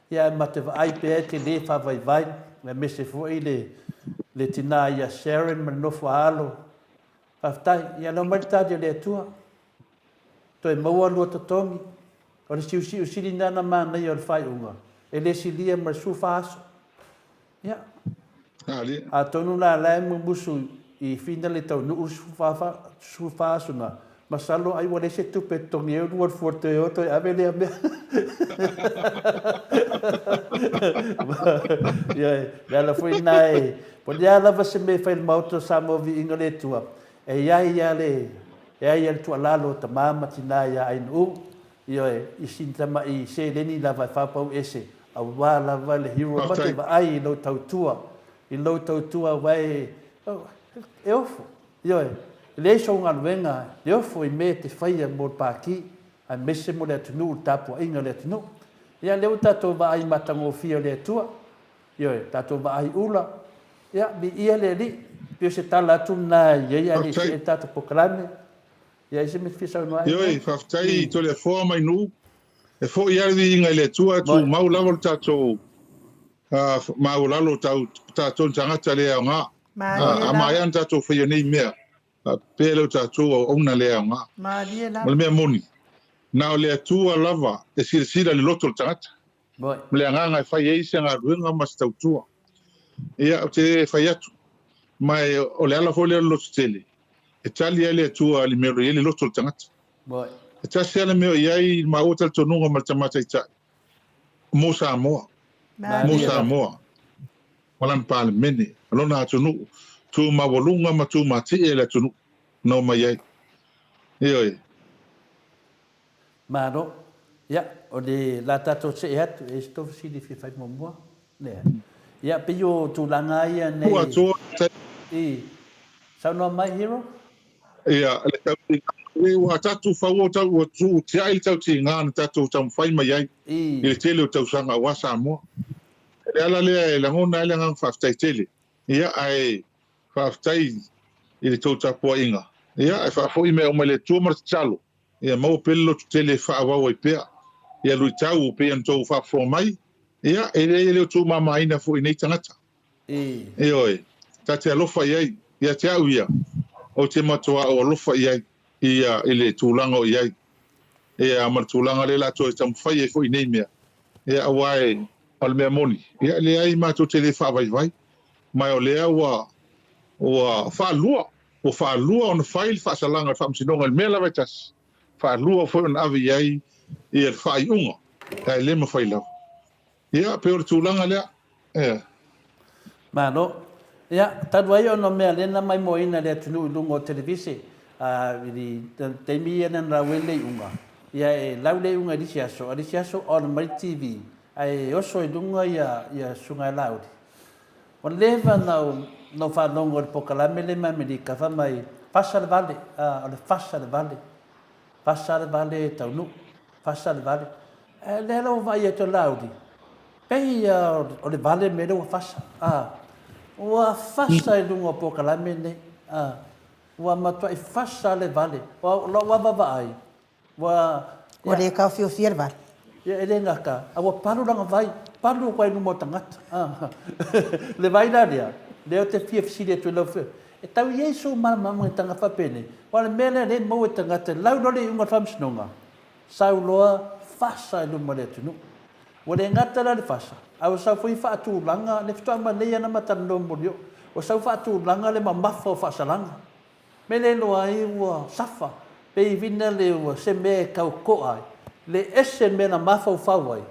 ia mate vai pe te le fa vai me se foi le tina ia Sharon me no fa alo Whaftai, ia no maritadia le atua. Toi maua lua totongi. O le siu siri nana mana i o le whai unga. E le silia mar su whaaso. Ia. A tonu la lai musu i fina le tau nuu su whaaso na. Masalo ai wale se tupe tongi e ruar fuerte o toi ave lea mea. Ia la fui nai. Po le ala va se me whai Maota Samoa Viiga le tua. E iai ia le tua lalo ta mama tina ia ai nu. Ia i sintama i se leni lava whapau ese. A wā lava le hero mate va ai i lo tautua. I lo tautua wai e ofo. Ia le so nga wenga le ofo I me te whaia mo paki. A mese mo le atunu tapu inga le atunu. Ia leo tato va ai matango fia le tua. Ia tato va ai ula. Ia bi ia le li. Pio se tala atu na ia li se tato pokalame. Ia se me fisa no ai. Ia whaftai to le fo mai nu. E fo ia Viiga le tua tu mau lava tato mau lalo tato tangata le nga. A mai an tato fia nei mea. Pelo tato ona le nga. Ma mea moni. Na le tua lava e sira le loto tangata. Le nga e fai eise nga ruenga mas tautua. Ia te fai atu. Mai o le ala fo le loto tele. E tali ele tua le mero ele loto tangata. E tasi ala meo iai Maota tonunga ma tamata i tai. Mo Samoa. Mo Samoa. Walan pale mene. Alona atonu. Tu mawalunga ma tu mati ele atonu. No mai ai. Ioi. Maro. Ia, o le la tato se atu e stofu sidi fi fai momua. Lea. Ia, pe yo tūlanga ia nei. Kua tō. Sao no mai hero? Ia, le tau wa tatu fawo tau tu tiai tau ti ngana tatu tau fai mai ai. I tele o tau sanga wa Samoa. E ala le la ngona ele ngang faftai tele. Ia ai faftai I le tau tapua inga. Ia, e fafo I me o mele tu mar talo. Ia mau pelo tele fa wa wa pea. Ia lui tau pe an tau fafo mai. Ia, ele tu mama ina fo I nei tangata. Oi. Tate alofa iai. Ia te au ia. O te matua o alofa iai. Ia ele tūlanga o iai. Ia amar tūlanga le lato e tam whai e fo I nei mea. Ia awai al mea moni. Ia le ai mato te le whawai vai. Mai o lea wa whaalua. O whaalua on whai whaasalanga whamsinonga le mea lawa tas. Whaalua fo on avi iai I el whai unga. Ia le ma whai lau. Ia pe o tūlanga lea. Ia. Mano. Ia, tadu ai ono mea lena mai moina le atunu lungo televisi. Te mi ena na wele unga. Ia e laule unga risiaso on mai TV. Ai oso I lunga ia sunga laudi. O leva no whanongo le pokalame le mamiri ka whamai Fasal Vale, o le Fasal Vale. Fasal Vale taunu. Fasal Vale. Le lo vai e to laudi. Pei o le vale me le fasa. Ua fasa I lunga pokalame ne. Ua matua I fasa le vale. Ua vavai. Ua le kau fio fia le vale. Ia ele ngaka. Ua palu langa vai. Palu kwai numo tangata. Le vai na rea. Leo te fia fisile tu lau fia. E tau Yesu mama tanga whapene. Ua le mele le mau e tangata. Lau nole I unga whamsinonga. Sau loa fasa I lunga le tunu. Ua le ngata la le fasa. Au sau fui whaatūlanga, le whitua manei ana matano morio. O sau whaatūlanga le mamafa o whaasalanga. Me le loa I ua safa. Pe I vina le ua se me kau koai. Le ese me na mafa o whawai.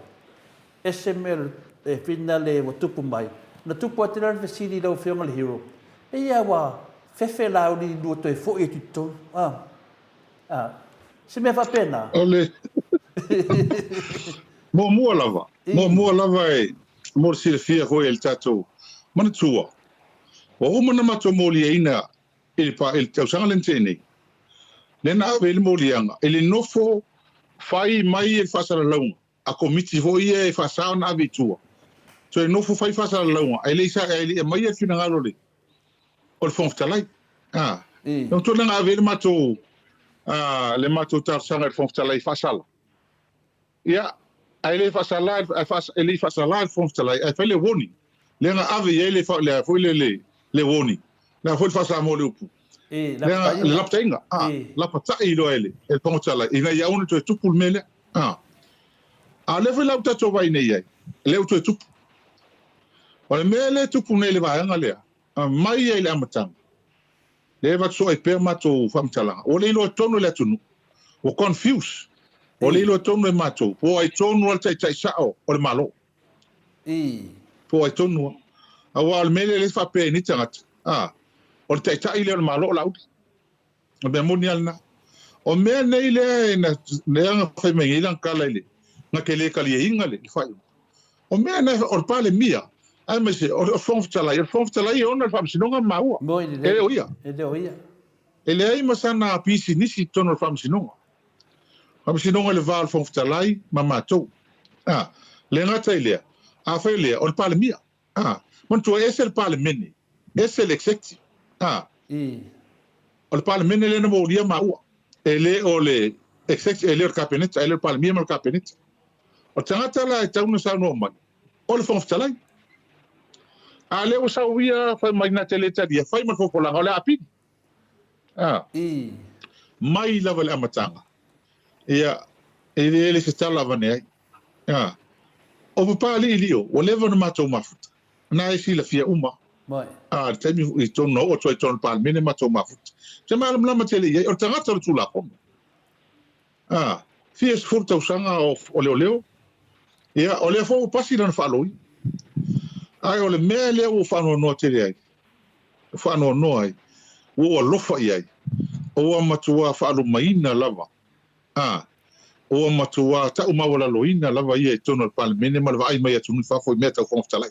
Ese me le vina le ua tupu mai. Na tupu atira le vesiri lau whionga le hero. E ia ua fefe lau ni lua toi fo I tuto. Se me whapena. Ole. Mo mua lava. Mo mua lava e. Mo sile fia hoi el tatou. Mana tua. O umana mato moli e ina il tau sanga lente nei. Nena awe il moli anga. Ele nofo fai mai e fasara launga. A komiti hoi e fasao na awe tua. So e nofo fai fasara launga. Ele isa e mai e fina ngalo le. O le fonftalai. Nau to nanga awe le mato tar sanga le fonftalai fasala. Ia. Ele fasala el fonstala e fele woni le nga ave ele fa le foi le woni na foi fasa mo le upu le laptainga lapata ilo ele e pongotala ina ya unu to tupu mele a le fa lapta to vai nei ai le to tupu o mele tupu nei le vai ngale mai ele amatang le va so e perma to famtala o le lo tonu le tunu o confuse o le lo tonu e mato o ai tonu al tai tai sao o le malo po ai tonu a wa mele le fa pe ni tangat o tai tai le malo la o be monialna o me nei le na nga fa me ngilan kala ile nga kele kali inga le fa o me na o pale mia ai me se o fonftala ona fa sinonga maua ele oia ele ai masana pisi nisi tono fa sinonga le val fonftala mama to le ngata ile a fa ile o pale mia mon to ese el pale meni ese el executive o le pale meni le na mo dia maua ele o le executive ele o cabinet ele pale mia mal cabinet o tangata la taunu sa no mai o le fonftala ale o sa wia fa mai na teleta dia fa mai fo la ola api mai la vale amatanga ia ele se tala vane o pa ali lio o leva no mato mafuta na isi la fia uma mai temi i tono o toi tono pa mine mato mafuta se mal mla tele ia o tangata tu la kom fies furta usanga o leo ia o le fo pasi na faloi ai o le mele o fano no tere ai fano no ai o lofa ai o matua falo maina lava o matua ta uma wala loina lava ia tono pal mene mal vai mai tu fa foi meta fon talai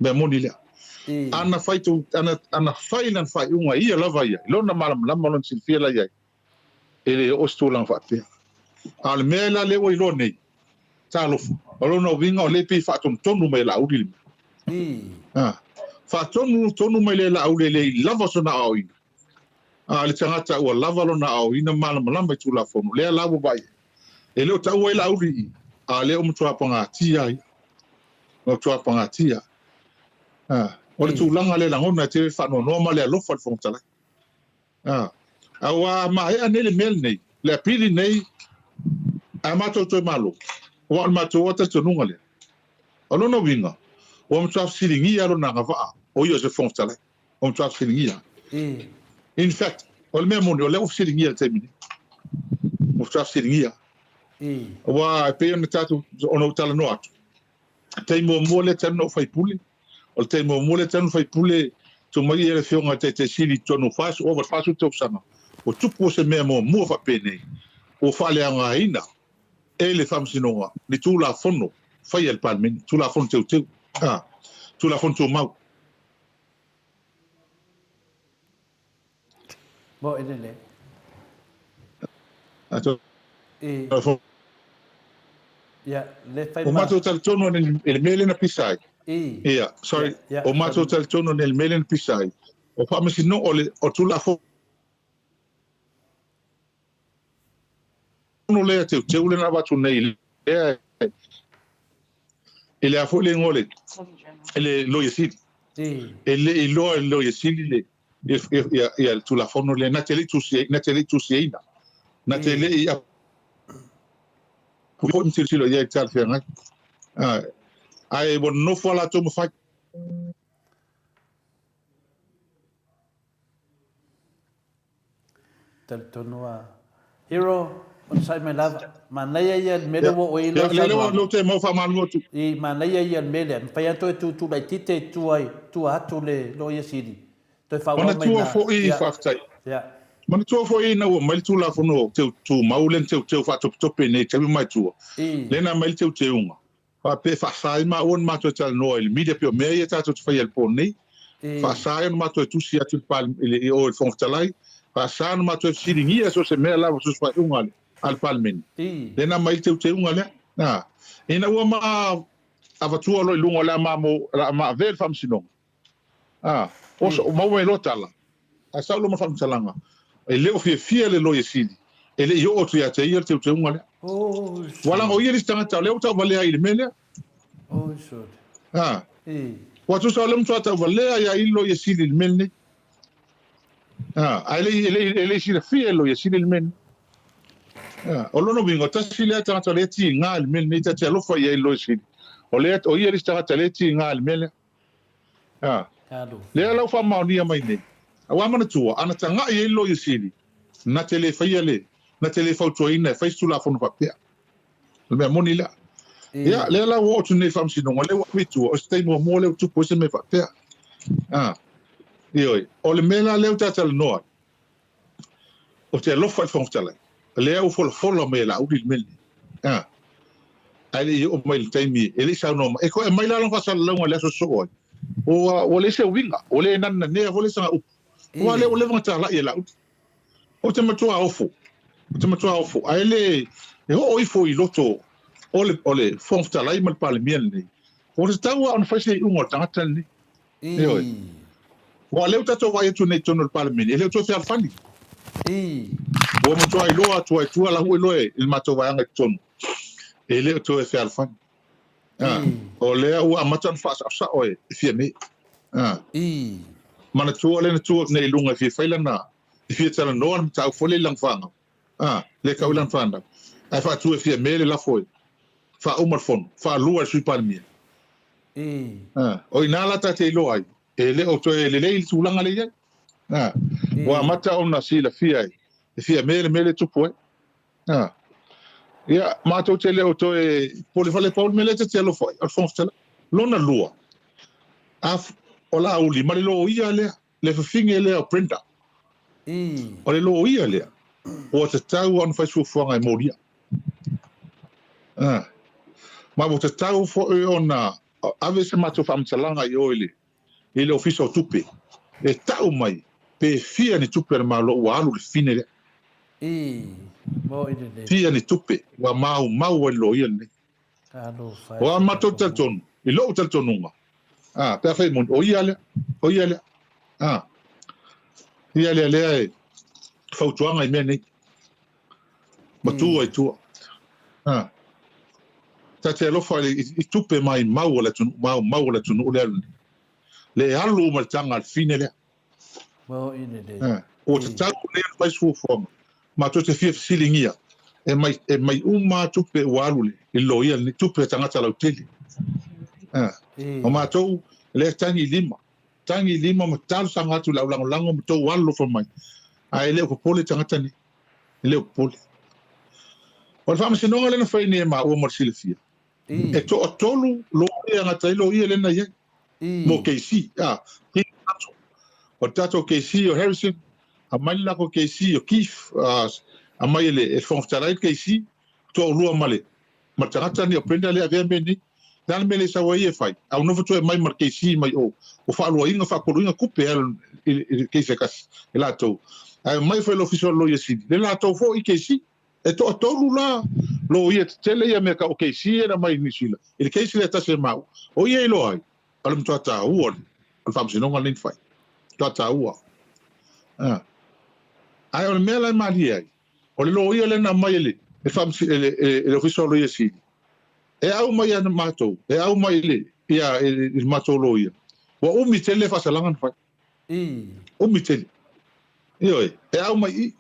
be moni le ana faitu ana failan fai unga ia lava ia lona malam lon silfia la ia ele o stolan fa pe al mela le o ilone talo lona vinga o le pi fa tonu mai la udil fa tonu mai le la udile lava sona ai le tangata ua lava lona au ina malama tu la fono le lavo vai e le tau e la uri le o mtua panga tia o tua panga tia o le tulanga le langona te fa no normal le lofa fontala awa ma e anele mel nei le pili nei a mato to malo o mato o te tununga le o no winga o mtua silingia lo na va o yo se fontala o mtua silingia in fact o le memo o le ofisiringia te mini o tra ofisiringia wa pe on tatu ono tala no atu te mo le tano fai puli o te mo le tano fai puli to mai ele fionga te sili tono fas over fasu to sana o tupu se memo mo fa pene o fale anga ina ele fam sinonga ni tu la fono fai el palmen tu la fono te tu la fono mau bo ele ato le fai o mato tal tono nel mele na pisai sorry o mato tal tono nel mele na pisai o fa mesino o tu la fo no le te ule na batu nei ele a fo le ngole ele lo yesidi ele lo yesidi le ia tu la fono le na tele tu ina na tele ia po nti silo ia tal fenga ai bon no fola to mo fa tal tonua hero on sai me lava manaya ia mele wo ilo lo te mo fa mal motu manaya ia mele fa to tu bai tite tu ai tu atu le lo ia sidi to fa ona tu fo I faktai mana tu fo I na o mal tu la fo no tu maulen tu fa top ne te mai tu le na mal tu unga fa pe fa sai ma on ma to tal no il media pe me ia ta tu fa il poni fa sai ma to tu sia tu pal il o il fon talai fa sai ma to siringia so se me la so fa unga al palmen le na mal tu unga le na ina o ma ava tu lo lunga la ma ver fam sinong o mau e lotala a saulo ma fam salanga e leo fia le lo yesidi ele yo o tu ya te ir te unga le wala o ir stanga leo ta vale ai mele so wa tu saulo mtu ta vale ai lo yesidi mele ele sila fia lo ya sila men o lono bingo ta sila ta ta le ti ngal men ni ta lo fa ye lo sila o le o ye sta ta le ti ngal men le la fa ma ni mai ne awa mana tua ana ta nga ye lo ye sila na tele fa ye le na tele fa to ina fa su la fa no fa pe le mo ni la ya le la wo tu ne fam si no le wa mi tu o stai mo le tu po se me fa pe io o le mela le ta ta no o te lo fa fa ta le o fo me la o di mel ali o mai taimi ele sa no e ko e mai la lo fa sa lo le so o le se winga o le nan ne o le sa o le ngata la ye la o te matua ofo ele e o ifo I loto o le fo ta la mal pal miel ni o te tawa on fa se un ta tan ni o le ta to wa tu ne to no pal miel ele to se al fani o mo to ai lo tu la hu lo il mato wa ngai ton ele to se al fani o le o amatan fa sa o e fie me mana tu le tu nei lunga fi faila na fi tala no am ta fo le lang fanga le ka ulan fanda ai fa tu fi me le la foi fa o marfon fa lua sui palmi o ina la ta te lo ai ele o to le tu langa le ya wa mata ona si la fi me le tu foi ya ma to te le o to pole fale paul me le te lo foi al fon stela lona lua af ola uli ma le lo ia le finge le o printer o le lo ia le o te tau on fa su fonga mo dia ma mo te tau fo ona ave se mato fam salanga yo ele ofiso tupe e tau mai pe fia ni tupe ma lo wa lu fine le mo ide fia ni tupe wa mau lo ia ne wa mato taton I lo tatonunga pe fa mon o ia le ia le fa tuanga I mene ma tu ai tu ta te lo fa I tupe mai mau la tunu le alu mal tanga al fine le mo ide o te tau le mai su fo ma to te fia silingia e mai uma tupe walu le I lo ia ni tupe tanga tala uteli o ma to le tangi lima ma tal sanga tu la lango to walu fo mai ai le ko pole tanga tani le ko pole o fa se no le fa ni ma o morsilfia e to tolu lo ia ngata lo ia le na ia mo KC o tato KC o Harrison a mai la ko KC o Keith a mai le fonftara KC to lua male ma tangata ni o prenda le ave meni dan mele sa wa ia fai au no foto mai mar KC mai o fa lo inga fa ko inga kupe el KC kas elato ai mai foi l'official lo yesi le lato fo KC e to lula lo ia tele ia me ka o KC era mai ni sila il KC le ta se mau o ia lo ai al mto ta uon al fam sino ngalin fai ta ua ai o mela maria o le lo ia le na mai le e fam le official lo yesi e au mai ana mato e au mai le ia il mato lo ia wa umi tele fa salangan fai umi tele io e au mai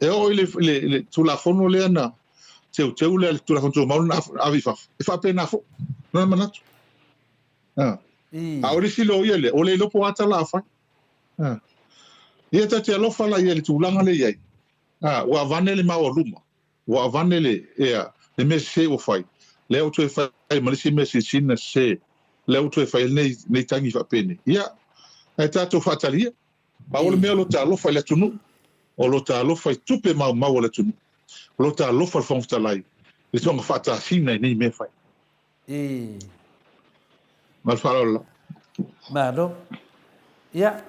e o le tulafono le ana teu le tulafono mau na avifa e fa pena fo no manatu a ori silo ia le o le lopo ata la fa ia te lo fa la ia le tulanga le ia wa vanele ma o luma wa vanele le mese o fai le o tu fai ma le mese sina se le o tu fai nei tangi fa pene ia e tato fatalia pa o le me lo ta lo fa le tunu o lo ta lo fai tupe ma le tunu lo ta lo fa fonta lai le tonga fata sina nei me fai mal farola Mano. Ya.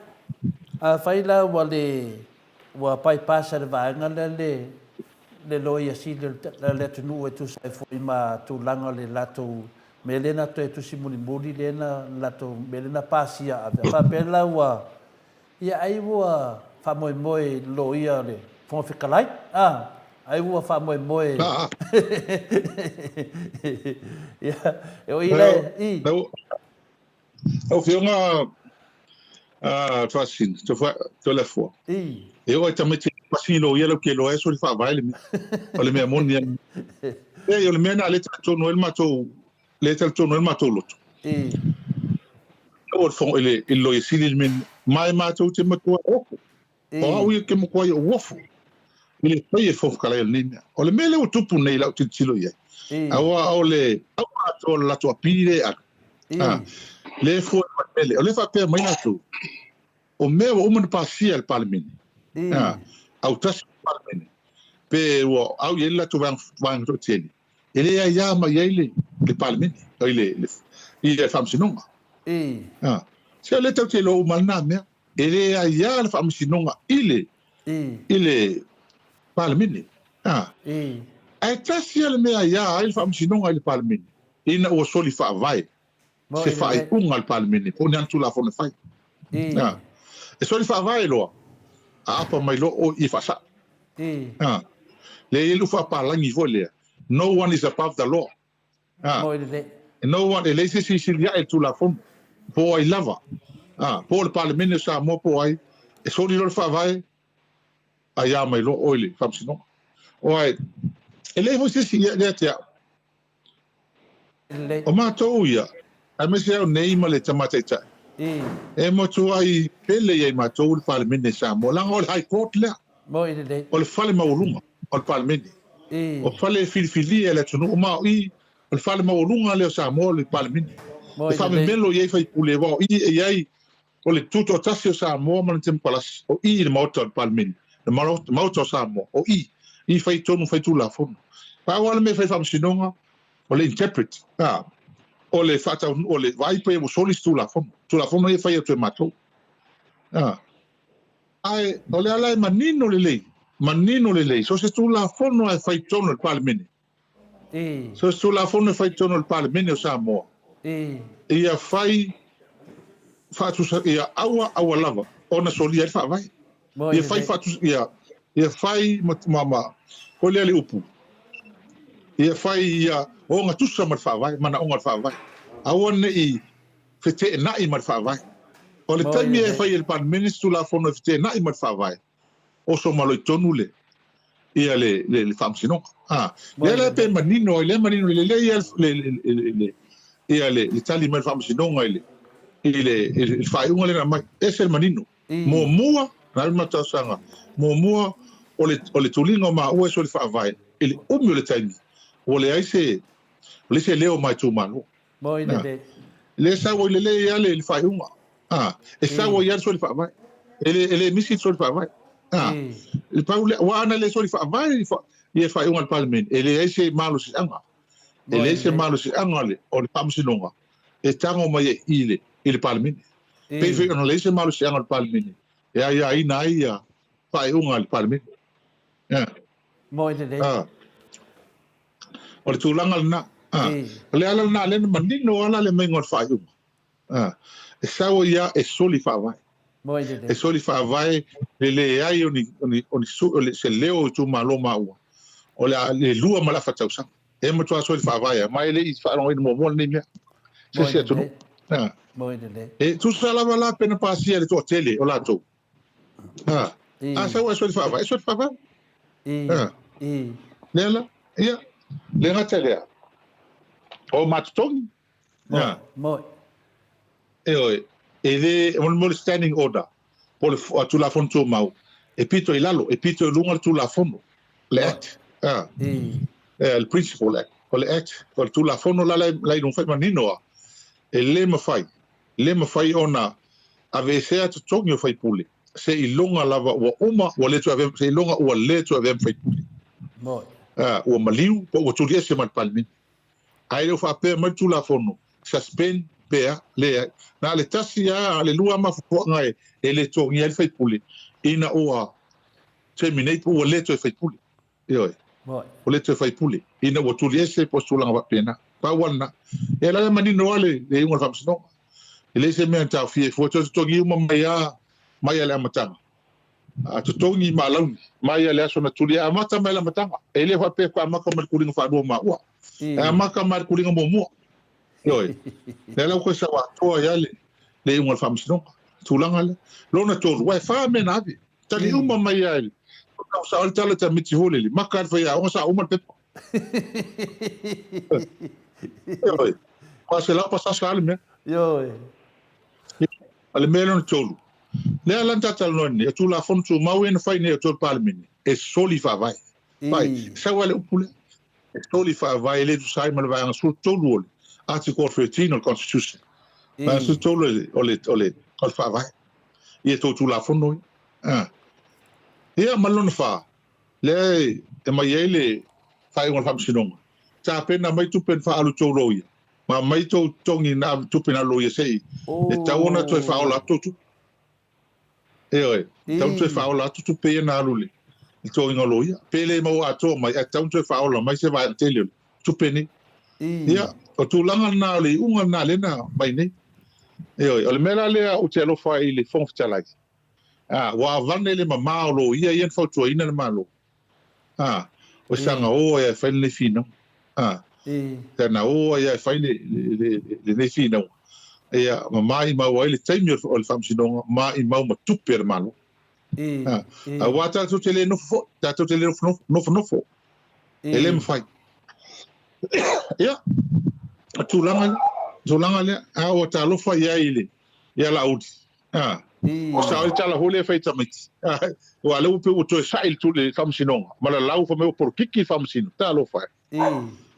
Faila wa pai pasa de vaanga le loia si le tunu e tu sai foi ma tu langa le lato melena to e tu si muli lena lato melena pasia fa pela wa ya ai wa fa moi loia le fon fikalai ai wa fa moi ya eu ile o fionga Fasin, to le fo. E o ta meti pasino yelo ke lo eso fa vai le me amoni. E yo le mena le to no el mato le to no el mato lo. O fo ele lo yesili men mai mato te mato o. O au ke mo ko yo wofo. Ele foi fo kala el nina. O le mele o tupu nei la te tilo ye. Awa o le awa to la to pire a. Le fo ele o le fa pe mai na tu. O meu o man pasia el palmini. Au tas palmini. Pe o au yella tu van to tieni. Ele ya ma yele le palmini. Ele il fam sinonga. Se le tau te lo malna me. Ele ya le fam sinonga ile palmini. Ai tasia le mea ya il fam sinonga ile palmini. Ina o soli fa vai. Se fai unga al palmini. Pone antu la fone fai. E soli fa vai lo. Apa mai lo o I fasa. Le ilu fa palangi vole. No one is above the law. No one ele se silia e tu la fon. Po ai lava. Po le palmini sa mo po ai. E soli lo fa vai. Aya mai lo oile fam sino. Oi. Ele vo se silia le te. O ma to ia. A me se o nei ma le tamata ita. E mo tu ai pele ye ma to le palmini sa mo la o high court le. O le fale maulunga o le palmini. O fale filfili ele tunu ma I o le fale maulunga le sa mo le palmini. E fa me melo ye fa pule wa I e ai o le tuto tasio sa mo ma tem palas o I le Maota le palmini. Le Maota sa mo o I fa tonu fa tu la fon. Pa wala me fa sinonga o le interpret. O le fata o le vai pe mo solis tu la fon e fa ia tu mato. Ai o le ala manino le lei so se tu la fon no fa tono il palmini. So se tu la fon no fa tono il palmini o sa mo. Ia fai fatu ia awa lava ona solia fa vai. Ia fai fatu ia fai mama o le upu. Ia fai ia o nga tusa mar fa vai mana onga fa vai. Awan I fete na I mar fa vai. O le taimi e fai il palmini tu la fon no fete na I mar fa vai. O so malo tonu le ia le fam sino. Le pe manino le ia le tali mar fam sino ngai il fai un le mai es el manino. Mo mua na mata sanga. Mo mua o le tulinga ma o so le fa vai. Ele umi le taimi. O le aise le se leo mai tu mano. Le sa o le ia le fai uma. E sa o ia so le fa vai. Ele misi so le fa vai. Le paule wa ana le so le fa vai ia fai un palmen. Ele aise malo si anga. Ele aise malo si anga le o le pam sinonga. E tango mai ile palmen. Pe fe ona le aise malo si anga palmen. Ia ina ia fai un palmen. O le tūlanga lana. Le ala lana le manino ala le mengo fai uma. E sao ia e soli fa vai. E soli fa vai le ai oni se leo tu malo maua. O le lua mala fa tausa. E mo tua soli fa vai. Mai le I fa no mo mo ni mea. Se tu. E tu sala wala pena pasia le to tele o la to. Sao e soli fa vai. Soli fa vai. Nela. Ia. Le ngatelea. O matutongi. Ele mo standing order. Por tu la fon tu mau. E pito I lalo, e pito lunga tu la fono. Le act. El principal act. O le act. O tu la fono la non fai manino. E le ma fai ona ave se tu tongi o fai pule. Se I longa lava o uma o le tu ave se longa o le tu ave fai pule. O maliu po o tulia se mal palmin. Ai lo fa pe mal tu la fono. Suspend pe le na le tasia le lua ma fo ngai ele to ngi el fai puli. Ina o terminate o le to fai puli. Yo. O le to fai puli. Ina o tulia se po tu la va pena. Pa wana. E la manino ale le un fa sno. Ele se me ta fi fo to ngi uma mai ale matanga. Tu tongi malau mai ale aso na tulia amata mai la matanga ele fa pe kwa maka mal kulinga fa do ma wa maka mal kulinga mo mo yo le la ko sa wa to ya le un fam sino tulanga le lona to wa fa me na vi tali uma mai ai sa al tala ta miti hole makar fa ya o sa uma pe yo pasa la pasa sal me yo ale melon tolu le alanta taloni tu la fon tu mau en fai ne to palmini e soli fa vai sa wale upule e soli fa vai le tu sai mal vai su tolu article 13 of constitution ma su tolu ole fa vai e tu la fon no ia malon fa le e mai ele fai un fam sinong ta pena mai tu pen fa alu tolu ia ma mai to tongi na tu pena lo ia sei e tauna tu fa ola tu e tau tu fa ola tu pe na lule to ngolo ia pele mo ato mai tau tu fa ola mai se va tele tu peni ia o tu langa na le unga na le na mai ne e o le mela le o te lo fa ile fon ftalai wa vanne le mama lo ia ien fa tu ina na malo o sanga o e fa le fino tena o ia fa le fino ia mai ma wa ile taimi o le famsinonga mai ma tupe malo a wata tu tele no fo ta tu tele no fo ele me fai ia tu langa le a o ta lo fa ia ile ia la udi o sa o tala hole fai tamiti o ale upe o to sai tu le famsinonga mala lau fa me por kiki famsino ta lo fa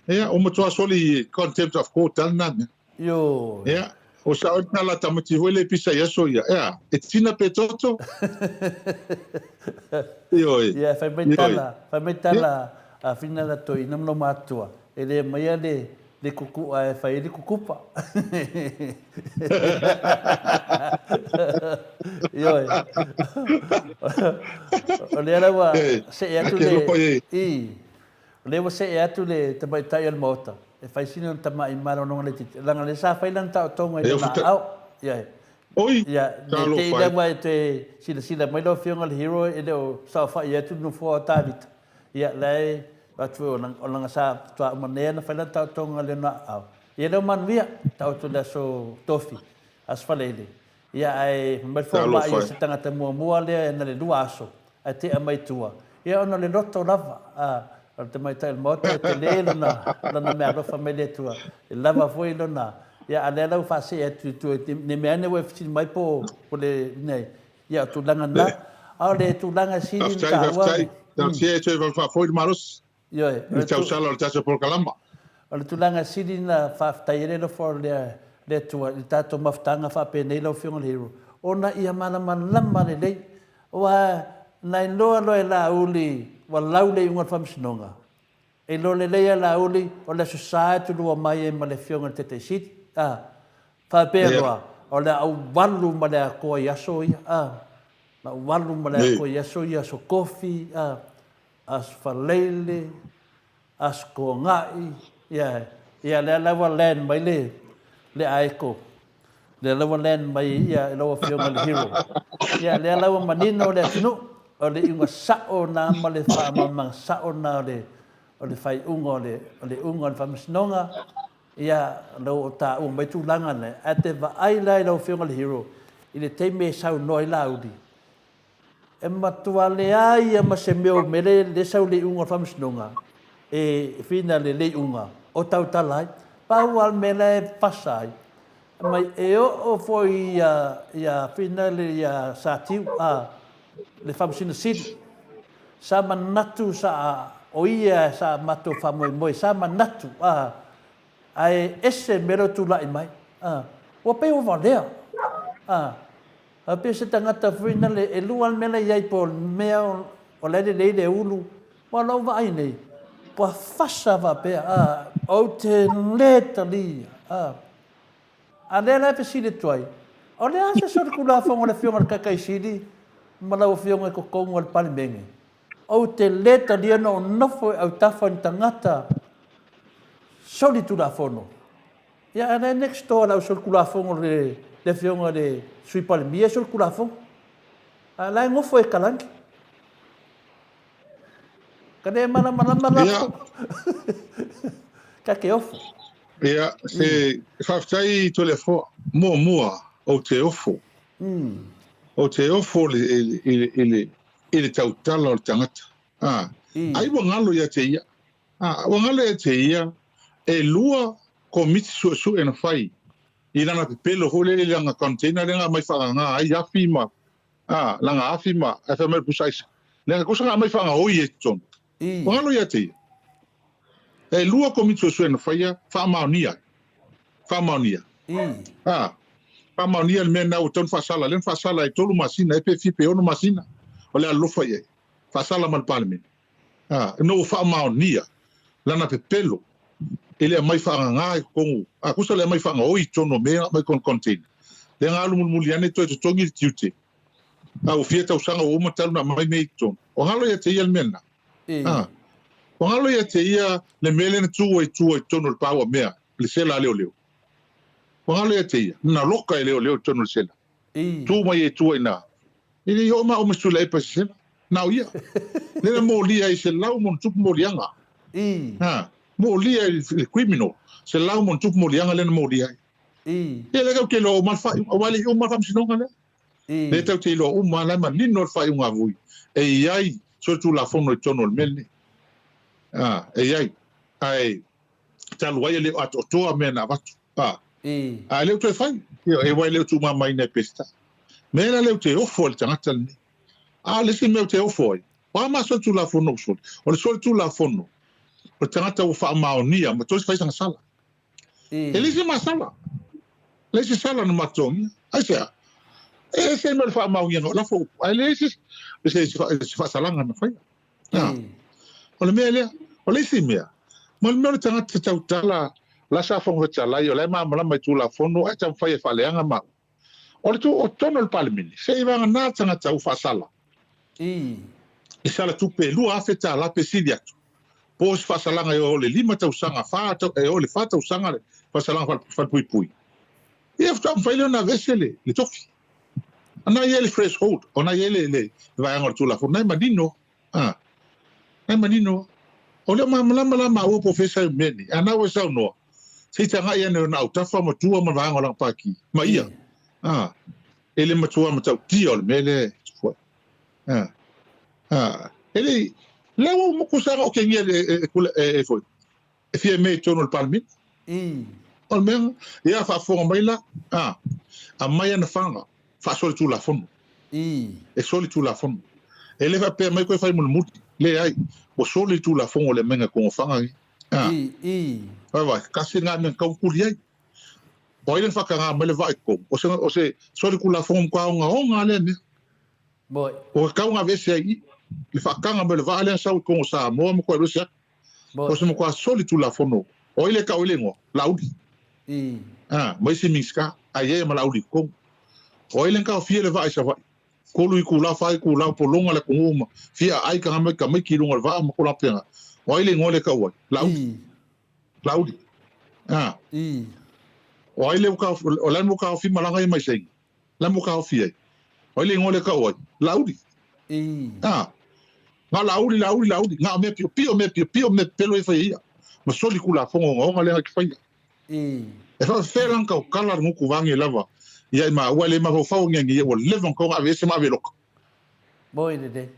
ia o mo to soli contempt of court talna yo ia o sa o tala tamiti hole pisa ia so ia e tina petoto yo ia fai metala a fina la toi nam no matua ele mai le kuku a fai le kukupa yo ole ala wa se atu le le wa se atu le tabai tai al Maota e fai sino tamai malo no le langa le sa fai lan ta tonga i na au ia oi ia te ida mai te sila mai lo fionga le hero e le sa fa ia tu no fo tavit ia lai atu o langa sa tua manena fai lan ta tonga le na au ia le man via ta tu da so tofi as falele ia ai mai fo mai ia se tanga te mua le na le dua aso a te mai tua ia ona le roto lava te mai tai Maota te lelo na mea lo família tua e lava foi lona ia ale lau fa se tu ne mea ne we fiti mai po le nei ia tu langa na a le tu langa sini ta wa ta se tu va foi maros ia e tau sala o tasa por kalamba o le tu langa sini na fa taire lo for le tu ta to maftanga fa pe nei lo fiong le hero ona ia mana lama le dei wa nai lo la uli wa laule unga famsinonga e lo le leia la uli o le society lua mai e ma le fionga te sit fa perwa o le au walu ma le ko yaso ia ma walu ma le ko yaso ia so kofi as falele as ko ngai ia le la len mai le aiko le la len mai ia lo fionga le hero ia le la manino le tunu o le inga sao na ma le fa ma sao na o le fai unga o le unga fa masnonga ia lo ta o mai tu langa ne ate va ai lai lo fionga le hero i le teime sau noi laudi e matua le ai ma se meu mele le sau le unga fa masnonga e fina le unga o tau talai pa wal mele pasai mai e o foi ia fina le ia satiu le famsina sidi sa manatu sa o ia sa mato famoi sa manatu ai ese mero tu lai mai o pe o valea a pe se tangata fina le e lual mena iai po mea o le ulu wa lo va ai nei po fasa va pe o te letali a le la pe sidi toi o le asa so kula fonga le fionga ka kai sidi malau fionga ko kongo al palmenge o te leta dia no nofo au tafa tangata soli tu la fono ya ana next door au sol kula fongo le fionga de sui palmia sol kula fongo ala ngofo e kalanki kade mana ka ke ofo ia se faftai to le fo mo o te ofo O te ofo le tautala o le tangata. Ai wangalo ia te ia. Wangalo ia te ia e lua komiti su e na fai. I lana pepelo hole le langa container lenga mai whanga ai afi ma. Langa afi ma e whamere pusaisa. Lenga kosa nga mai whanga oi e ton. Wangalo ia te ia. E lua komiti su e na fai whamaunia. Whamaunia. Whamaunia le mena o ton whasala. Len whasala e tolu masina e pe fipe ono masina. O le alofa ia. Whasala mal parliament. No whamaunia. Lana pepelo. Ele mai whanga ngā kongu. Kusa le mai whanga oi tono mea mai kon container. Le ngā alu mulmuli ane toi te tongi tiute. O fia tau sanga o matalu na mai mei tono. O ngalo ia te ia le mena. O ngalo ia te ia le mele na tua i tono le paua mea. Le sela leo leo. O ngalo ia te ia. Na loka e leo tono le sela. Tu mai e tua i nā. Ili o ma o mesula e pa se sela. Nau ia. Lena mo lia i se lau mon tupu mo lianga. Mo lia i criminal. Se lau mon tupu mo lianga lena mo lia. Ia lega ke lo malfai. O wale o malfam sinonga le. Le tau te ilo o malama nino le fai unga vui. E iai. So tu la fono i tono le mele. E iai. Ai. Talu ai le ato toa mea na watu. A leo te fai. E wai leo tu mamai ne pesta. Mena leo te ofo le tangata le. Lesi meo te ofo ai. Wa ma so tu la fono so. O le so tu la fono. O tangata o wha maonia. Ma tosi fai sanga sala. E lesi ma sala. Lesi sala no matongi. Ai sea. E se me wha maonia no. La fo. Ai lesi. Se wha salanga na fai. O le mea lea. O lesi mea. Ma le mea le tangata tau tala. La sa fongo talai. O le ma malama i tu la fono. Ai tam fai e whaleanga ma. O le tu o tono le palimini. Se i wanga nā tangata u wha sala. I sala tupe lua afeta la pesidi atu. Pos fasalanga e o le lima tau sanga fata e o le fata usanga le fasalanga fal pui pui. Ia fta mfaile na vesele le tofi. Ana yele fresh hold, ona yele le vai ngor tula fo nai manino. Nai manino. O le ma o professor meni. Ana wa sa no. Se tanga ia na utafa mo tua ma vai ngor paki. Ma ia. Ele matua ma tau tio le mele. Ele lewa mo kusanga o kengia e foi. E fie me tono le palmi. O men ia fa fonga mai la. A mai na fanga. Fa soli tu la fono. E soli tu la fono. Ele va pe mai ko fai mo muti. Le ai. O soli tu la fono le menga ko fanga. Vai kasi nga men ka kuli ai. O ile fa ka mai le vai ko. O se soli ku la fono ko nga le me. Boy. O ka nga vese ai. Le whakanga me le vale sa ko Samoa mo ko Rusia. O se mo ko soli tu la fono. O ile ka o ile ngo laudi. Mai se miska ai ma laudi ko. O ile ka fie le vai sa vai. Ko lui ku la fai ku la polonga le ko uma. Fie ai ka mai ki lunga va mo ko la pena. O ile ngo le ka o laudi. Laudi. O ile ka o la mo ka fi malanga mai sei. La mo ka fie. O ile ngo le ka o laudi. Nga lauri, nga me pio me pelo e fai ia. Ma soli kula fongo nga lenga ki fai. E fa felan ka o kala nguku vangi lava. Ia ma wale ma fau ngi o levan ko ave se ma velok. Boy de.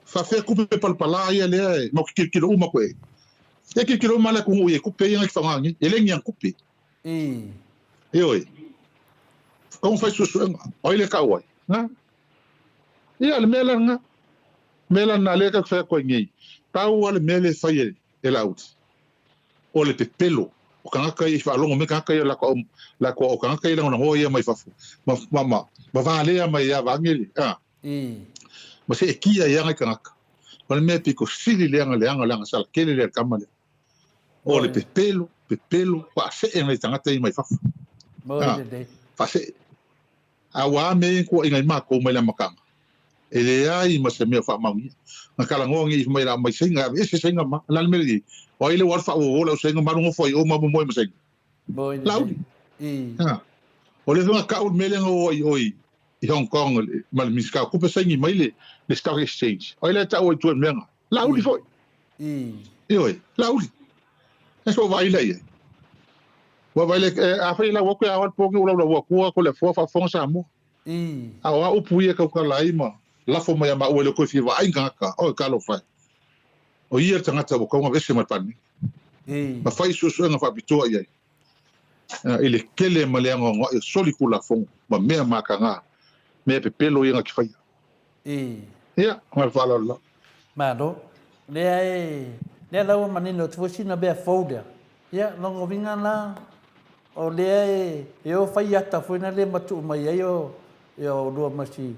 Fa fe kupe palpala ia le ma ki kilo uma ko e. E ki kilo mala ko e kupe ia ki fanga ngi. Ele ngi kupe. E oi. Como faz su suenga? Olha ka oi. Na. Ia le mela nga. Mela na le ka fa ko ngi. Tau ale mele fai e laut. O le pepelo. O kanga kai fa longo me kanga kai la ko o kanga kai la na ho ia mai fafu. Ma vale mai ya vangeli. Ma se kia ia ngai kanga. O le me piko sili le anga sala kele le kamale. O le pepelo pa se e mai tanga tai mai fafu. Fa se awa me ko ingai ma ko mai la makanga. Ele ai ma se me fa maungi na kala ngongi mai la mai singa ese singa ma la meli o ile war fa o la singa ma ngo foi o ma mo mo singa laudi o le nga ka o mele ngo oi i Hong Kong mal miska ku pe singa mai le stock exchange o ile ta o tu menga laudi foi oi laudi eso vai le wa vai le a fa la wo ko a wa po ko la wo ko le fo fa fo sa mo Awa upu ia kau kalai ma. Lafo mai ama uele koe fiwa ai ngaka. O kalo fai. O ia tangata o kaunga vese matani. Ma fai susuenga fa pitoa iai. Ile kele ma leanga ngā e soli kula fonga. Ma mea maka ngā. Mea pe pelo ia ngā ki fai. Ia, mai whala la. Mado, lea lau manino tuwasina bea folder. Ia, longo vinga la, o lea e o fai ata fuina le matu mai ai o lua masi,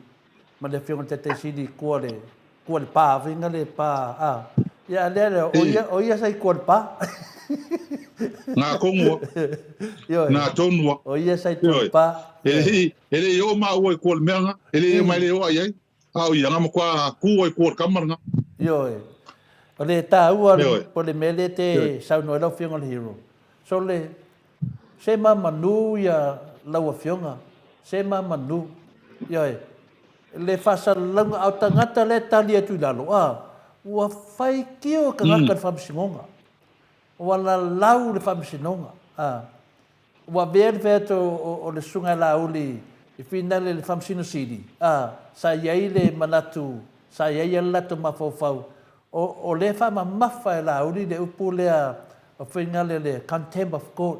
ma le fionga te sidi kua le pā, vinga le pā, ia lea o ia sai kua le pā. Ngā kongua, ngā tonua. O ia sai kua le pā. Ele i o maa ua i kua le meanga, ele i o mai le o ai ai. Au ia ngama kua kua i kua le kamaranga. Ioi. O le tā ua po le mele te saunua lau fionga le hero. So le, se ma manu ia lau a fionga. Se ma manu. Ioi. Le whasa launga au tangata le tali atu i lalo. Ua whai kio ka ngaka le whamisingonga. Ua la lau le whamisingonga. Ua vea le vea o le sunga la uli i whina le whamisino sidi. Sa iai le manatu, sa iai le lato mawhauwhau. O le whama mawha e la uli le upu lea o whina le contempt of God.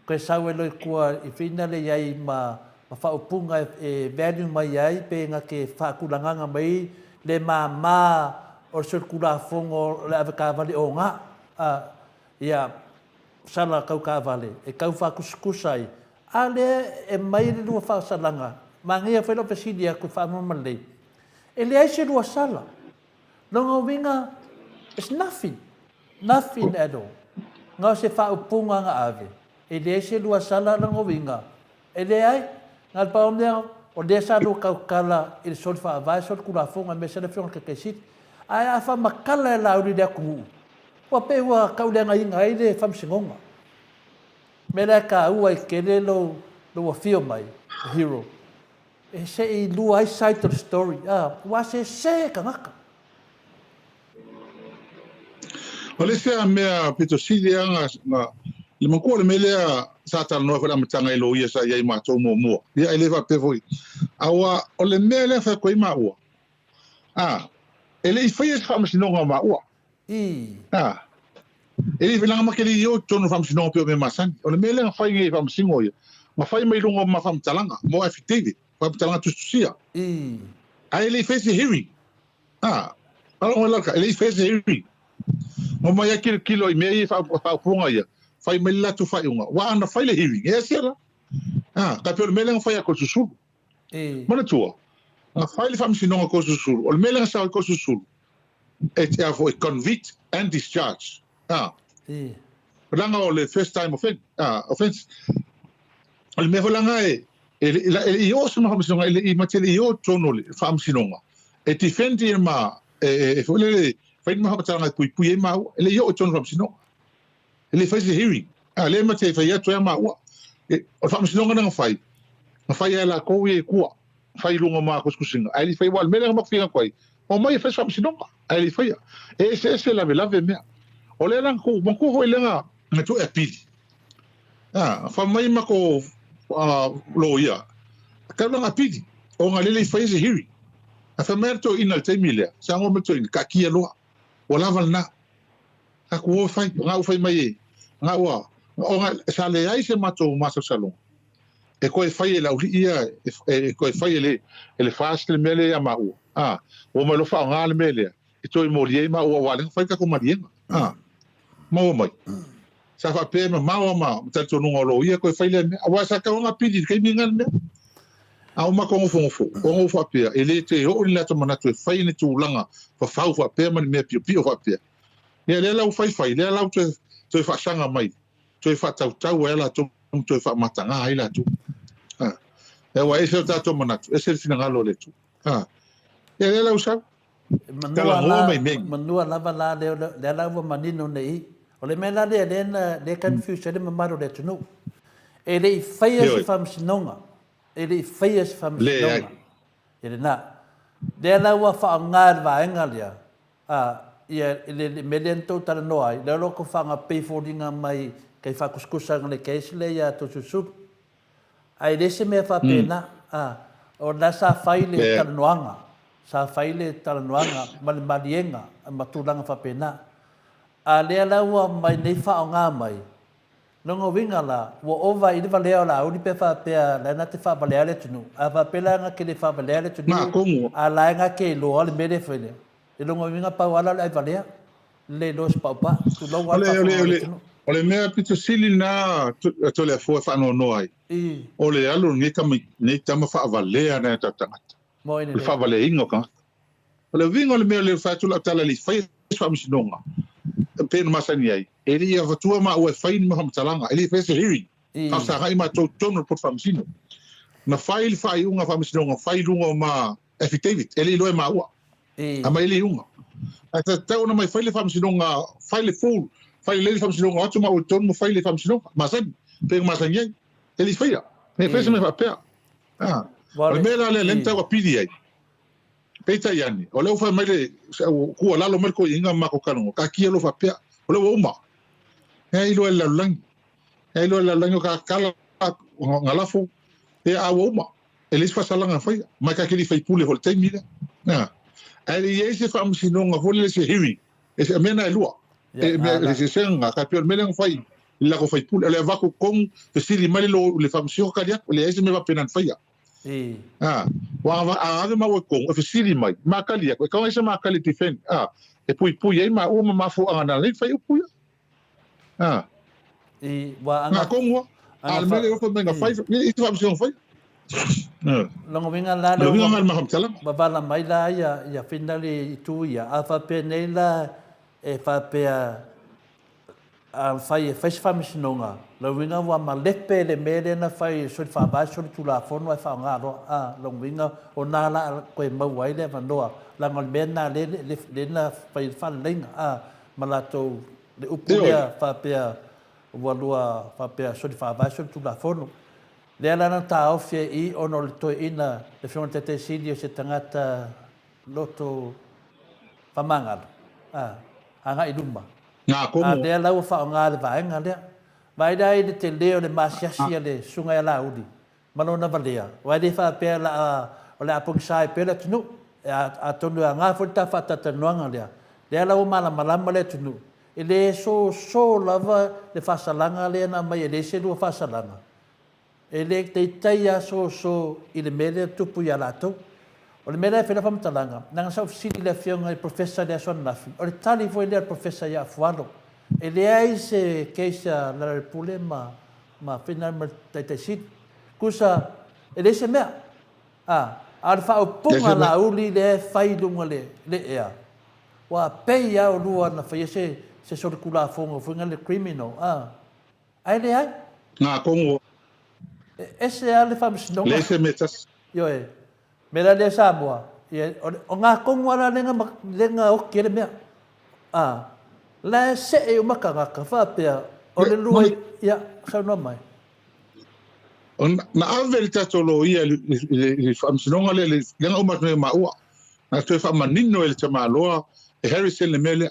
Koe sau e loi kua i whina le iai ma whaupunga e value mai iai pe ngā ke whakulanganga mai le mā o sur kula fongo le aweka vale o ngā. Ia sala kau ka vale, e kau whakuskusai. Ale e mai le lua whaasalanga. Mangia whaelo pesidi aku whaamamalei. E le aise lua sala. Longa winga, it's nothing. Nothing at all. Ngau se whaupunga ngā ave. E le aise lua sala longa winga. E le ai, ngā paomea, o le sa lua kau kala i le soli whaavai, soli kula fonga me se le whionga kakesiti. Ai a whamakala e lauri le aku nguu. Wa pe ua kaulenga inga ai le whamsingonga. Mera ka ua i kere lo fio mai, hero. E se i lua ai side of the story. Wa se ka ngaka. O le sea mea pito sili anga le makua le melea sa tala noa whara matanga i lo ia sa iai mātou mua. Ia i lewa pevoi. Awa o le mea lea whai koe maa ua. Ele i whaia sa whamasinonga maa ua. Ele vilanga makele i o tono whamasinonga pio me masani. O le mea lea whai ngai whamasingo ia. Ma whai mai lunga ma whamatalanga. Mo affidavit. Whamatalanga tustusia. Ele i whaise hearing. Alonga laka. Ele i whaise hearing. Mo mai akil kilo i mea i whaupunga ia. Whai mai latu whai unga. Wa ana whai le hearing. E siara. Ka pio le mea lea whai a ko susuru. Mana tua. Whai le whamasinonga ko susuru. O le mea lea sa ko susuru. E te a convict and discharge. Langa o le first time offense. O le mea langa i o sa whamasinonga i matele i o tono le whamasinonga. E defendi e ma e whulele whai maha pataranga pui e mau e le i o tono whamasinonga. E le whaise hearing. Le mate whai atu e mau. O whamasinonga nanga whai. Ma whai e la kou e kua. Whai lunga maa kuskusinga. Ai li whai wale mele nga makwhinga kwai. O mai e whaise whamasinonga. Ai li whai. E se lave mea. O le lang ko mangko ho lenga ngato e pili. Fa mai mako lo ia. Ka langa pili. O nga lele whaise hearing. Fa merto ina te mile. Sa ngo merto in ka kia loa. O lava na. Ka ko fai nga fai mai. Nga wa. O nga sa le ai se mato maso salon. E ko e fai la ia e ko e fai ele fast le mele ya mau. O ma lo fa nga le mele. E toi morie ma o wale fai ka ko marienga. Mau mai. Sa fa pe ma mau ma tato no lo ia ko e fai le. Wa sa ka nga pidi ke mi ngal me. Au ma ko fo. O fa pe ele te o le to mana to fai ne tu langa fa fa pe ma me pio fa pe. Ia le la fai le la to fa sanga mai. To fa tau ela to fa matanga ai la tu. E wa ese tato mana tu ese fina ngalo le tu. Ia le la usa. Manua lava la le lava manino nei. O le mena le confuse le mamaro le tunu. E le whaia se whamsinonga. E le whaia se whamsinonga. E le na. Le laua whaangar vaenga lea. Ia le melento tala noa. Le loko whanga peiforinga mai kei whakuskusanga le keisi le ia to susuru. Ai lese me fa pena o na sa faile talanoanga sa faile talanoanga mal malienga matulanga fa pena a le la wa mai nei fa nga mai longo winga la wo ova i va leo la uni pe fa pe la na te fa balele tunu a va pela nga ke le fa balele tunu a la nga ke lo le mele fele e longo winga pa wala le valea le dos pa tu lo wa fa tunu ole mea pito sili na to le fo fa no ai ole alu ni tama fa valea na tatanga le fa valea ingo ka ole winga le mea le fa tu la tala li fa fa msinonga pe no masani ai ele ia vatua ma o fa ni ma talanga ele fa se hearing ka sa hai ma to tono por fa msino na file fa unga fa msinonga file unga ma affidavit ele lo ma wa ama ele unga ata tau na mai file fa msinonga file full fai le fam sinonga atu ma o ton mo fai le fam sinonga masan pe masan ye ele faia me pese me papel o me la le lenta wa pidi ai peita yani o le fa mai le ku ala lo merko inga ma ko kanu ka ki lo fa pe o le uma e lo la lang ka kala ngalafu e a uma ele fa salanga faia ma ka ki fai pule hol taimira ele ye se fam sinonga fo le se hearing e mena e lua e se senga ka pe melen fai la ko fai pul ele va ko con te sili mali lo le famsio ka dia le ese me va penan fai wa ave ma wo con e sili mai ma ka dia ko ese ma ka le tifen e pui ai ma o ma fo ana le fai pui wa anga con al mele o menga fai e tu famsio fai longo winga la lo winga ma hamtala ba bala mai la ya finali tu ya afa penela e fa pe a fai famishinonga lo winga wa malepe le mele na fai so fa ba so tu la fono fa nga ro lo winga o na la ko ma wai le va noa la ngol ben na le na fai fa lenga malato le upulia fa pe wa lua fa pe so fa ba so tu la fono le ala na ta ofie I ono le to ina le fiona te sidio se tangata loto famanga anga idumba de la u fa nga le vaenga le vai dai de te leo le masiasia le sunga ya laudi malona valea vai de fa pe la o le apong sai pe le tunu a tonu nga fo ta fa ta noanga le la u mala malama le tunu ele so lava le fa salanga le na mai le se lu fa salanga ele te taia so I le mele tupu ya lato o le mele fela fam talanga nanga sa ofisini le fionga I professor le son nafi o le tali foi le professor ya fualo ele ai se keisa la problema ma final ma te sit kusa ele se mea al fa o punga la uli le fai lunga le ea wa pe ya o lua na fa se so kula fonga fonga le criminal ai le ai na kongo ese ale famsinonga le se metas yo mera le Samoa o nga kongo ala lenga o kele mea la se e maka ka fa pe o le lua ya sa no mai na avel tatolo ia le famsinonga le lenga o mas me maua na te fa manino ele chama loa e Harrison le mele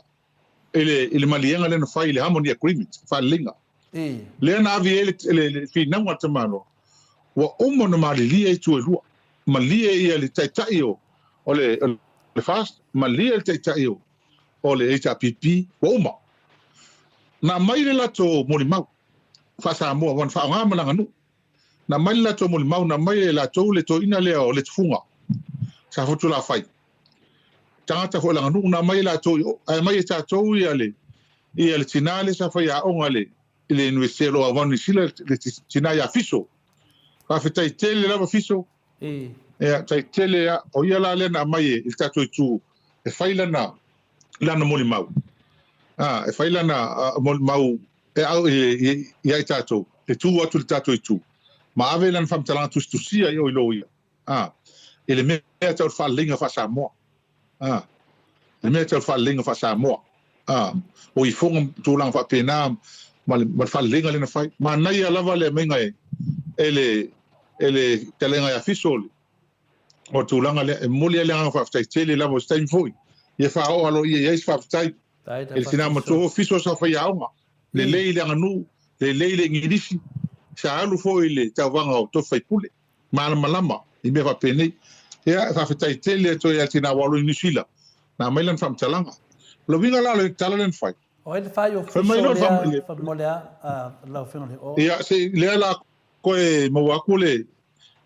ele malienga le no fai le harmony agreement fa linga le na avi ele fi na wata malo wa umo no malilia I tu lua malia ia le taitai o le fast malia le taitai o le HPP wa uma na mai le lato molimau fa Samoa wan fa nga malanga nu na mai le lato molimau na mai le lato le to ina le o le tfunga sa fotu la fai tangata fo langa nu na mai le lato ai mai ta to ia le tinale sa fa ya ongale ile nueselo avani sila le tina ya fiso fa fitai tele la fiso tai tele ya o ia la le na mai il tato tu e faila na lana molimau e faila na molimau e au ia tato e tu atu tato tu ma ave lan fam talan tu sia yo lo ia ele me ta fa linga fa Samoa ele me ta fa linga fa Samoa o I fonga tu lang fa pena mal fa linga le na fai ma na ia lava le menga ele telenga ya fisol o tu langa le moli le nga fa tele la mo stai foi ye fa o alo ye fa tai ele sina mo tu fiso sa fa ya uma le le nga nu le ngidisi sa alu fo ile ta wanga o to fai pule malama I me fa pene ia fa fetai tele to ia tina walu ni sila na mailan fam talanga lo vinga la le talalen fai o ele fai o fa mai lo fa molea la finga le o ia se le la ko e mo akule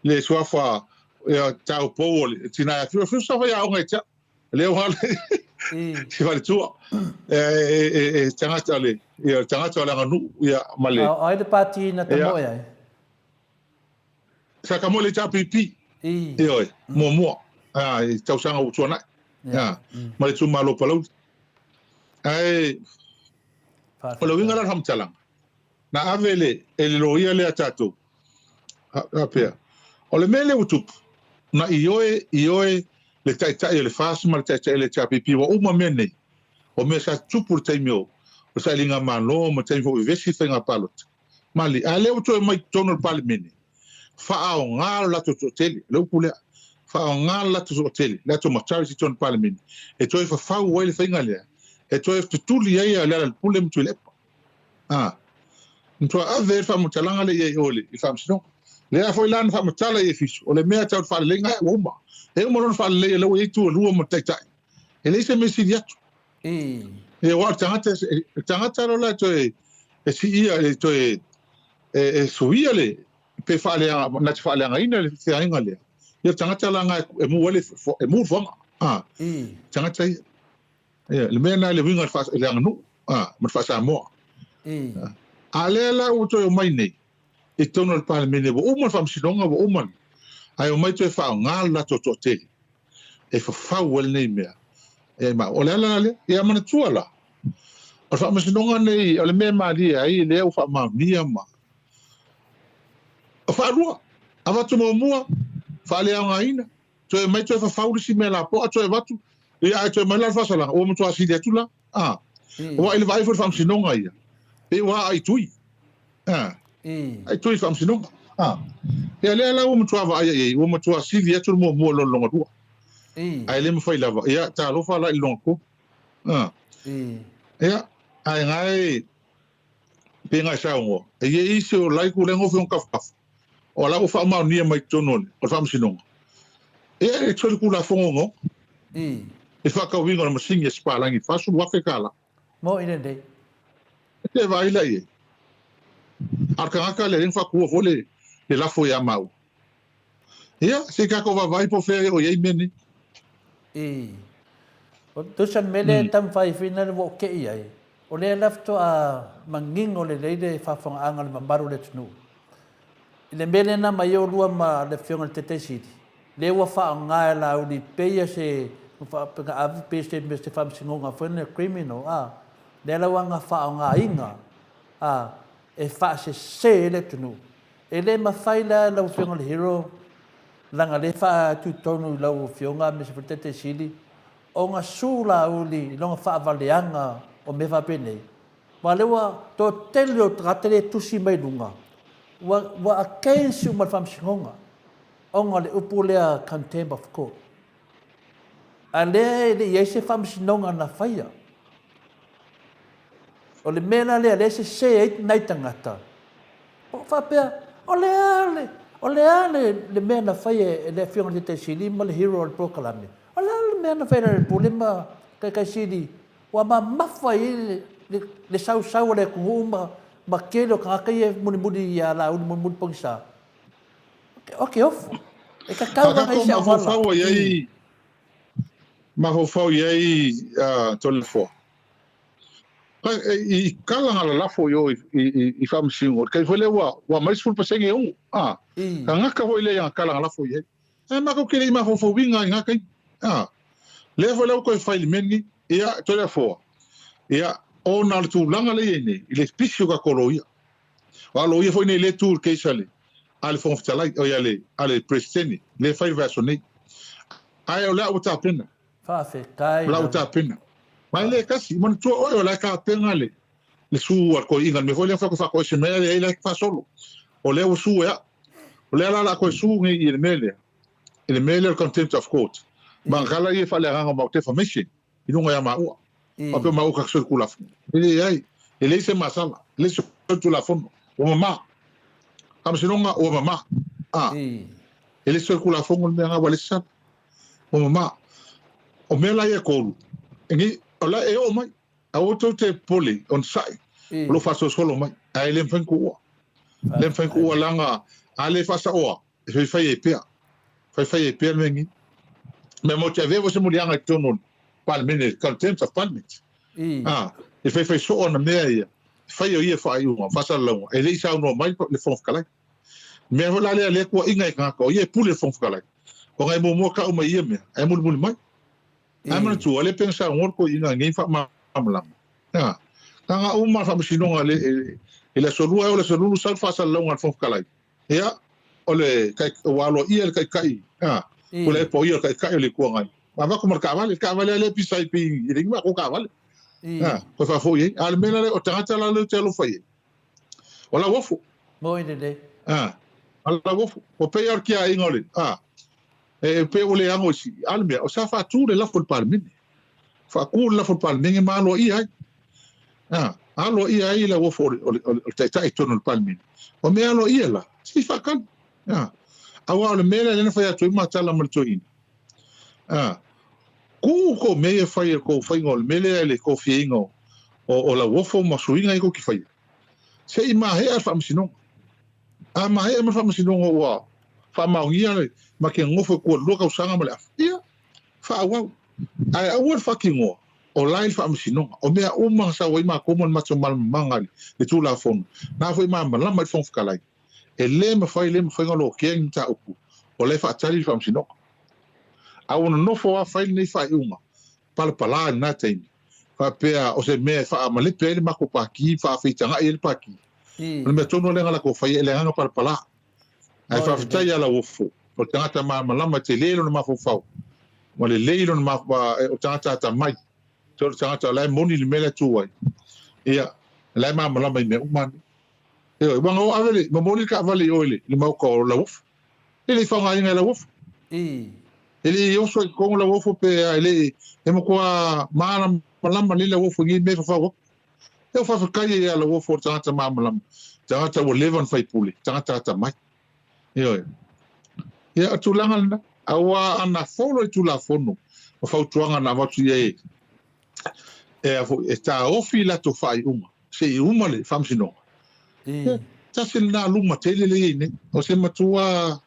le soafa ia tau pole tina ia fi sa fa ia o ngai le o hale si vale tua tangata le ia tangata la nganu ia male o ele pati na tamo ia sa ka mole ta pipi oi mo tau sanga u tuana ya male tu malo palo ai palo winga la ham talang na avele ele loia le atato apea ole mele utup na ioe le tai le fas mal tai le pipi wa uma mene o me sa tupur tai meo o sa linga malo mo tai vo vesi fenga palot mali ale o to mai tonol palmene fa o ngal la to tele lo pule fa o ngal la to tele la to matari ton palmene e to fa wel fenga le e to tuli ia le pule mtu le nto ave fa mutalanga le ye ole I fam sino le a foi lan fa mutala ye fiso o le mea tau fa le nga o ma e mo non fa le lo e tu lu mo tai tai e le se me si diatu e wa tangata lo la to e si ia le to e suia le pe fa le na fa le nga ina le se nga le ye tangata la nga e mo wale e mo fa tangata le mea na le winga fa le nga no mo fa sa mo alela o to mai nei e tono le palemene wo uma fam sinonga wo uma ai o mai to fa ngal la to te e fa wel nei mea e ma o le e mana tuala o fa sinonga nei o le me mali ai le o fa ma mia ma o fa rua ava to mo fa le nga ina to mai to fa urisi me la po to vatu e ai to mai la fa sala o mo to asi de tula o ele vai for fam sinonga ia e wa ai tui ai tui fam sinonga e le la o mo tua va ai o mo tua si via tu mo lo longa tua ai le mo fai lava ia ta lo fa la lonko ia ai ngai penga sa ngo e isi o lai ku le ngo fion kaf o la o fa ma ni mai tonon o fam sinonga e tolu ku la fongo e fa ka winga mo singe spa langi fa su wa fe kala mo ina dei te vai la ye arka le ring fa ku fo le la fo ya mau ia se ka ko va vai po fe o ye meni o to san mele tam fai fina le wo ke ia o le lafto a manging o le leide fa fong angal mambaru le tnu le mele na mai o lua ma le fiong te te siti le wa fa nga la o di peia se fa pa av pe se me se fam singonga fone criminal le la wanga fa nga inga e fa se le tnu e le ma fai la lo fiong le hero langa le fa tu tonu lo fionga me se te sili o nga sula uli longa fa valeanga o me va pene ma le wa to telio tratele tusi mai lunga wa a kensi uma fam singonga o nga le upulea contempt of court ale le yese fam sinonga na faia o le mena le se eit nai tangata o fa pe o le ale le mena faia le fionga te sili ma le hero al proclame o le mena faia le problema kai sili wa mafa le sau le kuma ma kelo ka kai muni ya la muni pangsa okay off e ka ka ga isa wala ye ma ho fo ye tolfo I kala ngala la fo yo I fam singo kai fo le wa mai sul pasenge un ka ngaka ho le ya kala ngala fo ye ma ko kele ma fo winga ngaka le fo le ko file menni ia tolfo ia ona tu langa le ne ile spisio ka koloia wa lo ia foi ne le tour ke sale al fon ftalai o yale ale presteni le fai versione ai o la o ta pena fa fe kai la o ta pena mai le kasi mon tu o la ka pena le su al ko inga me foi le fa ko se me le fa solo o le o su ya o le la ko su ngi il mele contempt of court bangala ia fa le ranga mo te formation ilunga ya mau ape mau ka sur kula ele ai ele se masala ele se tu la fono o mama Whamasinonga o mama. Ele soi kula fongo le nga wale sa. O mama. O mea lai e kōru. Engi, o lai e o mai. A oto te pole on sai. Lo faso solo mai. A ele mfenku ua. Le mfenku ua langa. A le fasa oa. E fai e pia. Fai e pia mengi. Me mo te avevo se mulianga i tono. Palmene, kaltemta palmene. E fai so ona mea ia. Fai o ia fai uma. Fasa launga. E le isa uno mai le fonfkalai. Mea hola le kua inga i ngaka. O ia pule fonfkalai. O ngai mo ka uma ia mea. E muli mai. Ai mana tu ale pensa ngor ko inga ngai fa mamlang. Ya. Kanga uma fa masinonga le solua o le solulu sal fa sal longa fo kalai. Ya. Ole kai walo ia le kai. Ya. Ole po ia kai le ko ngai. Ma ko marka vale le pisai pi ring ma ko ka vale. Ya. Ko fa fo ye. Al mena le o tangata la le telo fa ye. Ola wofu. Mo ide. Ah. Ala wofu. O pe ar kia ingole. Ah. E pe o le ango si almea o sa fa tu le la fol palmini fa ku la fol palmini ma lo i ai alo i ai la wo fo o tai tono palmini o me alo i la si fa kan awa le mele le fa ya tu ma tala mo tu in ku ko me fa ye ko fa ngol mele le ko fiingo o la wo fo ma suinga ko ki fa se i ma he fa msino ma he ma fa msino wa fa maungia le ma ke ngofo ko lo ka usanga mala ia fa wa ai awor fucking o line fa msino o mea uma sa wa ma ko mon ma so mal mangal le tu la fon na foi ma la ma fon fkalai ele ma fa ngolo ke nta opu o le fa tali fa msino a ona no fo a fa ni fa uma pala na tem fa pe o se me fa ma le pe ma ko pa ki fa tanga el pa ki me tono le ngala ko fa ele nga pala ai fa fita ya la wofu o tangata ma lama te lelo na mafofau ma le lelo na o tangata mai to tangata la moni le mele tuai ia la ma lama me umani e wanga o avele ma moni ka vale ole le ma ko la wofu ele fa nga la wofu ele yo so ko la wofu pe ele e mo ko ma lama le la wofu ngi me fa wo e fa ka ya la wofu tangata ma lama tangata wo levan fai pule tangata mai ia ia tulanga na awa ana folo tula fono o fautuanga na watu ye esta ofi la to fai uma se uma le famsino ta se na luma tele le ne o se matua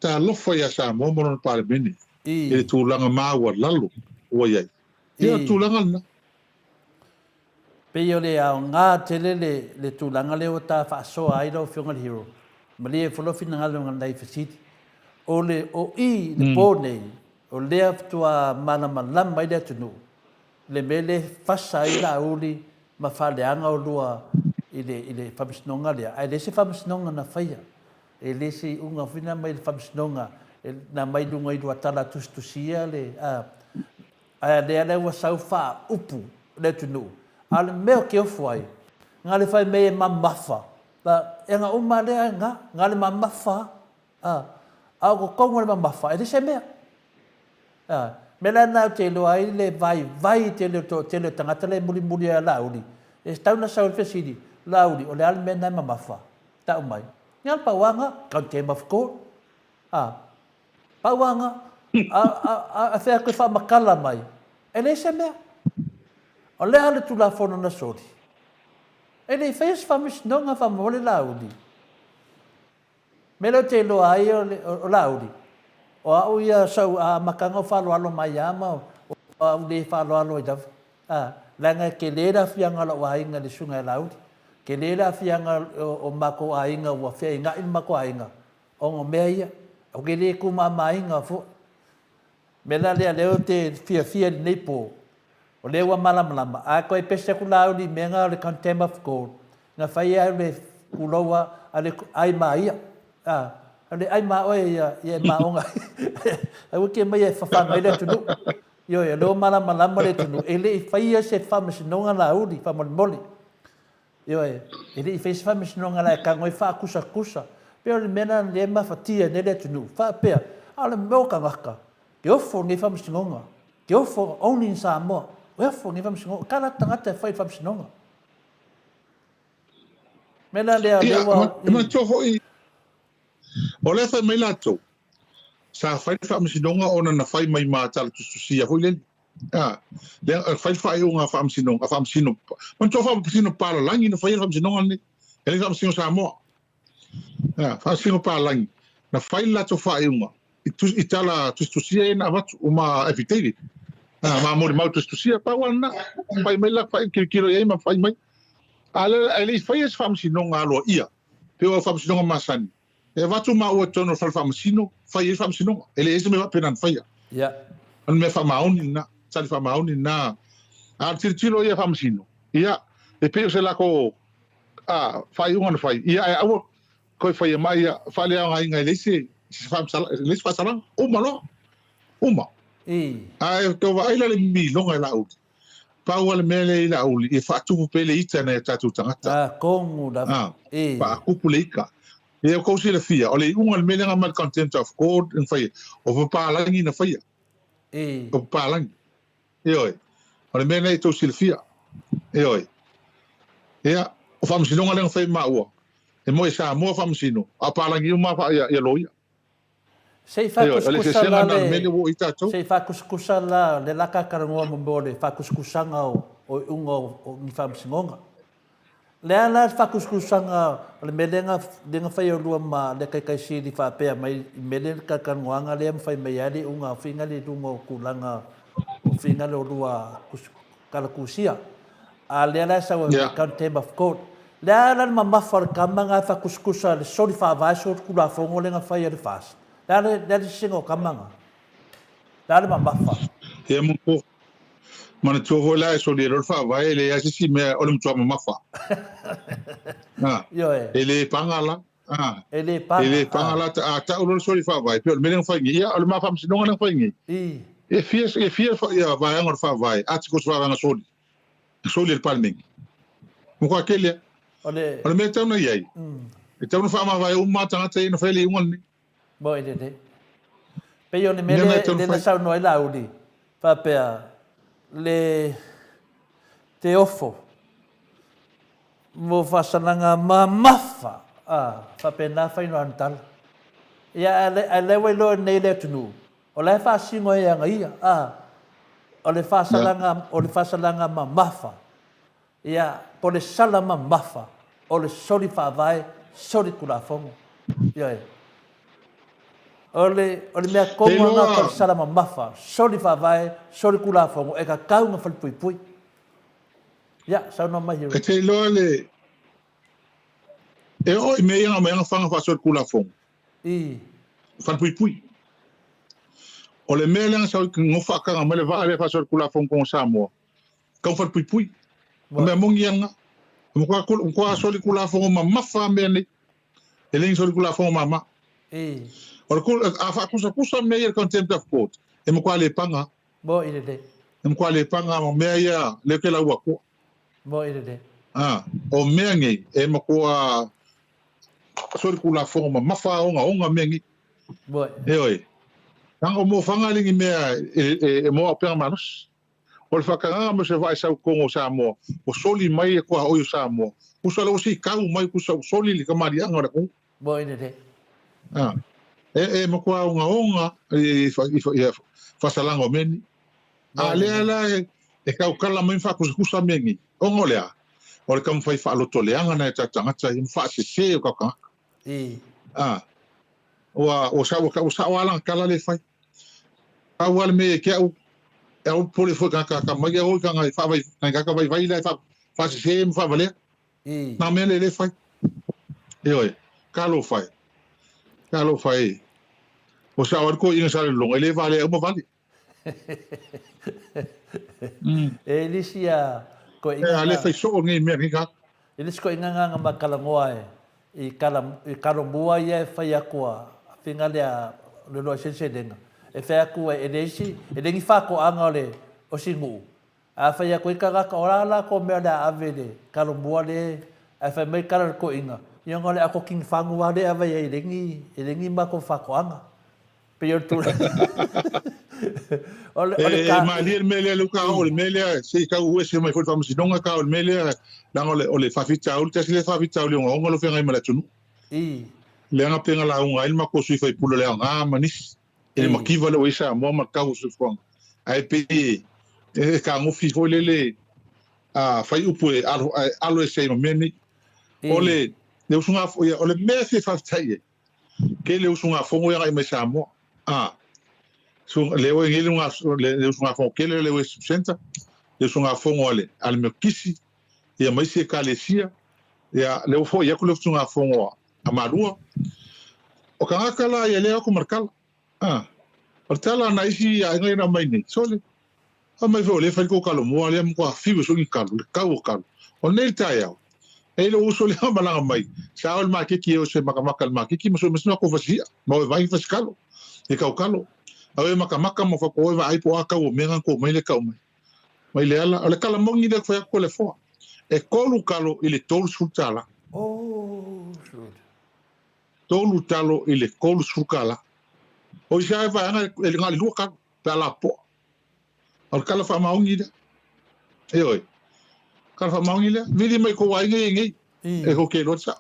ta lofa ya sa mo mo no pare bene e tulanga ma wa lalo o ye ia tulanga na pe yo le a nga tele le tulanga le o ta fa so ai do fionga hero mali folo fina ngalo ngai fasiti ole o i le pone o le aftua mana malam mai le tunu le mele fasa i la uli ma fale anga o lua ile famsnonga le ai le se famsnonga na faia e le se unga fina mai le famsnonga na mai lunga i dua tala tustusia le a le wa saufa upu le tunu al meo ke foi ngale fai me mamafa la enga uma le ngale mamafa au ko kongo le mamafa e se mea mela na te lo ai le vai te le tangata le muli ala uli e sta una saul fesidi lauli o le al mena mamafa ta mai ngal pawanga ka te mafko pawanga a fe ko fa makala mai e se mea o le ale tu la fono na sori e le fes famis nonga fa mole lauli melo te lo ai o lauli o au ia sau a makanga falo alo mai ama o au le falo alo i daf langa ke le ra fianga lo ainga le sunga lauli ke le ra fianga o mako ainga wa fe inga in mako ainga o ngo meia o ke le ku ma mainga fo mela le te fia nei po o le wa malama a ko e pese ku lauli menga le contempt of god na fai le kulowa ale ai mai ale ai ma oi ia ma onga ai ke mai fa fa mai le tunu yo lo malama le tunu ele fai se famis nonga la udi fa moli yo ele fai famis nonga la ka ngoi fa kusa pero le mena le ma fatia ne le tunu fa pe ale mo ka ngaka ke ofo ni famis nonga ke ofo only in Samoa ofo ni famis nonga kala tangata fai famis nonga Mena lea Ia, lewa. ma tō hoi. O lea whai mai lātou. Sa whai whaamasinonga ona na whai mai mā tala tustusia hoi leni. Lea whai o ngā whaamasinonga, whaamasino. Man tō whaamasino pāla langi na whai whaamasinonga ni. Ele whaamasino Samoa. Whaamasino pāla langi. Na whai lātou whai o ngā. I tala tustusia e na watu o mā eviteri. Mā mori mau tustusia pāwana. Whai mai la whai kirikiro e ma whai mai. Ale whai es whaamasinonga aloa ia. Peo whaamasinonga masani. E watu ma ua tono whamasino, whai e whamasinonga. Ele ese me wapenan whaia. Ia. Anu me whamaoni na, tali whamaoni na. Tiro ia whamasino. Ia, e peo se lako, whai unga na whai. Ia, e awa, koi whai e mai, whai lea ngai ngai leise whasalang, uma lo, uma. E tau wa aila le mi longa e la uti. Pau ale mele i la uli, e whaatupu pele ita na e tatu tangata. Kongu da. Whaakupu le ika. E o kousi le fia, o le unga le melenga mal contempt of court in whaia, o whapālangi na whaia. O whapālangi. E oi. O le mena e tausi le fia. E oi. Ea, o whamasinonga lenga whai maua. E moe sa moa whamasino. A pālangi uma whaia e loia. Sei whakuskusa la le... Sei whakuskusa la le laka karangoa mambo le whakuskusanga o unga o ni whamasinonga. Lea la whakuskusanga le melenga denga whai o lua ma le kai siri whapea mai melenga kakangoanga lea mwhai mai ari unga whinga le runga o kulanga o whinga le o lua kalakusia. A lea la sa wa contempt of court. Lea la mamawhar kamanga whakuskusa le sori whawaiso kula whongo lenga whai ari whas. Lea le singo kamanga. Lea le mamawhar. Ia mungko. Mana tōho la e sori e rolfa vai le asisi mea ole mtua mamafa. Ele pangala. Ele pangala ta ulo sori fa vai. Pio melenga fa ngi ia ole mafa msinonga na fa ngi. E fia ia vai angor fa vai. Atiko fa nga sori. Sori le palming. Mo kwa kelia. Ole me tau na iai. E tau na fa ma vai umma tanga te na fa le ungal ni. Bo ide de. Pe yo ne mele de na sa no ila udi. Fa pea le te ofo mo fasananga mamafa whapena whaino antala ia ale welo nei le tunu o le whasingo e anga ia o le whasalanga mamafa ia po le sala mamafa o le sori whawai sori kurafongo ia o le mea konga ka le sala mamafa sori whawai sori kurafongo e ka kaunga whalipui ia sauna mai hiru e te loa le e oi me ia me whanga wha sori kurafongo whalipui o le mea lenga sa ngofa akanga me le waa le wha sori kurafongo kong Samoa kau whalipui o mea mongi anga mkwa sori kurafongo mamafa mea nei e lengi sori kurafongo mama Ora ko a kusa me ia contempt of court. E mo kwale panga. Bo ide de. E mo kwale panga mo me ia le ke la wa ko. Bo ide de. O me ngi e mo ko sori kula forma mafa onga me ngi. Bo. E oi. Tanga mo fanga lingi me e mo pe manos. O le fakanga mo se vai sa ko Samoa. O soli mai ko o Samoa. Ku solo si kau mai ku soli li kamari anga ko. Bo ide de. E mo kwa onga e fasalango meni. Lea e kau kala mai whakusa mengi. Ongo lea. O le kam whai whaaloto leanga na e tatangata i mwha se o kaka. O sa walang kala le whai. Kau wale me ke au e au pole fo kaka mai e hoi kanga i whawai kaka vai le wha se mwha wale. Na mele le whai. E oi, kalo whai. Kalo whai. O sa awar ko inga sare longa, ele vale au ma vale. E lisia ko inga... Ale fai so ngi mea nika. E lisia ko inga nganga makalangoa i kalambua ia e fai akua whinga lea lolo sense denga. E fai akua e leisi, e lengi whako anga ole o singu. A fai akua ika ngaka orala ko mea lea avele kalambua le, a fai mai kalar ko inga. Ia ngole ako king whangu wale awai e lengi mako whako anga. Pero tu E malia mele lu ka o mele se ka u se mai foi famosi donga ka o mele la o le fafita o te le fafita o le ngo lo fenga mala tunu le nga penga la unga il ma ko sui fai pulo le nga manis ele makiva le isa mo ma ka su fong ai pe e ka ngo fi foi le a fai upu alo se no meni ole le usunga o le me se fafita ye ke le usunga fongo ya mai sa mo so le o ngile nga le usunga fongo ke le o senta le usunga fongo ale al me kisi ia mai se kalesia ia le fo ia ku le usunga fongo amarua o ka ngakala ia lea ku markala o tala na isi a ngai na mai ni sole o mai fo le fa ko kalo mo le mo kwa fiu so ni kalo le kau kalo o nei tai au e le uso le malanga mai sa o ma ki o se makamaka ma ki mo so mesno ko fasia mo vai fas kalo e kau kalo a e makamaka mo fa ko vai po aka o menga ko mai le kau mai le ala le kala mongi le fa ko le fo e kolu kalo ile tol sutala tolu talo ile kolu sukala o ia va nga ele ngali luka pela po al kala fa maungi de e oi kala fa maungi le vidi mai ko wai ngi e ko ke lotsa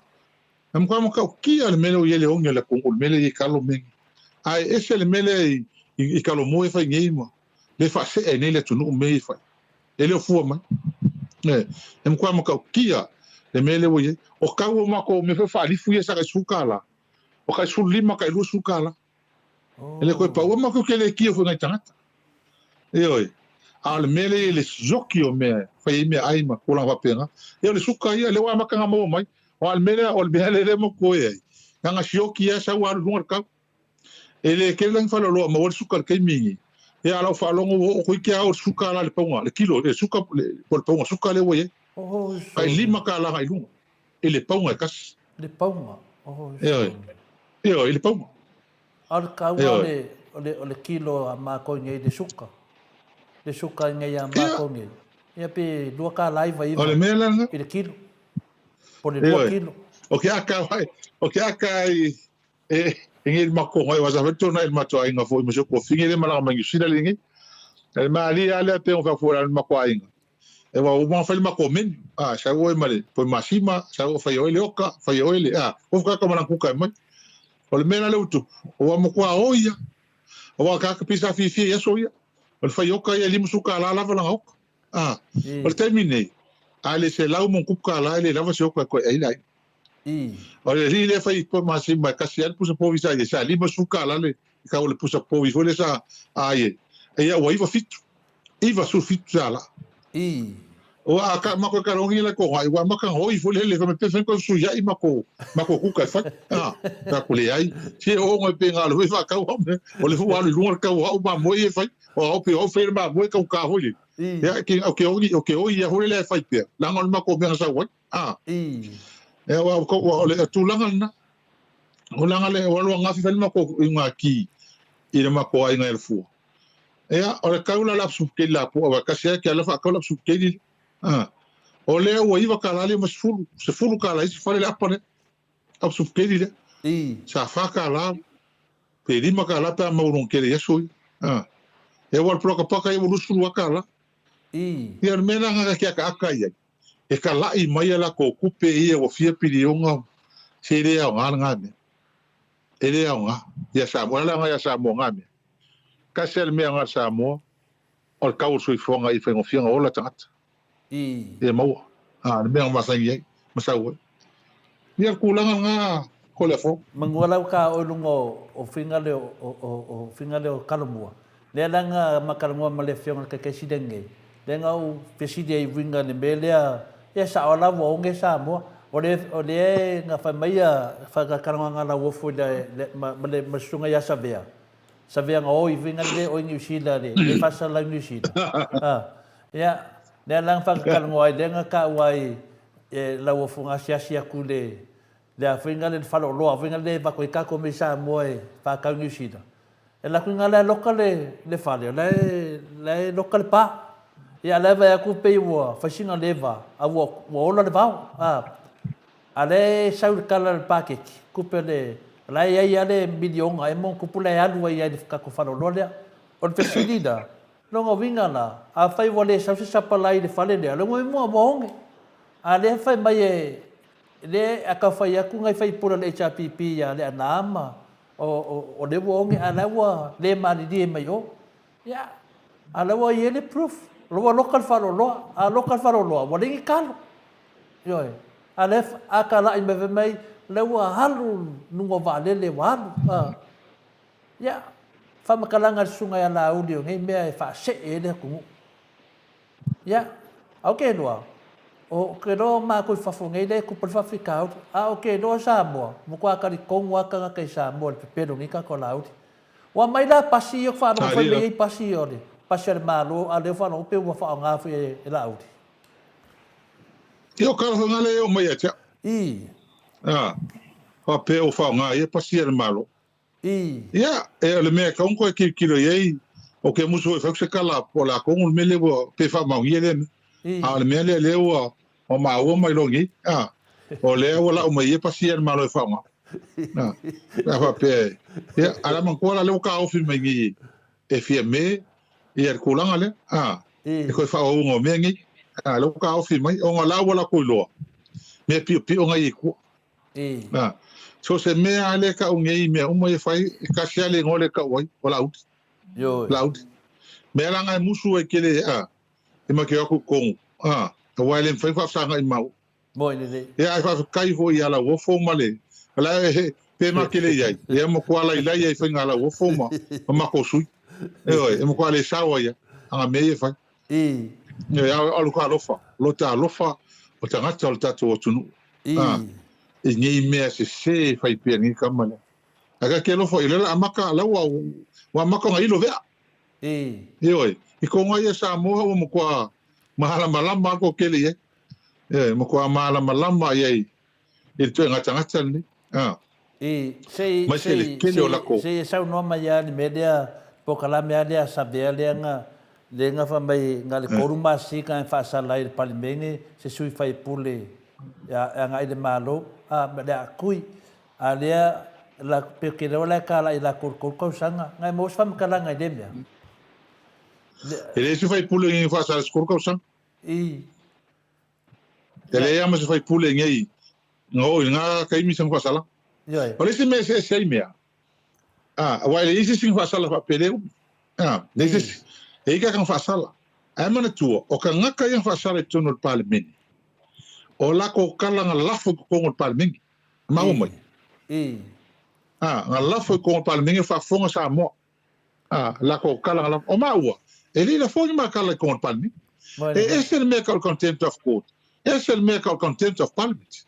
am kwa mo ka ki al mele o yele o ngela ko mele i kalo me ai ese le mele i kalo mo e fa ngi mo le fa se e le tunu me fa ele o fu ma am kwa mo ka ki le mele o ye o ka wo ma ko me fa li fu ye sa ka sukala o ka su lima ka lu sukala ele ko pa uma ko kele ki fo ngai tangata e oi al mele le zoki o me fa me ai ma ko la va pena e le suka ia le wa ma ka mo mai o al mele o le le mo ko e nga shoki ya sa wa lu ka ele ke lang fa lo mo o suka ke mingi e ala fa lo o ko ki a o suka la le ponga le kilo le suka por ponga suka le wo ye ka lima ka la ngai lu ele ponga kas le ponga e oi le ponga al ka le kilo ma ko ngai de suka ngai ya ma ko ngai ia pe dua ka lai vai o le mela le kilo por le 2 kilo o ke aka e ngai ma ko ngai wa sa veto na ma to ai nga fo mo so ko finge le mala ma ngi sila lingi e ma ali ale pe on fa fo la ma ko ai e wa o ma fa ma ko men sa o male po masima sa o fa yo le oka fa yo le o ka ka ma ku ka mai o le mena le utu o mo kwa oia o ka pisa fi eso ia o fa yoka ia limu suka la va la ok o termine ale se la mo kuka la le lava se ko ai lai o le rile fa i po ma si ma kasi al pusa po visa ia sa limu suka la le ka o le pusa po vi le sa ai ia o iva su fit sala o aka ma ko karongi la ko ai wa ma ka hoi fo le me pe ko su ya i ma ko ku ka fa ka ko le ai se o ngo pe nga lo fa ka o le fu wa lu ka o ma mo e fa o pe o fe ma mo ka ho le ya ki o ke o ya ho le fa pe la ngol ma ko be sa wa e wa ko o le tu la ngana o la ngale o lo nga fa ma ko nga ki i le ma ko ai nga el fu o le ka la su ke la po wa ka se ke la fa ka la su ke o lea ua iwa ka lale ma se fulu ka la isi fale le apane au sufkeri le sa fa ka la pe lima ka la pe a maurong kere yeso e wal proka paka i ulusu wa ka la ia mena nga kia ka aka ia e ka la i mai ala ko kupe i e o fia pirionga se rea o ngana ngame e rea o nga ia sa mo la nga ia sa mo ngame ka sel mea nga sa mo o ka usui fonga i fengo fianga ola tangata e mau le mea masangi masaua ia kulanga nga ko le fo mangula ka o lungo o fingale o fingale o kalumua le langa makalumua male fiona ke sidenge le nga o peside i winga le belea ia sa ola wo nge sa mo o le nga fa maia fa ka kalanga la wo fo le male masunga ya sabea nga o i winga le o New Zealand le fa sa la New Zealand ia le lang fa ka ngoi le nga ka wai e la wo funga sia ku le finga le fa lo finga le va ko ka ko me sa moi fa ka New Zealand e la kunga le local le fa le local pa ia le va ku pe wo fa singa le va a wo lo le va ale sa ka le package ku pe le la ia le milion ai mon ku pula ya lu ia ka ko fa lo le on facilita longa winga na a fai wale sa sa palai de fale de longa mo monge a le fai mai le aka fai aku ngai fai pura le HPP ya le anama o le wonge ala wa le mali di mai o ya ala wa yele proof lo local faro lo a local faro lo wa le kalo yo ala aka la me mai le wa halu nungo vale le wa ya fa makalanga sungai ala audio ngai me fa se ele ku ya okay lo o ke ro ma ko fa fo ngai le ku per fa fika a okay do Samoa mo kwa ka ri kong wa ka ka Samoa pe pero ngi ka ko laut wa mai la pasio fa no fa me pasio de pasio malo a le fa no pe wa fa nga fa e laut yo ka ngale o mai acha fa pe o fa nga e pasio malo ya le me ka ko ki kilo ye o ke muso e fa se kala po la ko un mele bo pe fa ma yele a le mele le o ma o mai longi o le o la o mai pa si malo e fa ma fa pe ya ala man ko la le ka o fi mai ngi e fi me e ko la ngale e ko fa o ngo me ngi le ka o fi mai o ngala wala ko lo me pi o ngai ko so se me ale ka unge me o mai fai ka shale ngole ka oi o laut laut me la ngai musu e kele e ma ke ko o wale fai fa sa ngai mau moi le e ai fa kai ho ia la wo fo male la pe ma kele ia e mo ko ala ila ia fai ngala wo fo ma ko sui e mo ko ale sa o ia anga me e fai e alu ka lofa lo ta lofa o ta ngata o ta to tunu e ngi me se fai pe ngi kamala aga ke lo fo ile la maka la wa maka ngai lo vea oi i ko ngai Samoa o mo kwa mahala malama ko kele mo kwa mahala malama ye i to ngata ni sei sa no ma ya ni media po kala me dia sabe le nga fa mai ngale koruma sika fa sala i palmenge se sui fai pule ya ngai de malo ma da kui alia la porque la kala i la ko sanga ngai mo fam kala ngai de mea ele se fai pule ngi fa sala skor ko sang ele ya mas fai pule ngi ngo nga kai mi sang fa sala ole se me se mea wa ele se sing fa sala fa pele nesse e ka kan fa sala ai mana tua o ka ngaka yang fa sala tono parliament o la ko kala nga lafo ko ngol parliament ma o mai nga lafo ko ngol parliament fa fonga Samoa la ko kala nga o ma o ele la fonga ma kala ko ngol parliament e esse el make contempt of court esse el make contempt of parliament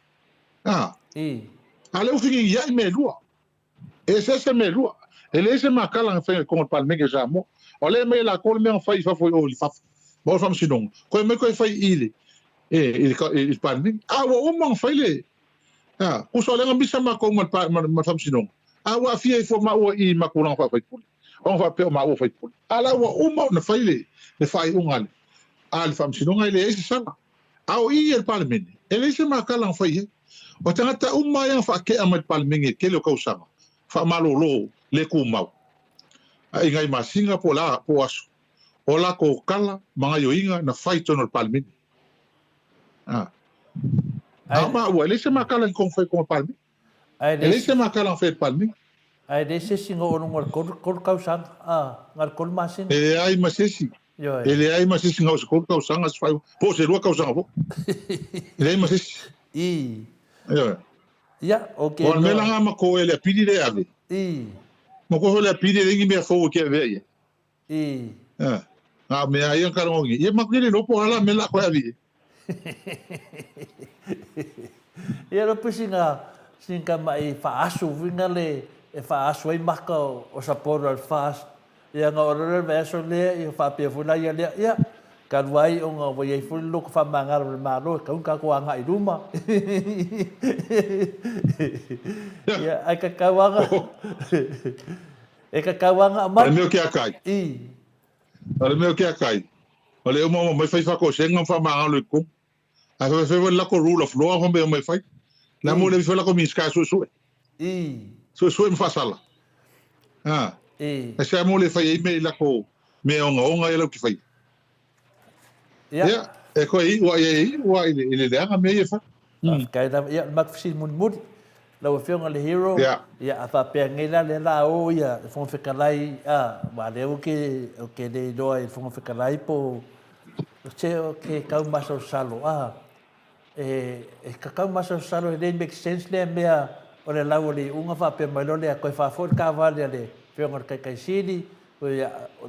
ale o fingi ya me lua esse me lua ele esse ma kala nga ko ngol parliament Samoa ole me la ko me fa fa foi o fa bo fam sinong ko me ko fai ile il parmi wa umang faile ku so lenga bisa ma ko ma fam sinong wa fie fo ma o I ma ko lang fa fai pul on fa pe ma o fai pul ala wa umang na faile le fai ungal al fam sinong ile ese sala I el parliament ele se ma kala fai o tangata umma yang fa ke amat parliament ke lo kausanga fa malolo le ku mau ngai masinga po la po aso o la ko kala mga yoinga na fight on palmin ma wa le se makala con fai con palmin le se makala fai palmin ai desse singo on ngor kol kausan ngar kol masin ai masesi ele ai masesi ngos kol kausan as fai po se lo kausan po ele ai masesi ya okay on me la ma ko ele pidi de ave mo ko le pidi de ngi me fo ke ve me ai an karongi e makini no po ala me la ko avi e ro singa mai fa asu vingale e fa asu ai maka o saporo al fast e nga ora ve so le e fa pe funa ya kan wai o nga vai fu lu fa mangar ma lo ka ko anga I ruma ya ai ka kawanga e ka kawanga ma me ke akai ale me ke akai ole mo mai fai fa ko senga fa ma lo ko a fe la ko rule of law ho me mai fai na mo le fe la ko mi ska so so me fa sala e se mo le fai me la ko me onga e lau ki fai ia e koe ua i le leanga me e fa kai da ia mak fisi mun lau fionga le hero ia a fa pe ngela le la o ia fon fekalai wa le o ke le do ai fon fekalai po che o ke kau maso salo e kakau maso salo e make sense le mea o le lau le unga fa pe mai le ko fa for ka va le fionga kai sini o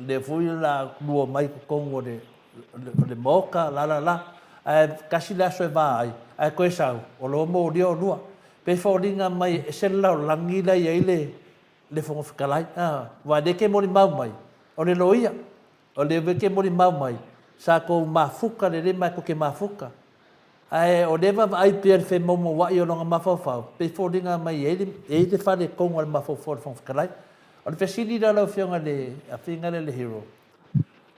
le fui la lua mai ko ngo le moka la kasi la so vai ai ko sa o lo mo dio lua pe foringa mai se la langi la ile le fo fikalai wa de ke mori mau mai o le loia o le ke mori mau mai sa ko mafuka le mai ko ke mafuka ai o deva ai per fe mo wa yo longa mafofa pe foringa mai e de fa de ko ngol mafofo fo fikalai o le fesili da lo fionga le a finga le hero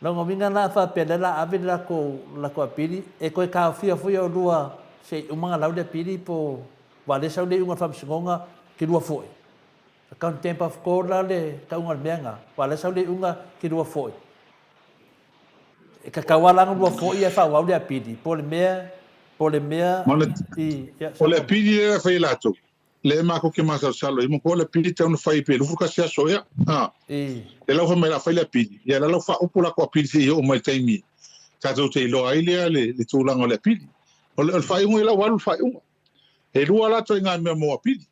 longa vinga na fa pe la ave la ko apiri e ko ka fia o lua se umanga lau de piri po wa le sau le unga fa singonga ki lua foi ka un tempo of cola le ka unga menga wa le sau le unga ki lua foi e ka kawala lua foi e fa wa le apiri po le mea o le apiri e fai lato le ma ko ke masa salo i mo ko le apiri te un fai pe lu ka sia soya e lau fa me la fai le apiri ia la lau fa upula ko apiri se o mai taimi ta zo te lo ai le tulanga le apiri o le fai un la walu fai un e lua la to nga me mo apiri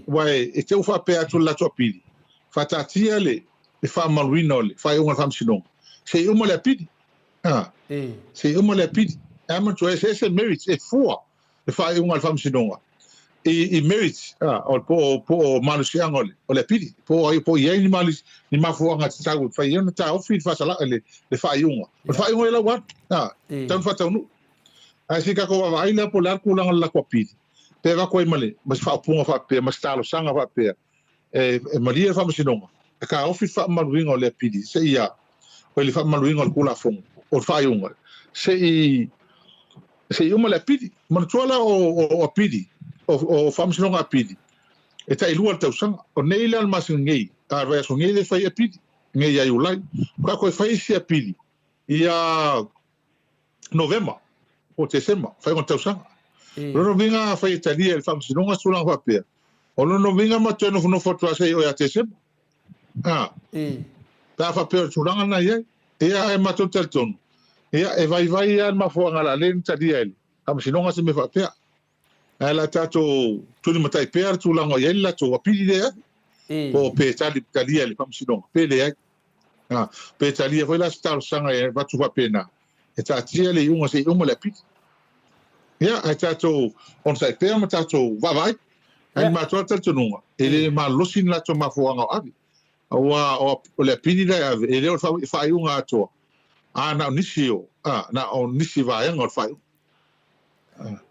wai e te ufa pe atu la to apiri fa tatia le fa maluino le fai un fam sinong se o mo le apiri se o mo le apiri ama to ese merit e fua le fai un fam sinong i merit o po manusiang o le apiri po ye ni malis ni mafua nga tau fai un ta ofi fa sala le fai un la wa tan fa tau asi ka ko vai la po la ku la ko apiri pe va ko male mas fa punga fa pe mas talo sanga fa pe e malia fa masinonga ka ofi fa maluinga le apiri se ia o le fa maluinga o kula fong o fa yunga se uma le apiri man tola o apiri o fa masinonga apiri e tai lua tau sanga o nei le mas ngei a va so ngei le fa apiri ngei ai ulai ka ko fa isi apiri ia november o Desemba, fai con tau sanga. Lono vinga fai Italia il fam sinonga sulang fa pe. O lono vinga ma teno no foto ase o ya Desemba. Ta fa pe sulang na ye. Ia e ma total ton. Ia e vai al ma fo ngala len Italia il. Am sinonga se me fa pe. Ala tato tu ni matai pe sulang o ye la to apili de. Po pe Italia il fam sinonga. Pe le pe Italia foi la star sanga e va tu fa pena. E tia le unga se unga le pi. Ia ai tato on sai pe ma tato vai ai ma tato tununga ele ma losin la to ma fuanga abi o le pi le ele o fa unga to na nisio na on nisi vai ngor fa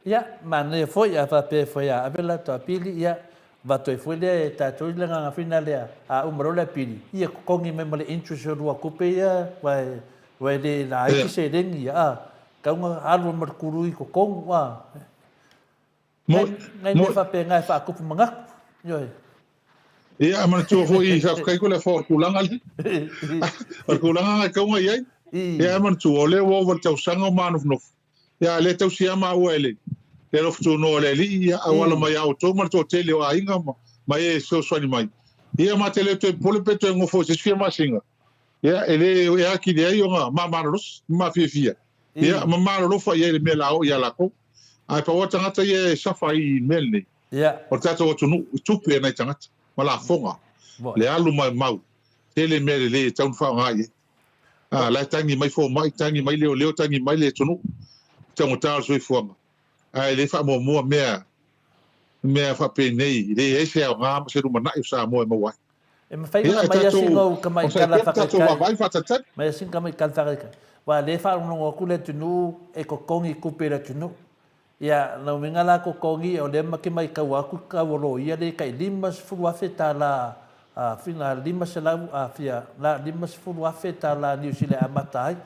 ia ma ne foi a fa pe foi a vela to pili ia va to foi le tato le nga finale a umro le pili ia ko ngi me le intrusion ro ko pe ia vai de la ai se den ia ka unga alu markurui ko kong wa ngai me fa pe ngai fa ku manga yo ia ma tu foi sa kai ko le for kulanga le kulanga ka unga ia ia ma tu ole wo vol tau sanga manu no ia le tau sia ma wele le lo tu no le li ia wala mai auto ma to tele wa inga ma e so so ni mai ia ma tele te pole peto ngo fo se sia ma singa ia ele ia ki le yo ma ros ma fia ia ma lo fa ia me la o ia la ko ai pa wata ngata ia safa i melni ia o tato o tunu tupe na tangata mala fonga le alu mai mau tele mele le tau fa ngai la tangi mai fo mai tangi mai leo tangi mai le tunu tau ta so fonga ai le fa mo me fa pe nei le ese o nga se ru mana sa mo wa e me fai na mai singo ka mai kala fa ka mai singo ka mai kala fa ka wa le fa no ku le tunu e ko kongi ku pe le tunu ia no mingala ko kongi o le maki mai ka wa ku ka wolo ia le kai limas fu wa feta la fina limas la fia la limas fu wa feta la New Zealand amatai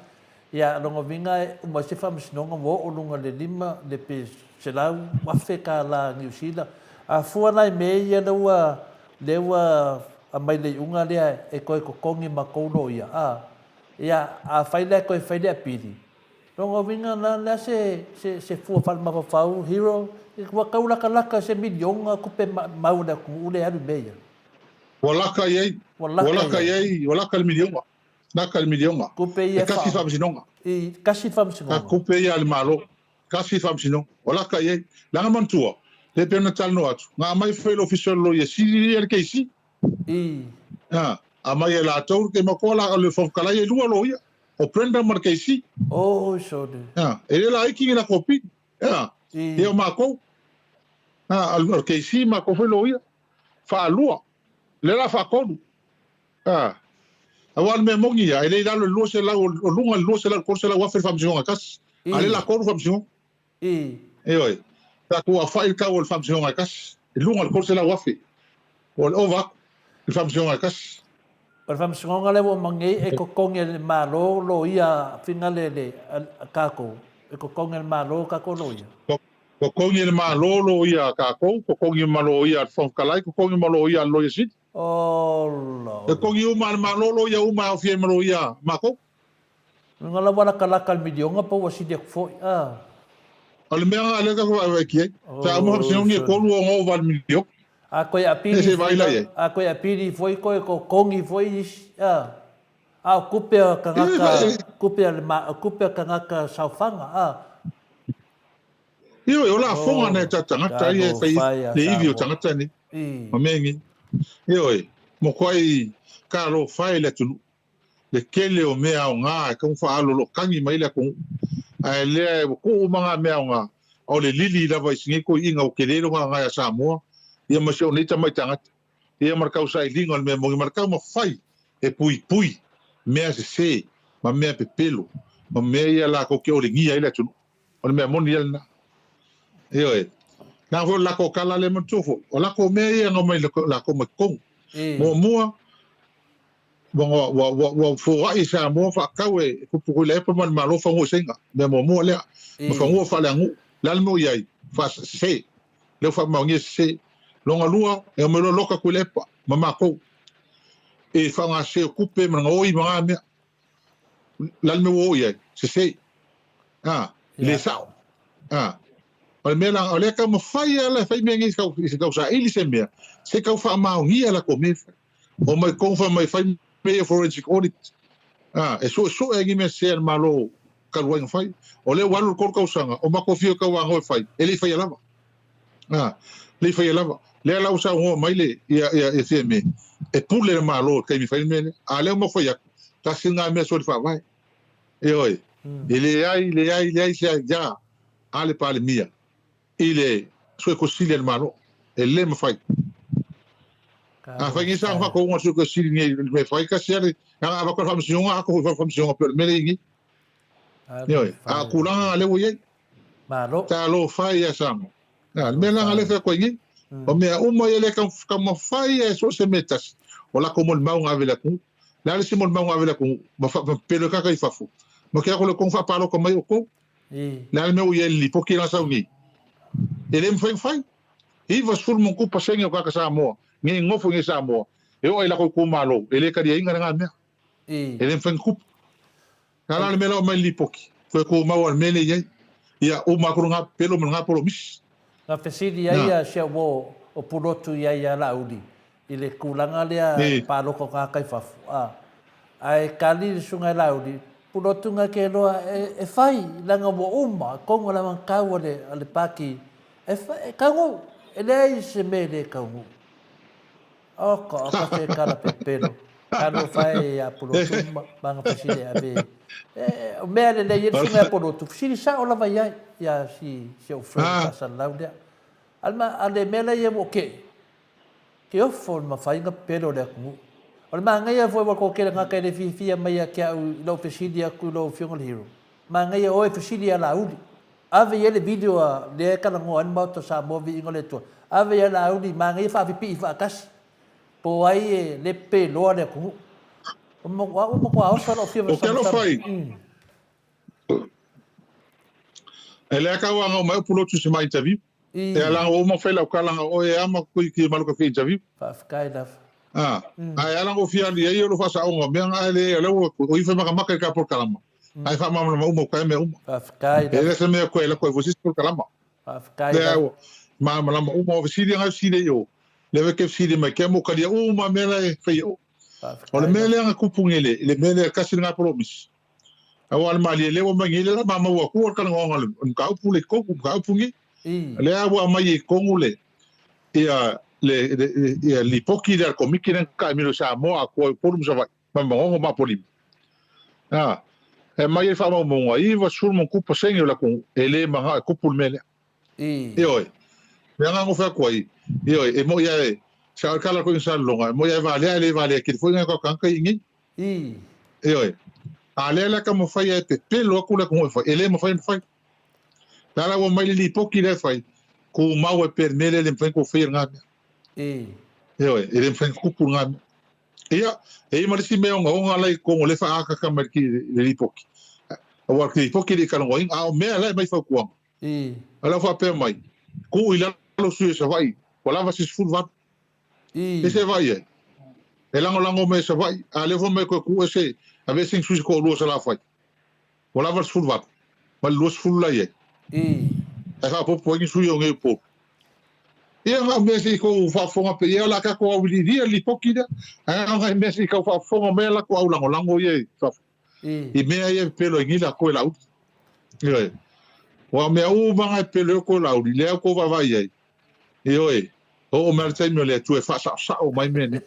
ia no minga o ma se fa msno ngo o lunga le lima le pe se la wa feka la New Zealand fu na me ia le wa a mai le unga le e ko kongi ma ko no ia ia a faile ko faile apili rongo vinga na se fu fa ma fa hero ko kaula kalaka se milion ku pe mau da ku ule alu meia walaka yai walaka el milion naka el milion ku pe ia kasi fa sinonga i kasi fa sinonga ku pe ia le malo kasi fa sinonga walaka yai langa mantua le pena talno atu nga mai fail official lo ye si el keisi a mai la tau ke makola le fo kala ye lu lo ia o prenda mar keisi so de ele la iki na kopi e mako al keisi mako foi lo ia fa lua le la fa konu awal me mongi ya ele dalo lo se la o lunga lo se la corse la wa fer famsion akas ale la konu famsion oi ta ku fa il ka o famsion akas lunga corse la wa fe o ova il famsion akas o famsion ngale wo mangi e ko kongel malo lo ia finale le kako e ko kongel malo kako lo ia ko kongel malo lo ia kako ko kongel malo ia fon kalai ko kongel malo ia lo yesit lo e ko yu mal malolo ya uma ofie malo ia mako ngala wala kalakal midionga po wasi de fo al mea ale ka ko ki ta mo se ngi ko lu ngo val midio a ko ya piri foi ko kongi foi a kupe kangaka saufanga Io la fonga ne tanga ye fai le ivio tanga tani mamengi io mo koi karo fai le tu le kele o mea o nga ka fa alo lo kangi mai le ko ai le ko manga mea o nga o le lili la vai singi ko inga o kele ro nga ya Samoa ia ma se o ni tama tanga ia marka usai lingo me mo marka mo fai e pui mea se ma mea pepelo ma mea la ko ke o le ngia ile tu o le mea moni ile io na vo la ko kala le mtofo o la ko me ia no mai la ko me kong mo wa fo ai sa mo fa kawe ku le pa man malo fa mo senga me mo le mo fa mo fa la ngu la mo ia fa se le fa ma ngi se longa lua e mo lo ka ku le pa mama ko e fa nga se kupe ma ngoi ma me la mo o ia se le sa Al mela ole ka mo fai ala fai me ngi ka sa ili se me se ka fa ma ngi ala ko me o mai ko fa mai fai me forensic audit e so e ngi me se malo ka wa fai ole walu ko ka usanga o ma ko fio ka wa ngo fai ele fai ala le fai ala le ala usa ngo mai le ia se me e pule malo ka mi fai me ale mo fai ta singa me so fa vai e oi ele ai se ja ale pa le mia ile sue consiglia il malo e le me fai fai sa fa ko ngo su consiglia me fai ka sere va ko famsion ko famsion per me legi io a kula le wo ye malo ta lo fai ya sam me la le fa ko ngi o me o mo ele ka mo fai e so se metas o la como el mau avela ku la le simon mau avela ku ma fa pelo ka kai fafu mo ke ko le kon fa palo ko mai o ko la me o ye li poki la sa ngi ele me fai i va sul mon ku pasenga ka Samoa ngi ngofo ngi Samoa e o ila ko ku malo ele ka dia inga nga me ele me fai ku kala me lo mai lipoki ko ma wa mele ye ia o ma ko nga pelo nga polo mis na fesidi ia sia wo o pulotu ia laudi ile kulanga le palo ko ka kai fafu ai kali sunga laudi pulotu nga ke lo e fai langa wo uma kongo la man kawole ale paki e kango ele se mele kango ko se kala pepelo kalo fai a pulotu banga fesidi ave o mele le yesu me pulotu fesidi sa ola vai ya si o frente sa laudia alma ale mele ye mo ke o fo ma fai nga pelo le ku o ma nga ye fo ko ke nga ka le fi mai ke lo fesidi ku lo fiong hero ma nga ye o fesidi ala udi ave ye le video le ka ngo an Maota sa mo vi ngole to ave ye la udi ma nga ye fa pi fa kas po ai le pelo le ku o mo ko a so lo fi o ke lo fai ele ka wa ngo mai pulo tu se mai interview e ala o mo fai la kala o e ama ko ki malo ka fi interview fa kai da Ai ala ngo fia ni ai lo fa sa o me nga le o ifa maka ka por kalama ai fa mama mo ka me ele se me ko ele ko vosis por kalama le mama lama mo visiri nga sire yo le ve ke sire me ke mo ka dia ma me la fe yo o le mele nga kupungele le mele ka sir nga promise awal mali le o mangi le mama wa ko ka ngonga le ka pu le ko ka pungi le awa mai ko ngule ia ia li poki der komiki nen ka mi Samoa ko porum sa vai mama ngo ma polim e mai fa mo mo ai va sul mo kupa sengi la ko ele manga kupul mele oi me nga ngo fa ko ai e mo ia sa kala ko sa longa mo ia vale ki foi nga ko kan ka ingi oi ale la ka mo fa ia te pelo ko la ko fa ele mo fa tala wo mai li poki le fa ko mau e per mele le fa ko fer nga oi ele fa kupul nga ia e marisi me nga lai ko le fa aka ka marki le poki wa ki poki de kan ngoin a me ala mai fa ko ala fa pe mai ku ila lo su se vai wala va si fu va e se vai e lango me se vai ale vo me ko ku se a ve sin su ko lo se la fa wala va fu va ma lo fu la ye e fa po ni su yo nge po ia nga mesi ko fa fonga pe ia la ka ko wi li poki da nga mesi ko fa fonga me la ko lango ye fa i mea ia pelo ngila ko la ut ia wa me u banga pelo ko la uri le ko va vai ai oi o me tai me le tu e fa sa o mai me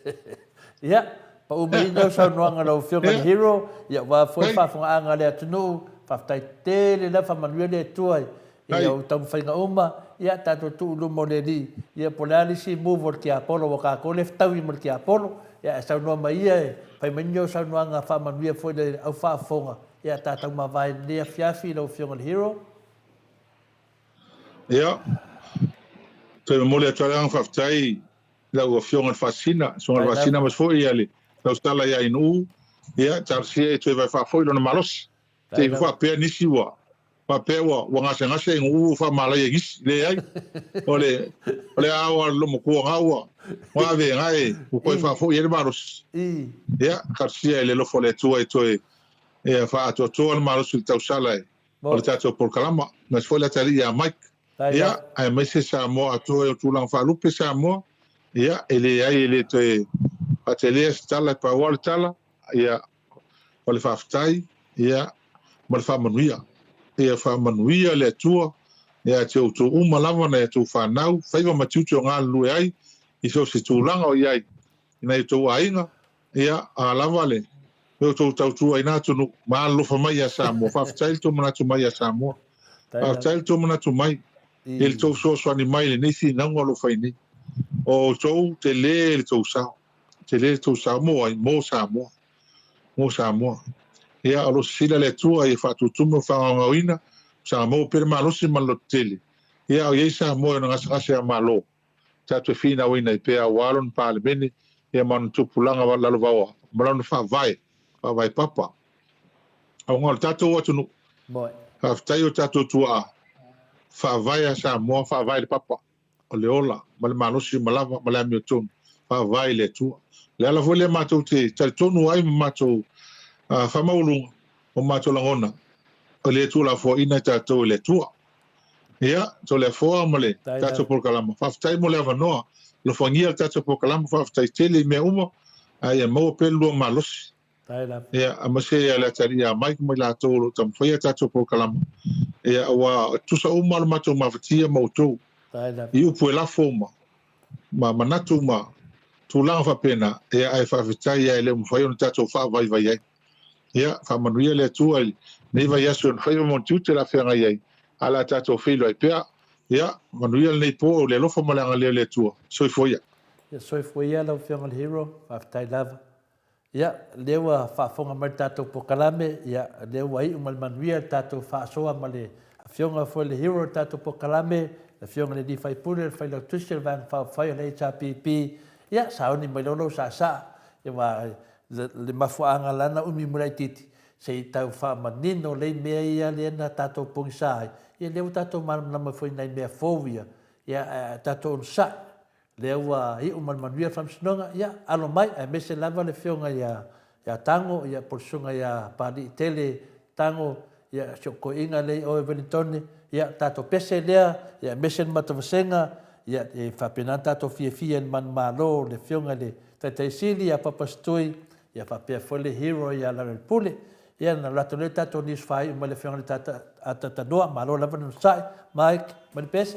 ia pa u mai no sa no nga lo fionga hero ia wa foi fa fonga anga le tu no fa tai te le fa manuel le tu ai ia o tau fa nga uma ia ta tu lu mo le di ia polari si mo vor ki apolo wa ka ko le tau i mo ki apolo ia sa no mai ia pai menyo sa no nga fa manuel foi le au fa fonga ia ta tau ma vai le fiafi lo fionga hero ia te mo le tala fa tai la o fionga fascina so la fascina mas foi ale la stala ia inu ia tarsia te vai fa foi no malos te fa pe ni siwa pa pe wa nga se ngu fa mala ye gis le ai ole awa lo mo ko awa wa ve ngai ko fa foi ye malos ia tarsia le lo fole tu e e fa to malos tau sala o ta to por kalama mas foi la talia mike ia ai mai se Samoa to tu lang fa lupe Samoa ia ele te atelier stala pa wal tala ia ole fa ftai ia mal fa manuia ia fa manuia le tua ia te tu uma lava na tu fa nau fa iwa matutu nga lu ai i so se tu langa o ia ina tu ainga ia a lava le o tu tu ai na tu ma lo fa mai Samoa fa ftai tu mana tu mai Samoa fa ftai tu mana tu mai ele tau so animai le nisi nango lo fai ni o tau te le tau sa mo Samoa ia alo sila le tua e fa tu tumo fa ngawina Samoa per malo si malo tele ia o ye Samoa no ngasa malo ta tu fina wina i pe walon pale bene ia man tu pulanga wala lo vawa malon fa vai papa au ngol tatu watu no boy fa tayo tatu tua fa vai Samoa fa vai le papa o le ola ma le malosi malava ma le amiotonu fa vai le tua le ala foi le matou te tonu ai matou fa maulunga o matou langona o le tua la fo ina tatou le tua ia to le fo ma le tatou por kalama fa tai mo le avanoa lo fangia tatou por kalama fa tai tele me uma ai mo pelu malosi ia amase ala taria mai mo la tolo tam foi tatou por kalama ia wa tu sa uma le matou mafatia mautou i upu e la foma ma manatu ma tu langa fa pena e ai fa vitai e le mo fai on tato fa vai ai ia fa manuia le tu ai nei vai aso fai mo tutte la fera ai ala tato filo ai pea ia manuia nei po le lo fa malanga le tu so foi ia lo fianga hero fa tai lava ia lewa fa fonga mai tato po kalame ia lewa i umal manuia tato fa soa male fianga foi le hero tato po kalame le fionga le di fai pule fai lo tusil van fa fai le HPP ia sauni mai lo sa ia wa le mafuanga lana umi mulai titi se tau fa manino le mea ia le na tato pungsai ia le tato mal na foi na mea fobia ia tato sa le ua i umanuia whamsinonga ia alo mai e mese lava le whionga ia tango ia porsunga ia pari tele tango ia sioko inga lei o Wellington ia tato pese lea ia mese matavasenga ia e whapenan tato fia man malo le whionga le taitaisili ia papastui ia whapea fole hero ia lana pule ia na lato le tato nis whai uma le whionga le tatanoa malo lava na sai Mike mani pese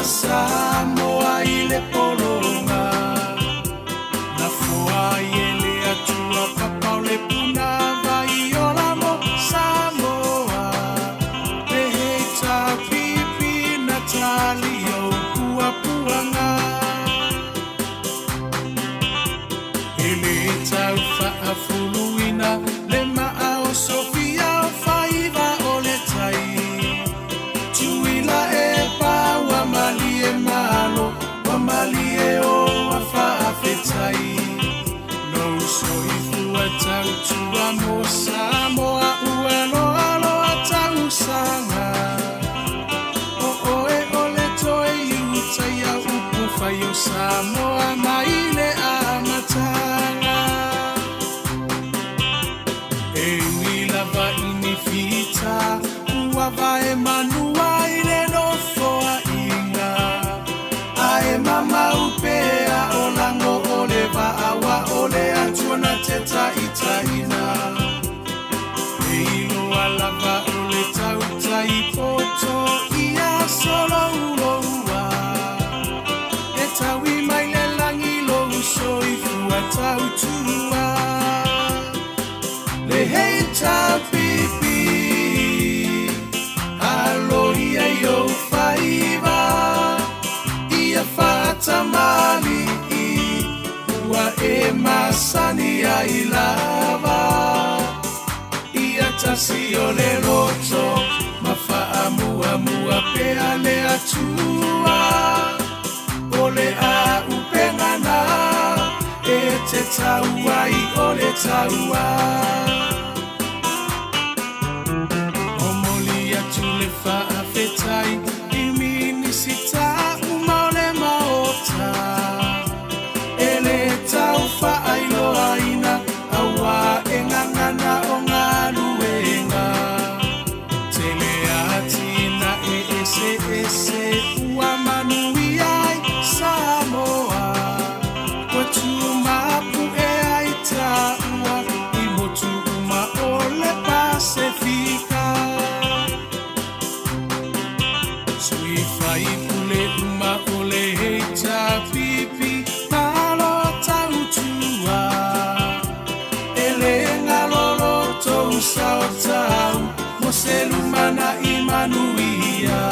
Samoa ile polonga na fua ile atua papa le puna vai ola mo Samoa peheta pipi Natalio pua puanga ile taufa afuluina le maa Sofia faiva ole tai tuila malie malo malie o afa afetai no so ifua tautua mo Samoa uelo alo atau sanga o e ole toi uta ya upufa yo Samoa maile amatanga e mila va inifita uava e manua ile no foa mama upea olango ole awa ole atuana teta itaina eilo alava ole tauta ipoto ia solo uloua etawi maile langi lo uso ifua tautua le heita pipi aloia yo faiva Fatamali ua e masani ya ilava ia tasi ole loto mafaamu amua pea le atua ole a upengana e te taua I ole taua omoli atu le faafetai imini sita Maota ele taufa ailo aina awa engangana ongaluenga tele atina ese ua manuiai Samoa watuma pu e aita ua imotu uma ole Pasifika sui fai pule uma ole heita pipi malo tautua ele ngalolo tou saotau moselumana imanuia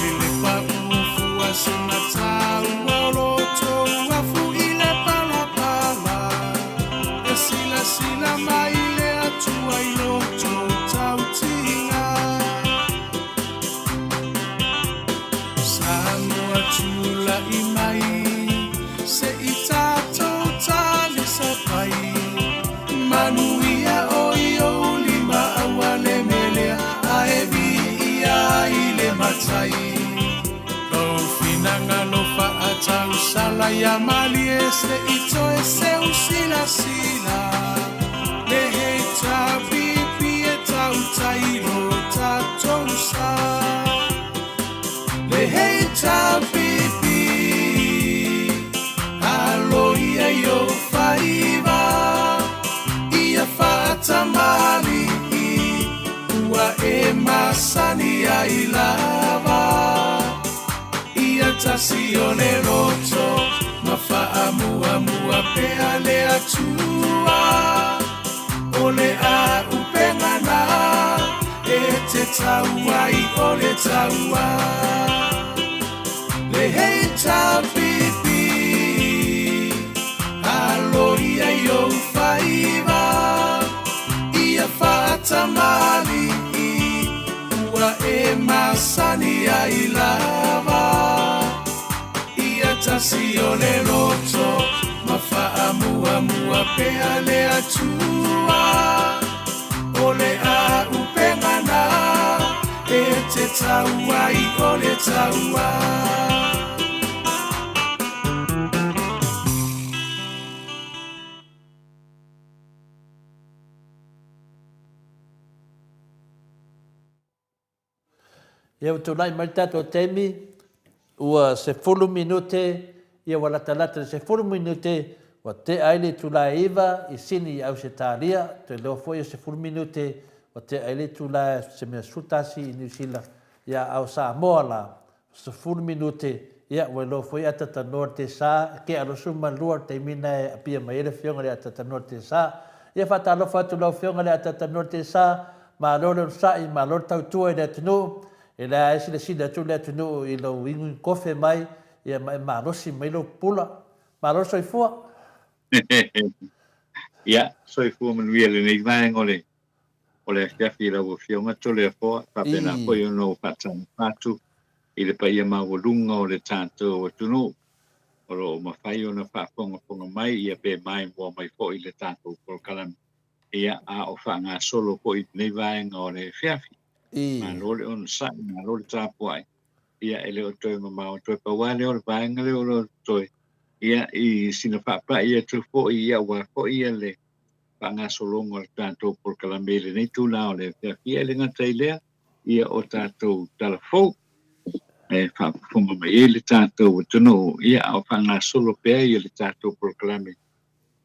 ele paufu asenatau olo tou afu ile palapala esila maile atua ilo tou tautinga Tula imai se itato tali sapai manuia oio lima awale melea aevi ia ile matai lo finanga lo fa atau sala ya mali ese ito ese usila le heita pipi etau tairo tatosa le heita pipi aloia yo faiva ia fatama masani ai lava ia tasi o le roto mafa'amuamua pea le atua o le a upengana e te tauai o le taua le hei tapipi alo ia i o whaiva ia whaatamali ua e masani ai lava ia tasi o le roto mafa'amuamua pea le atua o le a upengana e te tauai o le taua Ia utunai mai tato temi, ua se 10 minute, ia wala talata se 10 minute, wa te aile tula iwa, i sini au se tāria, te leo foi se 10 minute, wa te aile tula se mea sutasi i New Zealand, ia au Samoa la, se 10 minute, ia wa leo foi atata noa te sa, ke arosu malua te mina e apia maere fionga le atata noa te sa, ia whatalo whatu lau fionga le atata noa te sa, ma loro sai, ma loro tautua i le atunu, e la esi le sida tu le tunu i lo ingu kofe mai ia mai marosi mai lo pula maroso i fua ia soifua manuia lenei vaega o le afiafi i lau afioga tole afoa faapena foi ono faatana fatu i le paia maualuga o le tatou atunuu o loo mafai ona faafogafoga mai ia pe mai mua mai foʻi le tatou polokalame ia a o faagasolo foʻi lenei vaega o le afiafi ma lole on sa ma lole tapuai ia ele o toi mamao toi pauale o le vaenga le o toi ia i sina papa ia tu fo ia wa fo ia le panga solongo le tanto por calamele nei tu la o le fia le ngatai le ia o tato telefo e fa funga mai le tato tuno ia o panga solo pe ia le tato por calamele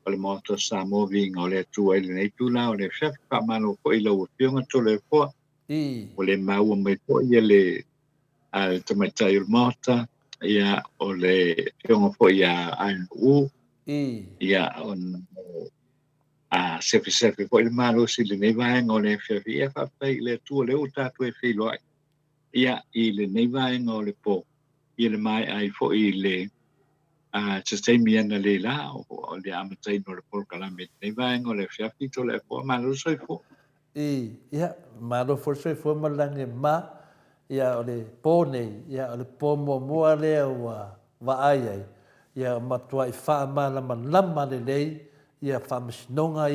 o le Maota Samoa Viiga o le tu ai le nei tu la o le fia pa mano fo ila o fionga to le fo o le mau mai po ia le al tamatai o Maota ia o le fionga po ia u ia on a sefe po le malo si le nei vaenga o le fia ia fa pai le tu le o tatu e filo ai ia i le nei vaenga o le po ia le mai ai fo i le se miana le la o le amatai no le polkalame nei vaenga o le fia fito le po malo so i fo ia malo forse fo malange ma ia o le pone ia o le pomo moa le wa ai ia matua i fa mala malama le lei ia famsnonga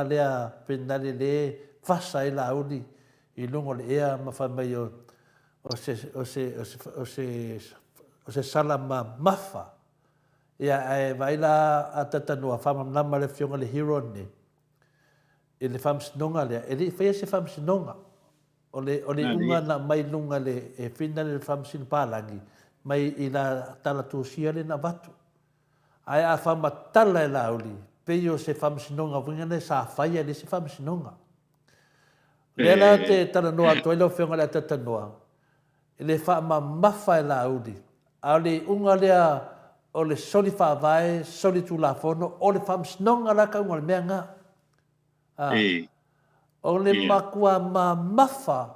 le penale le fasa i la uni i lungo le ia ma fa mai o se sala mafa ia ai vai la atatanu fa malama le fionga le hero ne ele famsnonga le ele fai se famsnonga o le unga na mai lunga le e fina le famsin palangi mai i la tala tusia le na vatu ai a fama tala e lauli pe yo se famsinonga winga le sa faia le se famsinonga le la te tala noa toilo fionga le tata noa ele fama mafa e lauli a le unga lea o le soli fa vai soli tu la fono o le famsinonga la ka unga le meanga o le makua mafa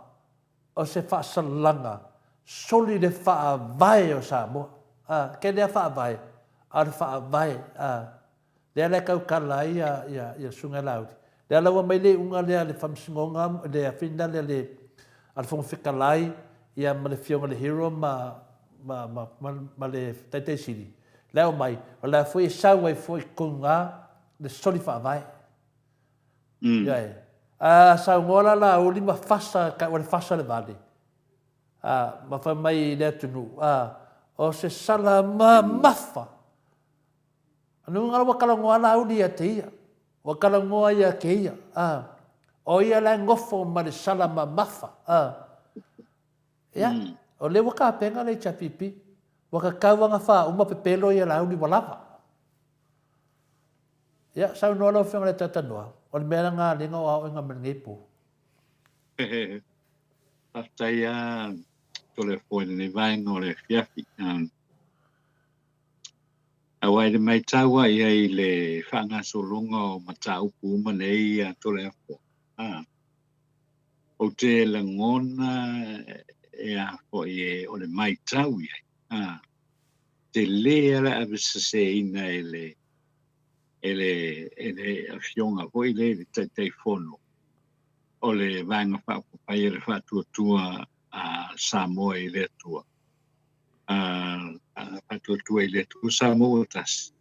o se whaasalanga soli le whaavai o Samoa. Ke lea whaavai, a le whaavai. Lea le kau kala ia sunga lauri. Lea lawa mai le unga lea le whamsingonga, lea whina lea le al whonga whikalai, ia ma le fionga le hero ma le taitei siri. Lea mai, o lea fwoi sau ai fwoi kunga le soli whaavai. Ia sa ngola la o lima fasa ka o le fasa le vale ma fa mai le tunu o se sala mafa anu ngala wakala ngoala o dia te wakala ngoa ia ke ia o ia la ngofo ma le sala mafa ia o le waka penga le chapipi waka kawanga fa uma pepelo ia la uni walava ia sa no lo fenga le tatanoa o le mea ngā linga o au inga mengipu. Taya to le foi ni vai no le fiafi. Awai le mai tawa ia I le whanga solonga o matau puma nei a to le fo. O te la ngona e a fo e o le mai tau ia. Te lea la avisa se ina ele a fionga o le te fono. O le vanga whapapai le whatuatua a Samoa I le atua. Whatuatua I le atua Samoa tas.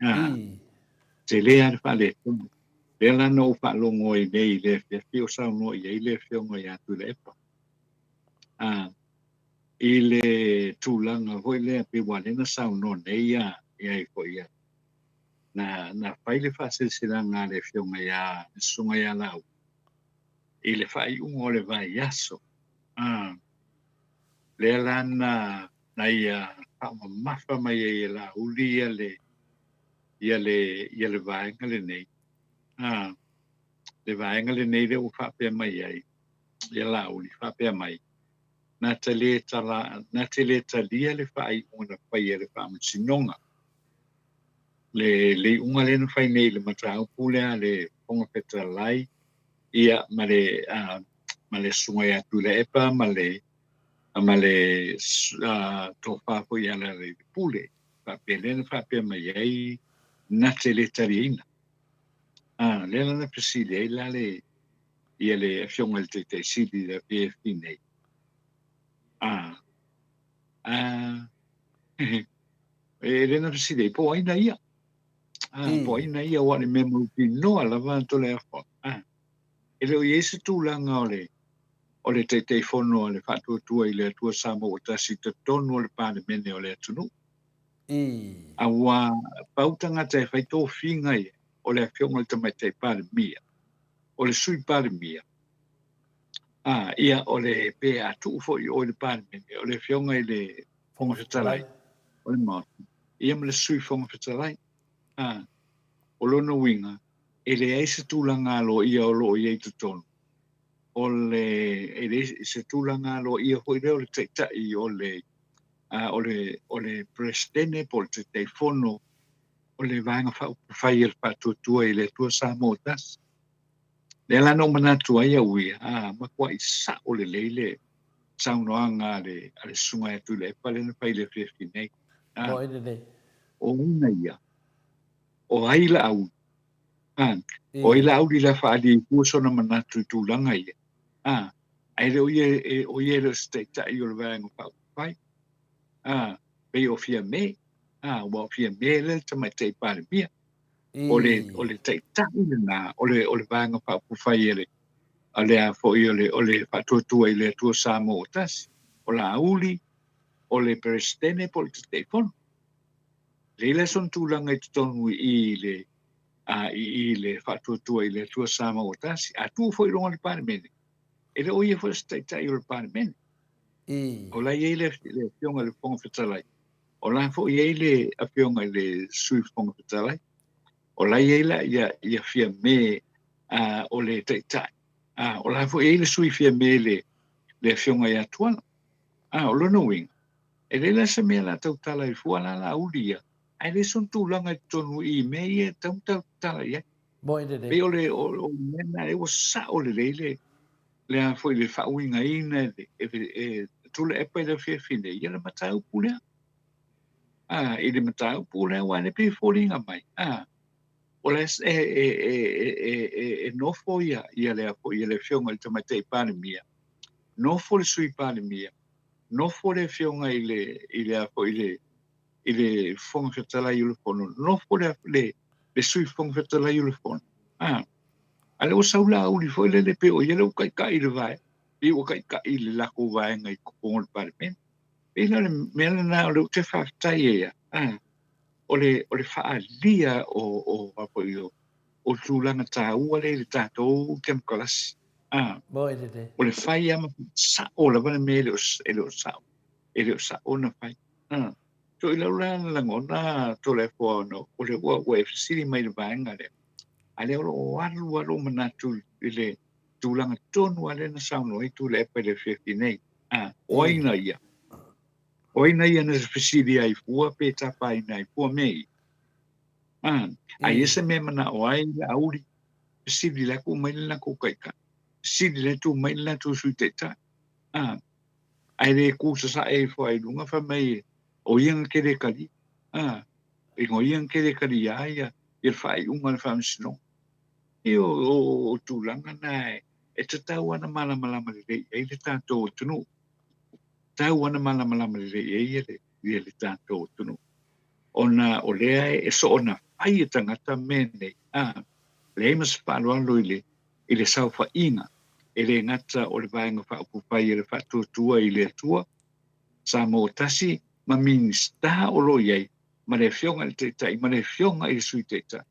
Te lea le whale tonu. Le lana o whalongo I nei le whiawhi o Samoa I le whionga I atu le epa. I le tūlanga hoi lea pe walena sauno nei ia I ko ia. Na whaile whasilsilanga le whionga ia sunga ia lau. I le whai ungo le vai aso. Le lana na ia mafa mai e la uli ia le vaenga le nei. Le vaenga le nei le o whapea mai ai. Ia la uli whapea mai. Na te le talia le whai unga whai e le whaamatinonga. Le unga le na whai nei le matau pulea le ponga petalai. Ia ma le sunga ia tu le epa ma le tofa po ia le pule. Papelena papel mai ai na te le tarina. Le na presile la le ia le fionga te sili le PFP nei. Le na presile po ai na ia. Po ai na ia wa le memo no ala vanto le afo. Ele o yesu tūlanga o le te fono o le whatuatua I le atua Samoa o tasi te tonu o le pāne mene o le atunu. Awa pautanga te whaito whinga I o le whionga te mai te pāne mia. O le sui pāne mia. Ia o le pe atu ufo I o le pāne mene. O le whionga I le whonga whetalai. O le Maota. Ia ma le sui whonga whetalai. O lona winga. E le eise tūlanga lo ia o lo ia I te tonu. O le se tūlanga lo ia hoi reo le teitai o le presidene po le te fono o le vanga whai el patuatua I le tua Samoa tas. Le lano manatua ia uia, makua I sa o le leile saunoanga ale sunga atu le pale na whai le whiawhi nei. O una ia. O aila au. O ila au li la whaali kuosona manatu tūlanga ia. Ai le o ia le teitai o le vanga whai. Pei o fia me. Wa fia me le tamai te pare mia. O le teitai na o le vanga whai ele. A le a fo I o le whatuatua I le tua Samoa tasi. O la auli. O le presidene po le telefono. Le le son tūlanga I tonu I le whatuatua I le tua Samoa tasi. A tu fo I ronga le pare mene. E le oia fo teitai o le pare mene. O la I le whionga le whonga whetalai. O la fo I le a whionga le sui whonga whetalai. O la I la ia whia me o le teitai. O la fo I le sui whia me le whionga I atuana. O lona winga. E le la se mea la tautala I fua la ulia. Ai le son tūlanga I tonu I me ia tautala ia. Pe o mena e o sa o le leile. Le a foi le whauinga ina tule epa I le whiawhine. Ia le matau pulea. I le matau pulea wane pe whoringa mai. O le nofo ia le a foi le whionga I tamatei pāne mia. Nofo le sui pāne mia. Nofo le whionga I le a foi I le whonga whetala I ulefono. Nofo le sui whonga whetala I ulefono. Ale o saula uli foi le pe o yelo kai le vai. I o kai le lako vai ngai ko le parmen. Pe na me na o te fa tai ia. O le faalia o apo io. O tulanga ta ua le tato kem kolas. O le fai ama sa o la vana me le sa. Ele o sa ona fai. So ila la ngona to le fo no. O le wa FCD mai le vai ngale. Ale o alu manatu ile tūlanga tonu ale na sauno I tu le epa le whiawhi nei. Oina ia. Oina ia na spesili ai fua pe tapai nai fua mei. Ai ese me mana oai la auri. Spesili la ku mai la ku kaika. Spesili la tu mai la tu suiteta. Ai le ku sa e fo ai lunga fa mai o yang kere kali. E ngo yang kere kali ia il fai unga fa msino. O tulanga nai. E te tau ana malama le e le tato tunu. Tau ana malama le e le tato tunu. Ona o lea e so ona ai tangata mene. Le mas palo alo ile saufa inga. Ele ngata o le vaenga fa upupai le fa tua ile tua. Samoa tasi ma minista o lo iei. Ma le fionga le teitai, ma le fionga i sui teitai.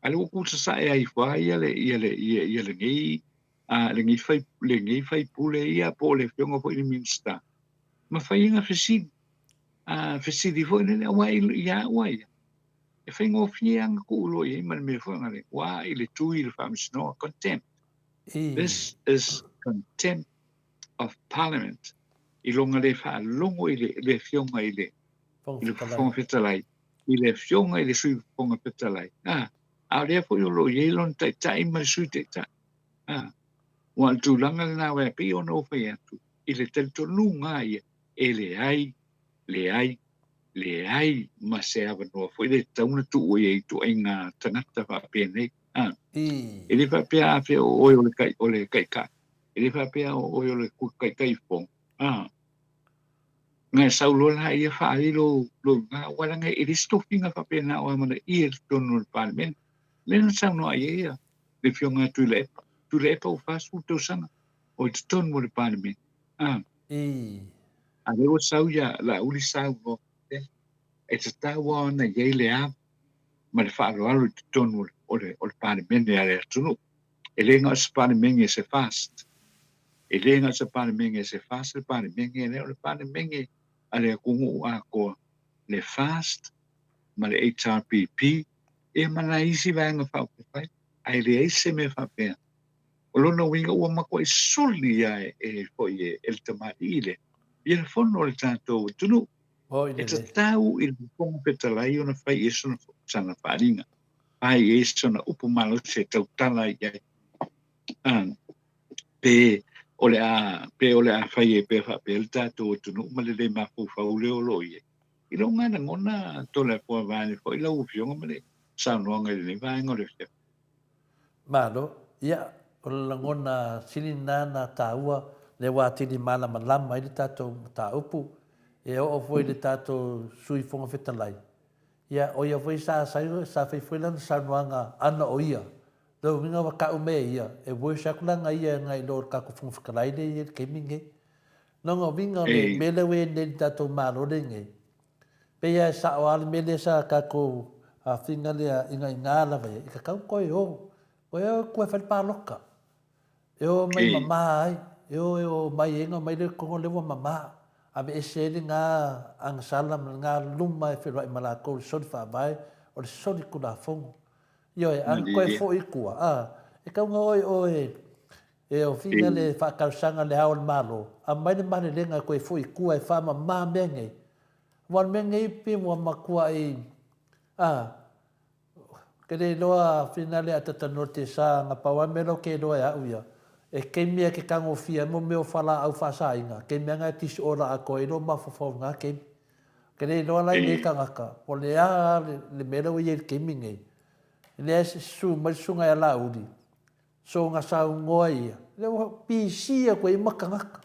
Ale o sa e ai fa ia le ngei le ngei fai pule ia po le fionga po i minista. Ma fai inga fesidi. Fesidi fo le wai ia wai. E fai ngofia anga ku lo iei ma le me fo ngale. Wa ile tui le famsino contempt. This is contempt of parliament. I longa le fa longo le fionga ile fonga fetalai. I le fionga ile sui fonga fetalai. A le fo yo lo ye lon tai ma sui tai. Wa tu langa na wa pi ono fa ya tu. I le tel to lunga ia e le ai ma se ava no fo ile tauna tu ye tu inga tanata fa pene. Ele fa pia fe o le kai. Ele fa pia o le kai fong. Ngai saulo la ia fa lo nga wala ngai it is stopping fa pena o mana ir tonul parliament len sa no ia le fionga tu le o fa su to sana o ton mo le parliament a le o sau ya la uli sau no e sta wa na ye le a ma le fa lo alo tonul o le parliament ya le tunu ele nga se parliament e se fast ele nga se parliament e se fast le parliament e le parliament ale kungu a ko le fast ma le HRPP e mana isi vanga fa pai ai le ise me fa pe o lona winga o ma ko soli ya e foi el tomatile il fondo le tanto tunu e tau il pongo petalai ona fai eso na sana faringa ai eso na upu malo se tau tala ya pe ole a fai e pe fa pe el tato tunu ma le ma fu fa ule o loie i lo ngana ngona to le po va ni foi la u fionga ma le sa no nga le va ngore fe malo ia o la ngona silina na taua le wa tini mala malama i le tato ta upu e o foi le tato sui fonga fetalai ia o ia foi sa fai foi lan sa no nga ana o ia do minga wa ka ume ia e wo sa kula nga ia ngai lor ka ku fung fkalai de ke minge no nga vinga le mele we ne tato malo de nge pe ia sa wal mele sa ka ko a finga le inga ngala ve ka ka ko yo ko fa pa loka yo mai mama ai yo mai enga mai le ko le wa mama a be se le nga ang salam nga luma e fe ro mala ko so fa vai o so di ku da fong yo an ko fo ikua e ka oi e o finga le fa kausanga le haul malo a mai le mane le nga ko fo ikua e fa mama menge wan menge pe mo makua e ke le loa finale atata norte sa nga pawa melo ke loa ya uia e ke mea ke kango fia mo meo fala au fa sa inga ke mea nga tis ora a ko e lo ma fo nga ke le loa lai le kangaka o le a le melo i ke minge le su mai sunga ya la udi so nga sa ngoa ia le pi sia ko i makangaka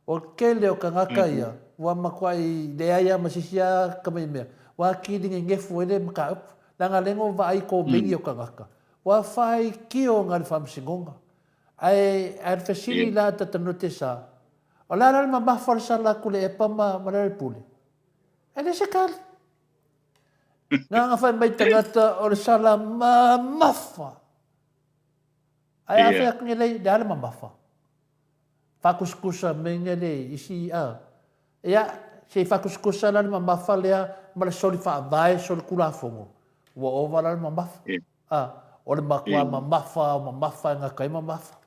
o ke le o kangaka ia wa makwa i le ia masisia ka mai mea wa ki dinge ngefu ele maka up langa lengo vai ko bingi o kangaka wa fai kio ngal fam singonga ai ar fasili la ta tanotesa o la la ma fa sala kule e pa ma le pule ele se kal nga fa mai tangata o sala ma mafa ai afa ku le dal ma mafa fa kuskusa mengele isi ya se fa kuskusa la ma mafa le ma le soli fa vai sol kula fongo wa overall mamafa o le makua mamafa nga kai mamafa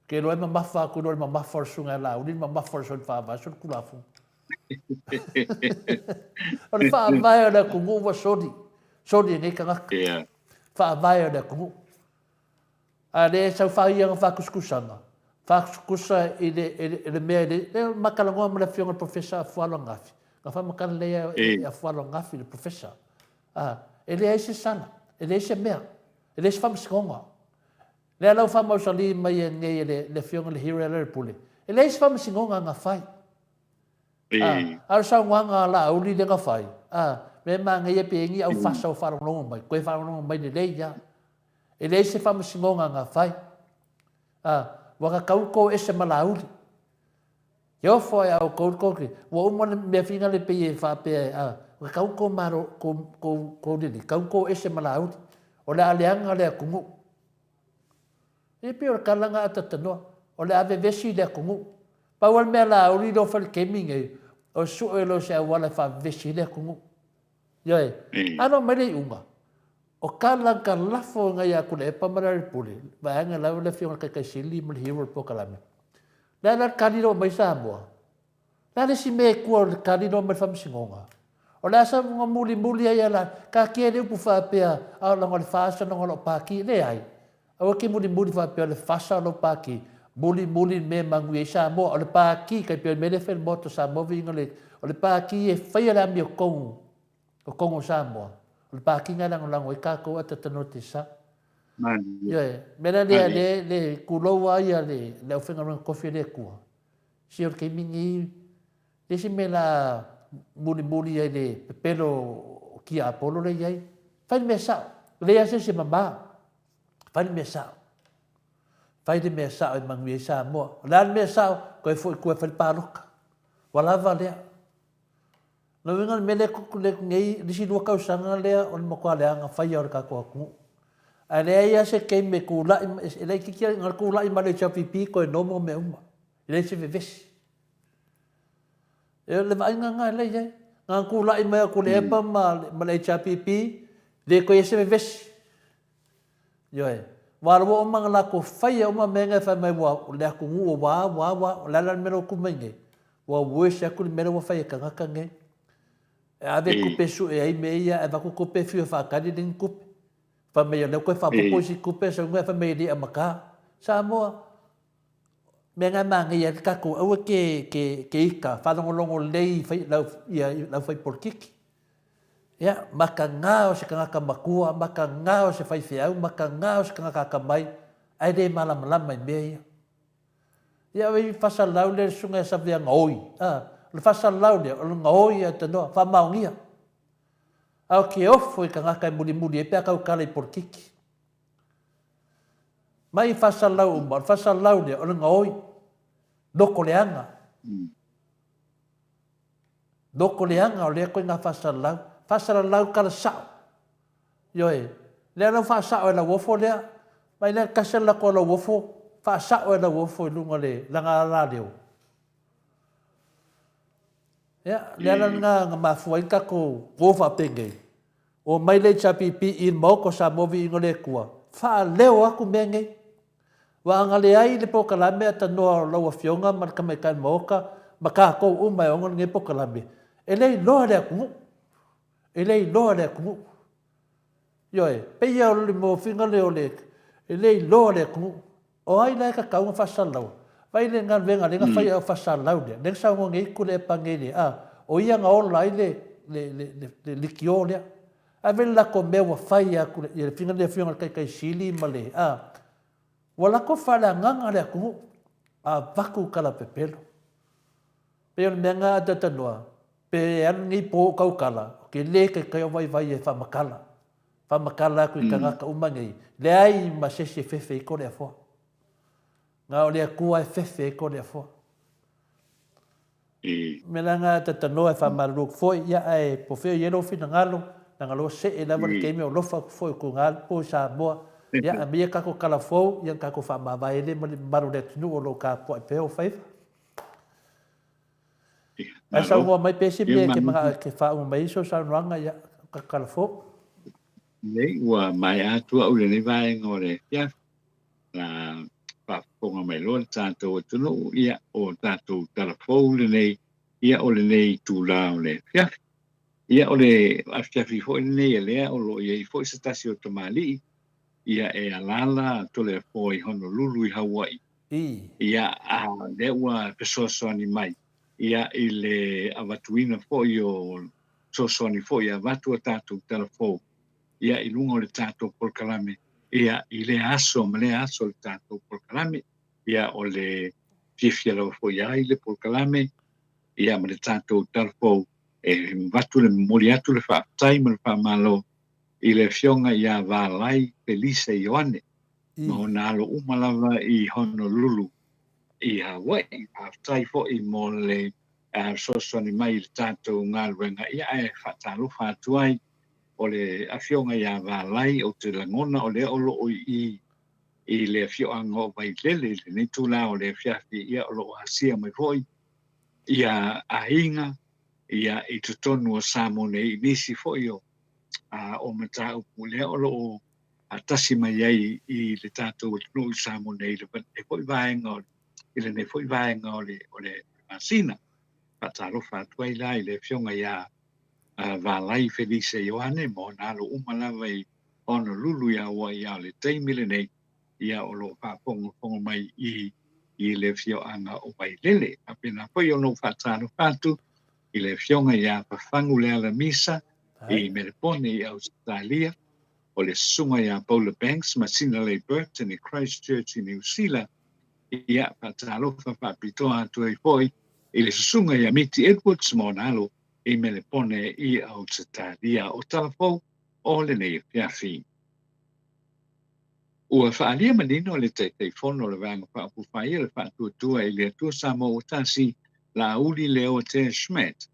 Ke loe mamafa ku loe mamafa sunga la, uni mamafa son fa va son kulafu. O le fa vai ona ku ngu wa sodi. Sodi ngai kanga. Fa vai ona ku ngu. A le sa fa ia fa kuskusanga. Fa kuskusa ile mea le makalangoa mo le fionga professor fualo ngafi. Nga fa makala le fualo ngafi le professor. Ele é sana, ele é mea, ele é famskonga. Le lau famosali mai ngai le fionga le hero le pule. Ele é famskonga nga fai. Ar sa wanga la uli de nga fai. Me ma ngai pe ngi au fasa o faro no mai, ko faro no mai le ya. Ele é famskonga nga fai. Waka kauko ese malauli. Yo foi au kauko ki, wo mo me finga le pe fa pe kauko maro ko dili kauko ese malaut o le aleanga le kungu e pe o kalanga atatono o le ave vesi le kungu pa wal me la o lido fal keming o su elo se wala fa vesi le kungu yo ano mele unga o kalanga lafo nga ya ku le pamara puli va nga la le fiona ka sili mul hero po kalame la kaniro mai sa mo la si me ku o kaniro me fam singonga. O le asa mga muli ai ala, ka kia leu pu whapea, au langa le whaasa nanga lo pāki, le ai. Au ke muli whapea le whaasa lo pāki, muli me mangui e sa mo, o le pāki, kai pia me le when moto sa mo vinga le, o le pāki e whaia la mi o kongu sa mo. O le pāki ngā lango e kākou ata tano te sa. Mena le kulou ai le au whenga runga kofi le kua. Si o ke mingi, le si me la muli ai le pelo ki apolo le ai fai me sa le ase se mama fai me sa e mangi sa mo la me sa ko foi ko fai paluka wala vale no venga me le ku le ngai disi do ka usanga le on mo ko le anga fai or ka ko ku ale ai ase ke me ku la le ki ki ngal ku la i male cha pipi ko no mo me uma le se ves e le vai nga le ye nga ku la i me ku le pa ma le cha pipi le ko se ves yo wa ro ma la ko fai o ma me nga fa me wa le ku ngu wa la me ro ku me nge wa wo se ku me ro fai ka ka nge ave ku pe su e ai me ia ava ku pe fi fa ka di din ku fa me le ko fa po si ku pe so nga fa me di amaka sa mo me nga mangi ya ka ko o ke ika fa longo lei fai la fai por kiki ya maka nga o se ka makua maka nga o se fai fiau maka nga o se ka mai ai de malam mai me ya we fa sa lau le sunga sa via ngoi le fa sa lau le o ngoi ata no fa maungia au ke ofo ka ka muli e pe ka ka le por kiki mai fa sa lau le o ngoi doko leanga o le ko nga fasala lau kala sa yo le na fa sa o la wofo le mai le kasela ko la wofo fa sa o la wofo lunga le langa la leo ya le nga ma fuai ka ko wofa penge o mai le chapi pi in mo ko sa movi ngole kwa fa leo aku menge wa ngale ai le pokalame ata no lo fionga mar ka me kan moka maka ko uma o nge pokalame ele lo le ku yo pe ya le mo finga le ole ele lo le ku o ai la ka ka fa sala vai le ngal venga le fa ya fa sala le sa ngo nge ku le pangeli o ia nga online le kiole ave la ko me wa fa ya ku le finga le finga ka sili male wala ko fala nganga le ku vaku kala pepelo pe on menga data noa pe an ngi po kau kala ke le ke vai e fa makala ku kanga ka umangi le ai ma se fefe ko le fo nga o le ku ai fefe ko le fo melanga data noa fa malu fo ya ai po fe yelo fina ngalo se e la ke me o lo fa fo ku ngal po sa mo ya abia ka ko kala fo yang ka ko fa ma vai le baru de nu o lo ka po pe o fai asa mo mai pesi me ke ma ke fa o mai so sa ranga ya ka kala fo nei wa mai Atua o le vai ngore ya la whaafonga mai loa tātou atunu ia o tātou talafou le nei ia o le nei tūlao le fiafi. Ia o le afiafi fo nei lea o lo ia i fo se tasi o tamali ia e alala to le fo i Honolulu i Hawaii. Ia a le ua pesoasoani mai. Ia i le avatuina fo i o soasoani fo i avatu a tātou talafou. Ia i lunga o le tātou polkalame. Ia i le aso le tātou polkalame. Ia o le fifia lau fo ia i le polkalame. Ia ma le tātou talafou. E watu le mori atu le whaatai ma le whaamalo i le fionga ia wālai Pelise Ioane. Ma o nālo umalawa i Honolulu i Hawaii. Whaatai fo i mo le sosoni mai le tātou ngā ruenga ia e whaatalo whaatuai o le afionga ia wālai o te langona o le olo i le fioanga o vai lele le netula o le fiafi ia olo asia mai foi ia ainga ia i tutonu o Samoa nei nisi foi o matau pule o atasi mai ai i le tātou no Samoa nei le foi vaenga i le ne foi vaenga o le masina patalo fatuai lai le fionga ia valai Felise Ioane mo nalo umalawa i Honolulu ia wa ia le teimile nei ia o lo whapongo mai i le fioanga o vai lele apena foi o no whatano fatu i le fionga ia pafangu le ala misa i Melbourne i Australia o le sunga ia Paula Banks Masina Lay Burton i Christchurch i New Zealand ia patalo whapitoa atu i foi i le sunga ia Miti Edwards mo nalo i Melbourne i Australia o talafou o le nei fiafi. Ua whaalia manino le te fono le vanga whaapufai le whaatuatua i le atua Samoa o tasi la uli leo te Schmidt.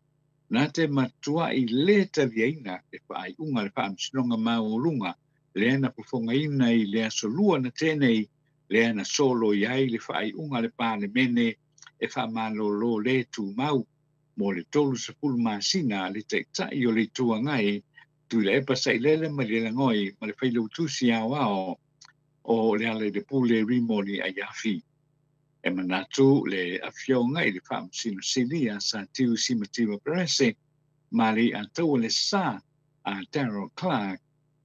Nā te matua i le taviaina le whaai unga le whaamsinonga maurunga le ana pufonga ina i le asolua na tenei le ana solo i ai le whaai unga le pāle mene e whaamalo le tu mau mo le tolu sa pulu masina le te tai o le tua ngai tu le epa sa ilele ma le langoi ma le whailau tusi ao o le ale le pule rimoni a yafi. E manatu le afionga i le whaamsino silia sa tiu simativa prese ma le atau le sa a Darryl Clark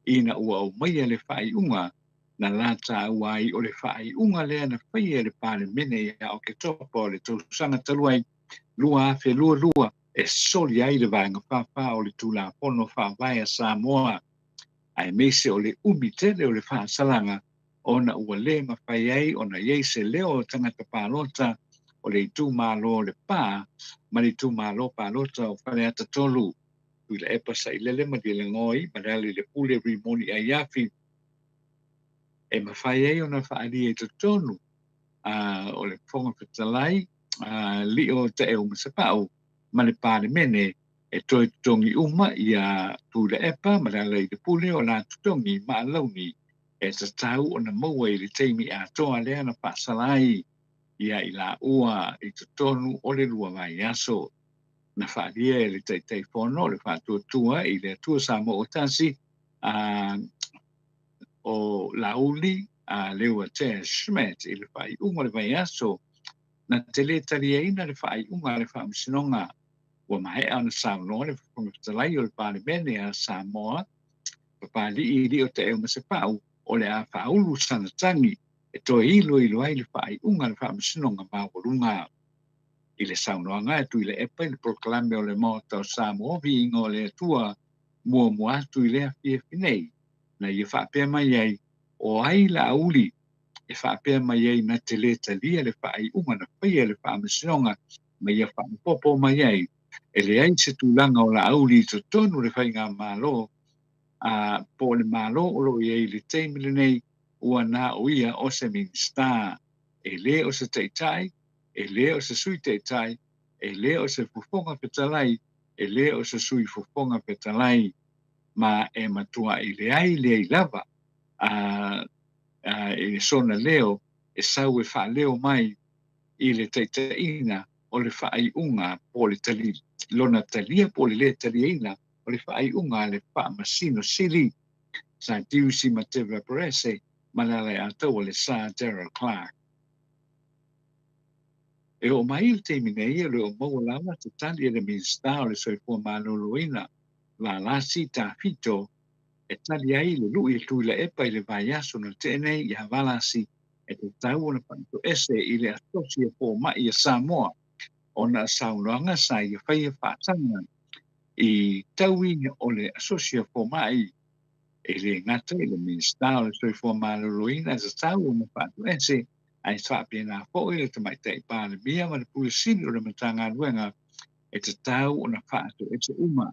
ina ua o maia le whai unga na lata uai o le whai unga le ana whaia le pāle mene ia o ke topa o le tausanga taluai lua fe lua e soli ai le vanga whawha o le tula pono whawai a Samoa ai mese o le umitele o le whaasalanga ona ua le mawhai ai ona iei se leo tangata pālota o le tu malo le pā ma le tu malo pālota o whare ata tolu tui le epa sa ilele ma di le ngoi ma le pule rimoni a yafi e mawhai ai ona whaari e tonu o le whonga whetalai li o te eo masapau ma le pāle mene e toi tongi uma ia tui le epa ma le pule o la tutongi ma alauni e ta tau o na maua i le teimi a toa lea na pasalai ia i la ua i te tonu o le lua mai aso. Na whaalia e le teitei whono le whaatuatua i le atua Samoa o tasi o lauli leua te Schmidt i le whai unga le mai aso na te le tariaina le whai unga le whaamsinonga ua mahea na Samoa le whakamaftalai o le pāle mene a Samoa papali i li o te eo masapau o le a whaulu sanatangi e toi ilo ai le whai unga le whaamsinonga mawarunga i le saunoanga e tui le epa i le proklame o le Maota o Samoa Viiga o le atua mua atu i le awhiawhinei na i whaapea mai ai o ai la auli e whaapea mai ai na te le talia le whai unga na whaia le whaamisinonga ma i a whaapopo mai ai e le ai se tūlanga o la auli i tonu le whainga malo po le malo o lo i ai le teimile nei ua na o ia o se minsta e le o se teitai e le o se sui teitai e le o se fufonga petalai e le o se sui fufonga petalai ma e matua i le ai le i lava e sona leo e sau e wha leo mai i le teitaina o le whaai unga po le tali lona talia po le taliaina o le whaai unga le wha masino sili sa diusi ma te vaporese ma la le atau o le sa Darryl Clark E o mai il te minei e o mau lava te tali e le minsta o le soifua maloloina la lasi ta fito e tali ai le lui e tui le epa i le vai aso na tene i havalasi e te tau na panto ese i le atosi e po mai e Samoa o na saunoanga sa i whai e whaatanga i tauina o le asosia po mai e le ngata i le minsta o le soifua maloloina e te tau na panto ese ai whaapena po i le tamaitai pa le mia ma le pulisini o le matanga luenga e te tau o na whaato e te uma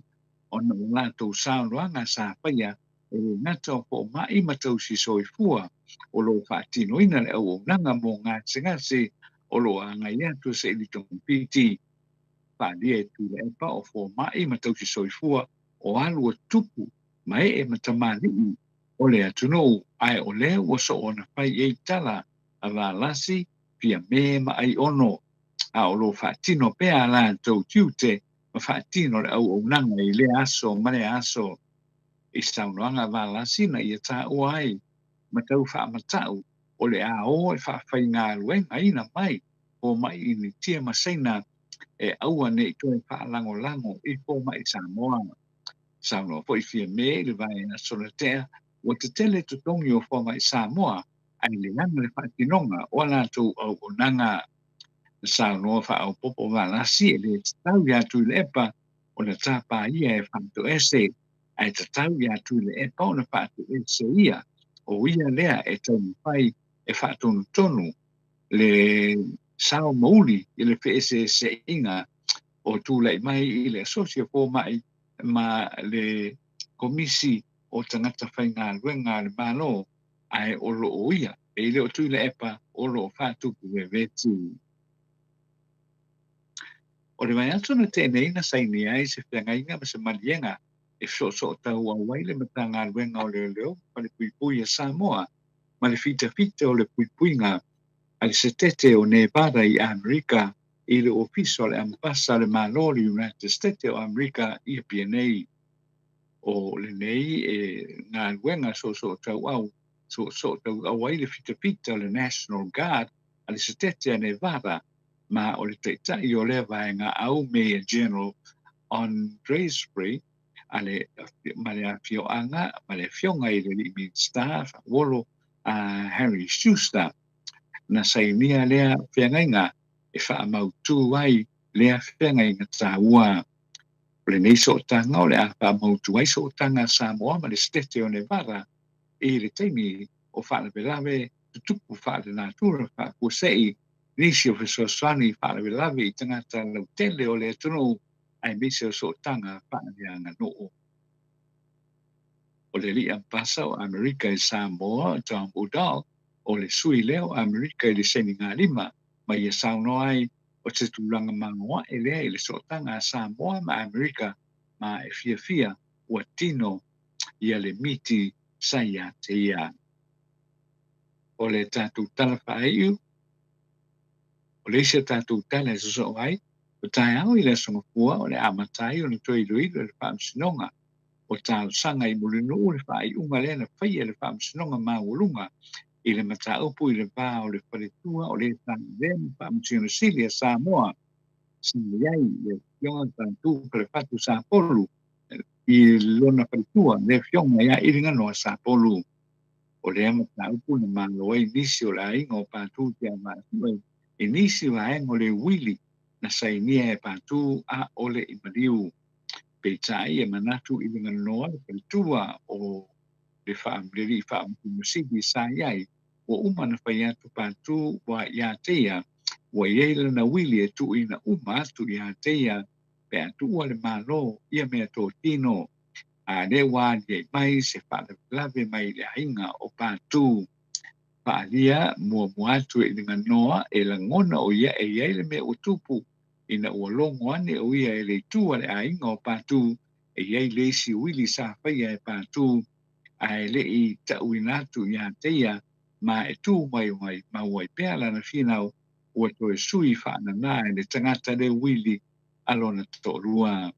o na lato saunoanga sa whaia e ngata o po mai matau si soifua o lo whaatino ina le au nanga mo ngase o lo anga ia tu se ili tong piti whaadia e tu le epa o po mai matau si soifua o alu o tupu mai e matamani o le atunou ai o le o so o na whai e tala a la lasi pia me ma ai ono a o lo whaatino pea la tau tiute ma whaatino le au nanga i le aso mane aso i saunoanga la lasi na i ta o ai ma tau whaamatau o le a o e whaawhai ngā luenga ina mai o mai i ni tia masaina e aua ne i toi whaalango lango i po mai Samoa Samoa po i fia me le vai na sonatea o te tele tu tongi o po mai Samoa ai le nanga le whaatinonga o la tau au o nanga Samoa whaau popo wa lasi e le tau ya tu le epa o na tapa ia e whanto ese ai te tau ya tu le epa o na whaatu ese ia o ia lea e tau whai e whaatonu tonu le sao mauli i le whese se inga o tūlei mai i le asosia po mai ma le komisi o tangata whai ngā luenga le malo ai o lo o ia e le o tūle epa o lo whaatuku e vetu. O le mai atu na tēnei na saini ai se whiangainga ma se malienga e so tau a waile ma tā ngā luenga o leo ma le puipui a Samoa ma le fita o le puipuinga a le setete o Nevada i Amerika i le ofiso le ambasa le malori United States o Amerika i PNA o le nei e ngā luenga so tau au tau au ai le fita le National Guard a le setete a Nevada ma o le teitai o le vaenga au Mayor General Andresbury a le ma le afioanga ma le fionga i le Living Staff wolo a Harry Schuster na sainia lea whiangainga e whaamautu ai lea whiangainga tāua. Le nei so tanga o le a whaamautu ai so tanga Samoa ma le stete o Nevada e le teimi o whaalavelave tutupu whaale nātura whaakuasei nisi o whesoswani whaalavelave i tangata lau tele o le atunu ai mese o so tanga whaaleanga noo. O le li ampasa o Amerika i Samoa Tom Udall o le sui leo Amerika i le seni ngā lima ma ia sauno ai o te tūlanga mangoa e lea i le sotanga a Samoa ma Amerika ma e fia ua tino ia le miti saia te ia. O le tātou tala whaeiu, o le isia tātou tala e so ai, o tai au i le songapua o le amatai o le toiloilo le whaamsinonga o tālo sanga i mulinu le whaai unga lea na whaia le whaamsinonga maulunga i le mataupu i le pā o le wharetua o le tāna vena whaamsino sili a Samoa sanga iai le fionga tātou ka le whatu Sapolu i lona wharetua le fionga ia i ringa noa Sapolu o le mataupu na maloa i nisi o la inga o pātou te amatua i nisi o la inga o le wili na sainia e pātou a ole i mariu peitai e manatu i ringa noa le wharetua o le whaamleri whaamtumasigi sa iai o umana whai atu pātou wa ia teia wa iei na wili e tu ina uma atu ia teia pe atu ua le malo ia mea tō tino a le wādia mai se whaalave mai le ainga o pātou whaalia mua atu e ringa noa e la ngona o ia e iei le mea o tupu ina ua longo ane o ia e le tua le ainga o pātou e iei leisi wili sa whaia e pātou ai le i tauinatu ia teia ma e tū mai ma wai pēa lana whinau ua toe sui whaanana e le tangata le wili alona tōrua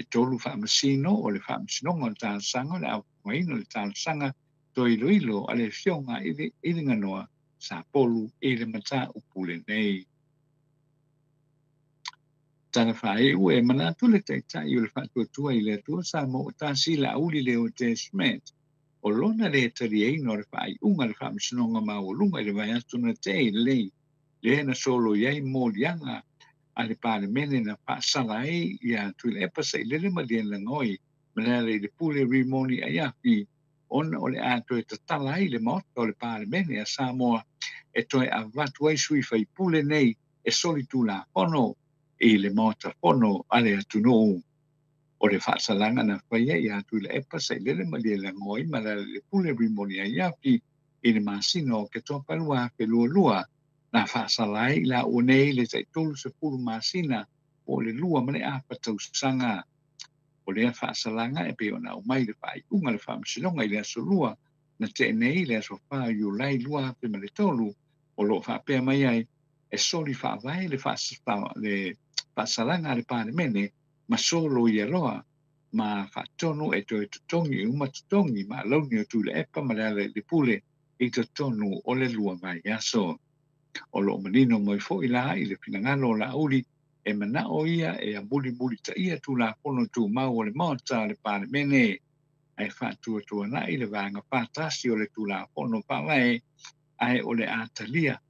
e tōru whaamasino o le whaamasinonga o tāsanga le au maino le tāsanga to iloilo a le fionga i ringa noa sa polu i le mata upule nei. tana fai ue mana tu le tai le fatu tu ile tu sa mo ta si la uli le o te smet o lona le tari e no le fai unga le fam sinonga ma o lunga le vai atu na te le na solo yai mo lianga ale pale mene na pa sala e ya tu le pa sai le ma le ngoi mana le pule rimoni aya fi on o le atu e tala i le mo o le pale mene a Samoa e toi a vatu ai sui fai pule nei e soli tu la ono e le Maota ono ale atu no o le whaasalanga na whaia i atu le epa sai lele ma le ngoi ma le pule rimoni a iapi i le masino ke toa palua ke lua na whaasalai la o nei le tai tolu se pulu masina o le lua ma le apa tau sanga o le whaasalanga e pe ona o mai le whai unga le whaamisinonga i le aso lua na te nei le aso wha i o lai lua pe ma le tolu o lo whaapea mai ai e soli whaavai le whaasalanga le pāne mene ma solo i aloa ma whaatonu e toi tutongi uma tutongi ma launi o tu le epa ma le pule i tutonu o le lua mai aso o lo manino mo i fo i la i le pinangalo la uli e mana o ia e a muli ta ia tu la pono tu mau o le Maota le pāne mene ai whaatua tua na i le vanga pātasi o le tu la pono pāwai ai o le atalia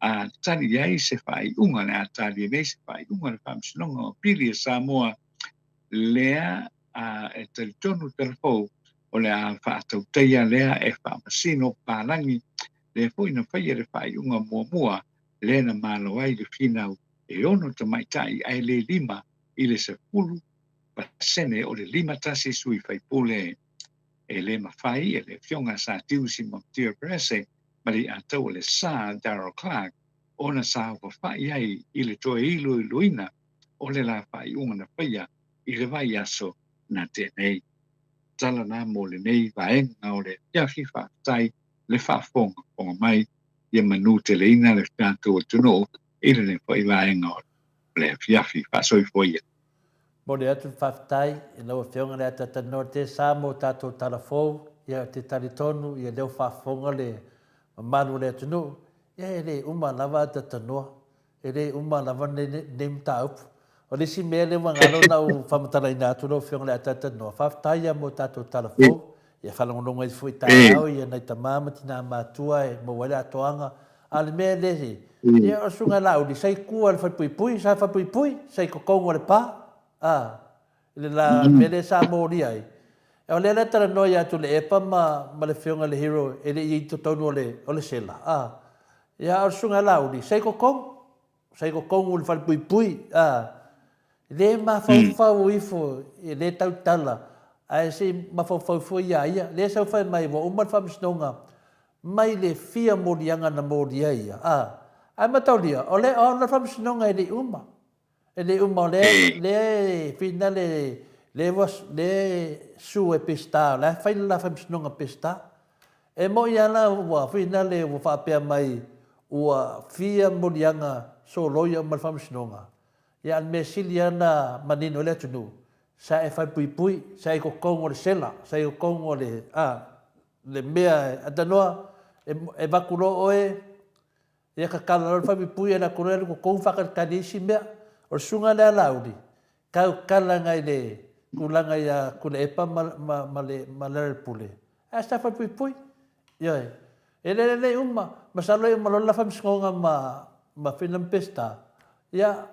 a tali ai se fai unga le atalia nei se fai unga le whaamisinonga o pili e Samoa lea e talitonu telefou o le a whaatauteia lea e whaamasino pālangi le fo ina whaia le whai unga mua le na malo ai le finau e ono ta maitai ai le 5 i le 10% o le 5 tasi sui whai pule e le mawhai e le fionga sa tiusi mo tia prese ma li atau le sa Darryl Clark ona sa whai ai i le toe ilu i luina o le la whai unga na whaia i le vai aso na te nei. Tala nā mō le nei vaenga o le tiafi whaatai le whaafonga ponga mai i manu te leina le whiato o tuno i le whai vaenga o le fiafi whaasoi foia. Mo le atu whaatai i lau whionga le ata tano te sā mō tātou talafou ia te talitonu ia leo whaafonga le manu le tuno ia e le uma lava ata tanoa e le uma lava ne mta upu. O le si mea le wangalo na u whamatala i nātu no whionga le atata noa. Whaftai a mo tātou talafou. Ia whalangononga i fui tai au ia nei ta māmati nā mātua e mo wale atoanga. A le mea le he. Ia o sunga lau di sai kua le whaipuipui, sai whaipuipui, sai kokongo le pā. Le la mele sa mōri ai. E o le letara noa i atu le epa ma le whionga le hero e le i totonu o le sela. Ia o sunga lau di sai kokongo. Sai kokongo le whaipuipui. Le mafau ifo e le tautala ai se mafau ia le sau fai mai wa umar whamisnonga mai le fia morianga na moria ia ai mataulia o le ona whamisnonga e le uma le fina le su e pista le fai la whamisnonga pista e mo ia la wa fina le wa whapea mai ua fia morianga so loia umar whamisnonga ia me siliana manino le tunu sa e fai pui sa e kokongo le sela sa e kokongo le mea atanoa e vakulo oe ia kakala le fai pui na kore le kokongo whakarkanisi mea o sunga le alauri kau kala ngai le kulanga ia kule epa ma le pule a sa fai pui ia e le uma masalo e malola fai mskonga ma finam pesta ia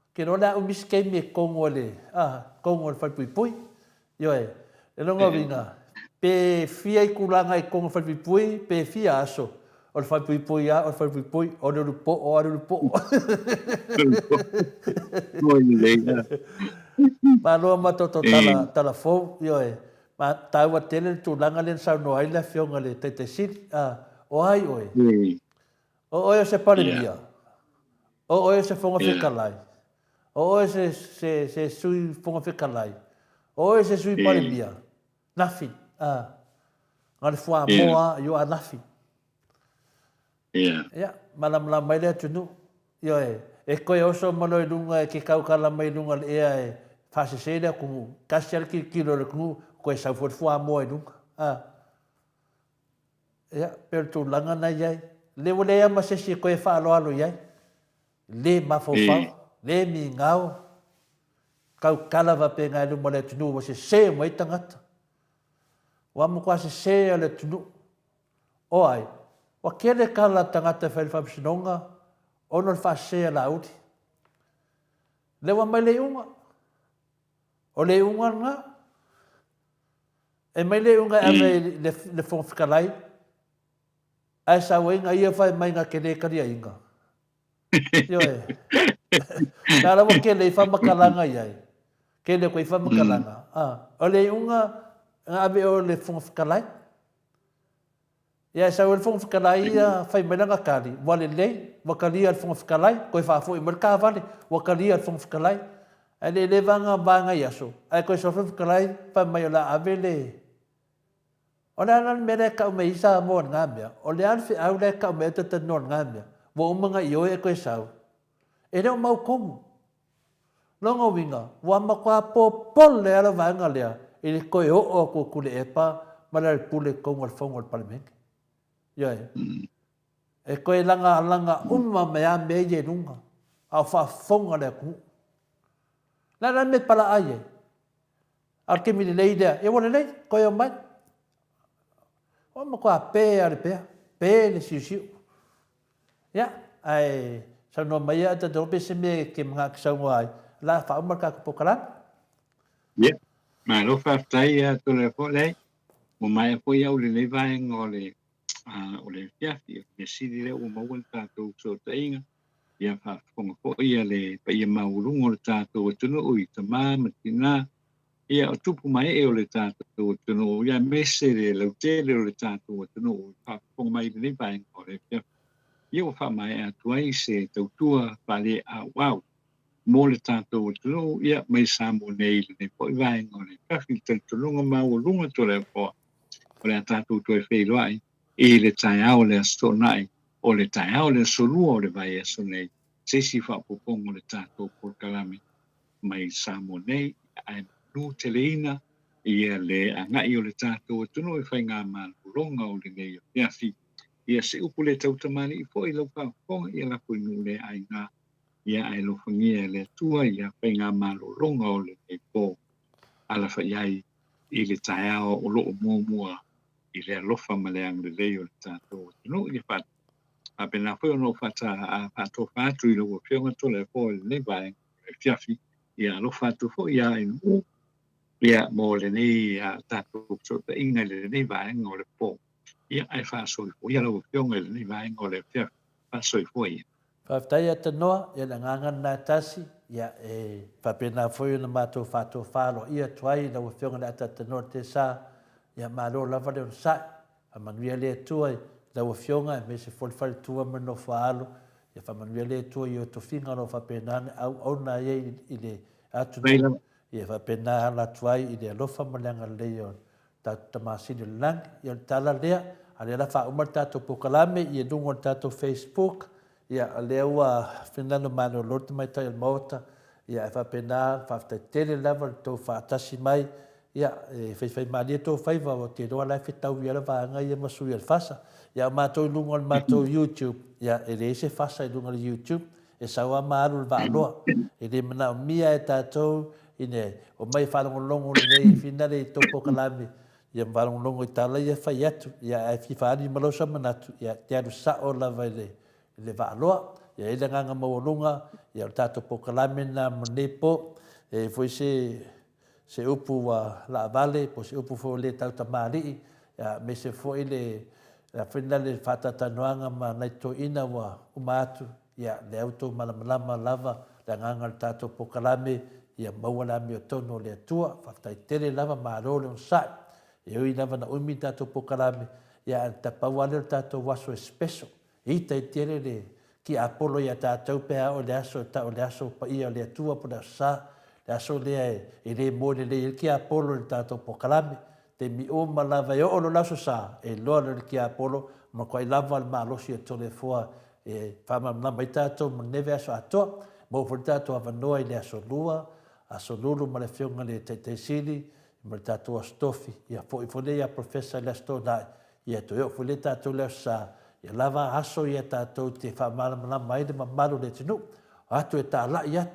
ke no la umiske me kongo le fai pui yo e longa vinga pe fia i kulanga i kongo fai pui pe fia aso o fai pui o fai pui o le lupo ma lo ma toto tala fo yo e ma tawa tele tu langa le sa no ai la fionga le tete sit o ai oi o se paria o se fonga fikalai o se sui fonga whikalai. O se sui parimia. Nafi. Ngare fua moa yo a nafi. Ia, malamala mai lea tunu. Yo e koe oso mano i lunga e ke kaukala mai lunga le ea e whasese lea kungu. Kasi ala kilo le kungu koe sau fua moa i lunga. Ia, pero tu langa na iai. Lewo lea masesi koe whaaloalo iai. Le mafofau. Le mi ngau kau kala va pe ngai mo le tunu wa se mai tangata wa mo kwa se le tunu o ai wa kele kala tangata fa fa sinonga ono fa se la uti le wa mai le unga o le unga nga e mai le unga ave le fo fikalai ai sa wenga ia fa mai nga kele karia inga yo e la wa kele fa makalanga ia kele ko fa makalanga o le unga ave o le fo fikalai ia sa o le fo fikalai ia fa mai nga kali wale le wakali al fo fikalai ko fa fo i merka vale wakali al fo fikalai ale le vanga banga yaso ai ko so fikalai pa mai la ave le ona nan mere ka me isa mo ngamia o le alfi au le ka me te non ngamia wo manga yo e ko sa e no mau kom longo winga wa ma kwa pol le ala vanga le e ko o ko kule epa mala pule ko ngol fongol palmen yo e ko langa me a me ye nunga a fa fonga le ku la me pala aye al ke mi le ida e wona le ko yo mai o mo kwa pe al pe le si ya ai sa no mai ata do pe se me ke mga sa wai la fa mo ka ko kala ya ma lo fa tai to le fo le mo mai ko ya le vai ngole o le fiafi e si le o mo ta to so tainga ia fa ko ia le pa ia maulungo le ta to tuno o i tama matina ia o tupu mai e o le ta to tuno ia mese le tele o le ta to tuno fa ko mai le vai ko le fiafi ia fa mai Atua se to tua pa le a wow mo le ta to tuno ia mai sa mo nei le po vai ko le fiafi te tuno maulungo to le po o le ta to fe loai e le tai au le astonai o le tai au le solua o le vai aso nei se si fa popongo le tato por kalame mai samo nei ai nu teleina ia le angai o le tato tuno e fai ngā mālonga o le nei o fiafi ia se upu le tautamani i fo i lau whaponga ia la pui nu le ai ngā ia ai lo fangia le tua ia fai ngā mālonga o le nei po ala fai ai i le tai au o loo mua i le alofa maleang le lei o le tato tuno i le fat a pena foi no fata a pato fatu i lo fionga to le po le vai e fiafi ia lo fatu fo ia in ia mo le nei a tato so te inga le nei vai ngo le po ia ai fa so ia lo fionga le nei vai ngo le fiafi fa so fo ia fa tai ata noa ia la nganga na tasi ia e fa pena foi no mato fatu falo ia tuai lo fionga le ata no te sa ia malo lava le sa a manuia le tuai la fionga me se fol fal tua mano falo e fa manuia le tua io to finga no fa penane au na ye ile atu e fa pena la tuai ile lo fa malanga le yo ta tamasi de lang yo tala le ale la fa umarta to pokalame e dungo ta to Facebook ia le wa finando mano lot mai ta Maota ia fa pena fa tele level to fa tasi mai ia fai mali to fai va te do la fita u ia va nga ia masu ia fasa ia mato lungo mato YouTube ia ele se fasa i lungo YouTube e sawa maru va lo ele mena mia e tato ine o mai fa longo le fina de to pokalame ia va longo itala ia fai atu ia fi fa ni malo sa manatu ia te adu sa o la vai le va lo ia ele nga mo lunga ia tato pokalame na monepo e foi se upu wa la vale po se upu fo le tau tamari ya me se fo ile la fina le fata tanoanga ma nai to ina wa umatu ya le auto malama lava la nganga tato pokalame ya mawala mi tono le tua fa tele lava ma ro le sa e oi lava na umi tato pokalame ya ta pawale tato waso special ita tele le ki apolo ya tato pe o le aso pa ia le tua po da sa la so le ele mo le ki apolo le tato pokalame te mi o malava yo lo la so sa e lo le ki apolo ma ko lava al malo si to le fo e fa ma na mai tato mo neve aso ato mo for tato ava noi le aso lua aso lulu ma le fionga le te sili ma tato stofi ia fo le ia professor le sto dai ia to yo fo le tato le sa ia lava aso ia tato te fa ma mai de ma malo le tinu atu e ta la ia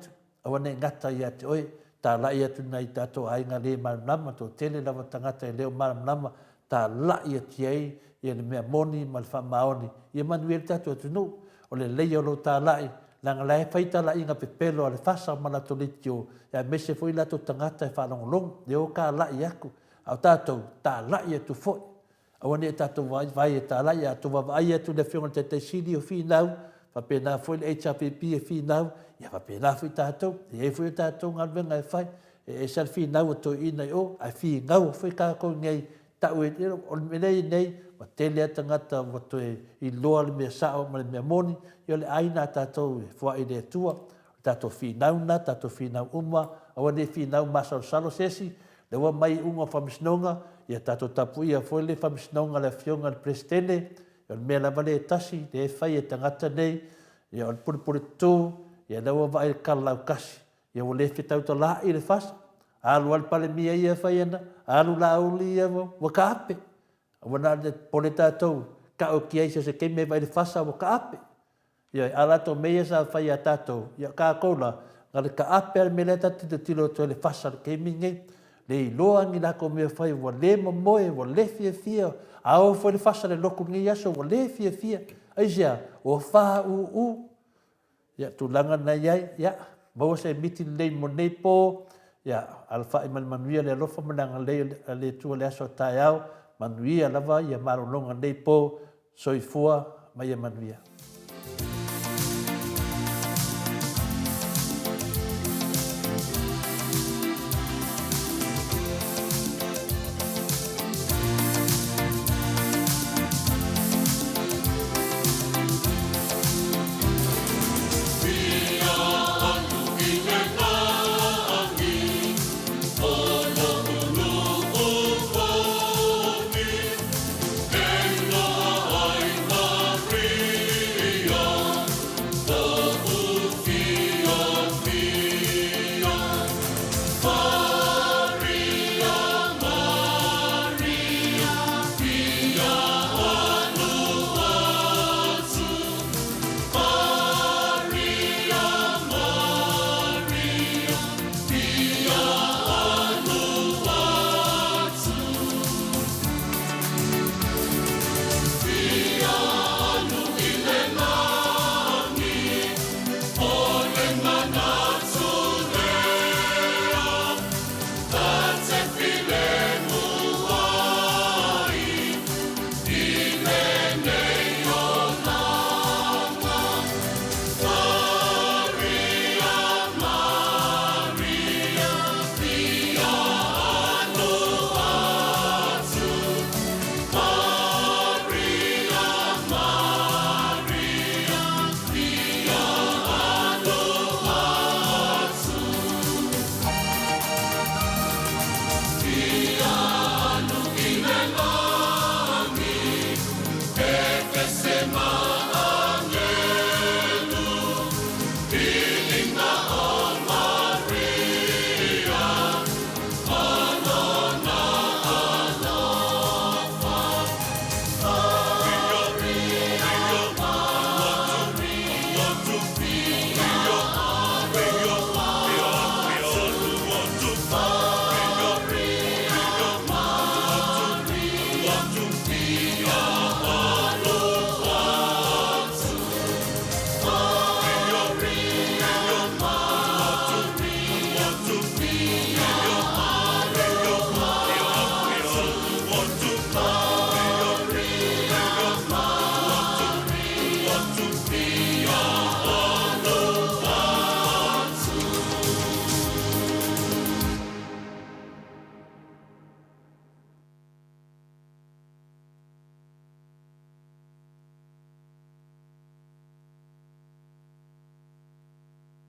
awane ngata ia te oi ta la ia tu nei tato ai nga le maranama to tele lava tangata e leo maranama ta la ia tiei ia le mea moni ma le whamaoni ia manuel tato atu no o le leia o lo ta lai langa lai whaita la inga pepelo a le whasa mana tolitio ia mese fo ila to tangata e whalongolong le o ka la ia aku au tato ta la ia tu foi awane tato vai e ta la ia tu vai ia tu le whionga te sili o whinau whapena foi le HPP e whinau ia whapena fui tato e fui tato ngalwenga e whai e sal whinau o to ina o a whinau fui kako ngai tau e o menei nei ma tele atangata o to i loa le mea sao ma le mea moni i le aina tato e fua i le atua tato whinau na tato whinau uma awane whinau masao salo sesi le wa mai unga whamisnonga ia tato tapu ia foi le whamisnonga le whionga le prestene ia mea la vale tasi le whai e tangata nei ia on puri tū ia lewa vai kalau kasi ia o le fitau to la i le fasa alu al pale mia ia whai ana alu la uli ia wa ka ape wana le pole tatou ka o kia isa se keime vai le fasa wa ka ape ia ala to meia sa whai a tatou ia ka koula ngale ka ape al mele tati te tilo to le fasa le keime ngai le iloa ngi lako mea whai wa le mamoe wa le fia ao foi le fasa le loku ngi aso wa le fia aisia o wha u ia tulanga na iai ia bawa se miti lei mo nei po ia alfa i manuia le alofa mananga le tua le aso tai au manuia lava ia marolonga nei po soifua mai manuia